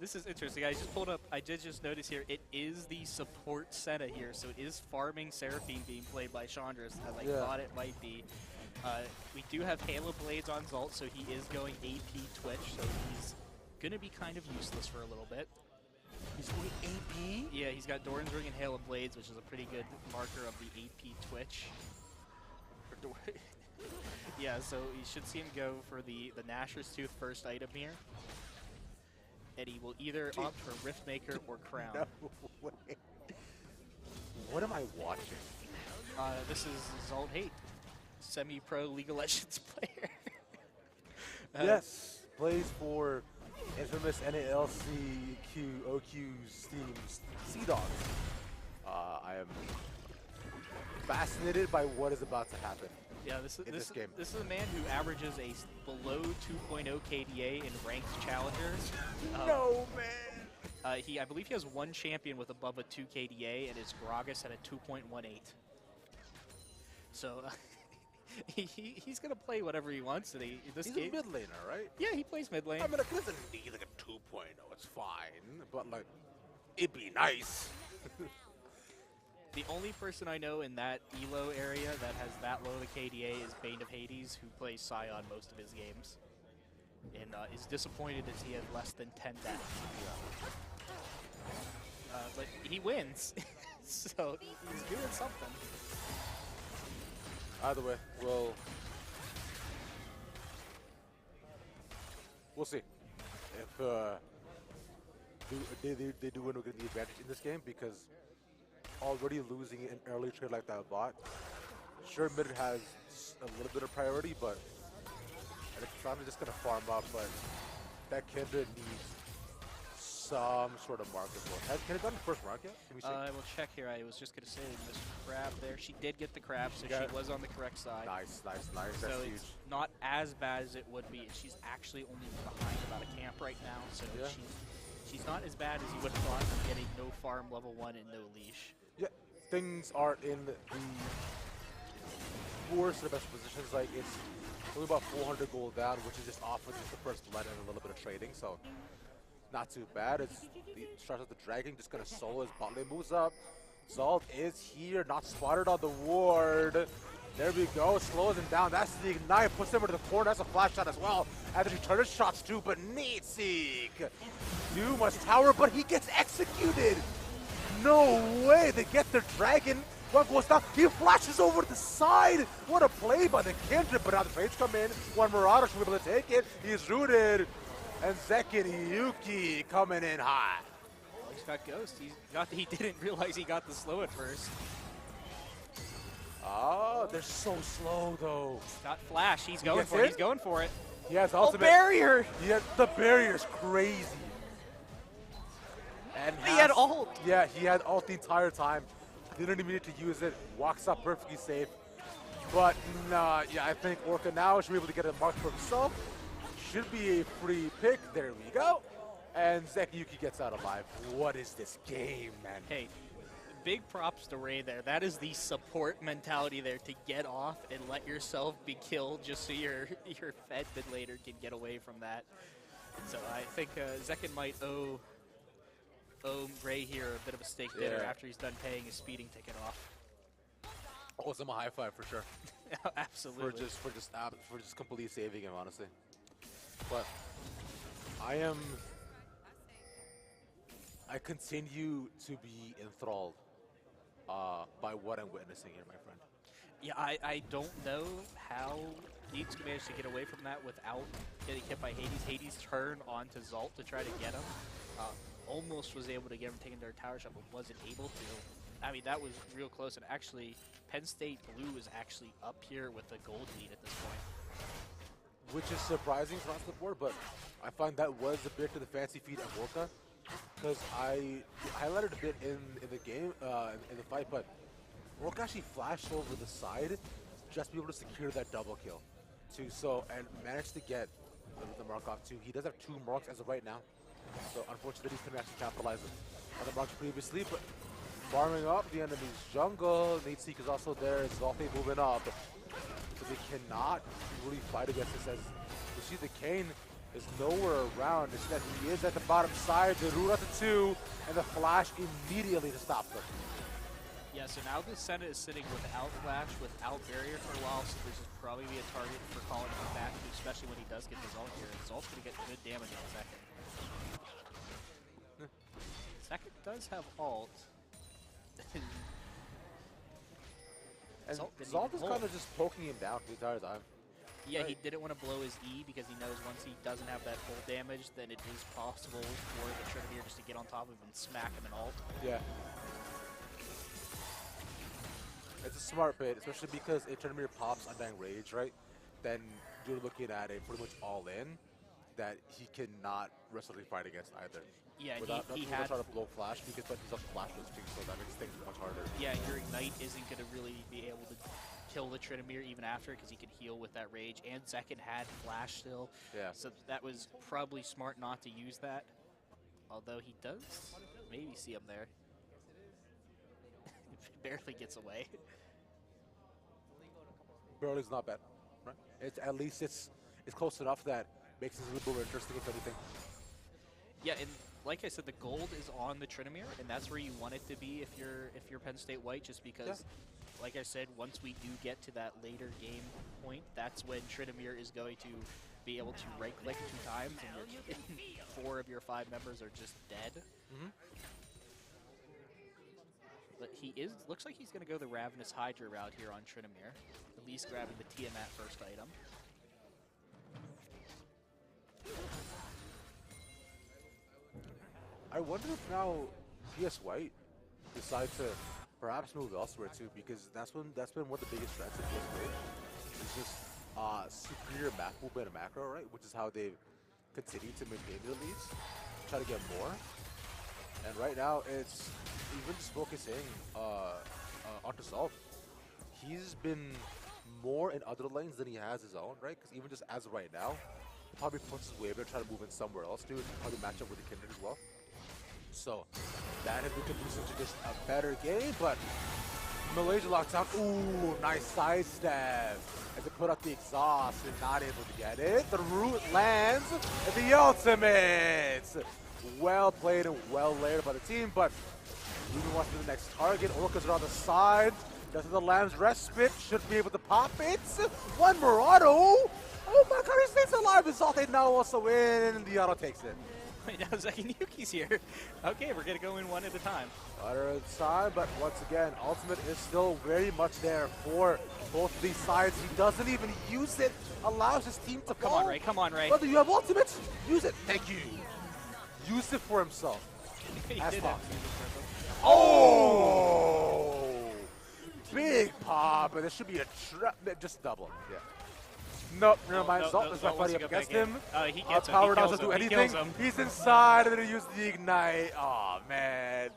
This is interesting. I just pulled up, I did just notice here, it is the support Senna here, so it is farming Seraphine being played by Chandras, as I thought it might be. We do have Halo Blades on Zult, so he is going AP Twitch, so he's going to be kind of useless for a little bit. He's going AP? Yeah, he's got Doran's Ring and Halo Blades, which is a pretty good marker of the AP Twitch. Yeah, so you should see him go for the Nashor's Tooth first item here. And he will either opt for Riftmaker or Crown. No way. What am I watching? This is Zalt Hate, semi-pro League of Legends player. Yes, plays for infamous NALC OQ's team's Sea Dogs. I am fascinated by what is about to happen. Yeah, this is a man who averages a below 2.0 KDA in ranked challengers. No, man. I believe he has one champion with above a 2 KDA, and his Gragas at a 2.18. So he's gonna play whatever he wants today. He's a mid laner, right? Yeah, he plays mid lane. I mean, it doesn't need like a 2.0. It's fine, but like, it'd be nice. The only person I know in that Elo area that has that low of a KDA is Bane of Hades, who plays Scion most of his games. And is disappointed as he has less than 10 deaths. But he wins, so he's doing something. Either way, we'll see. If they do win, we're going to be advantage in this game because already losing an early trade like that bot. Sure, mid has a little bit of priority, but I think Trump is just going to farm up, but that Kindred needs some sort of mark as well. Can it done the first mark yet? Can we see? I will check here. I was just going to say Mr. Crab there. She did get the crab, so she was on the correct side. Nice. So That's it's huge. not as bad as it would be. She's actually only behind about a camp right now, so she's not as bad as you would have thought from getting no farm level 1 and no leash. Yeah, things aren't in the worst of the best positions. Like, it's only about 400 gold down, which is just off of just the first blood and a little bit of trading, so not too bad. It's the starts with the dragon, just gonna solo as bot lane moves up. Zalt is here, not spotted on the ward. There we go, slows him down. That's the ignite, puts him into the corner. That's a flash shot as well. After he turns shots too, but Nitsig too much tower, but he gets executed. No way, they get their dragon. One goes down, he flashes over to the side. What a play by the Kindred, but now the trades come in. One Marauder should be able to take it. He's rooted. And Zekin Yuki coming in hot. Well, he's got Ghost. He didn't realize he got the slow at first. Oh, they're so slow though. Got Flash, he's going for it. He's going for it. He has ultimate. Barrier! The barrier's crazy. And he had ult. Yeah, he had ult the entire time. Didn't even need to use it. Walks up perfectly safe. But nah, yeah, I think Orca now should be able to get a mark for himself. Should be a free pick. There we go. And Zekiyuki gets out alive. What is this game, man? Hey, big props to Ray there. That is the support mentality there, to get off and let yourself be killed just so your fed mid later can get away from that. So I think Zekin might owe Ray here a bit of a stake there after he's done paying his speeding ticket off. Oh, it's a high five for sure. Absolutely. For just completely saving him, honestly. But I continue to be enthralled by what I'm witnessing here, my friend. Yeah, I don't know how Needs managed to get away from that without getting hit by Hades. Hades turned onto Zalt to try to get him. Almost was able to get him taking their tower shot, but wasn't able to. I mean, that was real close. And actually, Penn State Blue is actually up here with a gold lead at this point. Which is surprising across the board, but I find that was a bit to the fancy feet of Volca, because I highlighted a bit in the game, in the fight, but Volca actually flashed over the side just to be able to secure that double kill, too. So, and managed to get the mark off, too. He does have 2 marks as of right now, so unfortunately he couldn't actually capitalize on the marks previously, but farming up the enemy's jungle. Nittany is also there, Zalthe moving up. So they cannot really fight against this, as you see the Kane is nowhere around. Instead, he is at the bottom side, the root at the 2, and the flash immediately to stop them. Yeah, so now the Senate is sitting without flash, without barrier for a while, so this is probably be a target for calling him back, especially when he does get the Zalt here. And Zalt's going to get good damage in a second. Second does have ult. And Zalt is kind of just poking him down the entire time. Yeah, he didn't want to blow his E because he knows once he doesn't have that full damage, then it is possible for the Trinity just to get on top of him and smack him in ult. Yeah. It's a smart bait, especially because if Trinity pops Undying Rage, right, then you're looking at a pretty much all-in that he cannot wrestle fight against either. Yeah, without he had trying to blow flash because he's also flashless too, so that makes things much harder. Yeah, your Ignite isn't going to really be able to kill the Trinamir even after, because he can heal with that rage, and second had flash still. Yeah. So that was probably smart not to use that. Although he does maybe see him there. Barely gets away. Barely's not bad, right? It's at least it's close enough that makes it a little more interesting, if anything. Yeah, and like I said, the gold is on the Trinamir, and that's where you want it to be if you're Penn State White, just because, like I said, once we do get to that later game point, that's when Trinamir is going to be able to right-click 2 times, and 4 of your 5 members are just dead. But he looks like he's going to go the Ravenous Hydra route here on Trinamir, at least grabbing the Tiamat first item. I wonder if now PS White decide to perhaps move elsewhere too, because that's been one of the biggest strengths of PS White. It's just superior map movement and macro, right? Which is how they've continued to maintain their leads, try to get more. And right now, it's even just focusing onto Zalt. He's been more in other lanes than he has his own, right? Because even just as of right now, he probably puts his wave and try to move in somewhere else, dude. Probably match up with the Kindred as well. So that has been conducive to just a better game, but Malaysia lockdown. Ooh, nice sidestep as they put up the exhaust and not able to get it. The root lands and the ultimate. Well played and well layered by the team, but moving on to the next target. Orcas are on the side. Does the Lamb's respite, should be able to pop it. One more auto. Oh my god, he stays alive. Zalt now also in, and the auto takes it. Wait, now Zeki Yuki's here. Okay, we're going to go in one at a time. One at a time, but once again, ultimate is still very much there for both of these sides. He doesn't even use it, allows his team to fall. Come on, Ray. Come on, Ray. Brother, you have ultimate? Use it. Thank you. Use it for himself. Oh! Big pop, and there should be a trap. Just double. Yeah. Nope, never mind. Zalt is not fighting up against him. He gets Power him. doesn't do anything. He's inside, and then he used the Ignite. Oh, man.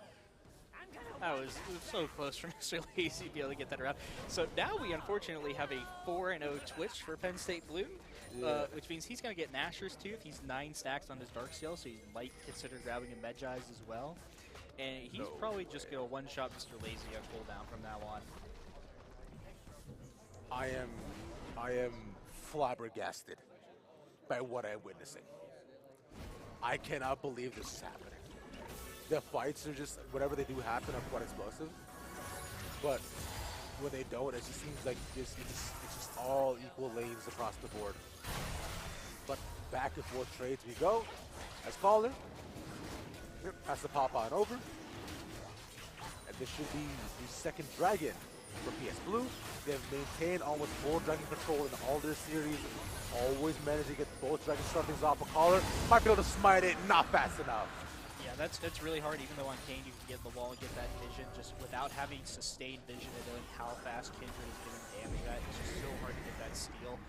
That was so close for Mr. Lazy to be able to get that around. So now we unfortunately have a 4-0 Twitch for Penn State Blue, which means he's going to get Nashers too if he's 9 stacks on his Darksteel, so he might consider grabbing a Medjai's as well. And he's probably just going to one-shot Mr. Lazy on cooldown from now on. I am flabbergasted by what I'm witnessing. I cannot believe this is happening. The fights are just, whatever they do happen, are quite explosive. But when they don't, it just seems like it's just all equal lanes across the board. But back and forth trades we go. As caller, has to pop on over. And this should be the second dragon for PS Blue. They've maintained almost full dragon control in all their series. Always manage to get both dragons start things off a caller. Might be able to smite it, not fast enough. Yeah, that's really hard. Even though on Kane you can get the wall and get that vision, just without having sustained vision and knowing how fast Kindred is doing damage at, it's just so hard to get that steal.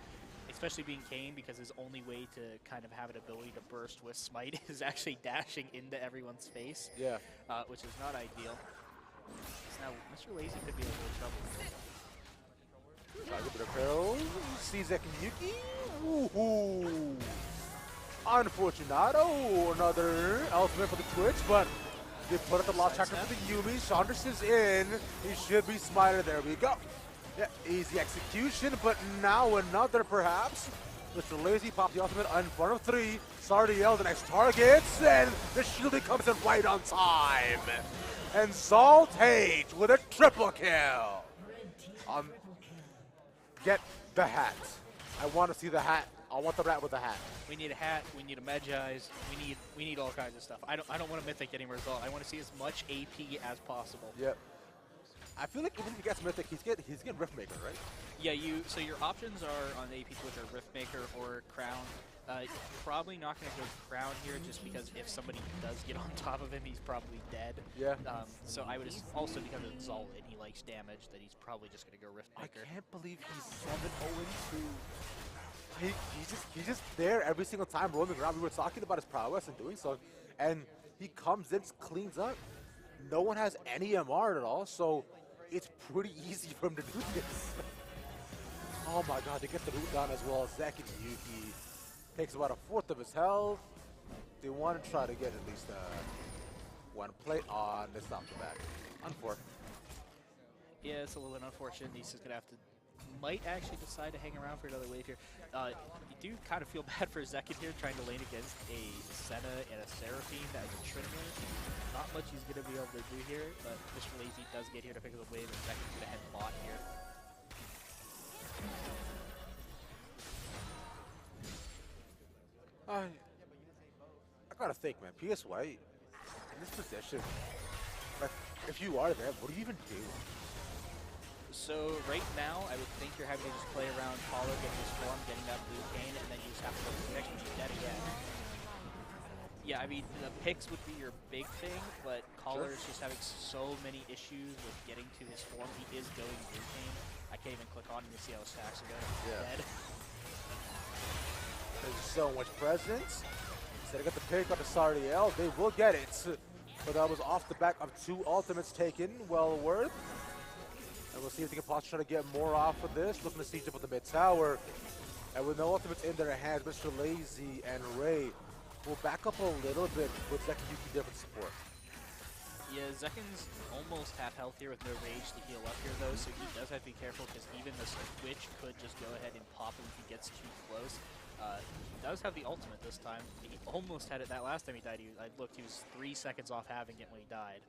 Especially being Kane, because his only way to kind of have an ability to burst with smite is actually dashing into everyone's face. Yeah. Which is not ideal. So now Mr. Lazy could be in a little trouble. Try to get a barrel. Czech and Yuki. Ooh. Unfortunato. Another ultimate for the Twitch, but they put up the lost tracker for the Yumi. Saunderson's in. He should be smited. There we go. Yeah, easy execution, but now another perhaps. Mr. Lazy pops the ultimate in front of 3. Sardiel, the next targets, and the shielding comes in right on time. And Saltage with a triple kill. Get the hat. I want to see the hat. I want the rat with the hat. We need a hat. We need a Medjai's. We need all kinds of stuff. I don't want a Mythic getting a result. I want to see as much AP as possible. Yep. I feel like even if he gets Mythic, he's getting Riftmaker, right? Yeah, so your options are on AP Twitch are Riftmaker or Crown. Probably not going to go Crown here, just because if somebody does get on top of him, he's probably dead. Yeah. So I would also, because it's Zol and he likes damage, that he's probably just going to go Riftmaker. I can't believe he's 7-0-2. He's just there every single time roaming around. We were talking about his prowess and doing so, and he comes in, cleans up. No one has any MR at all, so it's pretty easy for him to do this. Oh my god, they get the root down as well. Zach and Yuki takes about 1/4 of his health. They want to try to get at least one plate on. It's not the back. Unfortunate. Yeah, it's a little bit unfortunate. He's just going to have to, might actually decide to hang around for another wave here. You do kind of feel bad for Zekin here, trying to lane against a Senna and a Seraphine as a Trinity. Not much he's going to be able to do here, but Mr. Lazy does get here to pick up the wave, and Zekin's going to head bot here. I gotta think, man. PS White, in this position, like, if you are there, what do you even do? So right now, I would think you're having to just play around Collar, getting his form, getting that blue cane, and then you just have to go to the next one. He's dead again. Yeah, I mean, the picks would be your big thing, but Collar is just having so many issues with getting to his form. He is going blue cane. I can't even click on him to see how his stacks are going. Yeah. Dead. There's so much presence. Instead of get the pick on the Sardiel, they will get it. But that was off the back of 2 ultimates taken. Well worth. And we'll see if they can possibly try to get more off of this. Looking to siege up with the mid tower. And with no ultimates in their hands, Mr. Lazy and Ray will back up a little bit with Zeki Yuki different support. Yeah, Zekin's almost half health here with no rage to heal up here though, so he does have to be careful because even the Switch could just go ahead and pop him if he gets too close. He does have the ultimate this time. He almost had it that last time he died. I looked, he was 3 seconds off having it when he died.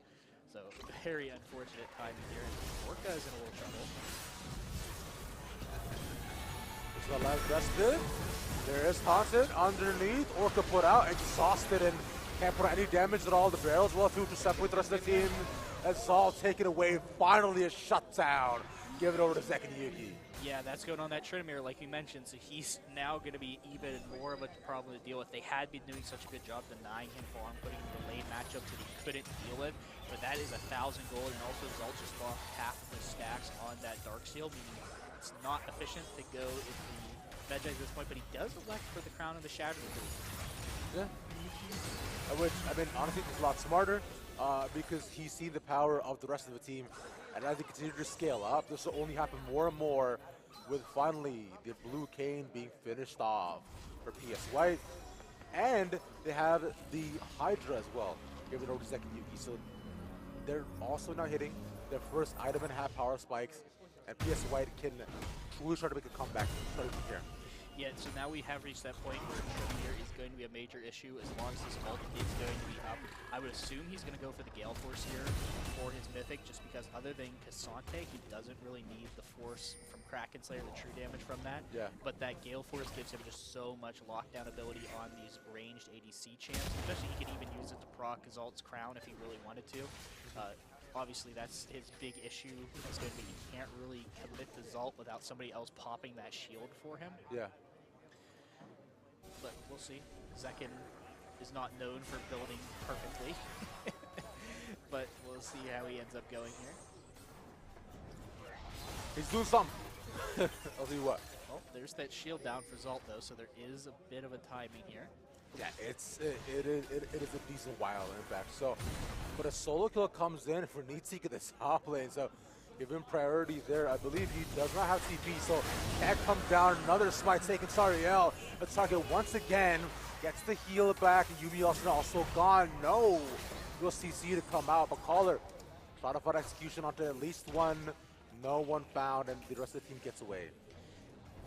So very unfortunate timing here. Orca is in a little trouble. It's the live vested. There is Haunted underneath. Orca put out, exhausted, and can't put out any damage at all. The barrels will through to separate the rest of the team. And Saul taken away. Finally a shutdown. Give it over to Zeki Yuki. Yeah, that's going on that Trinamir, like you mentioned, so he's now going to be even more of a problem to deal with. They had been doing such a good job denying him farm, putting him in the lane matchups that he couldn't deal with, but that is 1,000 gold, and also Zult just lost half of his stacks on that Darksteel, meaning it's not efficient to go in the Veg at this point, but he does elect for the Crown of the Shadow. Yeah. Which, I mean, honestly, it's a lot smarter because he's seen the power of the rest of the team. And as they continue to scale up, this will only happen more and more with finally the blue cane being finished off for PS White. And they have the Hydra as well, given over to Zeki Yuki. So they're also now hitting their first item and half power spikes. And PS White can truly try to make a comeback starting from here. Yeah, so now we have reached that point where Trivir is going to be a major issue as long as his ult is going to be up. I would assume he's going to go for the Gale Force here for his Mythic, just because other than Cassante, he doesn't really need the Force from Kraken Slayer, the true damage from that. Yeah. But that Gale Force gives him just so much lockdown ability on these ranged ADC champs. Especially he could even use it to proc Exalt's Crown if he really wanted to. Obviously, that's his big issue. Is going to be he can't really commit to Zalt without somebody else popping that shield for him. Yeah. But we'll see. Zekin is not known for building perfectly. But we'll see how he ends up going here. He's doing something. I'll see what. Well, there's that shield down for Zalt, though, so there is a bit of a timing here. Yeah, it is a decent while, in fact. So, but a solo kill comes in for Nittany at this top lane, so give him priority there. I believe he does not have TP, so that comes down. Another smite taken Sariel. The target once again gets the heal back. Yumi also gone. No, we'll CC to come out, but Caller try to find execution onto at least one. No one found, and the rest of the team gets away.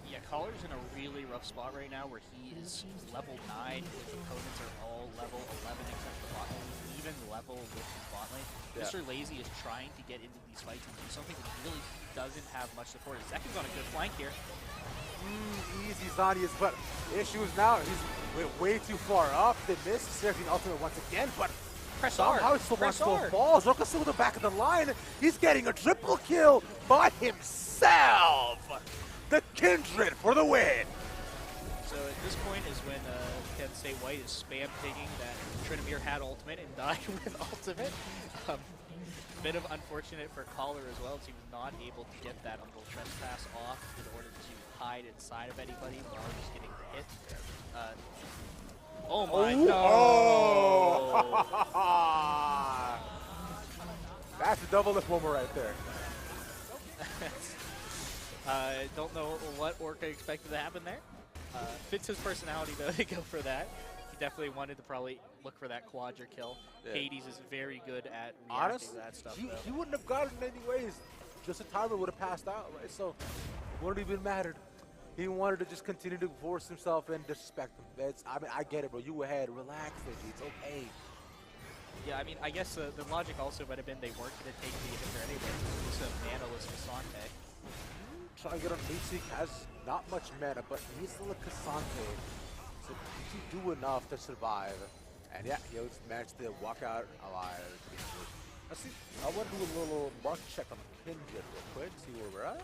Yeah, Collar's in a really rough spot right now where he is level 9. His opponents are all level 11 except the bot lane. He's even level with his bot lane. Yeah. Mr. Lazy is trying to get into these fights and do something that he really doesn't have much support. Zekin's on a good flank here. Easy Zanias, but the issue is now he's way too far up. They missed Seraphine ultimate once again, but somehow he still wants to fall. Zoka still in the back of the line. He's getting a triple kill by himself. The Kindred for the win. So at this point is when Penn State White is spam picking that Trinamir had ultimate and died with ultimate. Bit of unfortunate for Caller as well. He was not able to get that Uncle Trespass off in order to hide inside of anybody while just getting hit. Oh my god! That's a double lift moment right there. Don't know what Orca expected to happen there. Fits his personality though to go for that. He definitely wanted to probably look for that quadra kill. Yeah. Hades is very good at reacting Honestly, to that stuff. he wouldn't have gotten it anyways. Just a timer would have passed out, right? So it wouldn't even mattered. He wanted to just continue to force himself and disrespect him. I mean, I get it, bro. You ahead, relax, baby. It's okay. Yeah, I mean, I guess the logic also might have been they weren't going to take the inhibitor anyway. It's a mana-less Cassante. Trying to get on Nittany has not much mana, but he's still a Cassante. So he can do enough to survive. And yeah, he'll manage to walk out alive. Let's see. I want to do a little mark check on Kindred real quick, see where we're at.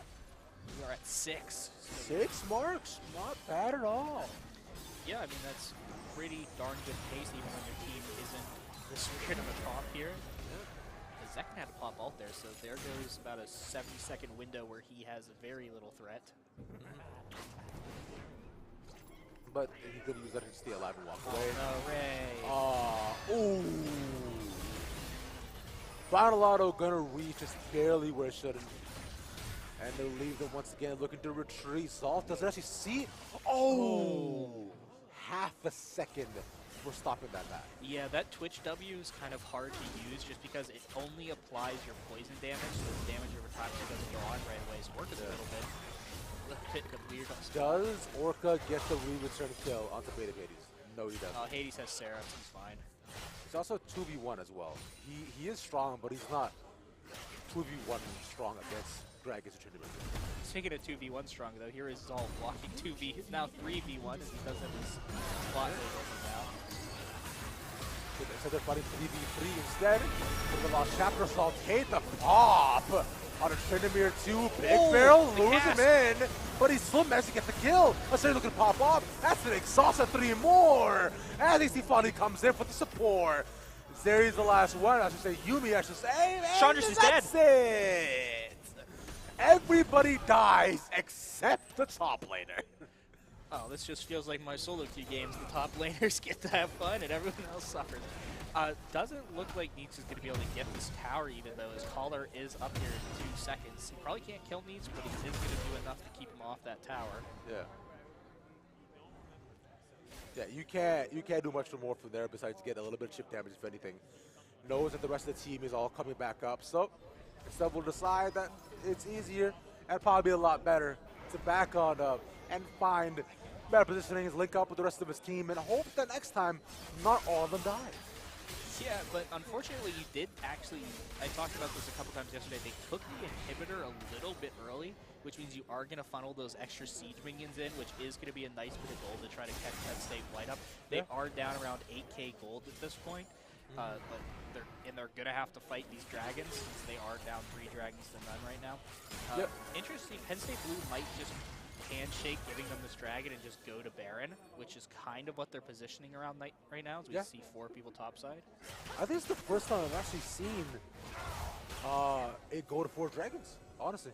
We are at 6. 6 marks? Not bad at all. Yeah, I mean, that's pretty darn good pace even when your team isn't this weird of a top here. Zekin had to pop ult there, so there goes about a 70-second window where he has very little threat. But he could use that to stay alive and walk away. No, Ray. Ooh. Final auto gonna reach just barely where it shouldn't. And they'll leave them once again looking to retreat. Zalt doesn't actually see. Oh! Half a second for stopping that match. Yeah, that Twitch W is kind of hard to use just because it only applies your poison damage, so the damage over time doesn't go on right away. So Orca's a little bit weird on spot. Does Orca get the re-return kill onto Beta Hades? No, he doesn't. Hades has Seraph, he's fine. He's also 2v1 as well. He is strong, but he's not 2v1 strong against Dragons or Trinity. Speaking of 2v1 strong though, here is Zalt blocking 2v, now 3v1 as he does have his spot rate over now. So they're fighting 3v3 instead. For the Lost Chapter, Zalt hate the pop on a Trinamir 2. Big barrel, lose him in, but he's still managed to get the kill. Let's say looking to pop off. That's an exhaust of 3 more. At least he finally comes in for the support. Zeri's the last one. I should say Yumi, I should say. Chandra's is dead. It. Everybody dies except the top laner. Oh, this just feels like my solo queue games. The top laners get to have fun and everyone else suffers. Doesn't look like Needs is going to be able to get this tower even though his Caller is up here in 2 seconds. He probably can't kill Needs, but he is going to do enough to keep him off that tower. Yeah. Yeah, you can't do much more from there besides get a little bit of chip damage if anything. Knows that the rest of the team is all coming back up, so instead we'll decide that it's easier and probably a lot better to back on up and find better positioning, link up with the rest of his team, and hope that next time not all of them die. Yeah, but unfortunately you did actually, I talked about this a couple times yesterday, they took the inhibitor a little bit early, which means you are going to funnel those extra siege minions in, which is going to be a nice bit of gold to try to catch Penn State White up. They are down around 8k gold at this point, but they're going to have to fight these dragons since they are down 3 dragons to none right now. Interesting, Penn State Blue might just handshake giving them this dragon and just go to Baron, which is kind of what they're positioning around right now, as we see 4 people topside. I think it's the first time I've actually seen it go to 4 dragons, honestly.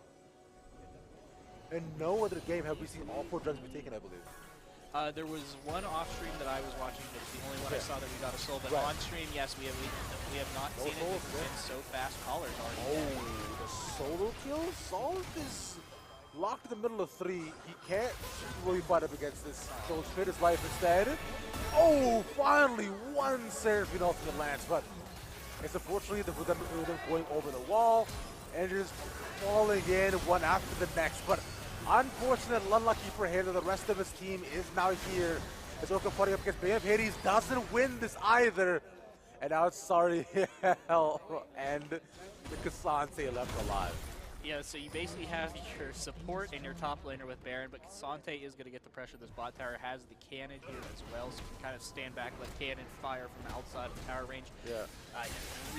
In no other game have we seen all 4 dragons be taken, I believe. There was one off stream that I was watching, but it's the only one I saw that we got a soul. But on stream, yes, we have not seen it. It's been so fast. Callers already. The solo kill? Salt is locked in the middle of 3. He can't really fight up against this. So he'll trade his life instead. Oh, finally one Seraphine ultimate lands, but it's unfortunately with them going over the wall and just falling in one after the next. But unfortunate, unlucky for him that the rest of his team is now here. As Orca fighting up against Bay of Hades doesn't win this either. And now it's Sorry Hell and the Cassante left alive. Yeah, so you basically have your support and your top laner with Baron, but Cassante is going to get the pressure. This bot tower has the cannon here as well, so you can kind of stand back, let cannon fire from outside of the tower range. Yeah. I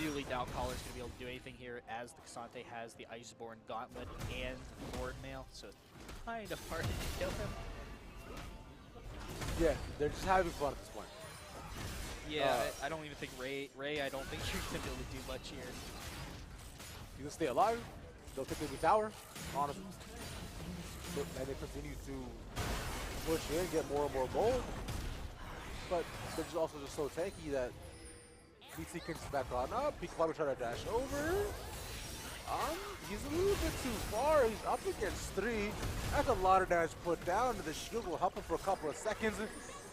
really doubt Caller's going to be able to do anything here, as the Cassante has the Iceborne Gauntlet and Lord Mail, so it's kind of hard to kill him. Yeah, they're just having fun at this point. Yeah, I don't even think Ray, I don't think you're going to be able to do much here. You can stay alive. They'll take the tower, honestly. And they continue to push in, get more and more gold. But they're just also just so tanky that BT kicks back on up. He can probably try to dash over. He's a little bit too far. He's up against 3. That's a lot of damage put down. The shield will help him for a couple of seconds.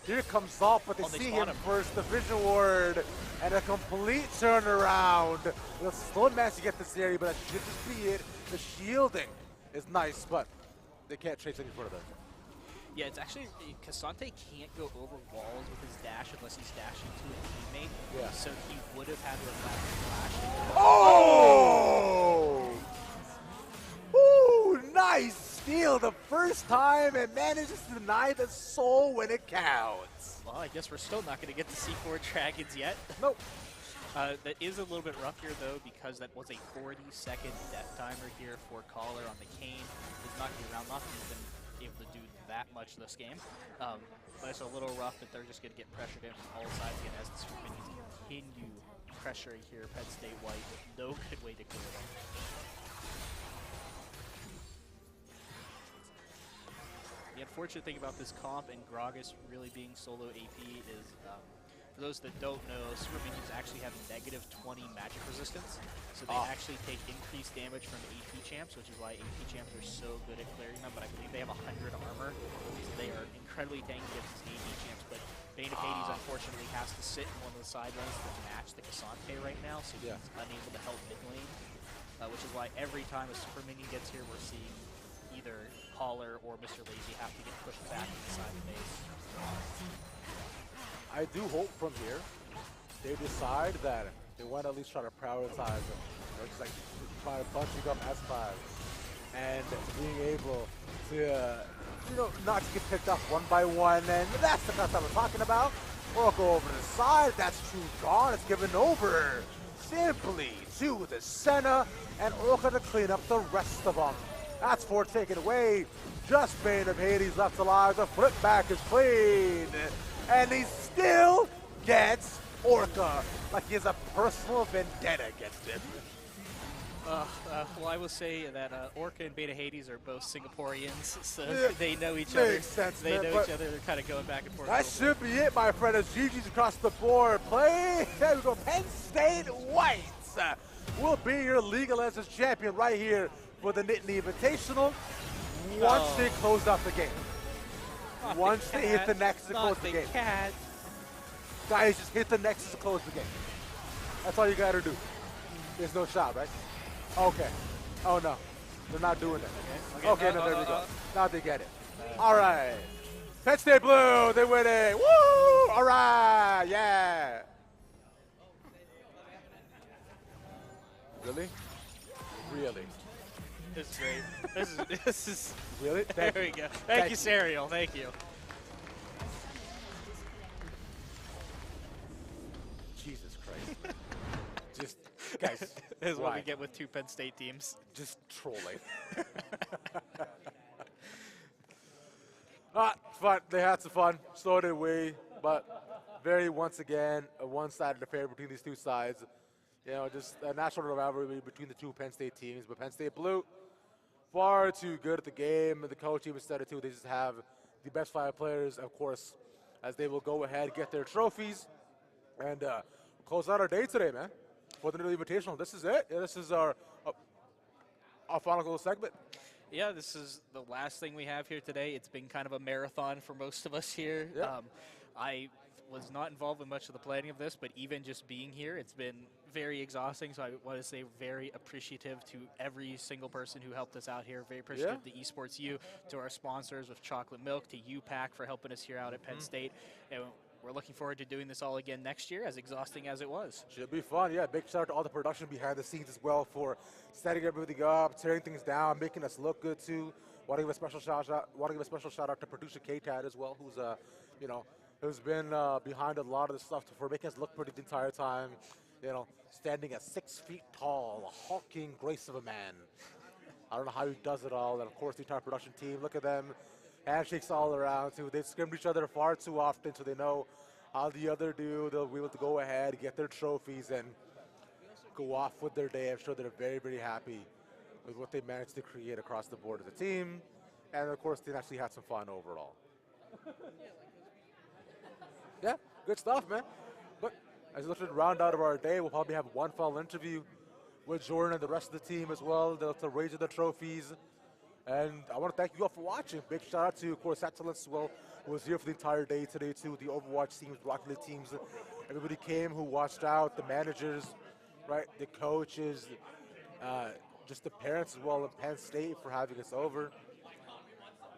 Here comes Salt, but they see him first. The Vision Ward and a complete turnaround. The slow match to get this area, but that should just be it. The shielding is nice, but they can't chase any further. Yeah, it's actually, Cassante can't go over walls with his dash unless he's dashing to a teammate. Yeah. So he would have had to have flash. Oh! Ooh, nice steal the first time and manages to deny the soul when it counts. Well, I guess we're still not going to get to see 4 dragons yet. Nope. That is a little bit rough here, though, because that was a 40-second death timer here for Caller on the Kane. He's not going to be around, not even able to do that much this game. But it's a little rough that they're just going to get pressured in from all sides again as the minions continue pressuring here Penn State White with no good way to clear them. The unfortunate thing about this comp and Gragas really being solo AP is, for those that don't know, super minions actually have negative 20 magic resistance, so they actually take increased damage from AP champs, which is why AP champs are so good at clearing them, but I believe they have 100 armor, so they are incredibly tanky against these AP champs, but Bane of Hades unfortunately has to sit in one of the side lanes to match the Cassante right now, so he's unable to help mid lane, which is why every time a super minion gets here, we're seeing either Caller or Mr. Lazy have to get pushed back inside the base. I do hope from here they decide that they want to at least try to prioritize them. You know, just like try punching up S5 and being able to, you know, not to get picked up one by one. And that's the stuff we're talking about. We'll go over to the side. That's true gone. It's given over simply to the Senna, and Orca to clean up the rest of them. That's 4 taken away. Just Bane of Hades left alive. The flip back is clean. And he still gets Orca like he has a personal vendetta against him. Well, I will say that Orca and Beta Hades are both Singaporeans, so they know each other. Makes sense, they know each other. They're kind of going back and forth. That should be it, my friend. As GG's across the board. Play. There we go. Penn State Whites will be your League of Legends champion right here for the Nittany Invitational. Once they close out the game. Once they hit the nexus to close the game. Guys, just hit the nexus to close the game. That's all you gotta do. There's no shot, right? Okay. Oh no. They're not doing it. Okay, no, there we go. Now they get it. All right. Penn State Blue, they win it. Woo! All right, yeah. Really? Really? This is great. This is Really? There we go. Thank you, Serial. Thank you. Jesus Christ. Just, guys. This is what we why? get with two Penn State teams. Just trolling. Fun. They had some fun. So did we. But once again, a one-sided affair between these two sides. You know, just a national rivalry between the two Penn State teams. But Penn State Blue, far too good at the game. And the coach even said it too. They just have the best 5 players, of course, as they will go ahead, get their trophies, and close out our day today, man. For the Nittany Invitational. This is it. This is our final little segment. Yeah, this is the last thing we have here today. It's been kind of a marathon for most of us here. Yeah. I was not involved in much of the planning of this, but even just being here, it's been very exhausting. So I want to say very appreciative to every single person who helped us out here. Very appreciative to Esports U, to our sponsors with Chocolate Milk, to UPAC for helping us here out at Penn State. And we're looking forward to doing this all again next year, as exhausting as it was. Should be fun, yeah. Big shout out to all the production behind the scenes as well for setting everything up, tearing things down, making us look good too. Want to give a special shout out to producer K-Tad as well, who's who's been behind a lot of the stuff for making us look pretty the entire time. You know, standing at 6 feet tall, a hulking grace of a man. I don't know how he does it all, and of course the entire production team. Look at them, handshakes all around too. They've scrimmed each other far too often, so they know how the other do. They'll be able to go ahead, get their trophies, and go off with their day. I'm sure they're very, very happy with what they managed to create across the board as a team, and of course they actually had some fun overall. Yeah, good stuff, man. But as we look at the round out of our day, we'll probably have one final interview with Jordan and the rest of the team as well. They'll raise the trophies. And I want to thank you all for watching. Big shout out to, of course, Excellence as well, who was here for the entire day today too. The Overwatch teams, Rocket League teams, everybody came who watched out, the managers, right, the coaches, just the parents as well at Penn State for having us over.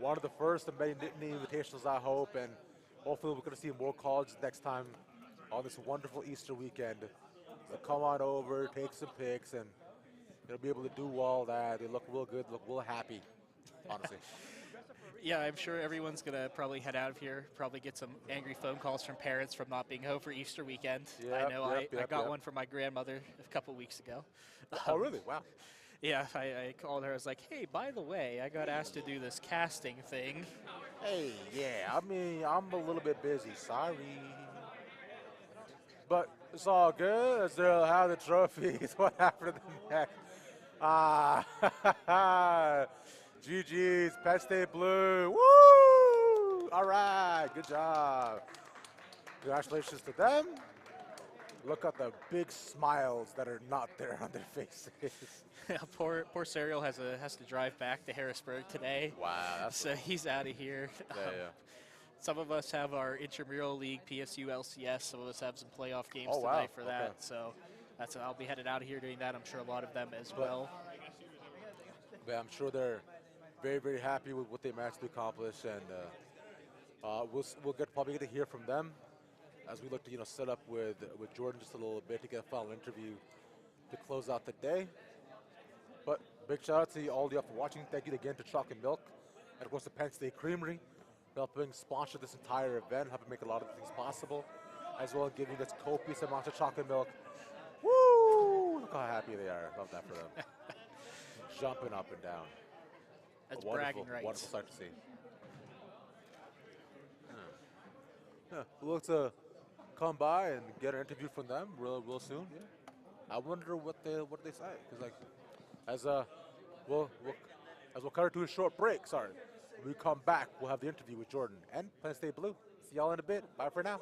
One of the first of many Nittany Invitationals, I hope, and hopefully we're going to see more colleges next time on this wonderful Easter weekend. So come on over, take some pics, and they'll be able to do all that. They look real good, look real happy, honestly. Yeah, I'm sure everyone's going to probably head out of here, probably get some angry phone calls from parents from not being home for Easter weekend. I know I got one from my grandmother a couple weeks ago. Oh, really? Wow. Yeah, I called her. I was like, hey, by the way, I got asked to do this casting thing. Hey, yeah, I mean, I'm a little bit busy. Sorry. But it's all good. They'll have the trophies. What happened to the neck? GG's, Penn State Blue. Woo! All right, good job. Congratulations to them. Look at the big smiles that are not there on their faces. Poor Serial has to drive back to Harrisburg today. Wow. So he's out of here. Yeah. Some of us have our intramural league, PSU, LCS. Some of us have some playoff games tonight for that. So I'll be headed out of here doing that. I'm sure a lot of them as well. Yeah, I'm sure they're very, very happy with what they managed to accomplish, and we'll probably get to hear from them as we look to set up with Jordan just a little bit to get a final interview to close out the day. But big shout out to all of you for watching. Thank you again to Chocolate Milk and of course the Penn State Creamery for helping sponsor this entire event, helping make a lot of things possible, as well as giving us copious amounts of chocolate milk. Woo! Look how happy they are. Love that for them. Jumping up and down. That's wonderful, bragging rights. wonderful sight to see. Yeah, we'll look to come by and get an interview from them real soon. Yeah. I wonder what they say, because as we'll cut it to a short break. Sorry, when we come back, we'll have the interview with Jordan and Penn State Blue. See y'all in a bit. Bye for now.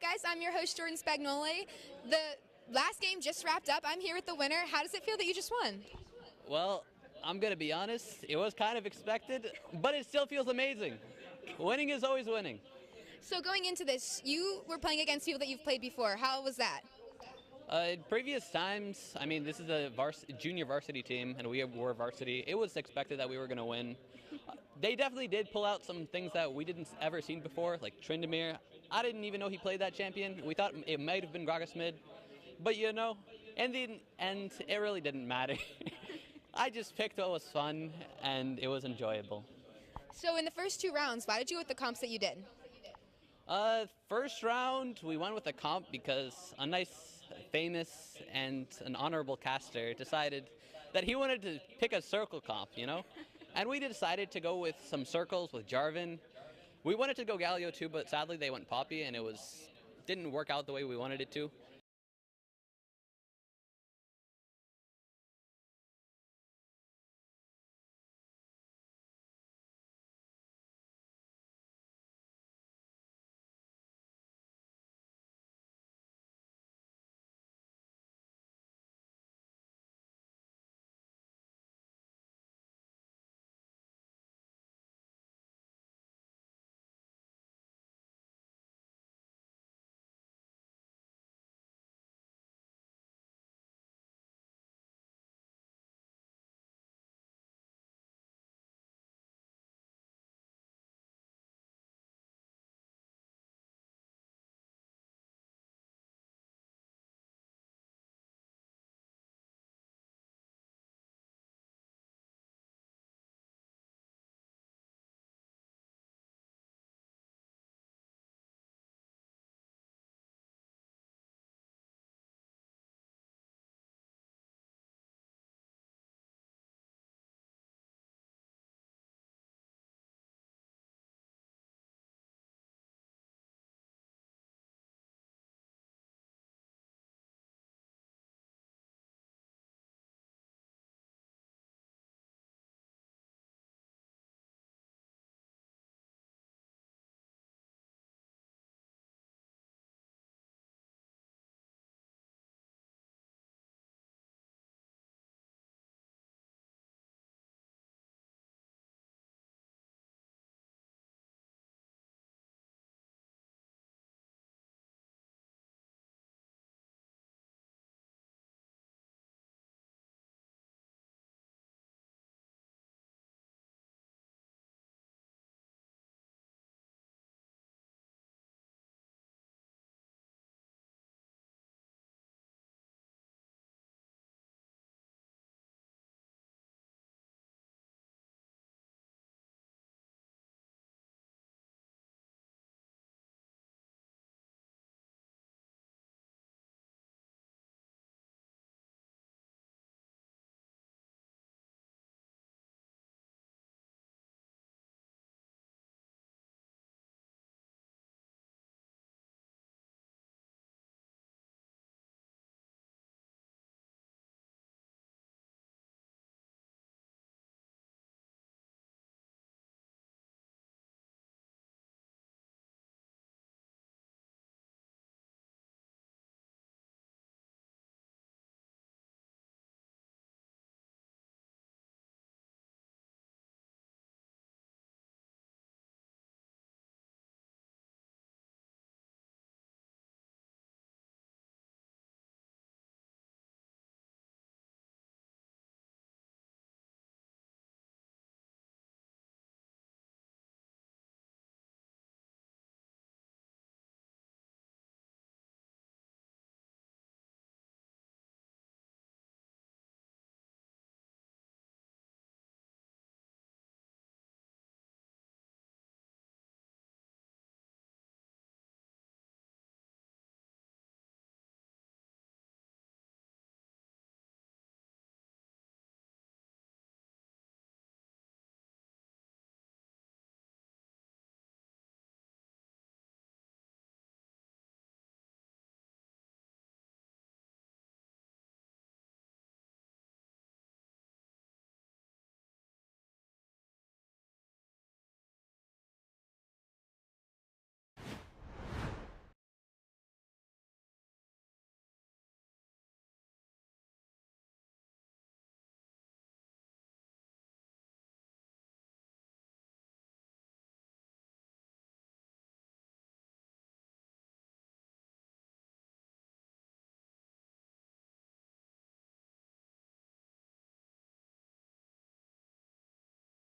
guys, I'm your host Jordan Spagnoli. The last game just wrapped up. I'm here with the winner. How does it feel that you just won? Well, I'm going to be honest, it was kind of expected, but it still feels amazing. Winning is always winning. So going into this, you were playing against people that you've played before. How was that? In previous times, I mean, this is a junior varsity team, and we were varsity. It was expected that we were going to win. They definitely did pull out some things that we didn't ever seen before, like Trindamere. I didn't even know he played that champion. We thought it might have been Gragasmid, but you know, in the end, it really didn't matter. I just picked what was fun, and it was enjoyable. So in the first 2 rounds, why did you go with the comps that you did? First round, we went with a comp because a nice, famous, and an honorable caster decided that he wanted to pick a circle comp, you know? And we decided to go with some circles with Jarvan. We wanted to go Galio too, but sadly they went Poppy, and it didn't work out the way we wanted it to.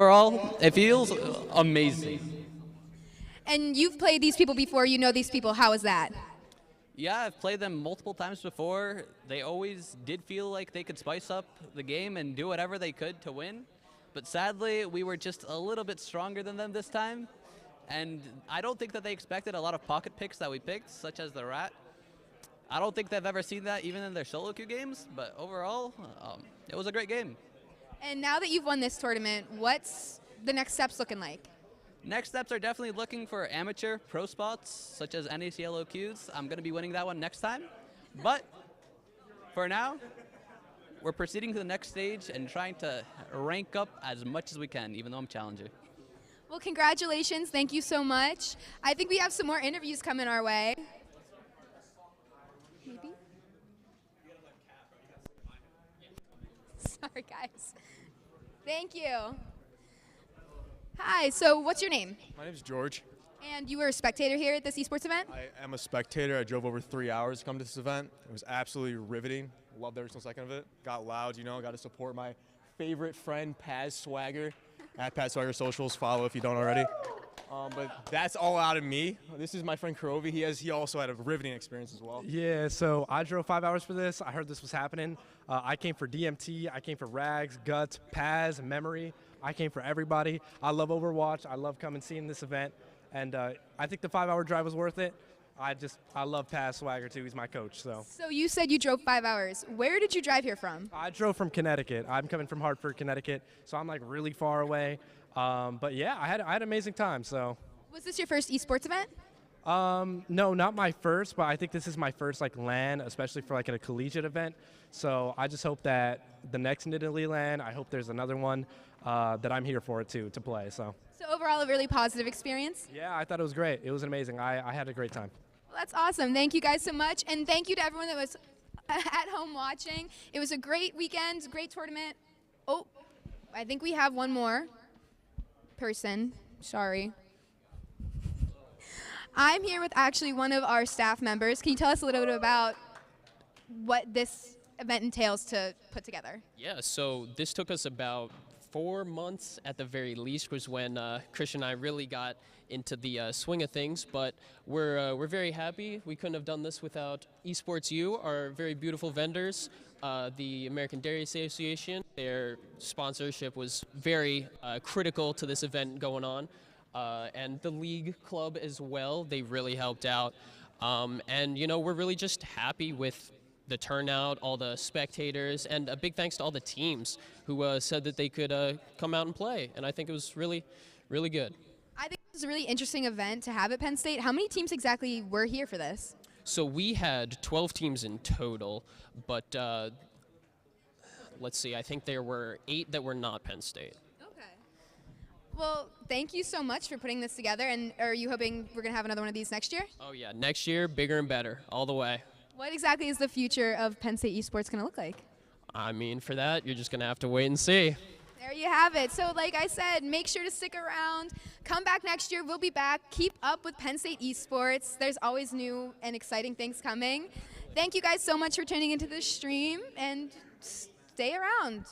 Overall, it feels amazing. And you've played these people before, you know these people. How is that? Yeah, I've played them multiple times before. They always did feel like they could spice up the game and do whatever they could to win. But sadly, we were just a little bit stronger than them this time. And I don't think that they expected a lot of pocket picks that we picked, such as the Rat. I don't think they've ever seen that even in their solo queue games, but overall, it was a great game. And now that you've won this tournament, what's the next steps looking like? Next steps are definitely looking for amateur pro spots, such as NACLO queues. I'm going to be winning that one next time. But for now, we're proceeding to the next stage and trying to rank up as much as we can, even though I'm challenger. Well, congratulations. Thank you so much. I think we have some more interviews coming our way. Maybe? Sorry, guys. Thank you. Hi, so what's your name? My name's George. And you were a spectator here at this esports event? I am a spectator. I drove over 3 hours to come to this event. It was absolutely riveting. Loved every single second of it. Got loud, you know, got to support my favorite friend, Paz Swagger. At Paz Swagger Socials, follow if you don't already. But that's all out of me. This is my friend Kurovi. He also had a riveting experience as well. Yeah, so I drove 5 hours for this. I heard this was happening. I came for DMT. I came for Rags, Guts, Paz, Memory. I came for everybody. I love Overwatch. I love coming seeing this event. And I think the 5-hour drive was worth it. I love Paz Swagger too. He's my coach. So you said you drove 5 hours. Where did you drive here from? I drove from Connecticut. I'm coming from Hartford, Connecticut. So I'm like really far away. But yeah, I had an amazing time. So was this your first esports event? No, not my first, but I think this is my first like LAN, especially for like a collegiate event. So I just hope that the next Nittany LAN, I hope there's another one that I'm here for it too, to play. So overall, a really positive experience? Yeah, I thought it was great. It was amazing. I had a great time. Well, that's awesome. Thank you guys so much. And thank you to everyone that was at home watching. It was a great weekend, great tournament. Oh, I think we have one more person. Sorry. I'm here with actually one of our staff members. Can you tell us a little bit about what this event entails to put together? Yeah, so this took us about 4 months at the very least, was when Christian and I really got into the swing of things, but we're very happy. We couldn't have done this without Esports U, our very beautiful vendors. The American Dairy Association, their sponsorship was very critical to this event going on. And the league club as well, they really helped out. And you know, we're really just happy with the turnout, all the spectators, and a big thanks to all the teams who said that they could come out and play. And I think it was really, really good. I think this is a really interesting event to have at Penn State. How many teams exactly were here for this? So we had 12 teams in total, but let's see, I think there were 8 that were not Penn State. Well, thank you so much for putting this together. And are you hoping we're going to have another one of these next year? Oh, yeah. Next year, bigger and better, all the way. What exactly is the future of Penn State esports going to look like? I mean, for that, you're just going to have to wait and see. There you have it. So like I said, make sure to stick around. Come back next year. We'll be back. Keep up with Penn State esports. There's always new and exciting things coming. Thank you guys so much for tuning into this stream, and stay around.